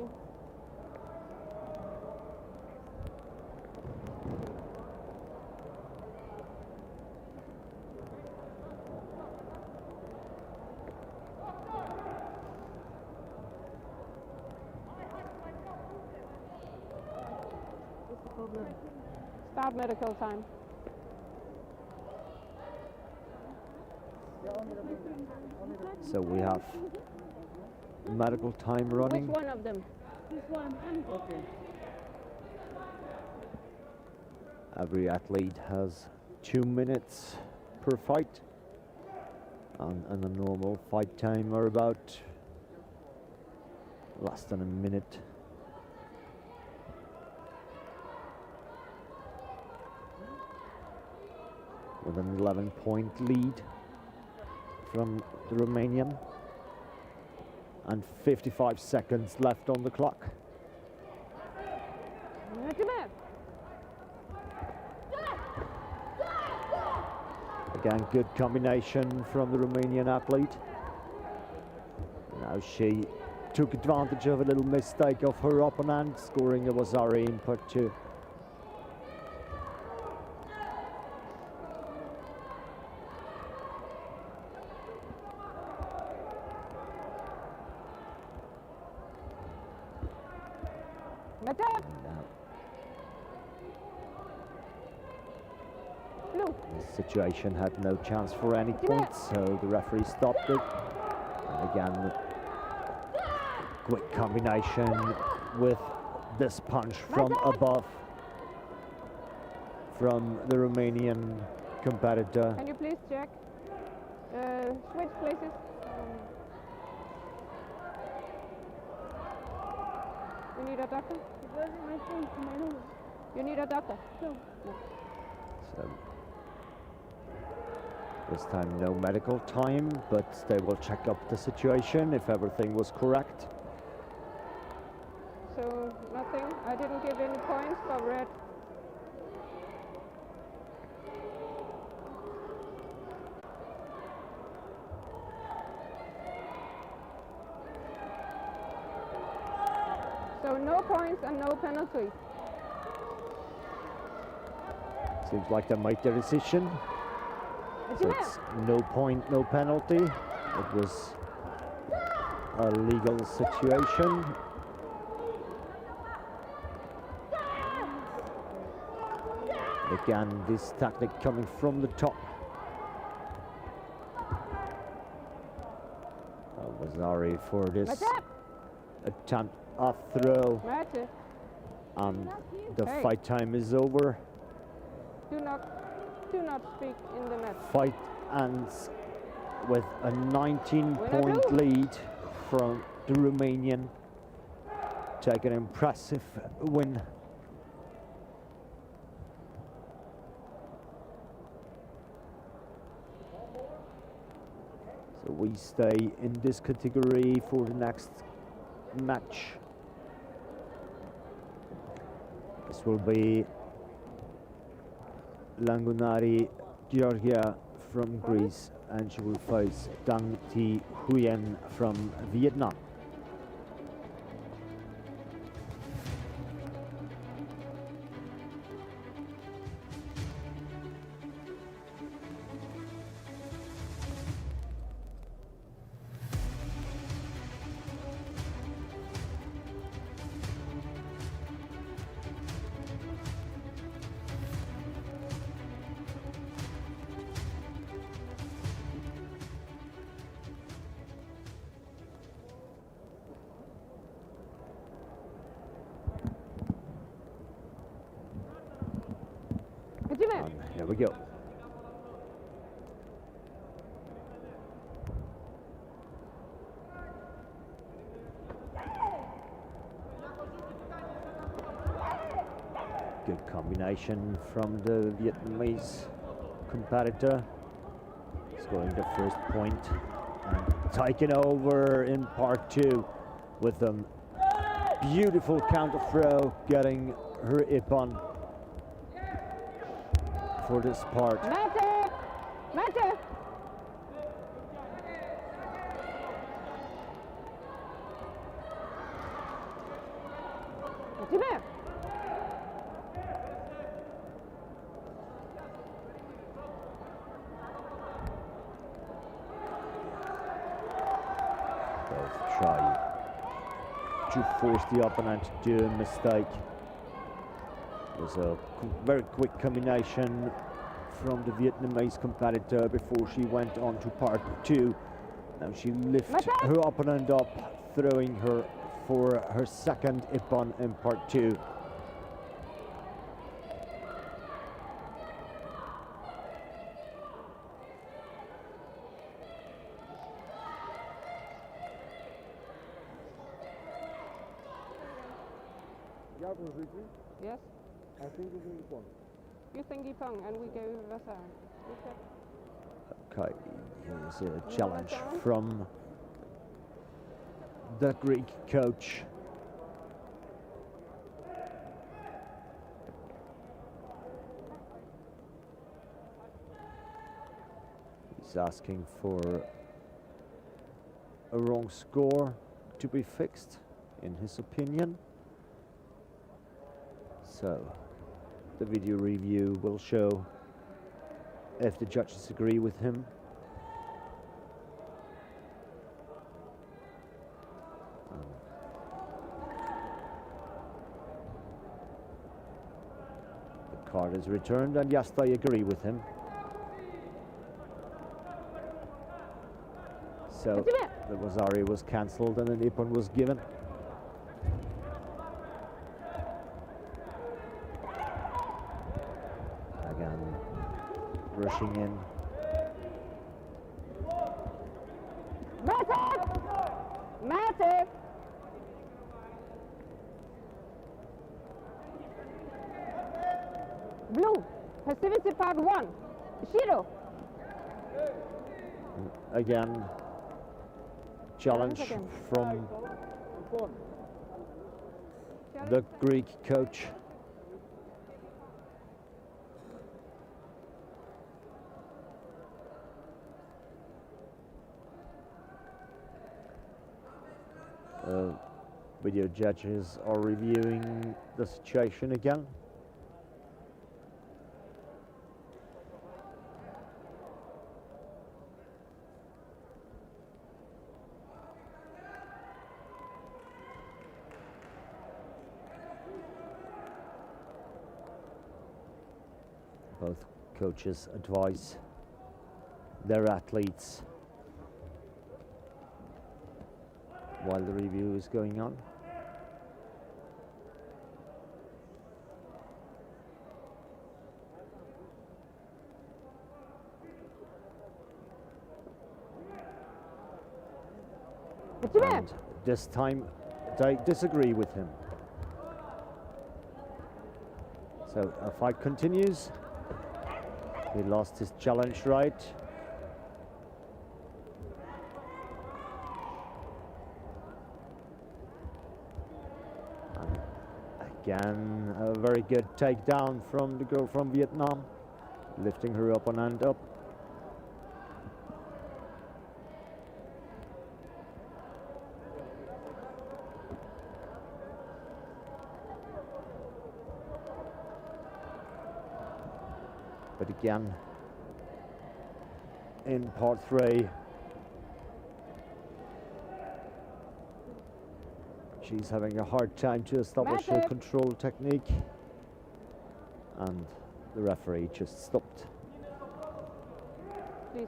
Start medical time. So we have medical time running. Which one of them? This one. Okay. Every athlete has 2 minutes per fight, and a normal fight time are about less than a minute. With an 11-point lead from the Romanian, and 55 seconds left on the clock. Again, good combination from the Romanian athlete. Now she took advantage of a little mistake of her opponent, scoring a Wazari in part 2. The situation had no chance for any points, so the referee stopped it. And again, quick combination with this punch from above from the Romanian competitor. Can you please check? Switch places. You need a doctor? You need a doctor? No. So this time no medical time, but they will check up the situation if everything was correct. So nothing. I didn't give any points for red. So no points and no penalty. Seems like they made their decision. So it's no point, no penalty. It was a legal situation. Again, this tactic coming from the top. Wazari for this attempt off throw. And the fight time is over. Do not speak in the net. Fight ends with a 19-point lead from the Romanian. Take an impressive win. So we stay in this category for the next match. This will be Langunari Georgia from Greece, and she will face Dang Thi Huyen from Vietnam. And here we go. Combination from the Vietnamese competitor, scoring the first point and taking over in part 2 with a beautiful counter throw, getting her ippon for this part. Mate! Mate! Jimmy! Both try to force the opponent to do a mistake. It was a very quick combination from the Vietnamese competitor before she went on to part 2. Now she lifts her opponent up, throwing her for her second ippon in part 2. Yes? I think it's in the one. You think Ipong and we go Vasa. Okay, here's a challenge from the Greek coach. He's asking for a wrong score to be fixed, in his opinion. So the video review will show if the judges agree with him. The card is returned, and yes, they agree with him. So the Wasari was cancelled and an ippon was given. Again, rushing in. Massive! Massive! Blue, passivity part 1. Shiro. Again, challenge from the Greek coach. Video judges are reviewing the situation again. Both coaches advise their athletes while the review is going on. And this time they disagree with him. So a fight continues. He lost his challenge right. And again, a very good takedown from the girl from Vietnam, lifting her opponent up. But again, in part 3, she's having a hard time to establish her control technique, and the referee just stopped. Please.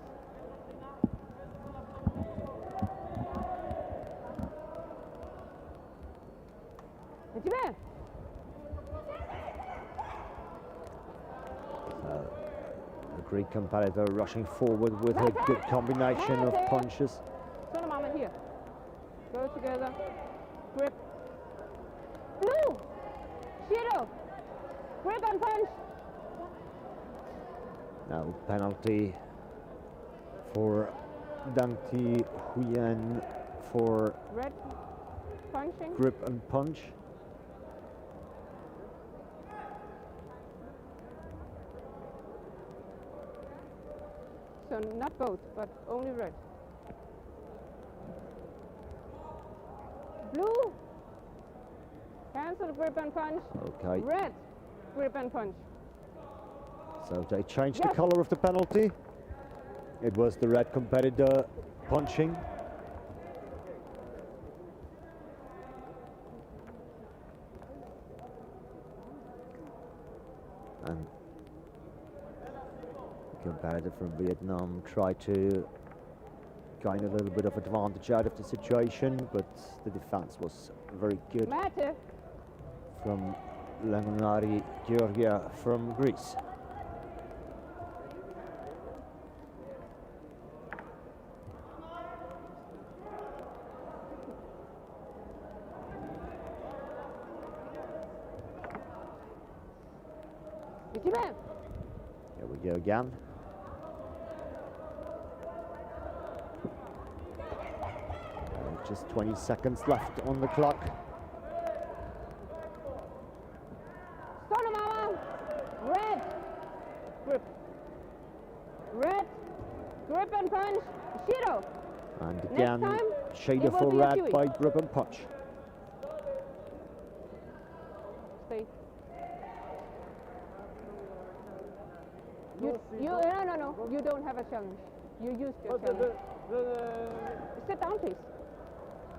Greek competitor rushing forward with a good combination of punches. Son of mama here. Go together. Grip. Blue! Shiro! Grip and punch. Now penalty for Dang Thi Huyen for Red punching. grip and punch. So not both, but only red. Blue. Cancel grip and punch. Okay. Red. Grip and punch. So they changed the Yes. color of the penalty. It was the red competitor punching. And the competitor from Vietnam tried to gain a little bit of advantage out of the situation, but the defense was very good Mate. from Langonari Georgia from Greece. Vigilant. Here we go again. Just 20 seconds left on the clock. Sonomama. Red. Grip. Red. Grip and punch. Shiro. And Next again, time, shader it will for be a red Huey. by grip and punch. Stay. No. You don't have a challenge. You used your challenge. Sit down, please.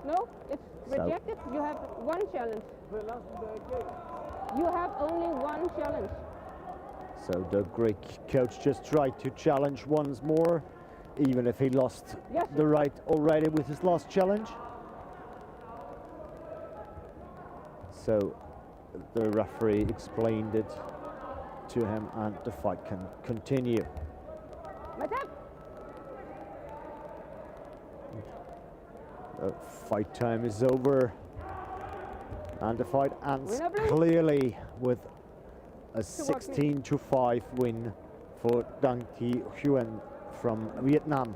No, it's So- rejected. You have one challenge. You have only one challenge. So the Greek coach just tried to challenge once more, even if he lost Yes. the right already with his last challenge. So the referee explained it to him and the fight can continue. Matap. The fight time is over and the fight ends Winner, please. clearly with a watch me. 16-5 win for Dang Thi Huyen from Vietnam.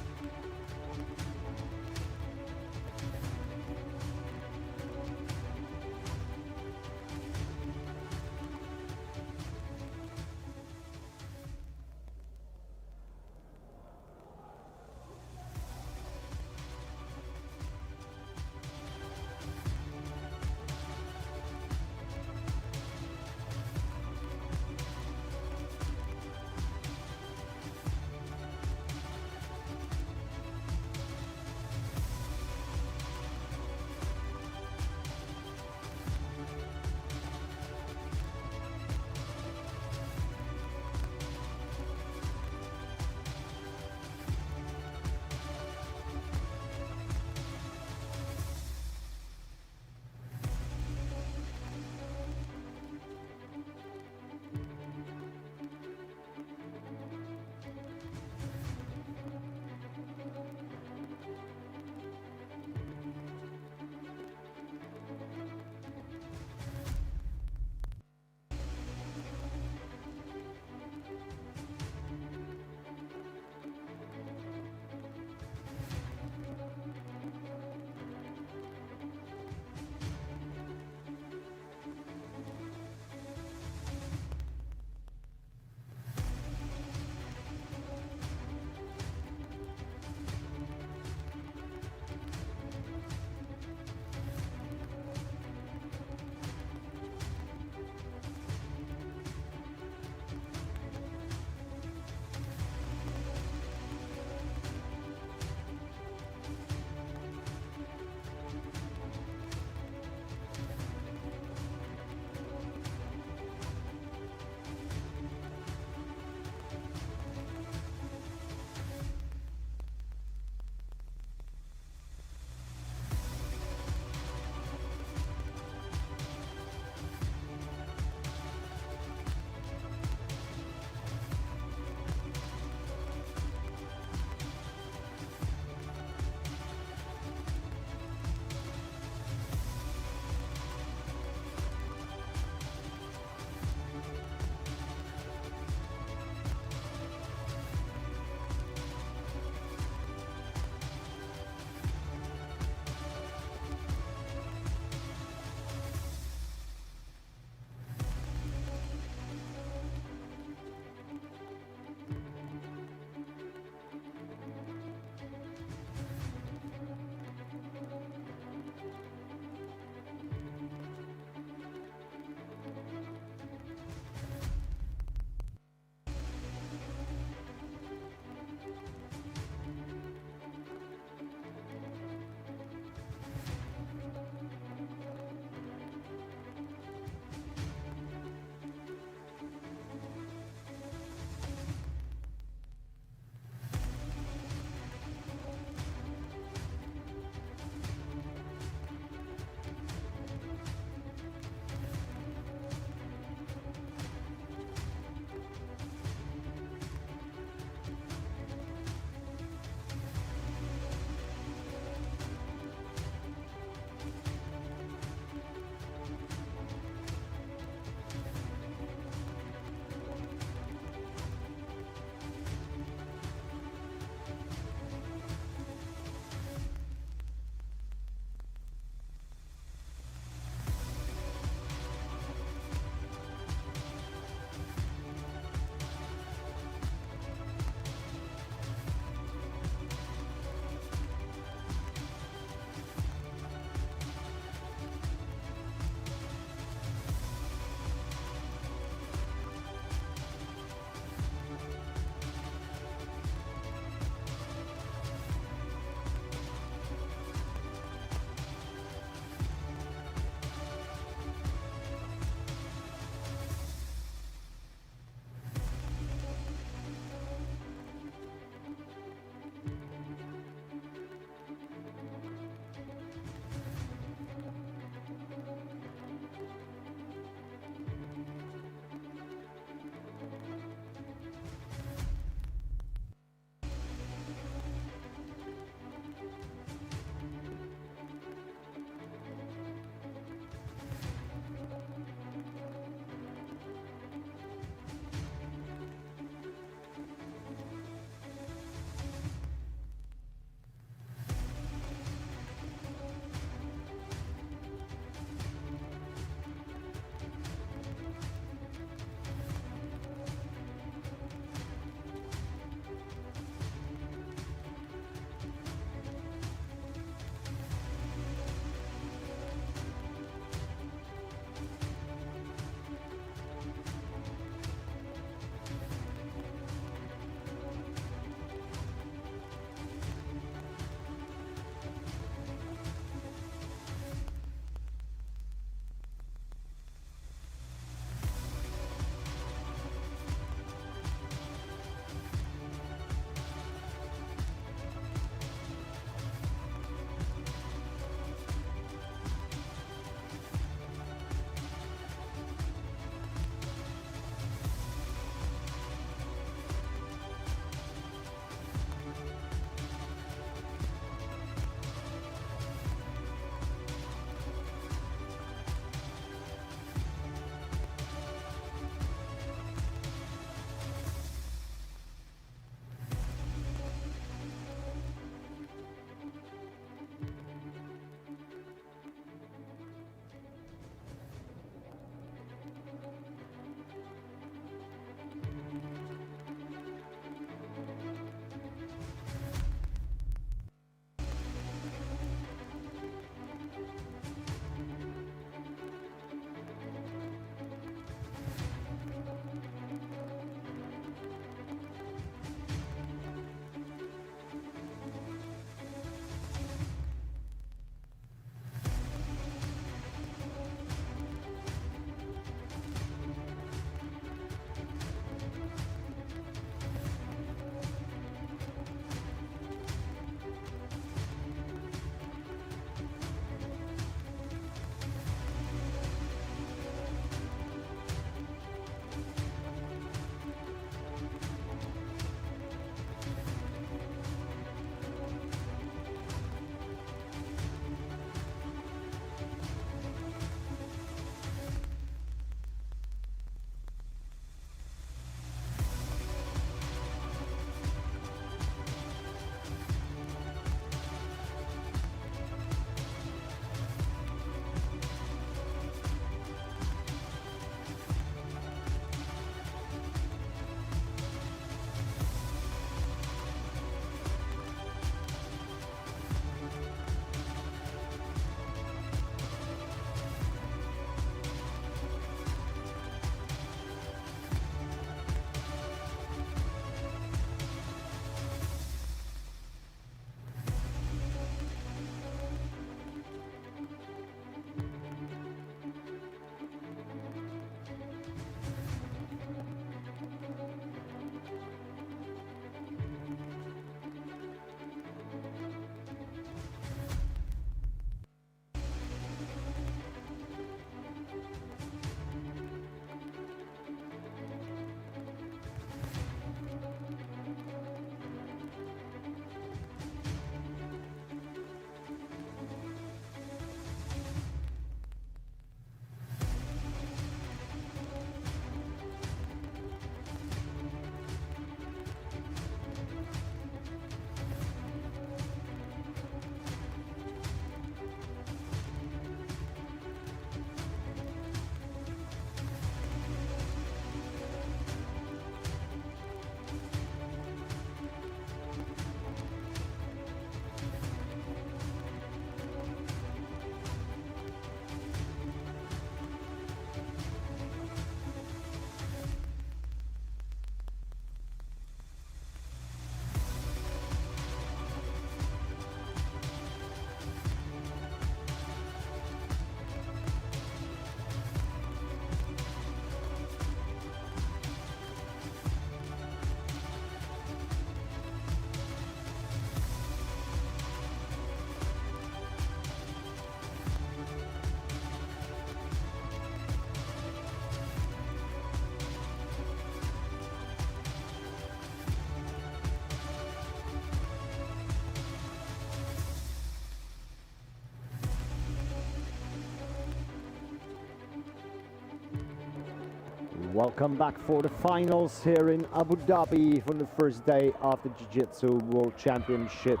Welcome back for the finals here in Abu Dhabi for the first day of the Jiu-Jitsu World Championship.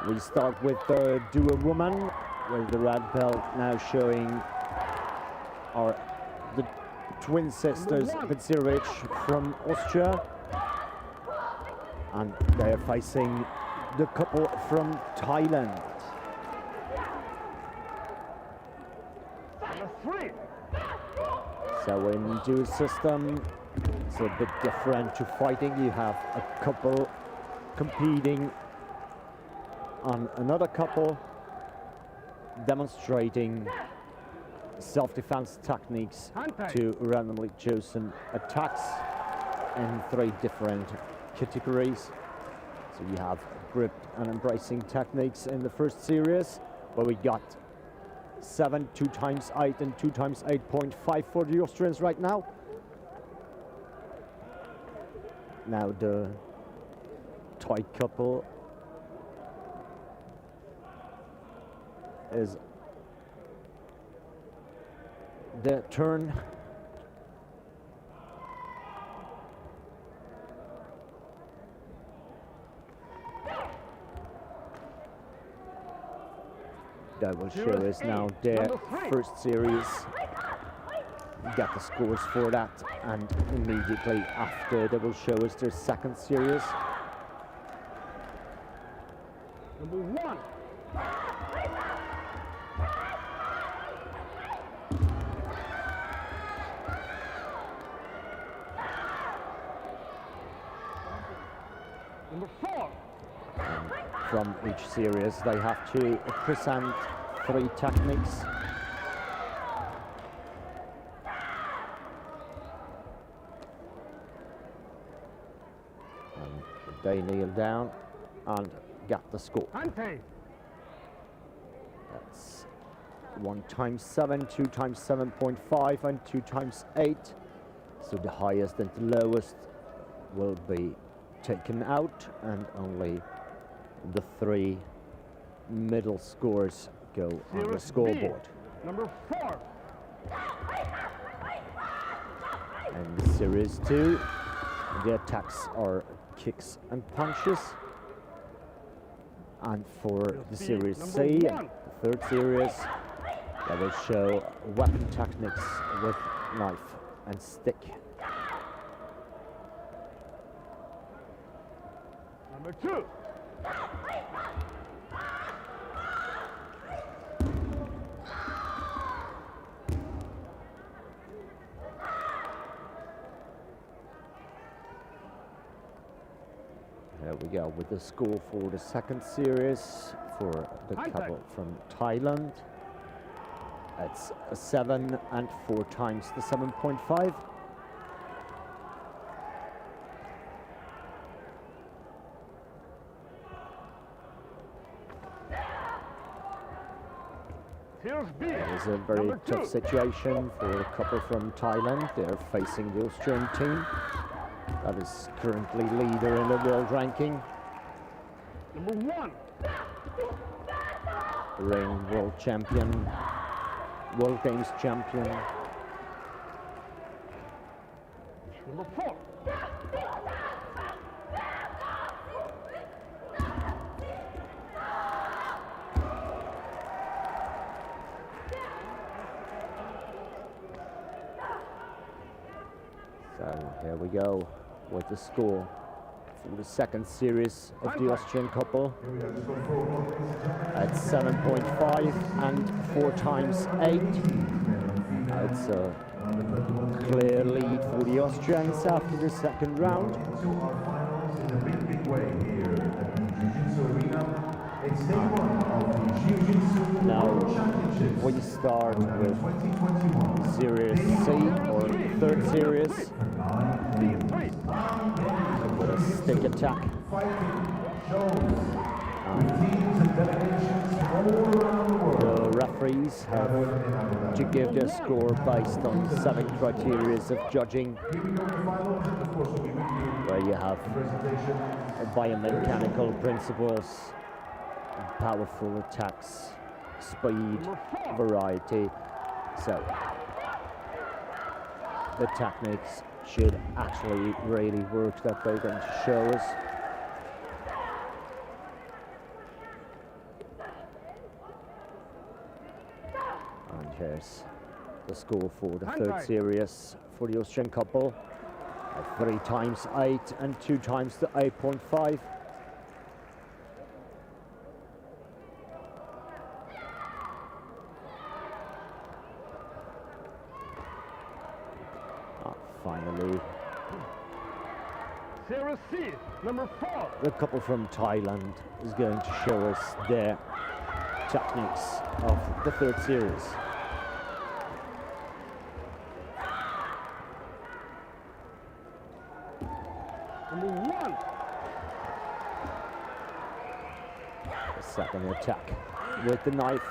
We start with the duo woman, where the red belt now showing are the twin sisters Bezirich from Austria, and they're facing the couple from Thailand. So in dual system, it's a bit different to fighting. You have a couple competing on another couple, demonstrating self-defense techniques to randomly chosen attacks in 3 different categories. So you have grip and embracing techniques in the first series, where we got 7, 2 times 8 and 2 times 8.5 for the Austrians right now. Now the Thai couple is their turn. That will show us now their first series. Get the scores for that, and immediately after they will show us their second series. Number 1. Number 4. From each series, they have to present 3 techniques. And they kneel down and get the score. That's 1 times 7, 2 times 7.5, and 2 times 8. So the highest and the lowest will be taken out, and only the 3 middle scores go on the scoreboard. Number 4. And series 2, the attacks are kicks and punches. And for the series C, and the 3rd series, they will show weapon techniques with knife and stick. Number 2. There we go with the score for the second series for the couple from Thailand. It's a 7 and 4 times the 7.5. It is a very tough situation for the couple from Thailand. They're facing the Austrian team that is currently leader in the world ranking. Number 1. Reigning world champion, World Games champion. Number 4. So here we go with the score for the second series of the Austrian couple. It's 7.5 and 4 times 8. It's a clear lead for the Austrians after the second round. Now we start with Series C, or 3rd series, with a stick attack. The referees have to give their score based on 7 criteria of judging, where you have biomechanical principles, powerful attacks, speed, variety. So the techniques should actually really work that they're going to show us. And here's the score for the third series for the Austrian couple. 3 times 8 and 2 times the 8.5. Finally, Series C, number 4. the couple from Thailand is going to show us their techniques of the third series. Number 1. The second attack with the knife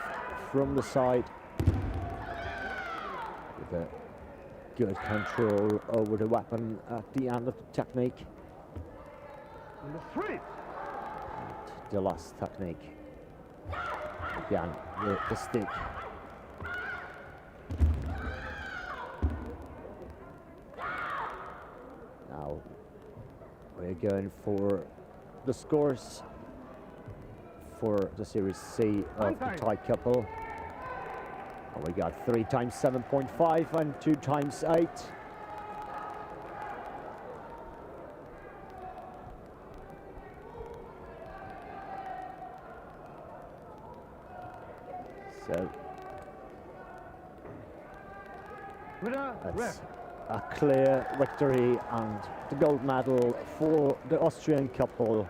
from the side. With a good control over the weapon at the end of the technique. Number 3. And the last technique. Again, with the stick. Now we're going for the scores for the Series C of the Thai couple. And we got 3 times 7.5 and 2 times 8. So that's a clear victory and the gold medal for the Austrian couple.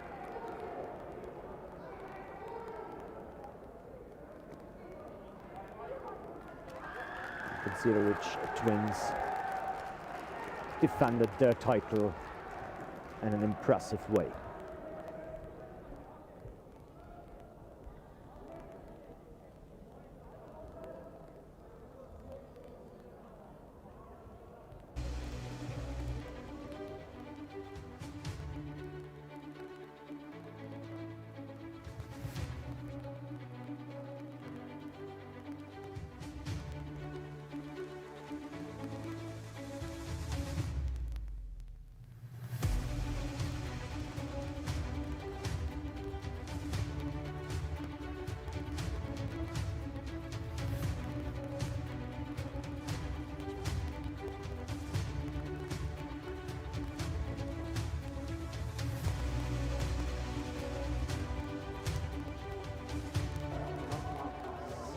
Consider which twins defended their title in an impressive way.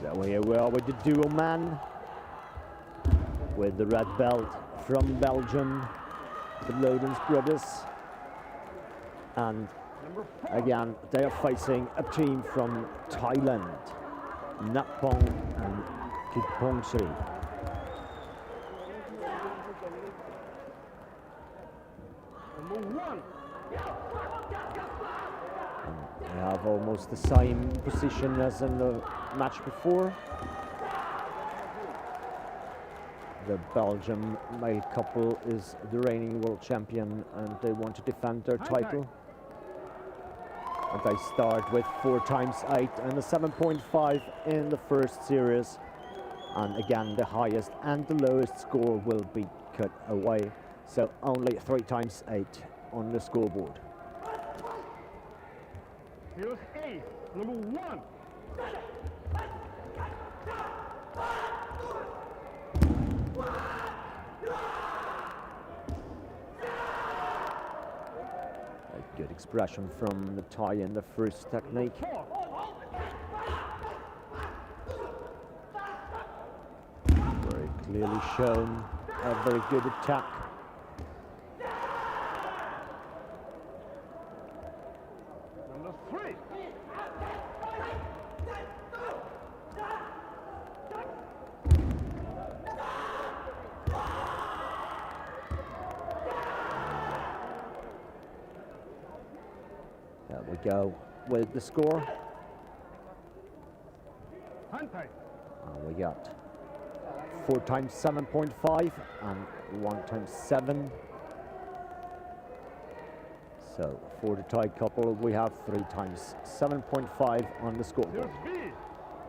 So here we are with the duo man, with the red belt from Belgium, the Lodens brothers. And again, they are facing a team from Thailand, Napong and Kitpongsri. Number 1. They have almost the same position as in the match before. The Belgium male couple is the reigning world champion and they want to defend their title. And they start with 4 times 8 and a 7.5 in the first series. And again, the highest and the lowest score will be cut away. So only 3 times 8 on the scoreboard. Here's A, number 1. A good expression from the Thai in the first technique. Very clearly shown a very good attack. Number 3. There we go with the score. And we got 4 times 7.5 and 1 times 7. So for the Thai couple, we have 3 times 7.5 on the scoreboard. Here's B,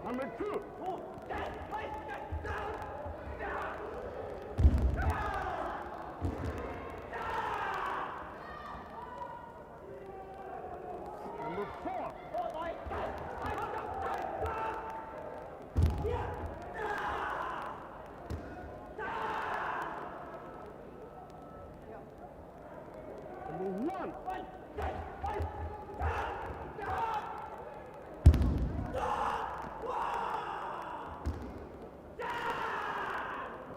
number 2.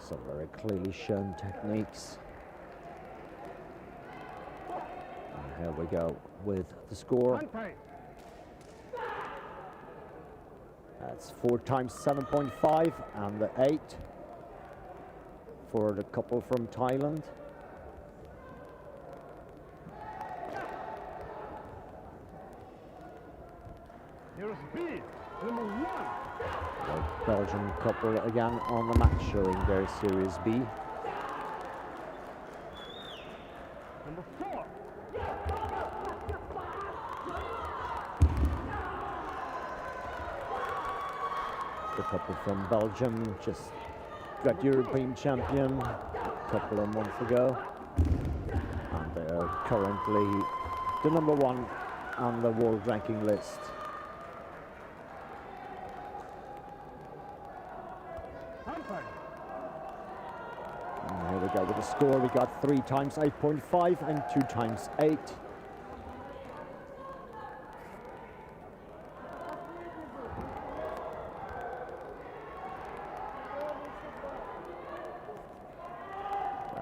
Some very clearly shown techniques. And here we go with the score. That's 4 times 7.5 and the 8 for the couple from Thailand. Here's B, number 1. The Belgian couple again on the mat showing their Series B. Number 4. The couple from Belgium just got European champion a couple of months ago. And they are currently the number 1 on the world ranking list. And here we go with the score. We got 3 times 8.5 and 2 times 8.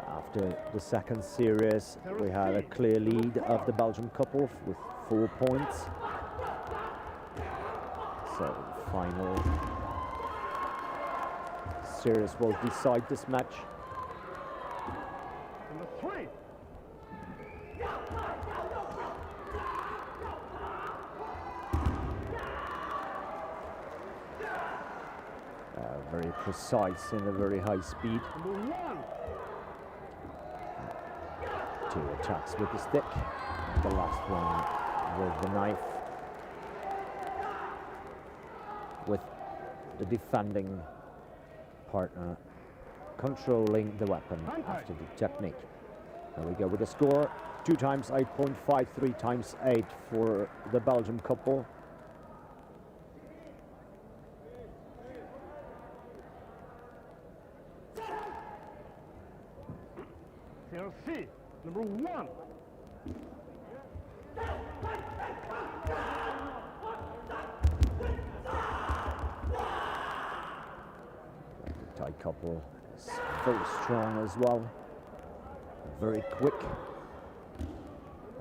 After the second series, we had a clear lead of the Belgian couple with 4 points. So the final series will decide this match. Number 3. Very precise and a very high speed. Number 1. 2 attacks with the stick, the last one with the knife, with the defending partner controlling the weapon after the technique. There we go with the score. 2 times 8.5, 3 times 8 for the Belgian couple. Here's C, number 1. The Thai couple is very strong as well, very quick,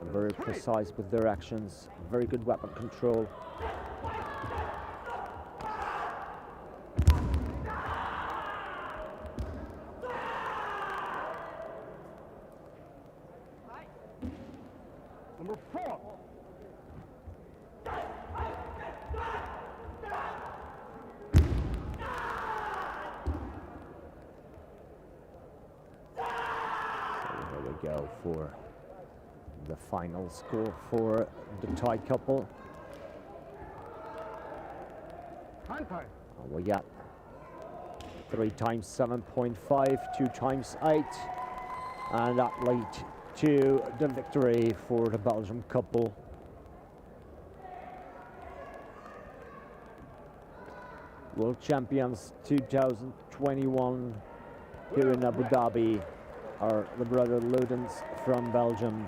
and very precise with their actions, very good weapon control. Number 4. So here we go for the final score for the Thai couple. We got 3 times 7.5, 2 times 8, and that led to the victory for the Belgian couple. World champions 2021 here in Abu Dhabi are the brother Ludens from Belgium.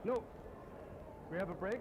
No, we have a break.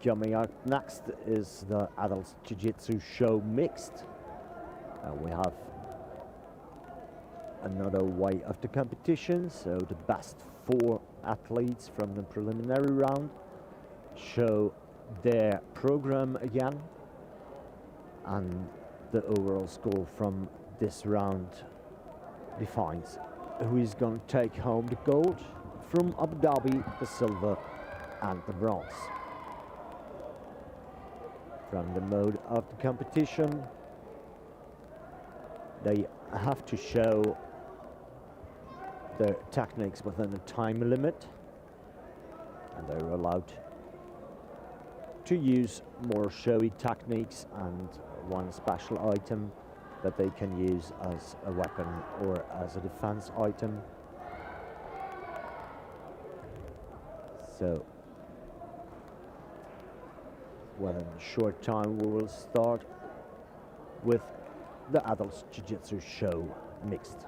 Coming up next is the Adults Jiu-Jitsu show mixed. We have another way of the competition, so the best 4 athletes from the preliminary round show their program again, and the overall score from this round defines who is going to take home the gold, from Abu Dhabi, the silver and the bronze. From the mode of the competition, they have to show their techniques within a time limit, and they're allowed to use more showy techniques and one special item that they can use as a weapon or as a defense item. So within a short time we will start with the Adults Jiu-Jitsu show mixed.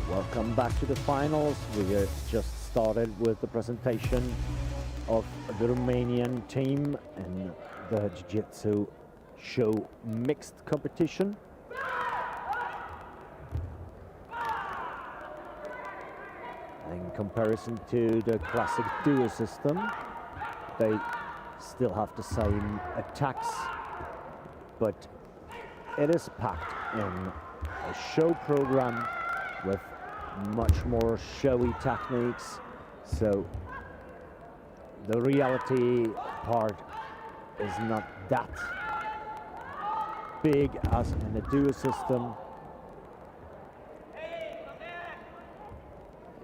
Welcome back to the finals. We just started with the presentation of the Romanian team in the Jiu-Jitsu show mixed competition. In comparison to the classic duo system, they still have the same attacks, but it is packed in a show program with much more showy techniques, so the reality part is not that big as in the duo system.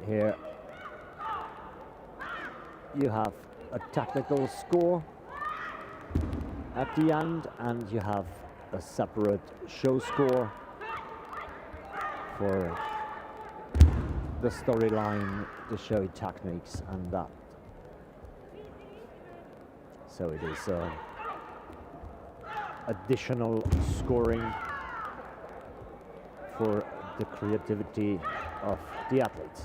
Here you have a technical score at the end, and you have a separate show score for the storyline, the showy techniques, and that. So it is additional scoring for the creativity of the athletes.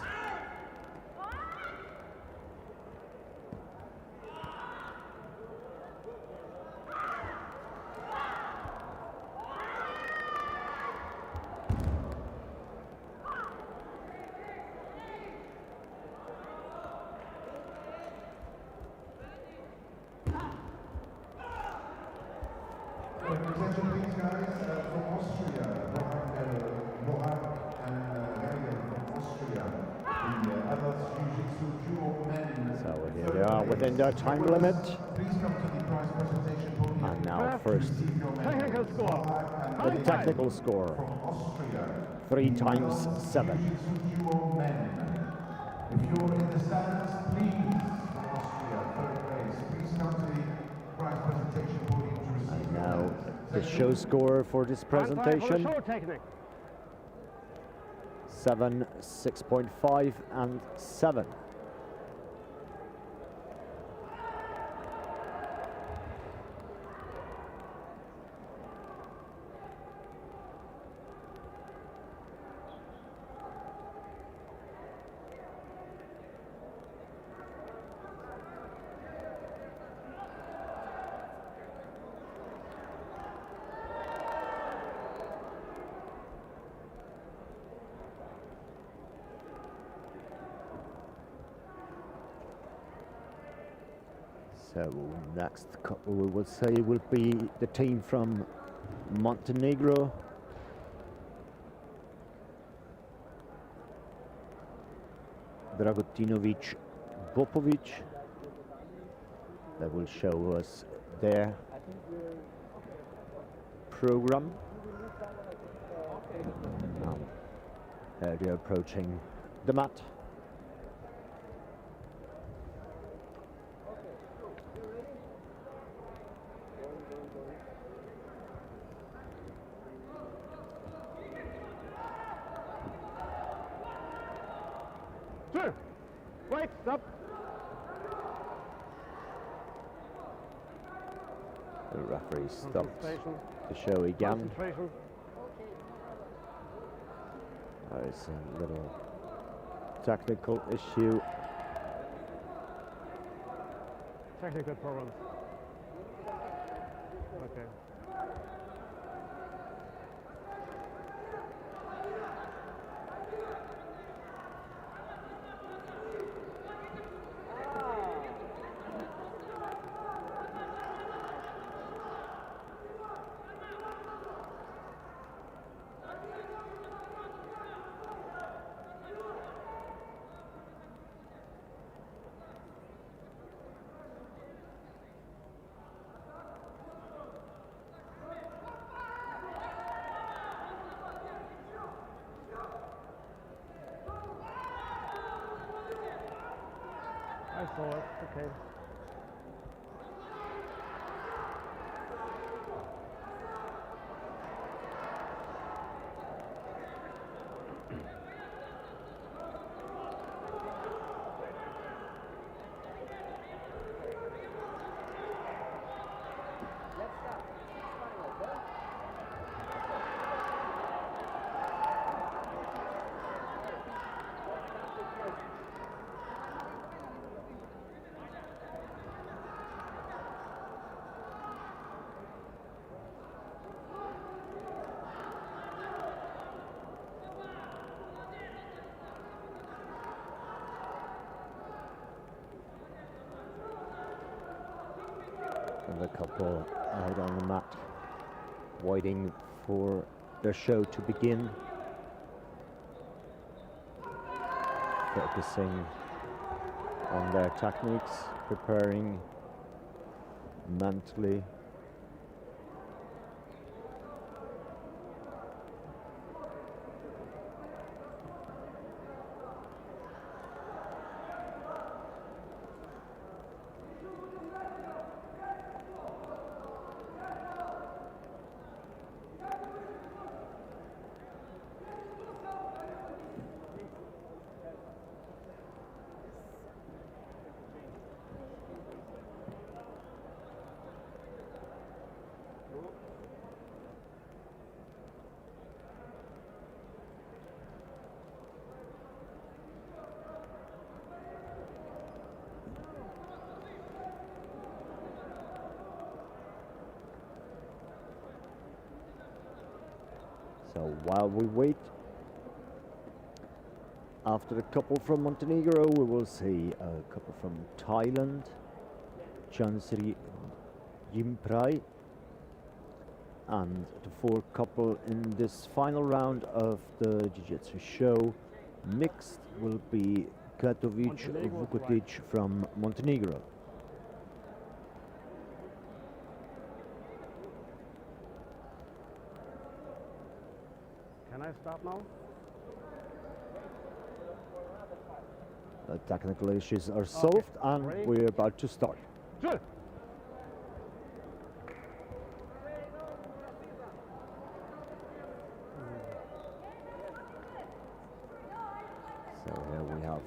Attention please guys, from Austria, Mohan and Marian from Austria, the adults Jiu-Jitsu duo men. So here they are within their time limit. Please come to the prize presentation podium. And now first, Technical score. the technical score, From Austria, 3 times 7. Jiu-Jitsu duo men. If you're in the stands, please, from Austria, third place, please come to the prize presentation podium to receive. And now the show score for this presentation, Show technique. 7, 6.5 and 7. So next we will say will be the team from Montenegro. Dragutinovic Bopovic. They will show us their program. They're approaching the mat. Two. Wait, stop. The referee stopped Concentration. the show again. Concentration. There's a little technical issue. Technical problems. Okay. I saw it, okay. And a couple out on the mat, waiting for their show to begin. Focusing on their techniques, preparing mentally. So while we wait, after the couple from Montenegro, we will see a couple from Thailand, Chansri Yimprai, and the four couple in this final round of the Jiu-Jitsu show. Mixed will be Katovic Vukotic from Montenegro. Can I start now? The technical issues are solved, and Break. we're about to start. Good. So here we have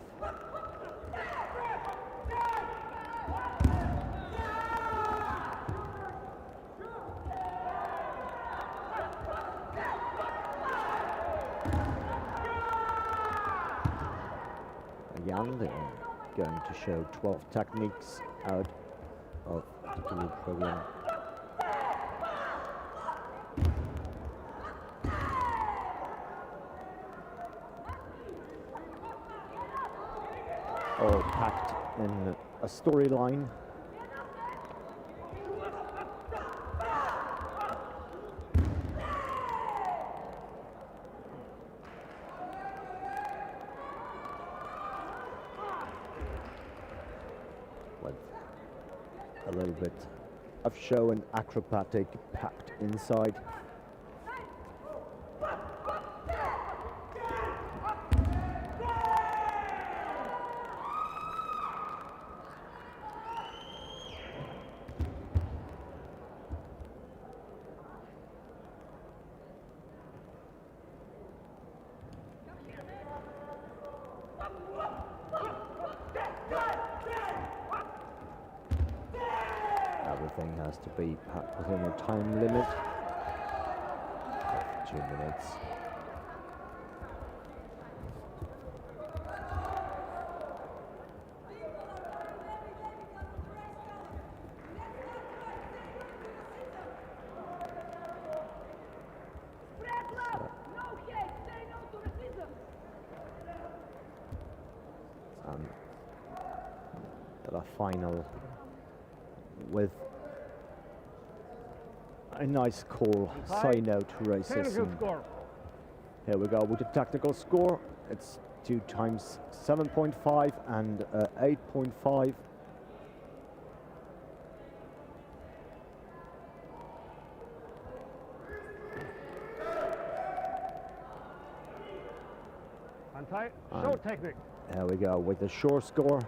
again, they're going to show 12 techniques out of the tool program. All packed in a storyline. With a little bit of show and acrobatic packed inside. Everything has to be packed within a time limit of 2 minutes. And the final with a nice call, sign out races. Score. Here we go with the tactical score. It's 2 times 7.5 and 8.5. Anti, show technique. Here we go with the short score.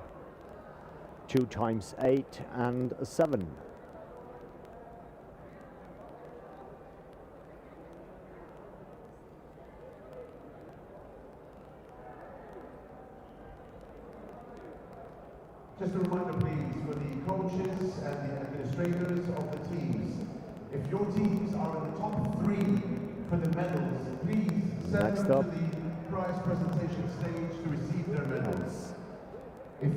2 times 8 and 7. Just a reminder, please, for the coaches and the administrators of the teams, if your teams are in the top 3 for the medals, please send Next them up, to the prize presentation stage to receive their medals. If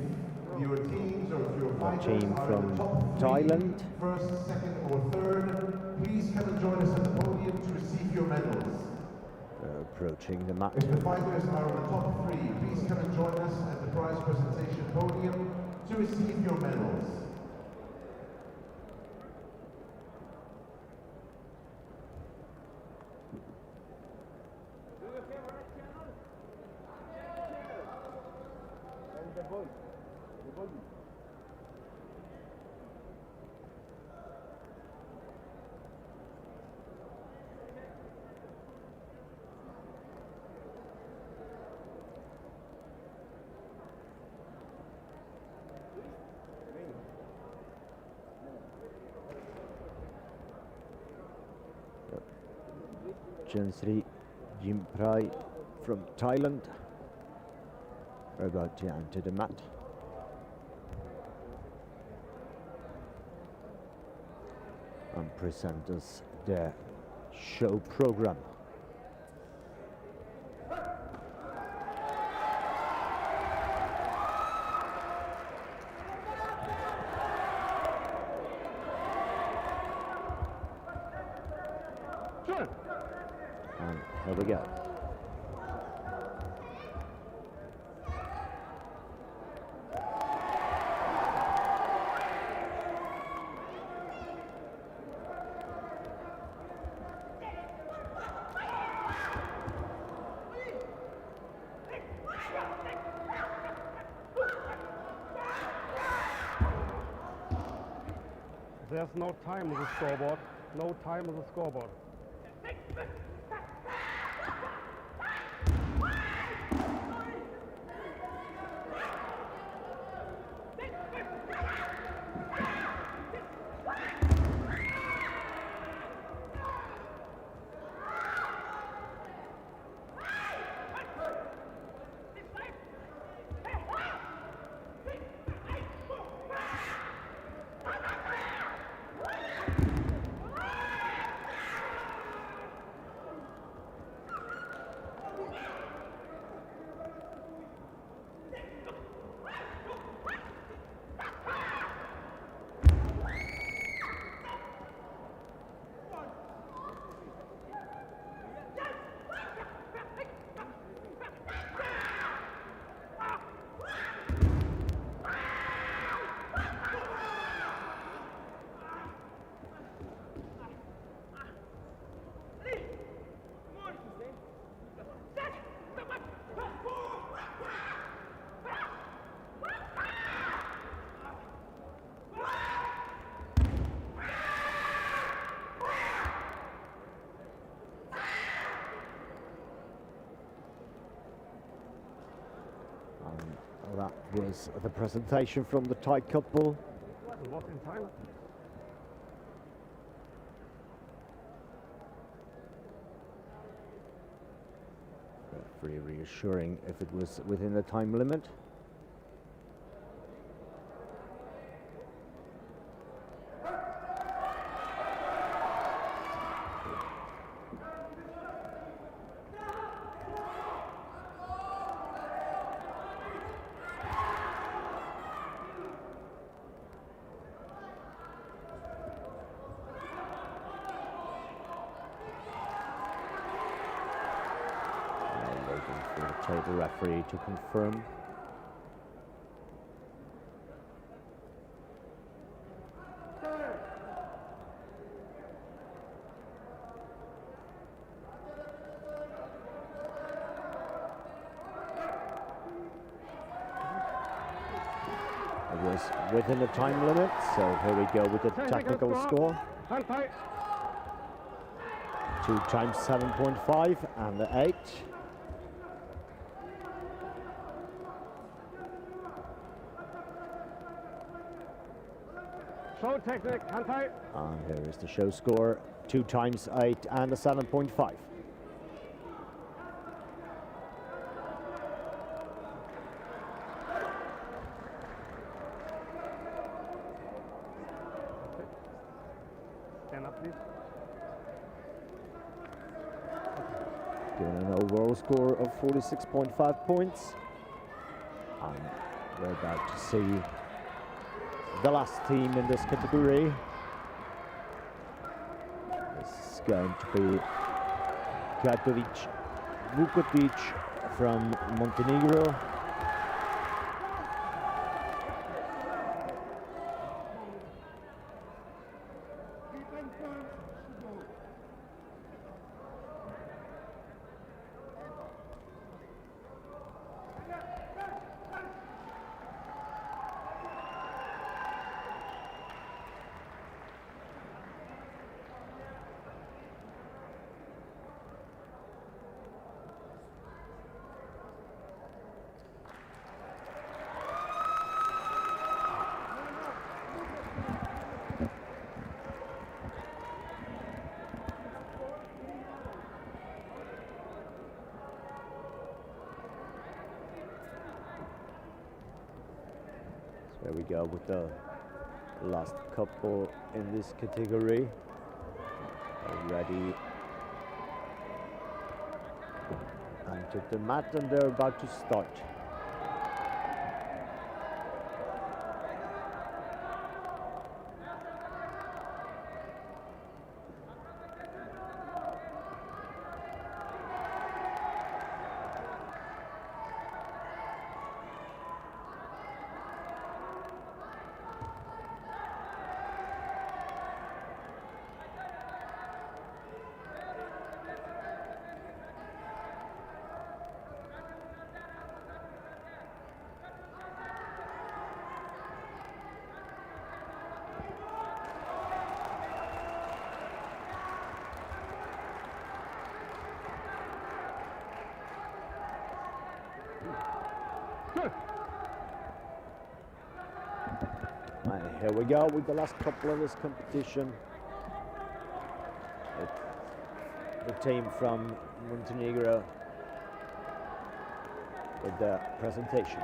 your teams or if your fighters team are from in the top 3, Thailand. first, second or third, please come and join us at the podium to receive your medals. Approaching the mat. If the fighters are in the top 3, please come and join us at the prize presentation podium to receive your medals. Chansri Jimprai from Thailand are about to enter the mat. And present us their show program. And here we go. There's no time on the scoreboard. No time on the scoreboard. That was the presentation from the Thai couple. What in time? Referee reassuring if it was within the time limit. For the table referee to confirm. It was within the time limit, so here we go with the technical score. 2 times 7.5 and the 8. Show technique, Hantai. And here is the show score, 2 times 8 and a 7.5. Stand up, please. Given an overall score of 46.5 points. And we're about to see the last team in this category. This is going to be Katovic Vukotic from Montenegro. There we go with the last couple in this category. Already onto the mat and they're about to start. And here we go with the last couple of this competition. The team from Montenegro with the presentation.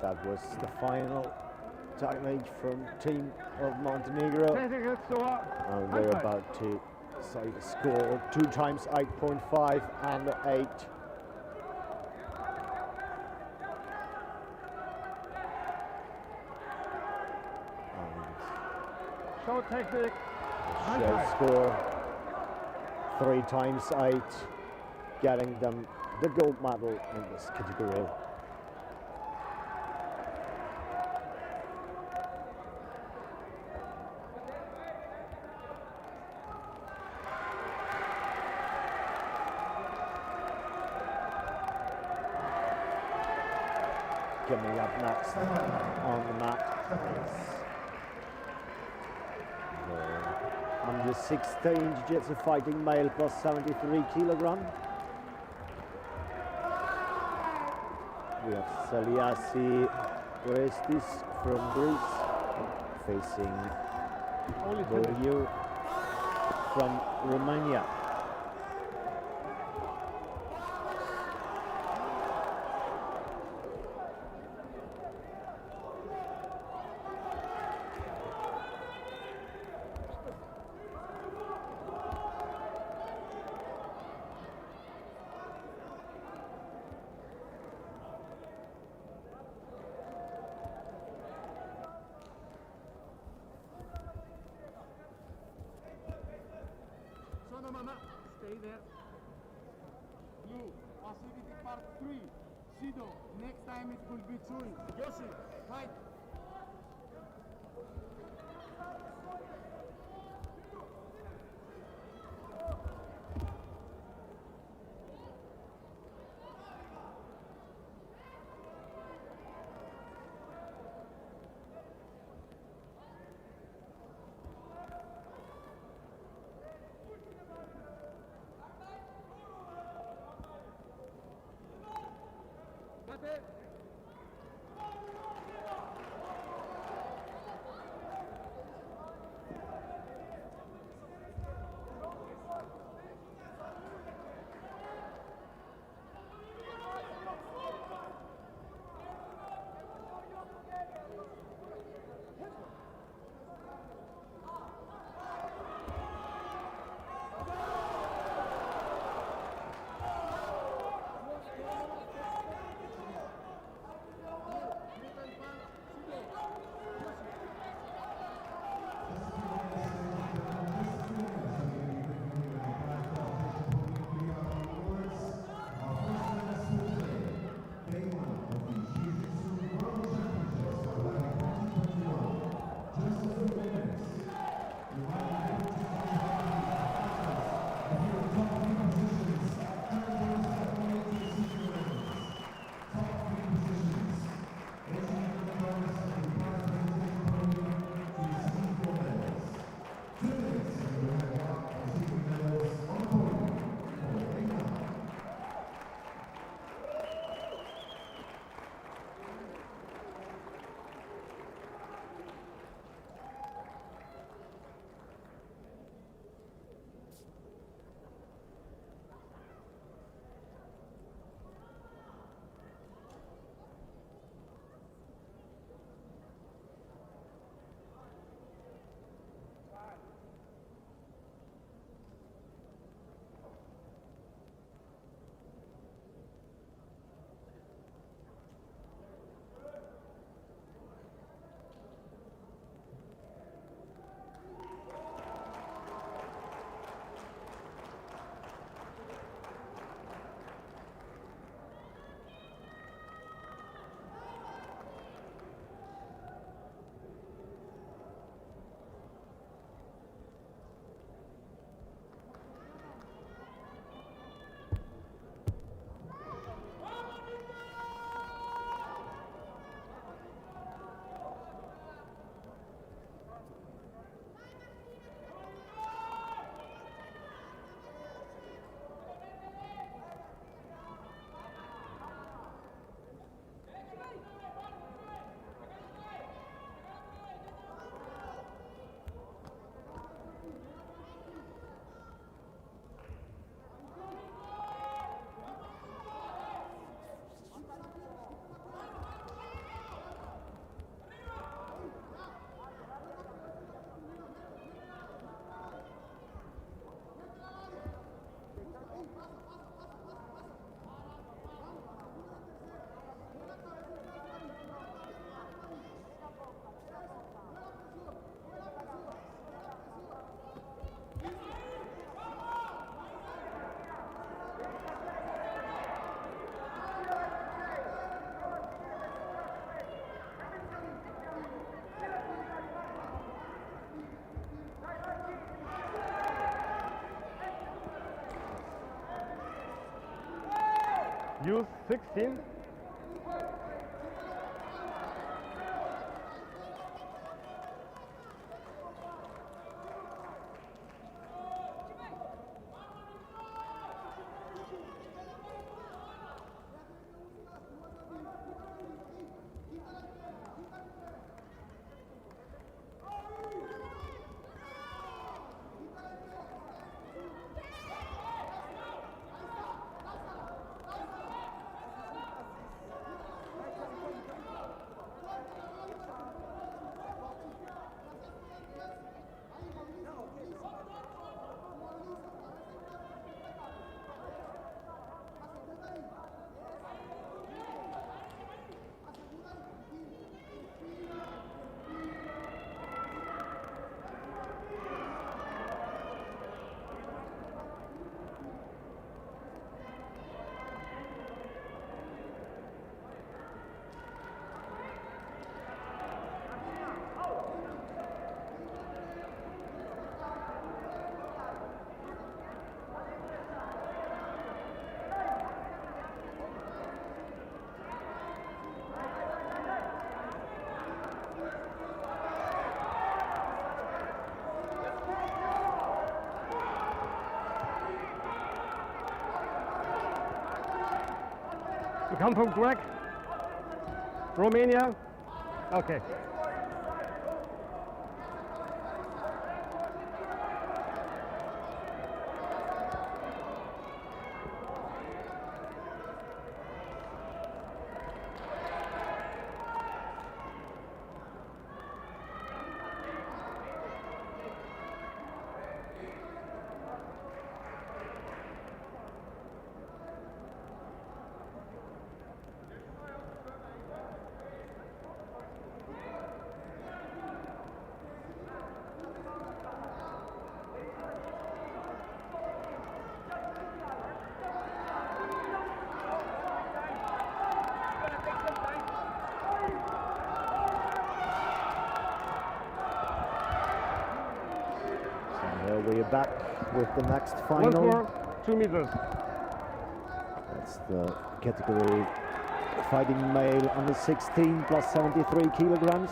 That was the final technique from team of Montenegro. And they're about to say the score 2 times 8.5 and 8. Show technique. Show score 3 times 8, getting them the gold medal in this category. Coming up next on the mat is the under 16 Jiu-Jitsu fighting male plus 73 kilogram. We have Saliasi Orestis from Greece facing Borju from Romania. Mama, stay there. Blue, passivity part 3. Sido, next time it will be Chun. Yoshi, fight. Use 16. You come from Greg. Romania. Okay. We're back with the next Once final. more, 2 meters. That's the category fighting male under 16 plus 73 kilograms.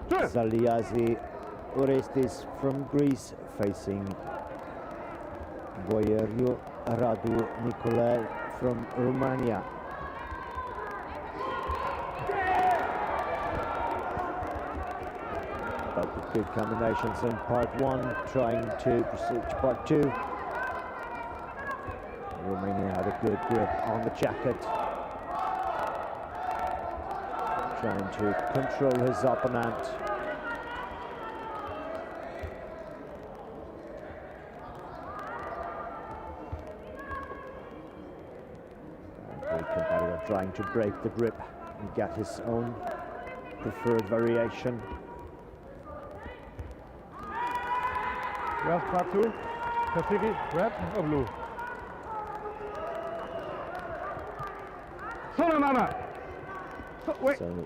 Zaliazi Orestis from Greece facing Boieriu Radu Nicolae from Romania. But the good combinations in part one, trying to proceed to part two. Romania had a good grip on the jacket, trying to control his opponent. Great competitor trying to break the grip and get his own preferred variation. Yes, part 2. Pacific, red or blue? Solo mama! So, wait. So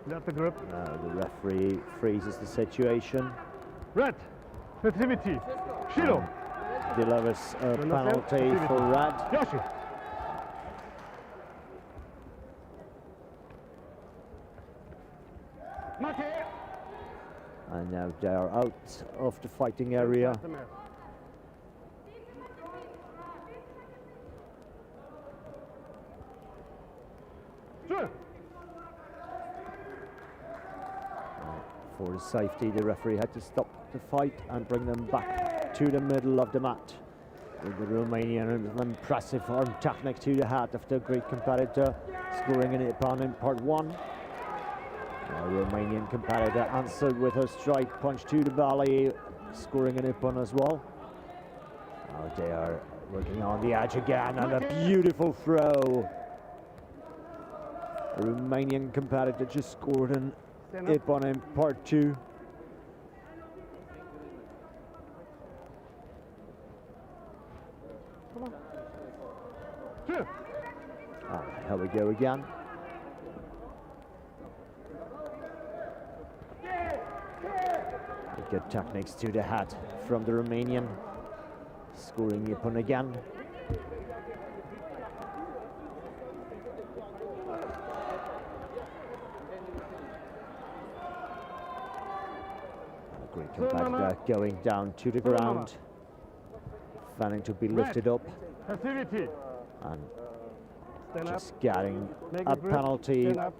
Let the grip. the referee freezes the situation. Red. Festivity. Shiro. Delivers a penalty for red. Yoshi. Mate. And now they are out of the fighting area. Sure. For the safety, the referee had to stop the fight and bring them back to the middle of the mat. With the Romanian impressive arm technique to the head of the Greek competitor, scoring an ippon in part one. The Romanian competitor answered with a strike punch to the belly, scoring an ippon as well. Now they are working on the edge again, and a beautiful throw. The Romanian competitor just scored an ippon in part two. Sure. Here we go again. Good techniques to the head from the Romanian, scoring ippon again. Great competitor going down to the ground, planning to be lifted up Passivity. and Stand up. just getting Make a grip. penalty Stand up.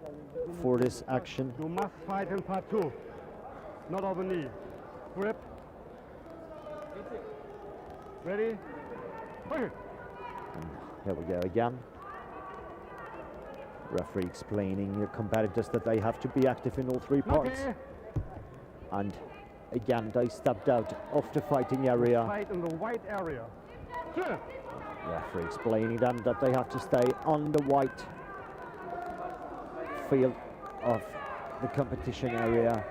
for this action. You must fight in part 2. Not on the knee. Grip. Ready? Okay. Here we go again. Referee explaining the competitors that they have to be active in all three parts. Okay. And again, they stepped out of the fighting area. Fight in the white area. Sure. Referee explaining them that they have to stay on the white field of the competition area.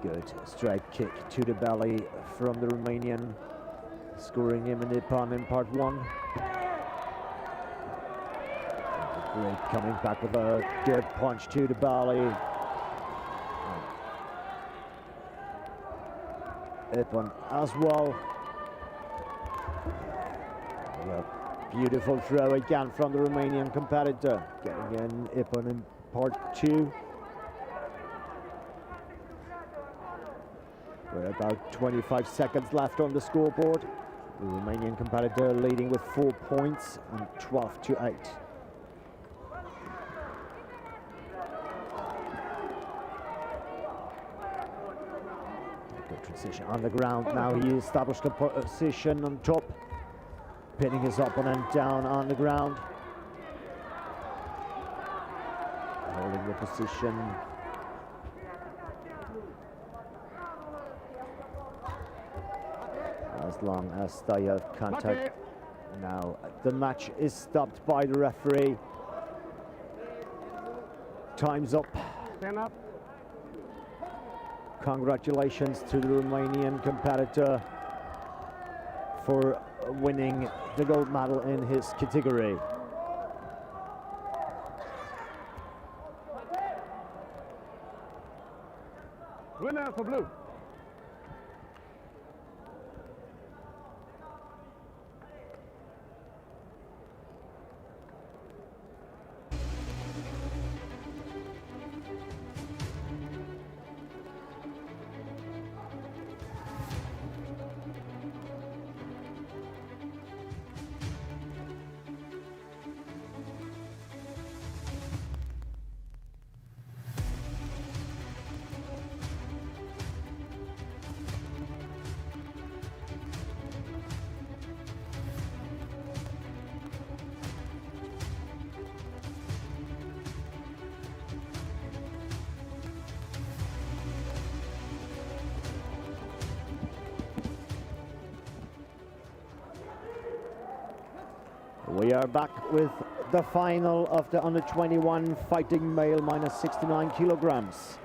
Good straight kick to the belly from the Romanian, scoring him an ippon in part one. Great coming back with a good punch to the belly. Ippon as well. A beautiful throw again from the Romanian competitor, getting an ippon in part two. With about 25 seconds left on the scoreboard. The Romanian competitor leading with 4 points and 12-8. Position on the ground now. He established a position on top, pinning his opponent down on the ground. Holding the position. As long as they have contact. Now the match is stopped by the referee. Time's up. Stand up. Congratulations to the Romanian competitor for winning the gold medal in his category. Winner for blue. We are back with the final of the under-21 fighting male minus 69 kilograms.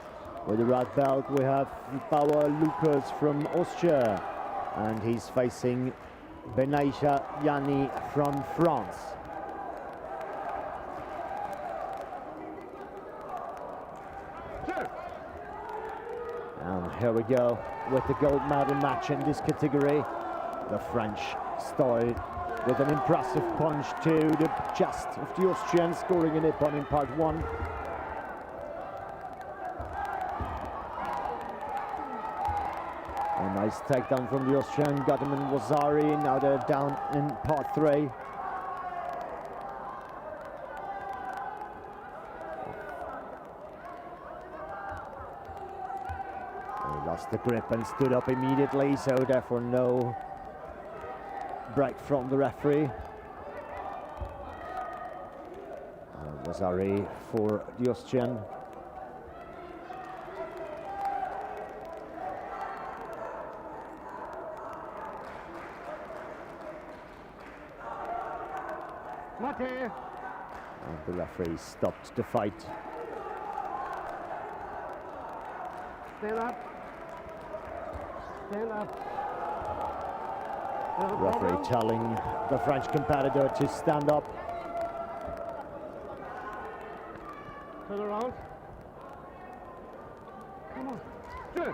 With the red belt we have Bauer Lucas from Austria, and he's facing Benaïcha Yanni from France. And here we go with the gold medal match in this category. The French started with an impressive punch to the chest of the Austrian, scoring a nippon in part one. A nice takedown from the Austrian, got him in Wazari. Now they're down in part three. He lost the grip and stood up immediately, so therefore no break from the referee. Wazari for the Austrian. Mate. And the referee stopped the fight. Stand up. Stand up. Referee telling the French competitor to stand up. Turn around. Come on. Good.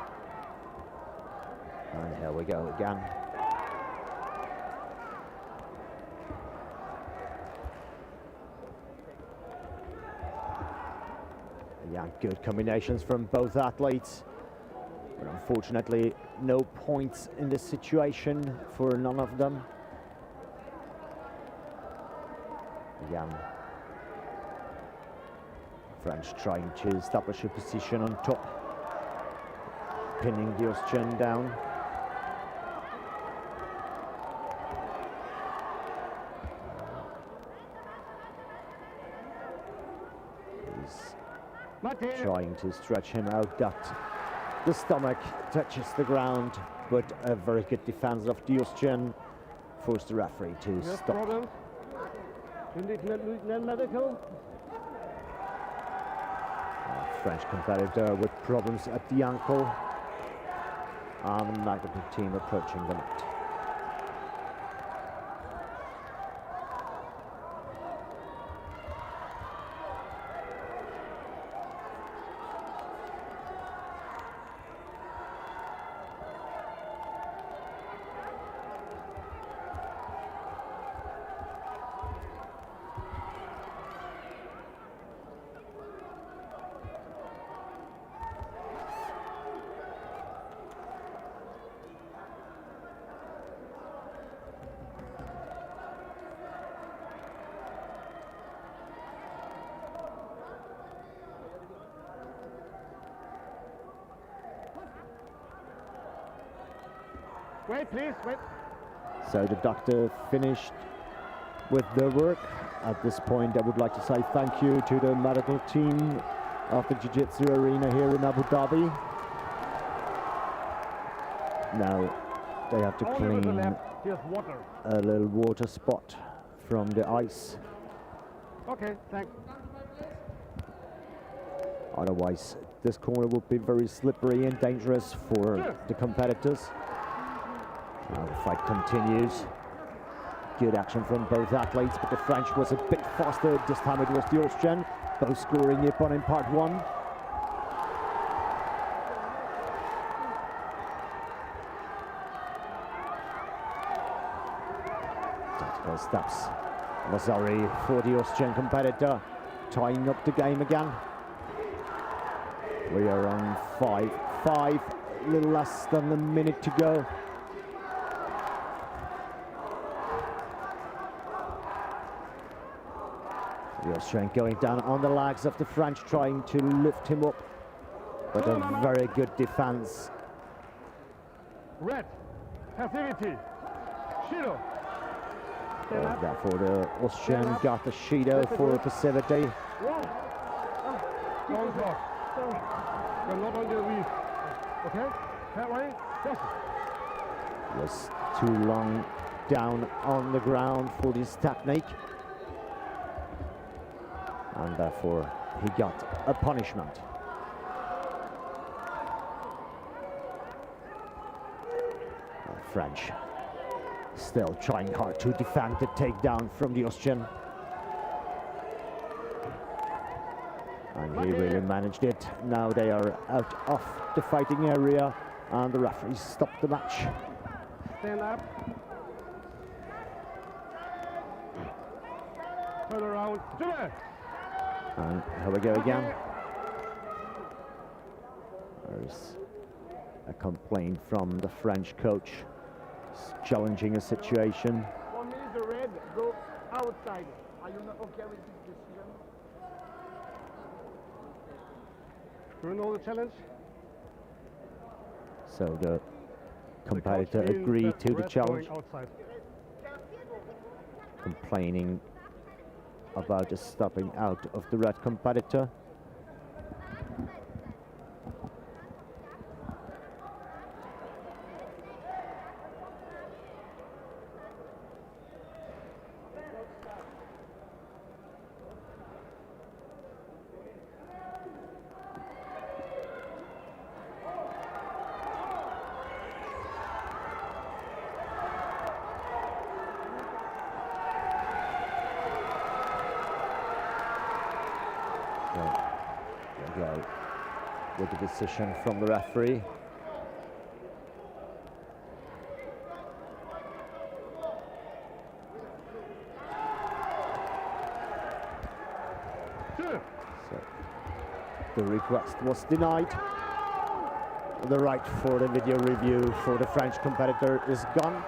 And here we go again. Yeah, good combinations from both athletes. But unfortunately, no points in this situation for none of them. Again, French trying to establish a position on top, pinning the Austrian down. He's trying to stretch him out, that the stomach touches the ground, but a very good defense of the Austrian forced the referee to stop. Problems? You need medical? French competitor with problems at the ankle, and the medical team approaching the net. Wait, please, wait. So the doctor finished with their work. At this point, I would like to say thank you to the medical team of the Jiu-Jitsu arena here in Abu Dhabi. Now they have to Only with the clean left. Here's water. a little water spot from the ice. Okay, thanks. Otherwise, this corner would be very slippery and dangerous for the competitors. Now the fight continues. Good action from both athletes, but the French was a bit faster. This time it was the Austrian, both scoring Nippon in part one. Tactical steps. Lazari for the Austrian competitor, tying up the game again. We are on 5-5, a little less than a minute to go. The Austrian going down on the legs of the French, trying to lift him up, but a very good defense. Red, passivity. Shido. Therefore the Austrian got the Shido for passivity. Don't talk. You're not on your knees. Okay? That way? Yes. Was too long down on the ground for this technique. And therefore he got a punishment. French still trying hard to defend the takedown from the Austrian. And he really managed it. Now they are out of the fighting area and the referees stopped the match. Stand up. Turn around. And here we go again. There's a complaint from the French coach. He's challenging a situation. For me, the red go outside. Are you not okay with this decision? Do you know the challenge? So the competitor The coach means agreed that to the red challenge, going outside. complaining about the stopping out of the red competitor. Go with the decision from the referee. So the request was denied. The right for the video review for the French competitor is gone.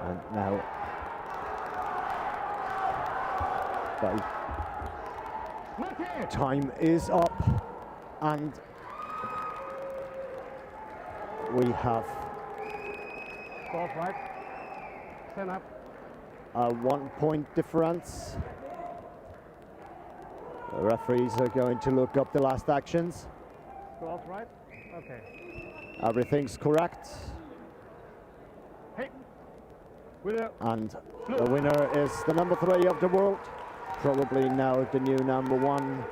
And now time is up, and we have Stop, right? Stand up. a 1 point difference. The referees are going to look up the last actions. Go out, right? Okay. Everything's correct. Hey. Winner. And the winner is the number 3 of the world, probably now the new number 1,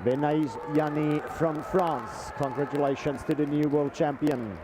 Benaïs Yanni from France. Congratulations to the new world champion.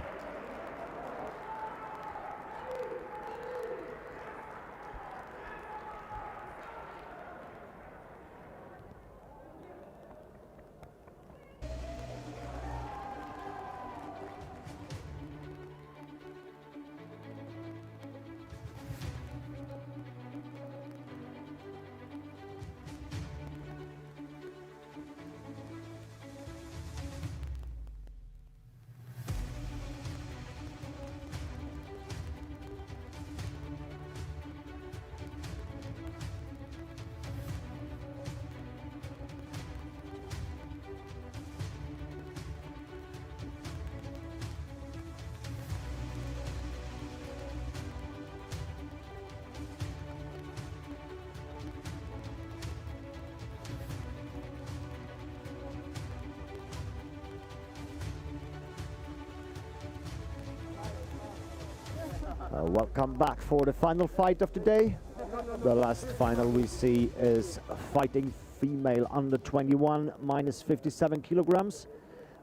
Welcome back for the final fight of the day. The last final we see is fighting female under 21 minus 57 kilograms.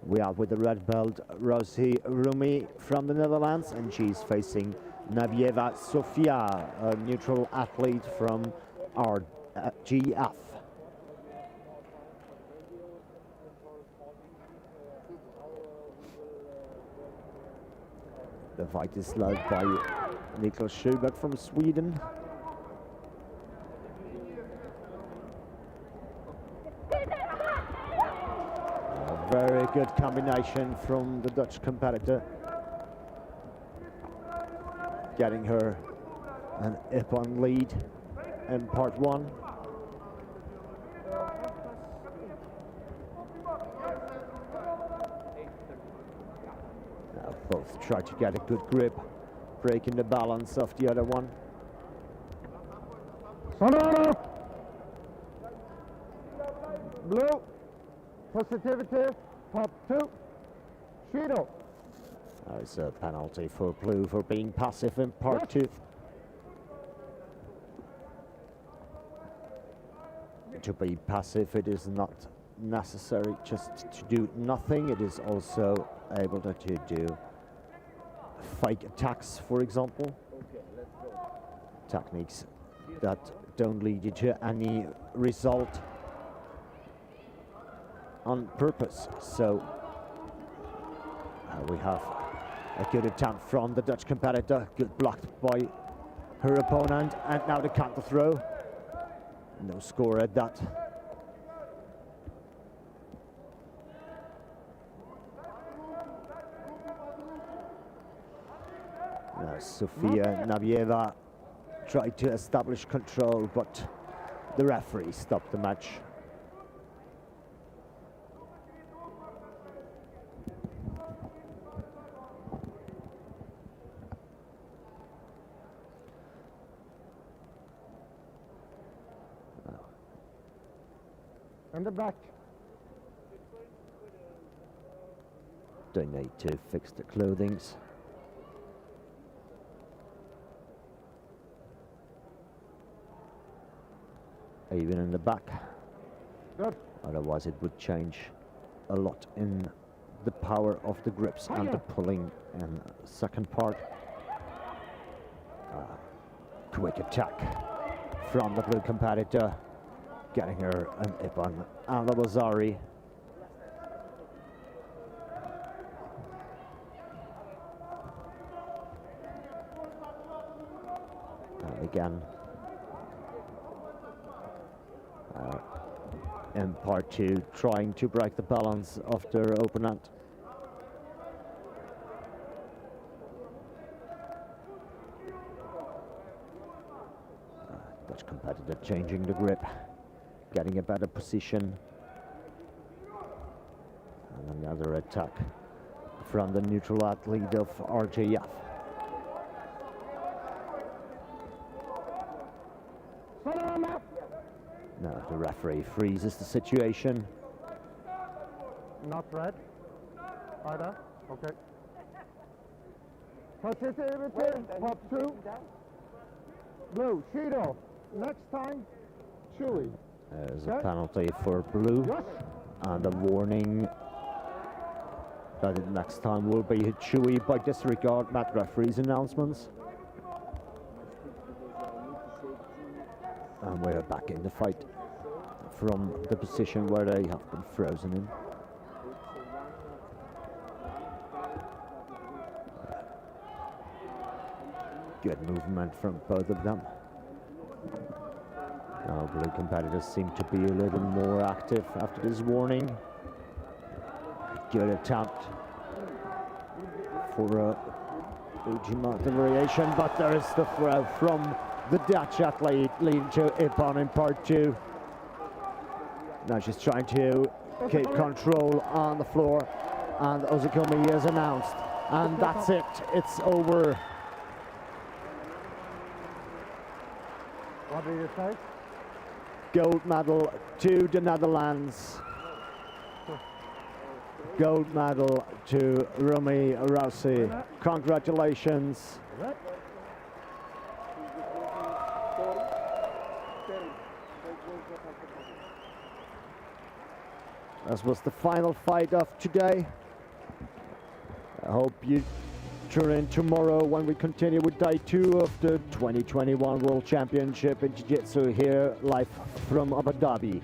We are with the red belt Rosie Rumi from the Netherlands, and she's facing Nabieva Sofia, a neutral athlete from RGF. The fight is led by Niklas Schubert from Sweden. A very good combination from the Dutch competitor, getting her an Ippon lead in part one. Both try to get a good grip, breaking the balance of the other one. Blue, positivity, top 2, Shido. There's a penalty for blue for being passive in part 2. To be passive, it is not necessary just to do nothing. It is also able to do fake attacks, for example. Techniques that don't lead you to any result on purpose. So we have a good attempt from the Dutch competitor, good blocked by her opponent, and now the counter throw. No score at that. Sofia Nabieva tried to establish control, but the referee stopped the match. In the back. They need to fix the clothings. Even in the back. Good. Otherwise it would change a lot in the power of the grips and the pulling in the second part. Quick attack from the blue competitor, getting her an Ippon and the Bazari. And again, in part 2, trying to break the balance of their opponent. Dutch competitor changing the grip, getting a better position. And another attack from the neutral athlete of RJF. No, the referee freezes the situation. Not red. Either. Okay. Positivity, top 2. Blue, Shido. Next time, Chewy. There's a penalty for blue, and a warning that it next time will be Chewy by disregard Matt referee's announcements. And we're back in the fight from the position where they have been frozen in. Good movement from both of them. Now blue competitors seem to be a little more active after this warning. Good attempt for a Ujimata variation, but there is the throw from the Dutch athlete, leading to Ippon in part 2. Now she's trying to keep control on the floor, and Ozukumi is announced, and that's it. It's over. What do you say? Gold medal to the Netherlands. Gold medal to Rumi Rousey. Congratulations. This was the final fight of today. I hope you tune in tomorrow when we continue with day 2 of the 2021 World Championship in Jiu-Jitsu here live from Abu Dhabi.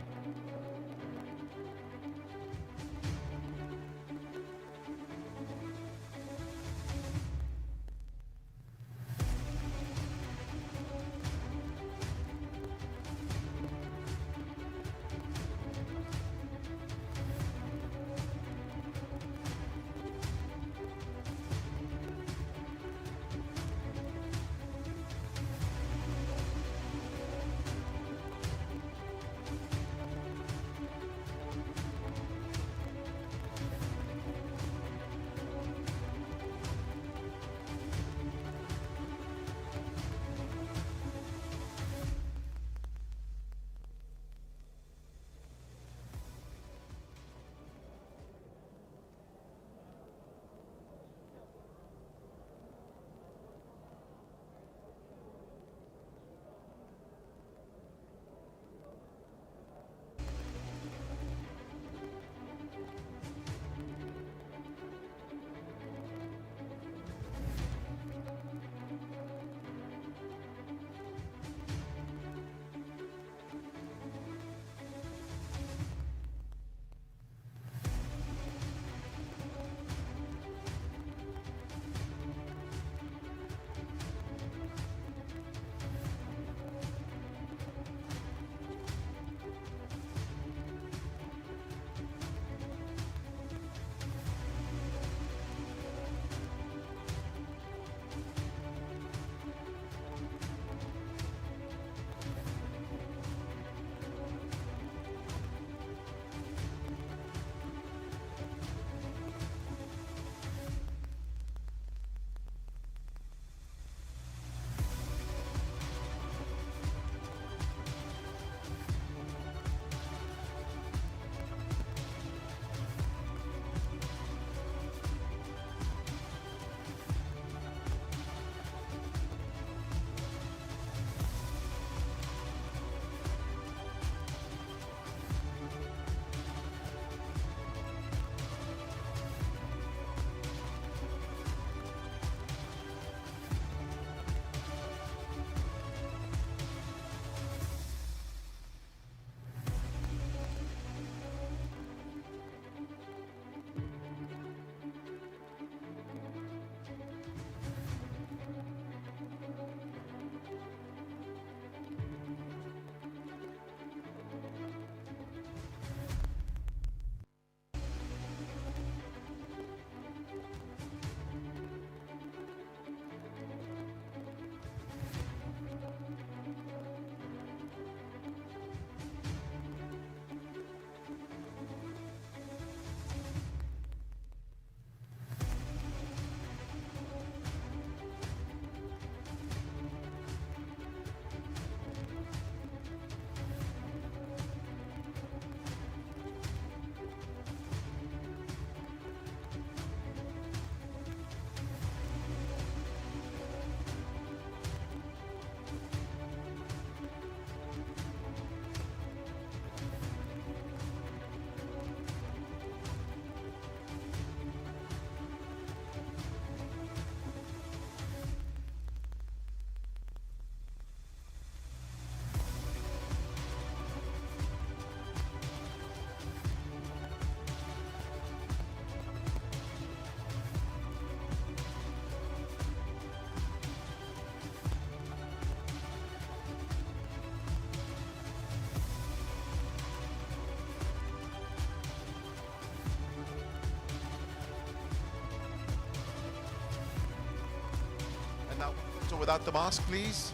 Now, so without the mask, please.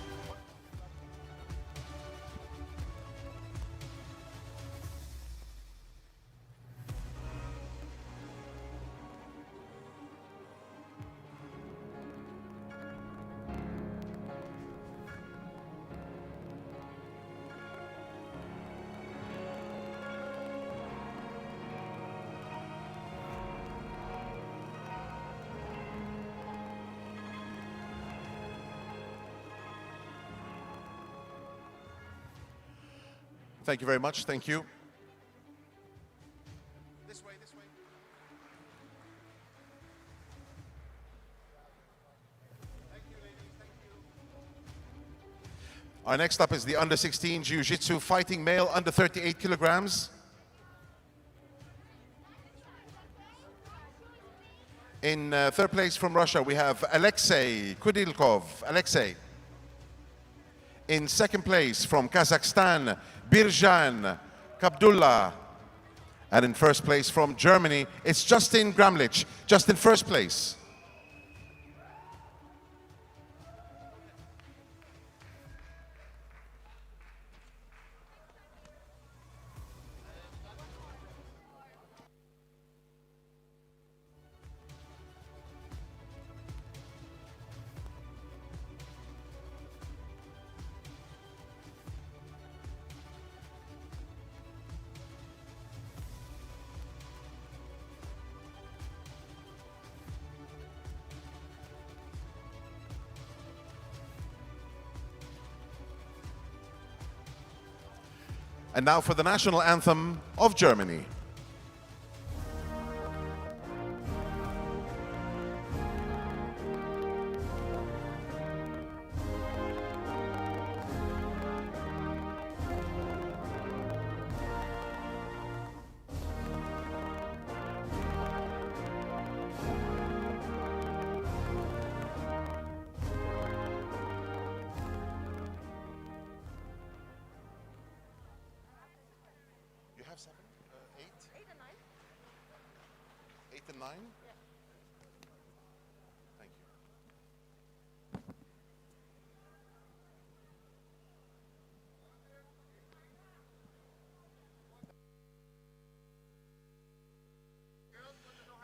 Thank you very much. Thank you. This way, this way. Thank you, ladies. Thank you. Our next up is the under 16 Jiu-Jitsu fighting male under 38 kilograms. In third place from Russia, we have Alexei Kudilkov. Alexei. In second place from Kazakhstan, Birjan Kabdullah. And in first place from Germany, it's Justin Gramlich. Just in first place. And now for the national anthem of Germany. Have 7, 8? 8 and 9. 8 and 9? Yeah. Thank you.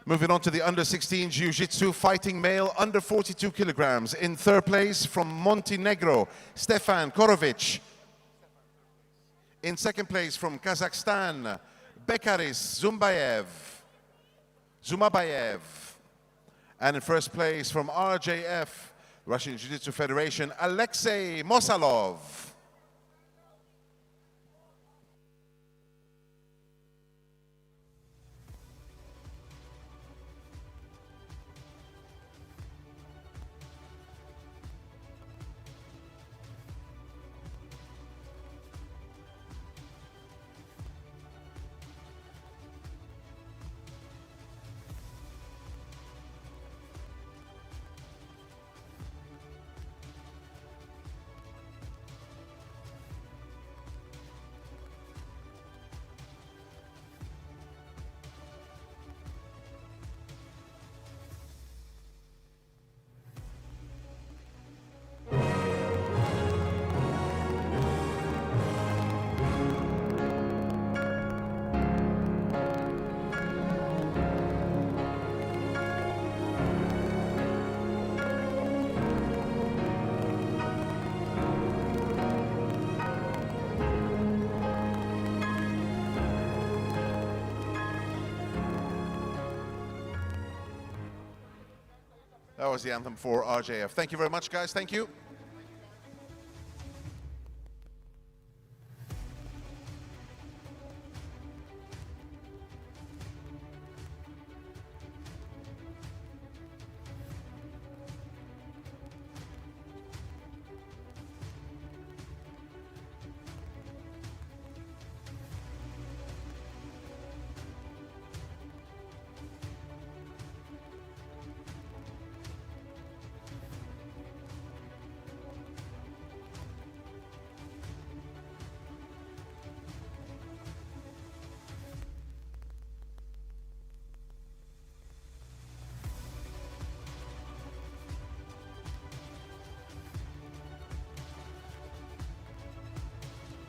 Moving on to the under 16 Jiu-Jitsu fighting male under 42 kilograms. In third place from Montenegro, Stefan Korovic. In second place from Kazakhstan, Bekaris Zumabayev. And in first place from RJF, Russian Jiu-Jitsu Federation, Alexei Mosalov. That was the anthem for RJF. Thank you very much, guys. Thank you.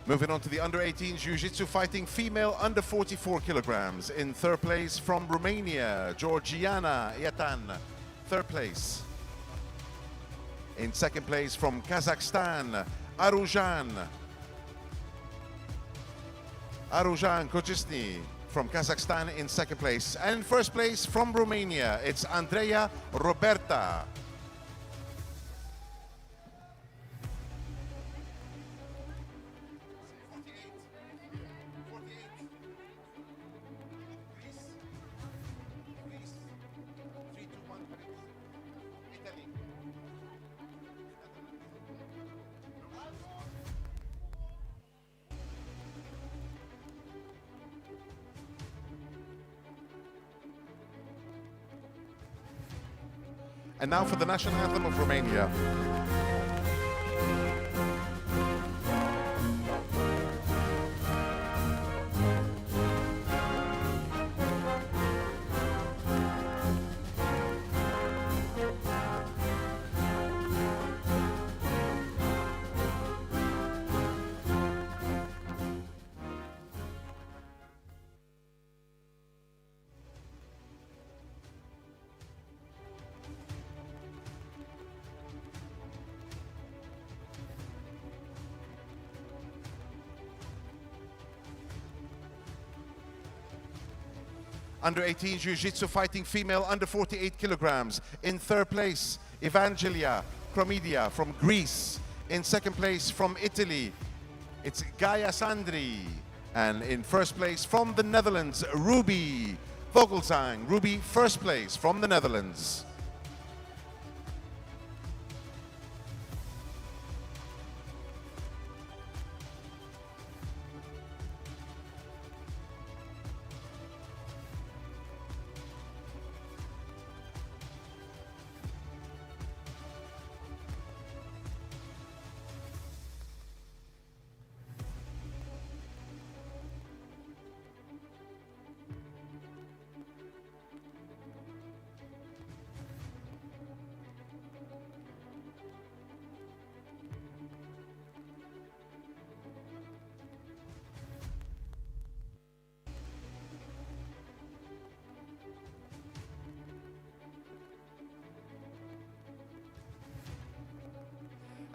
Moving on to the under 18 Jiu-Jitsu fighting female under 44 kilograms. In third place from Romania, Georgiana Iatan. Third place. In second place from Kazakhstan, Arujan Kochisny from Kazakhstan in second place. And in first place from Romania, it's Andreea Roberta. And now for the national anthem of Romania. Under 18 Jiu-Jitsu fighting female under 48 kilograms. In third place, Evangelia Chromidia from Greece. In second place from Italy, it's Gaia Sandri. And in first place from the Netherlands, Ruby Vogelsang. Ruby first place from the Netherlands.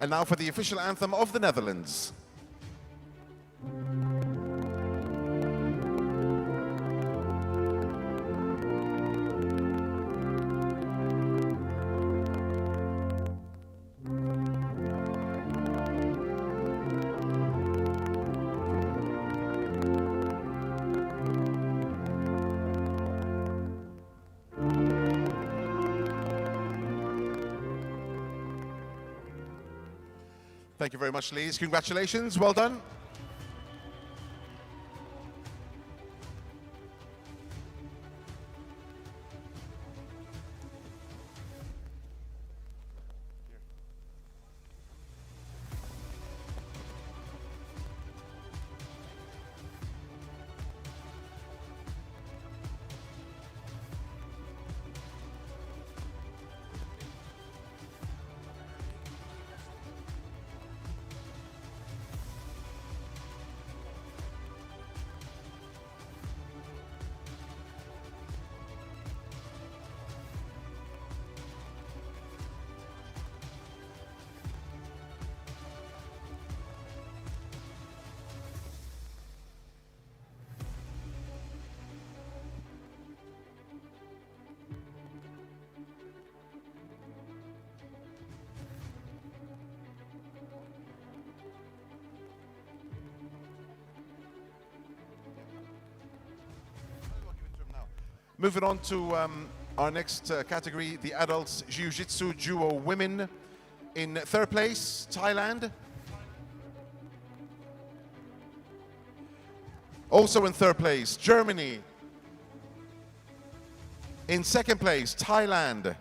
And now for the official anthem of the Netherlands. Thank you very much, ladies. Congratulations. Well done. Moving on to our next category, the adults Jiu-Jitsu Duo Women. In third place, Thailand. Also in third place, Germany. In second place, Thailand.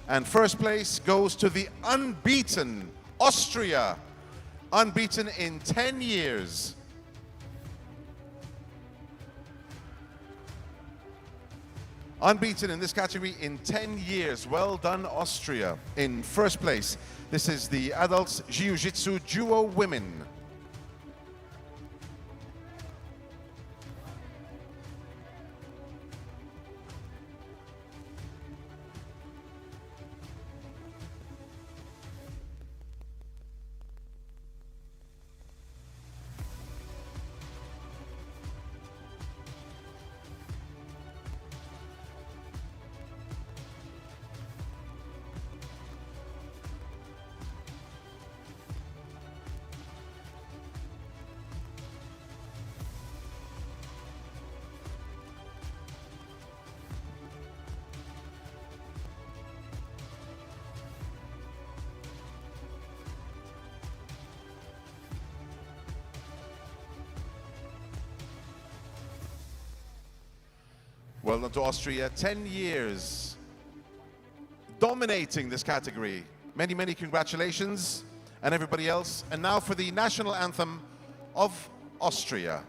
And first place goes to the unbeaten Austria. Unbeaten in 10 years. Unbeaten in this category in 10 years. Well done, Austria. In first place, this is the adults Jiu-Jitsu Duo Women. Well done to Austria, 10 years. Dominant. dominating this category. Many, many congratulations, and everybody else. And now for the national anthem of Austria.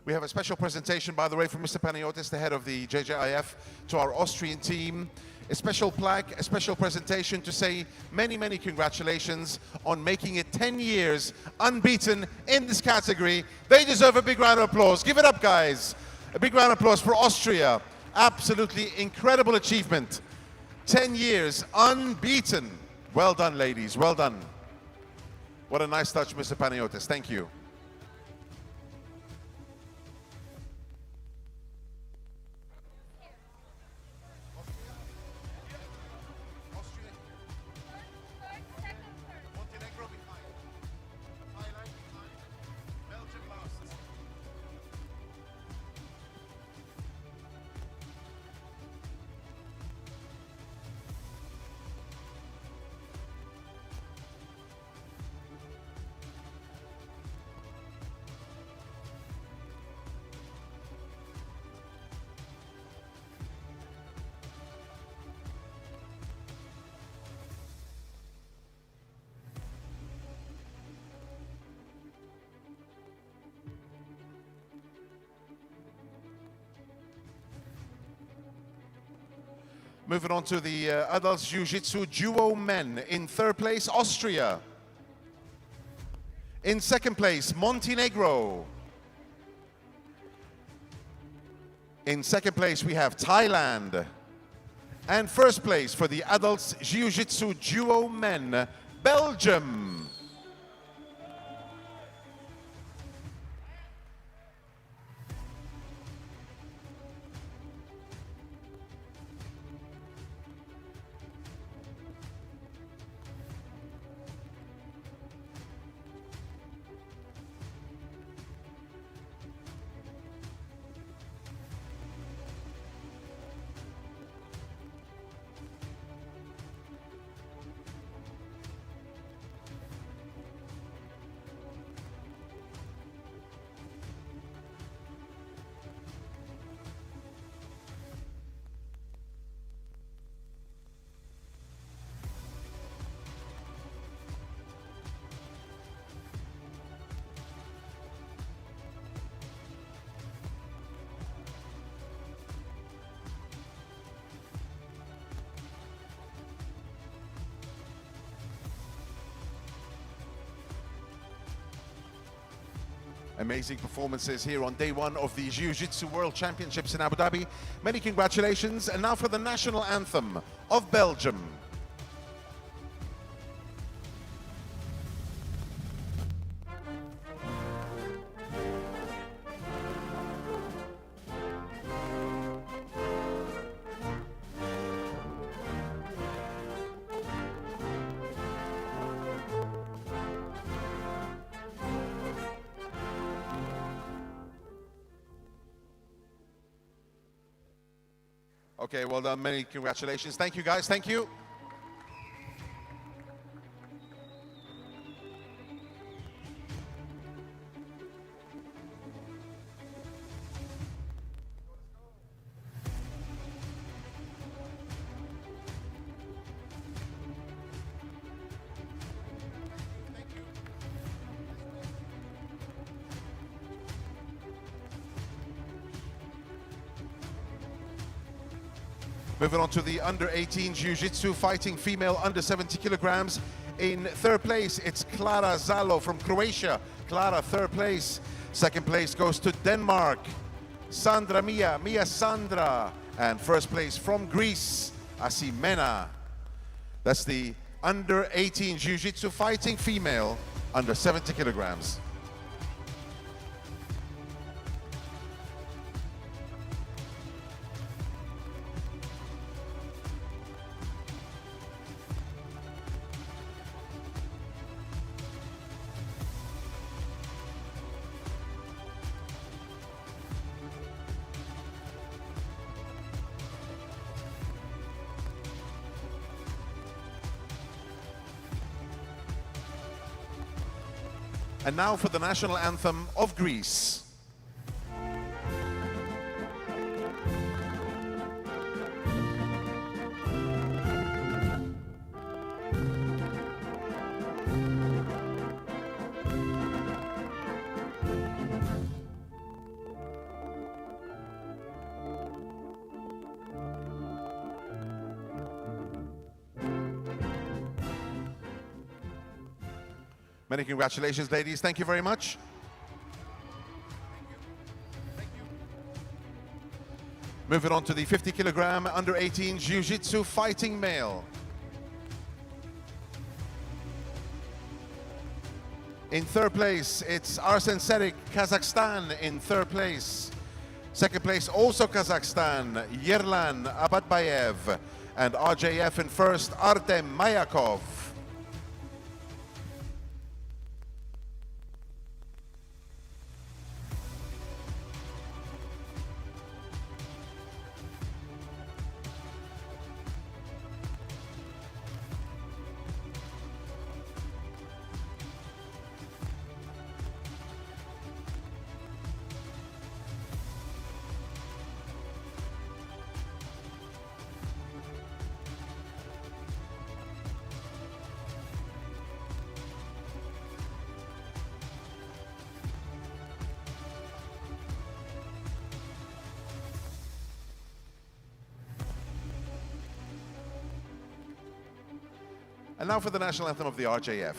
We have a special presentation, by the way, from Mr. Panagiotis, the head of the JJIF, to our Austrian team. A special plaque, a special presentation to say many, many congratulations on making it 10 years unbeaten in this category. They deserve a big round of applause. Give it up, guys. A big round of applause for Austria. Absolutely incredible achievement. 10 years unbeaten. Well done, ladies. Well done. What a nice touch, Mr. Panagiotis. Thank you. Moving on to the adults Jiu-Jitsu duo men. In third place, Austria. In second place, Montenegro. In second place, we have Thailand. And first place for the adults Jiu-Jitsu duo men, Belgium. Amazing performances here on day one of the Jiu-Jitsu World Championships in Abu Dhabi. Many congratulations. And now for the national anthem of Belgium. Okay, well done. Many congratulations. Thank you, guys. Thank you. Moving on to the under 18 Jiu-Jitsu fighting female under 70 kilograms. In third place, it's Klara Zalo from Croatia. Klara, third place. Second place goes to Denmark. Sandra Mia Sandra. And first place from Greece, Asimena. That's the under 18 Jiu-Jitsu fighting female under 70 kilograms. And now for the national anthem of Greece. Many congratulations, ladies. Thank you very much. Moving on to the 50 kilogram under 18 Jiu-Jitsu fighting male. In third place, it's Arsen Serik, Kazakhstan in third place. Second place, also Kazakhstan, Yerlan Abadbayev. And RJF in first, Artem Mayakov. And now for the national anthem of the RJF.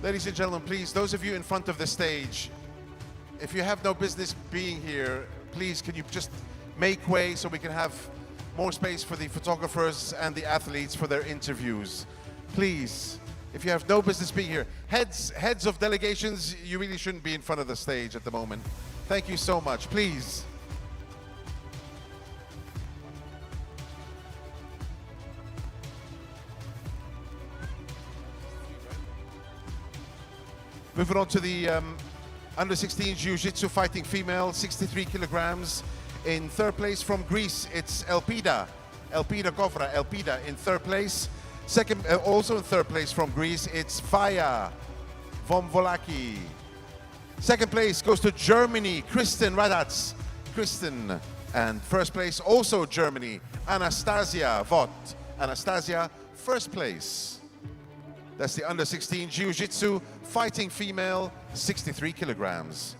Ladies and gentlemen, please, those of you in front of the stage, if you have no business being here, please can you just make way so we can have more space for the photographers and the athletes for their interviews. Please, if you have no business being here, heads of delegations, you really shouldn't be in front of the stage at the moment. Thank you so much, please. Moving on to the under 16 Jiu-Jitsu fighting female, 63 kilograms. In third place from Greece, it's Elpida Govra, Elpida in third place. Second, also in third place from Greece, it's Faya Vomvolaki. Second place goes to Germany, Kristen Radats, Kristen. And first place, also Germany, Anastasia Vot. Anastasia, first place. That's the under 16 Jiu-Jitsu fighting female, 63 kilograms.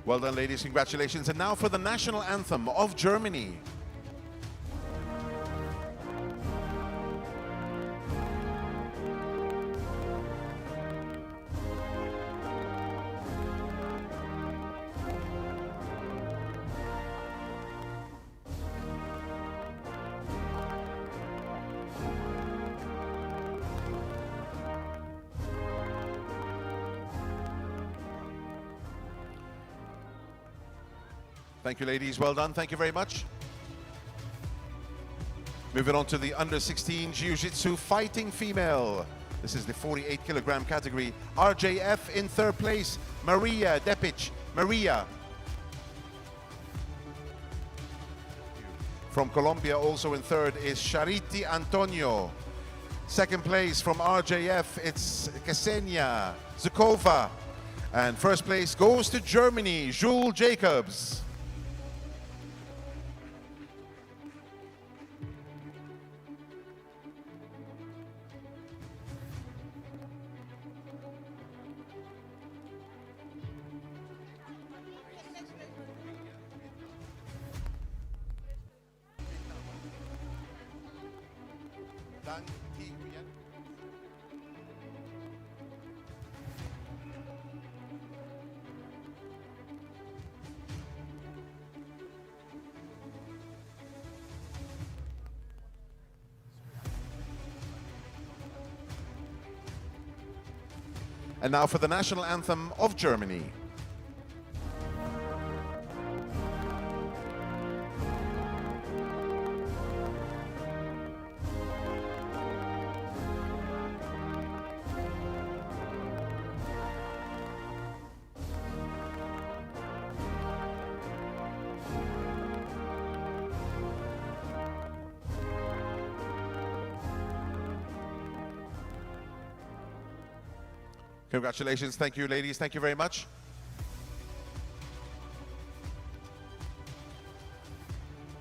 Well done, ladies, congratulations. And now for the national anthem of Germany. Thank you, ladies. Well done. Thank you very much. Moving on to the under 16 Jiu-Jitsu fighting female. This is the 48 kilogram category. RJF in third place. Maria Depic. Maria. From Colombia, also in third, is Charity Antonio. Second place from RJF, it's Ksenia Zukova. And first place goes to Germany, Jules Jacobs. And now for the national anthem of Germany. Congratulations. Thank you, ladies. Thank you very much.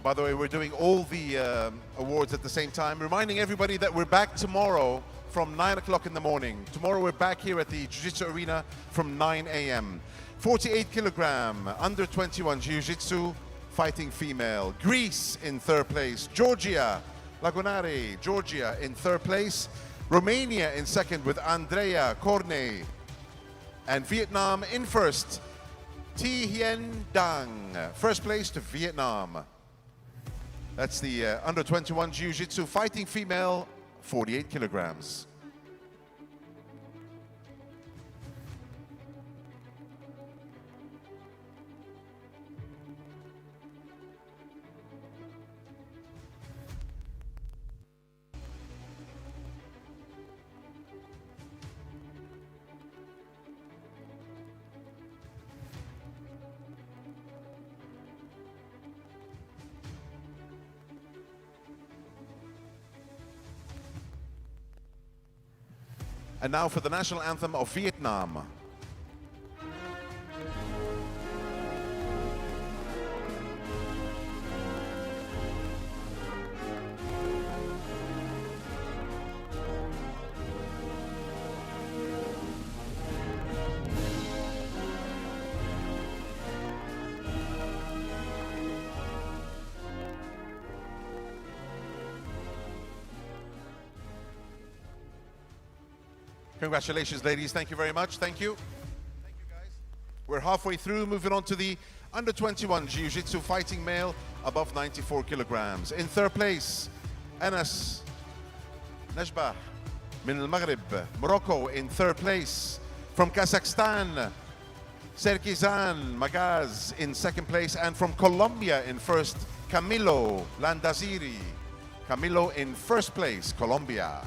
By the way, we're doing all the awards at the same time, reminding everybody that we're back tomorrow from 9 o'clock in the morning. Tomorrow we're back here at the Jiu-Jitsu Arena from 9 a.m. 48 kilogram, under 21 Jiu-Jitsu, fighting female. Greece in third place. Georgia, Lagunare, Georgia in third place. Romania in second with Andrea Corney. And Vietnam in first, Thi Hien Dang. First place to Vietnam. That's the under 21 Jiu-Jitsu fighting female, 48 kilograms. And now for the national anthem of Vietnam. Congratulations, ladies. Thank you very much. Thank you. Thank you, guys. We're halfway through, moving on to the under 21 Jiu-Jitsu fighting male above 94 kilograms. In third place, Anas Najbah min al-Maghrib, Morocco in third place. From Kazakhstan, Serkizan Magaz in second place. And from Colombia in first, Camilo Landaziri. Camilo in first place, Colombia.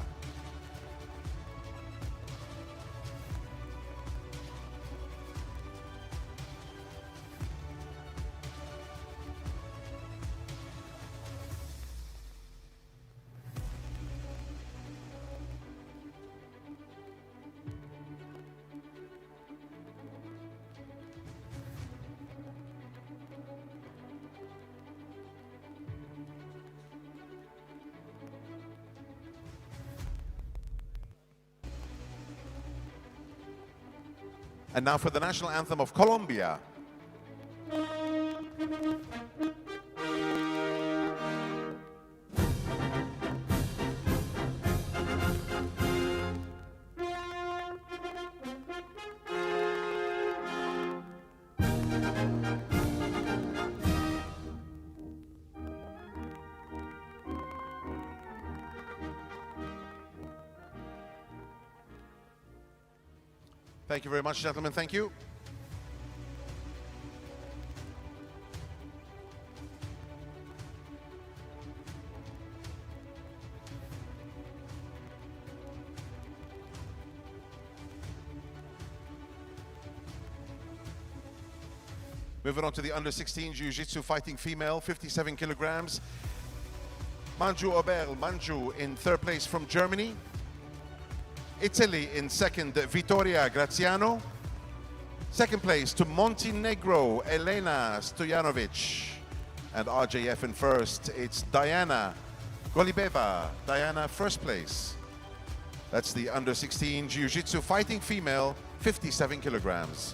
And now for the national anthem of Colombia. Thank you very much, gentlemen. Thank you. Moving on to the under 16 Jiu-Jitsu fighting female, 57 kilograms. Manju Oberl, Manju in third place from Germany. Italy in second, Vittoria Graziano. Second place to Montenegro, Elena Stojanovic. And RJF in first, it's Diana Golibeva. Diana first place. That's the under 16 Jiu-Jitsu fighting female, 57 kilograms.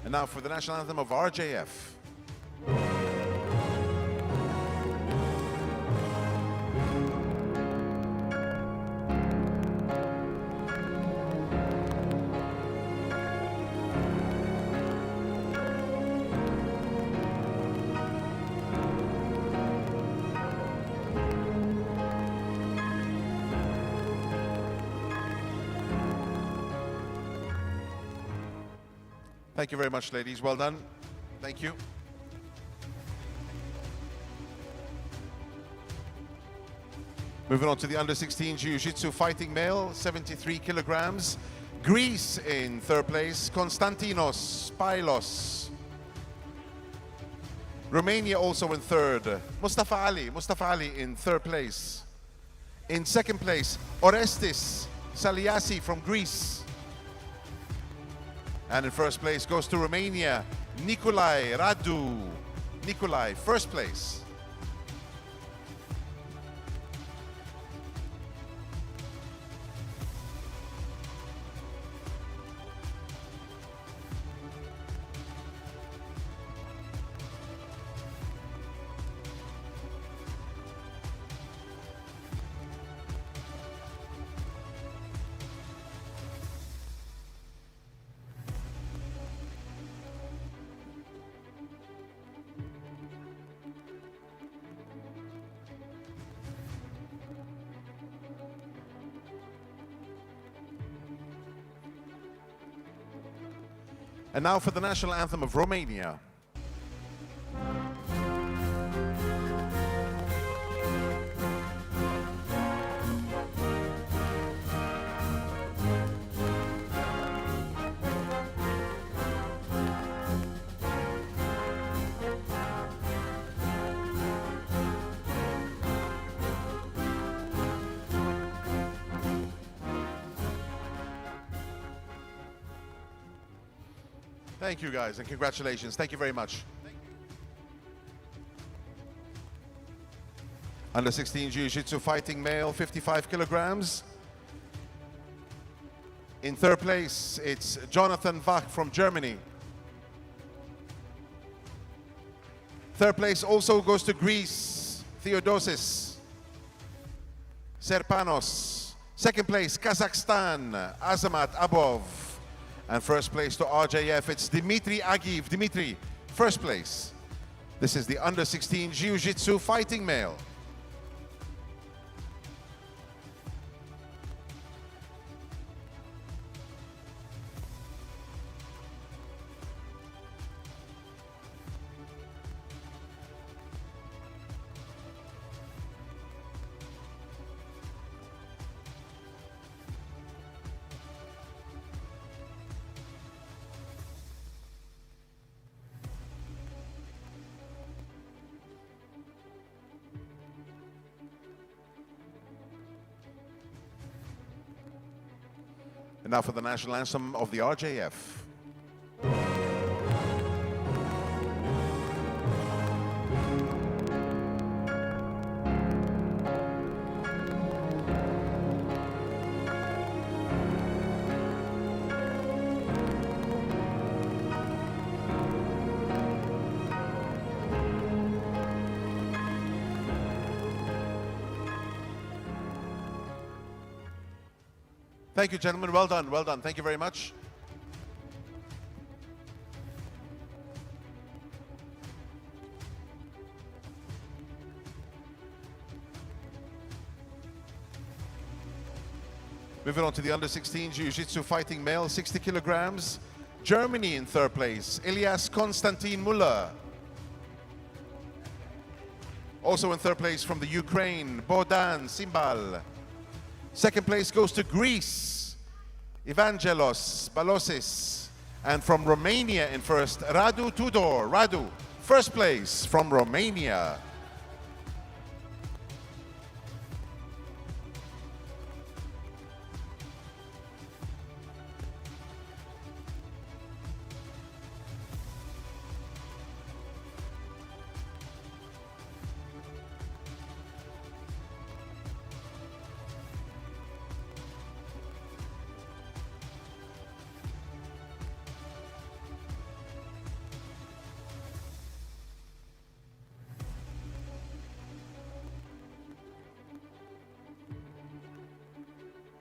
And now for the national anthem of RJF. Thank you very much, ladies. Well done. Thank you. Moving on to the under 16 Jiu-Jitsu fighting male, 73 kilograms. Greece in third place, Konstantinos Spylos. Romania also in third, Mustafa Ali in third place. In second place, Orestis Saliasi from Greece. And in first place goes to Romania, Nikolai Radu. Nikolai, first place. And now for the national anthem of Romania. Thank you guys and congratulations. Thank you very much. Under 16 Jiu-Jitsu fighting male, 55 kilograms. In third place, it's Jonathan Wach from Germany. Third place also goes to Greece, Theodosis Serpanos. Second place, Kazakhstan, Azamat Abov. And first place to RJF, it's Dimitri Agiv. Dimitri, first place. This is the under 16 Jiu-Jitsu fighting male. And now for the national anthem of the RJF. Thank you, gentlemen. Well done. Well done. Thank you very much. Moving on to the under-16 Jiu-Jitsu fighting male, 60 kilograms. Germany in third place, Elias Konstantin Müller. Also in third place from the Ukraine, Bohdan Simbal. Second place goes to Greece, Evangelos Balosis. And from Romania in first, Radu Tudor. Radu, first place from Romania.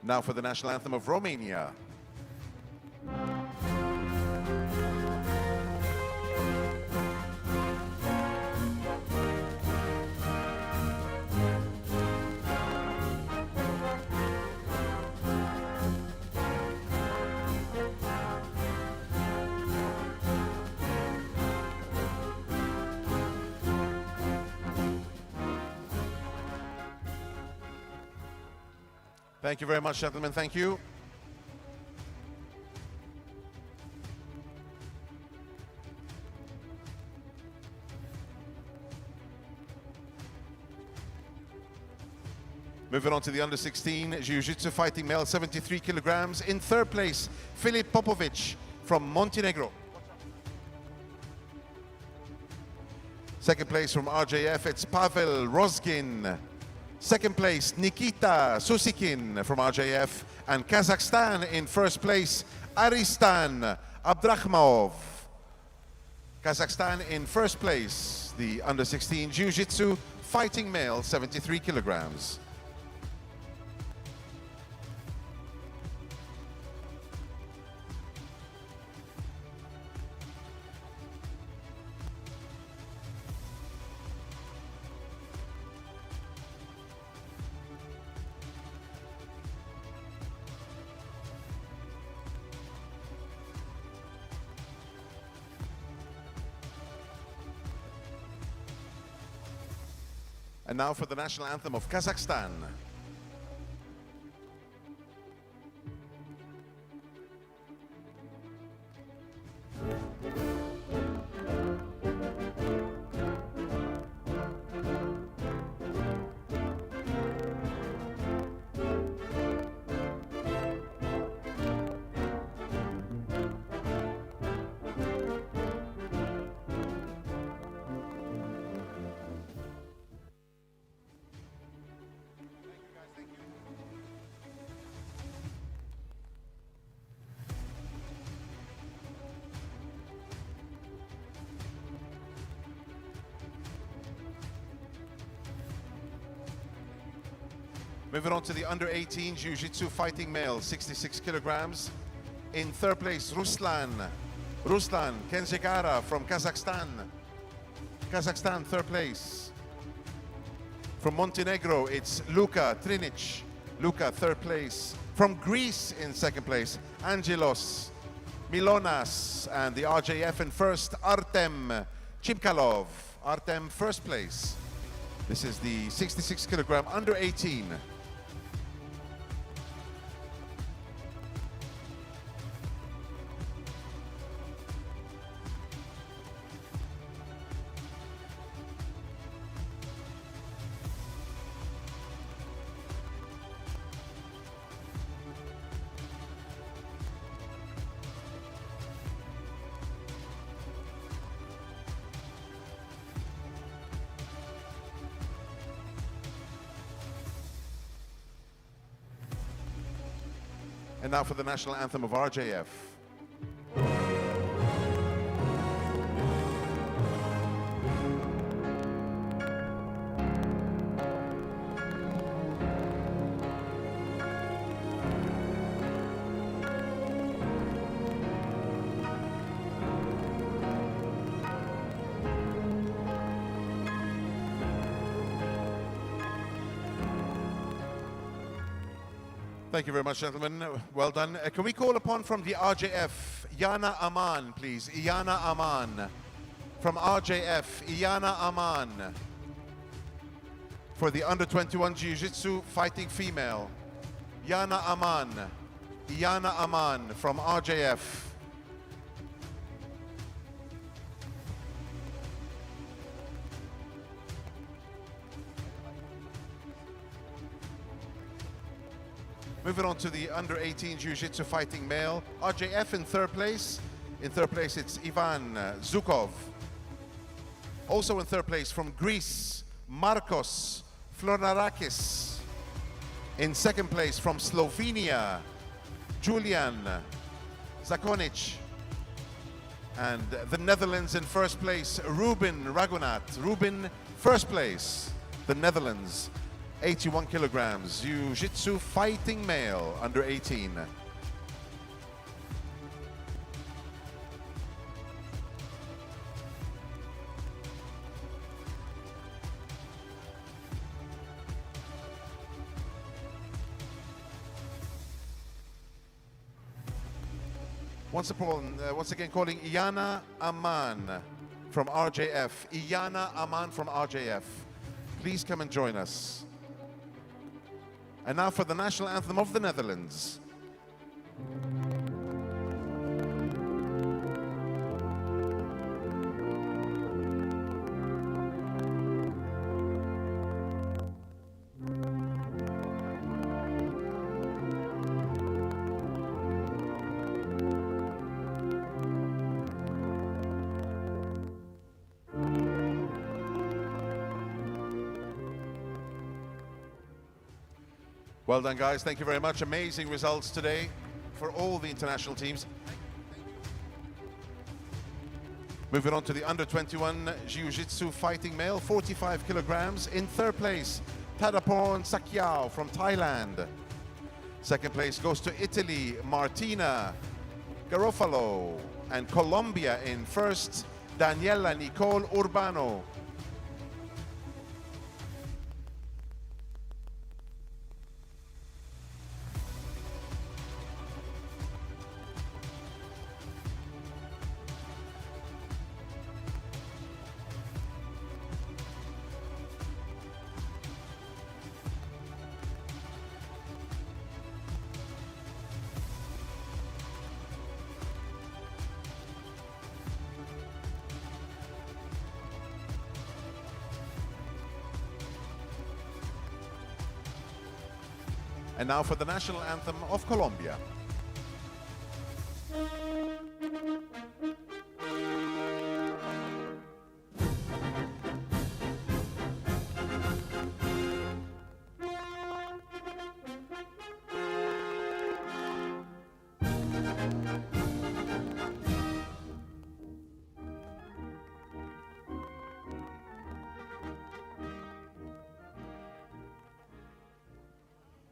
Now for the national anthem of Romania. Thank you very much, gentlemen. Thank you. Moving on to the under-16 Jiu-Jitsu fighting male, 73 kilograms. In third place, Filip Popovic from Montenegro. Second place from RJF, it's Pavel Rozgin. Second place, Nikita Susikin from RJF. And Kazakhstan in first place, Aristan Abdrakhmaov. Kazakhstan in first place, the under-16 Jiu-Jitsu fighting male, 73 kilograms. And now for the national anthem of Kazakhstan. Moving on to the under-18 Jiu-Jitsu fighting male, 66 kilograms. In third place, Ruslan Kenzegara from Kazakhstan. Kazakhstan, third place. From Montenegro, it's Luka Trinic. Luka, third place. From Greece in second place, Angelos Milonas. And the RJF in first, Artem Chimkalov. Artem, first place. This is the 66 kilogram under-18. And now for the national anthem of RJF. Thank you very much, gentlemen. Well done. Can we call upon from the RJF, Iyana Aman, please? Iyana Aman. From RJF, Iyana Aman. For the under-21 Jiu-Jitsu fighting female. Iyana Aman. Iyana Aman from RJF. Moving on to the under-18 Jiu-Jitsu fighting male. RJF in third place. In third place, it's Ivan Zukov. Also in third place from Greece, Markos Flonarakis. In second place from Slovenia, Julian Zakonic. And the Netherlands in first place, Ruben Ragunat. Ruben, first place, the Netherlands. 81 kilograms, Jiu-Jitsu fighting male, under 18. Once again calling Iyana Aman from RJF. Iyana Aman from RJF. Please come and join us. And now for the national anthem of the Netherlands. Well done, guys. Thank you very much. Amazing results today for all the international teams. Moving on to the under-21 Jiu-Jitsu fighting male, 45 kilograms. In third place, Tadapon Sakyao from Thailand. Second place goes to Italy, Martina Garofalo. And Colombia in first, Daniela Nicole Urbano. And now for the national anthem of Colombia.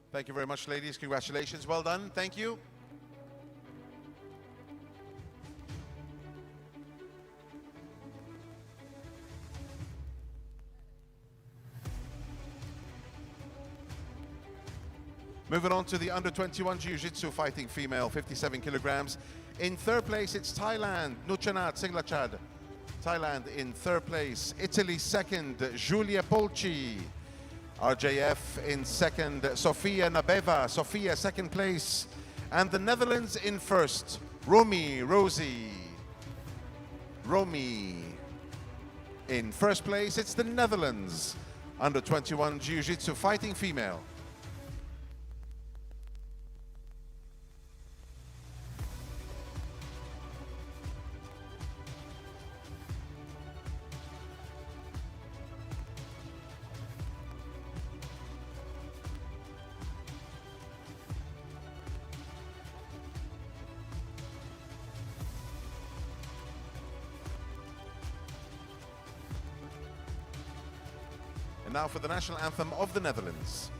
Thank you very much, ladies. Congratulations. Well done. Thank you. Moving on to the under-21 Jiu-Jitsu fighting female, 57 kilograms. In third place, it's Thailand, Nuchanat Singlachad. Thailand in third place. Italy second, Giulia Polci. RJF in second, Sofia Nabeva. Sofia second place. And the Netherlands in first, Romy Rosie. Romy in first place. It's the Netherlands under-21 Jiu-Jitsu fighting female. And now for the national anthem of the Netherlands.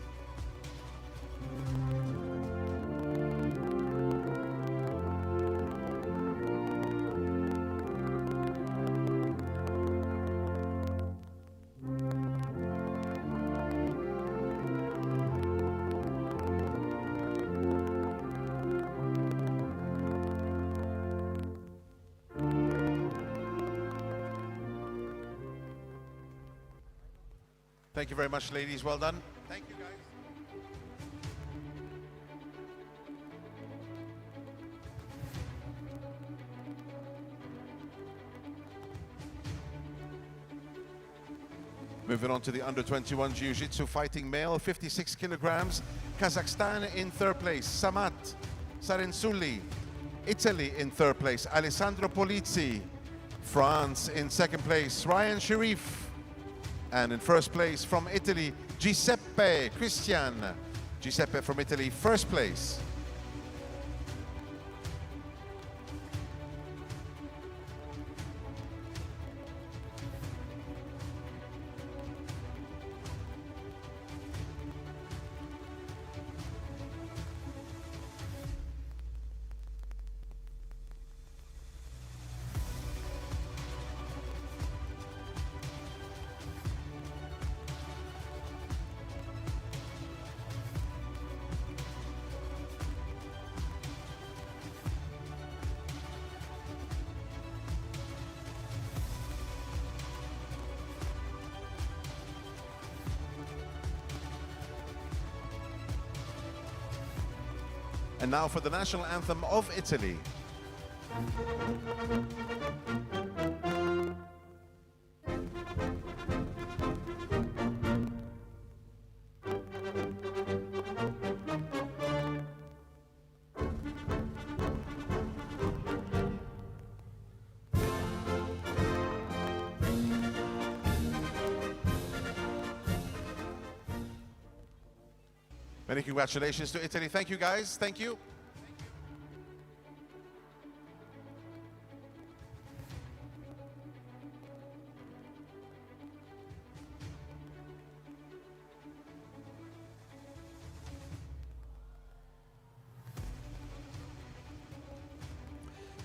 Thank you very much, ladies. Well done. Thank you, guys. Moving on to the under-21 Jiu-Jitsu fighting male, 56 kilograms. Kazakhstan in third place, Samat Sarensuli. Italy in third place, Alessandro Polizzi. France in second place, Ryan Sharif. And in first place from Italy, Giuseppe Christian. Giuseppe from Italy, first place. And now for the national anthem of Italy. Many congratulations to Italy. Thank you, guys. Thank you.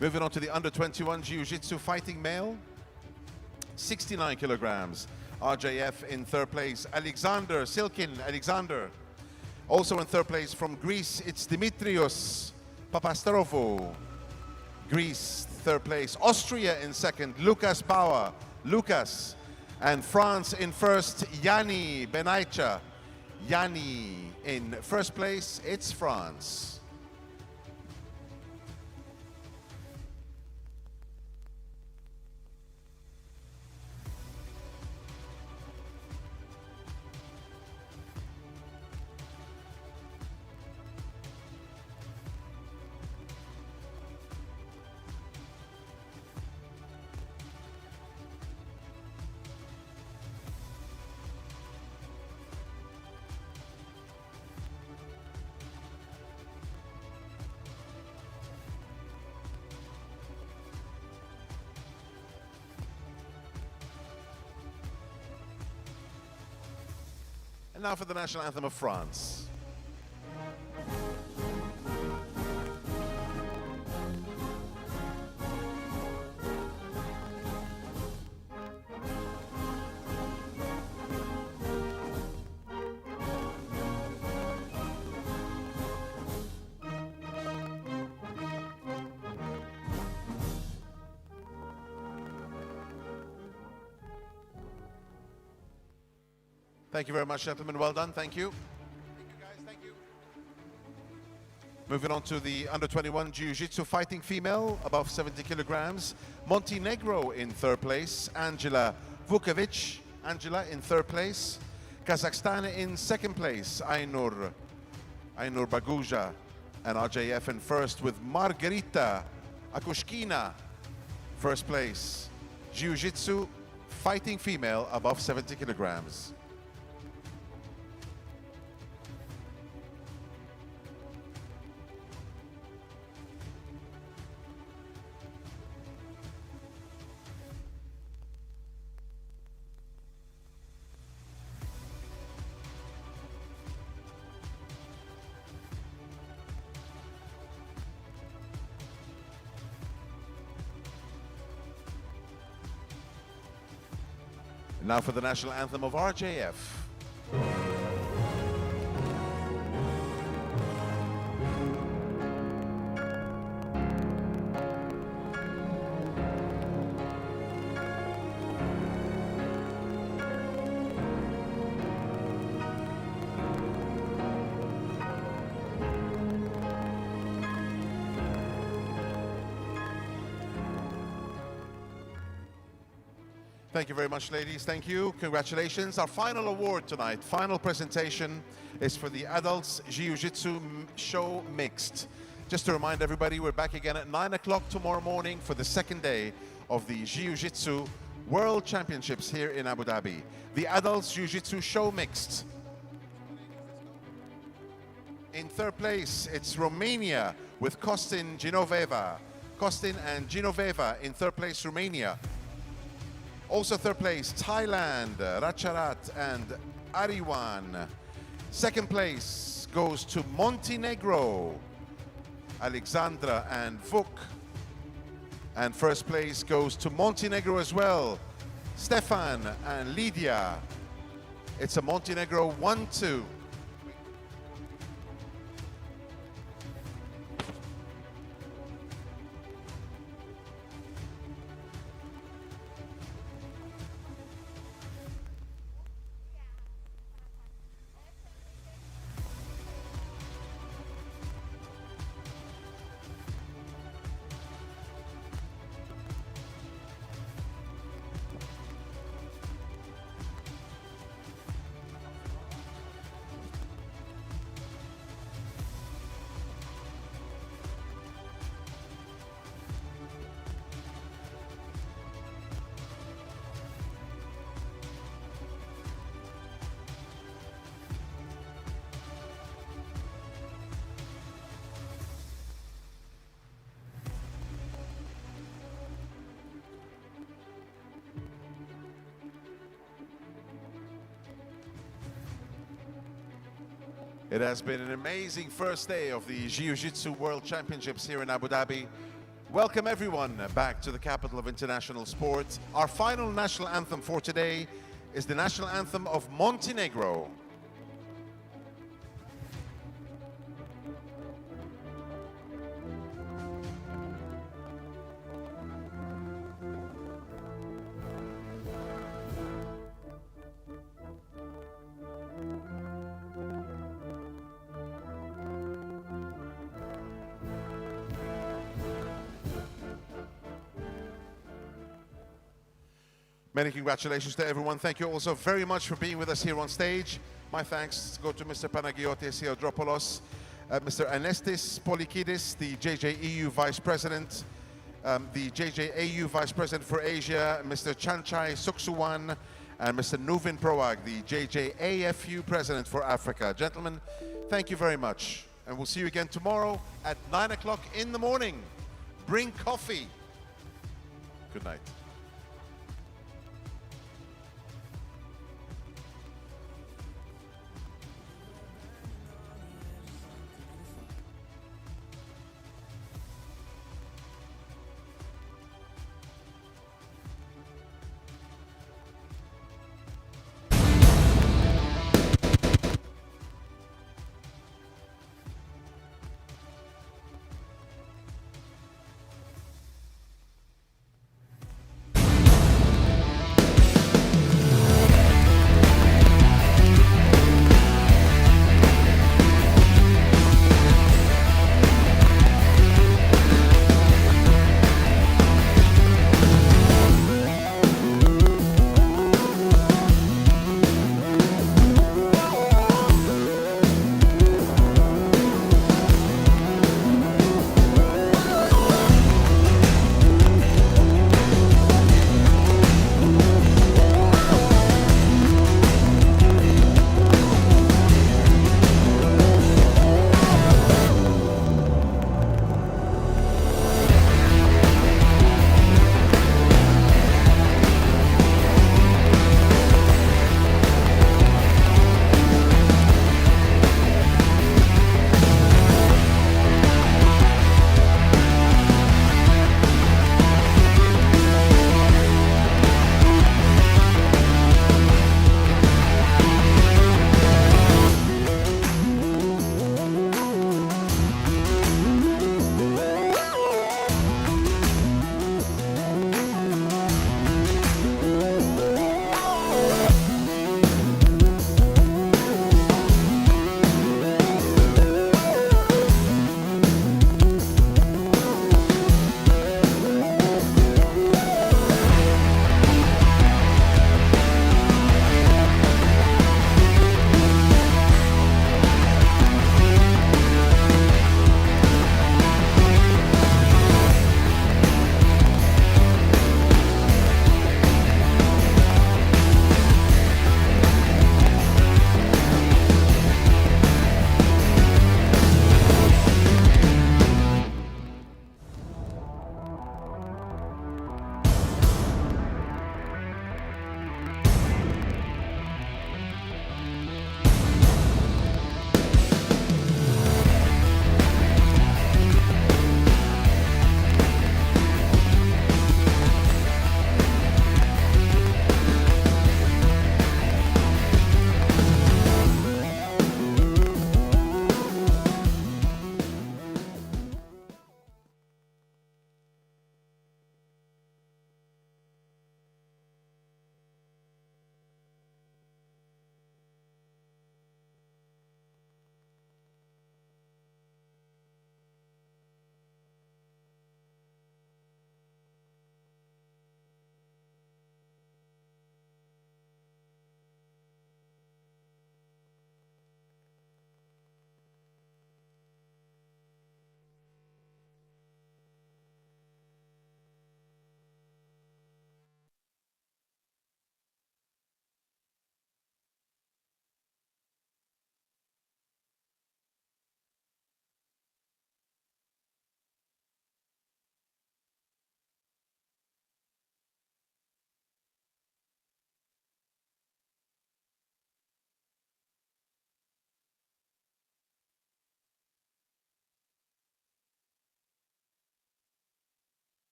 Moving on to the under-21 Jiu-Jitsu fighting male, 69 kilograms. RJF in third place, Alexander Silkin. Alexander. Also in third place from Greece, it's Dimitrios Papastarovo. Greece, third place. Austria in second, Lucas Bauer. Lucas. And France in first, Yanni Benaicha. Yanni in first place, it's France. And now for the national anthem of France. Thank you very much, gentlemen. Well done. Thank you. Thank you, guys. Thank you. Moving on to the under-21 Jiu-Jitsu fighting female, above 70 kilograms. Montenegro in third place. Angela Vukovic. Angela in third place. Kazakhstan in second place. Ainur Baguja. And RJF in first with Margarita Akushkina. First place. Jiu-Jitsu fighting female, above 70 kilograms. Now for the national anthem of RJF. Thank you very much, ladies. Thank you. Congratulations. Our final award tonight, final presentation, is for the Adults Jiu-Jitsu Show Mixed. Just to remind everybody, we're back again at 9 o'clock tomorrow morning for the second day of the Jiu-Jitsu World Championships here in Abu Dhabi. The Adults Jiu-Jitsu Show Mixed. In third place, it's Romania with Costin Genoveva. Costin and Genoveva in third place, Romania. Also third place, Thailand, Ratcharat and Ariwan. Second place goes to Montenegro, Alexandra and Vuk. And first place goes to Montenegro as well, Stefan and Lydia. It's a Montenegro 1-2. It has been an amazing first day of the Jiu-Jitsu World Championships here in Abu Dhabi. Welcome everyone back to the capital of international sport. Our final national anthem for today is the national anthem of Montenegro. Many congratulations to everyone. Thank you also very much for being with us here on stage. My thanks go to Mr. Panagiotis Theodropoulos, Mr. Anestis Polikidis, the JJEU Vice President, the JJAU Vice President for Asia, Mr. Chanchai Suksuwan, and Mr. Nuvin Proag, the JJAFU President for Africa. Gentlemen, thank you very much. And we'll see you again tomorrow at 9 o'clock in the morning. Bring coffee. Good night.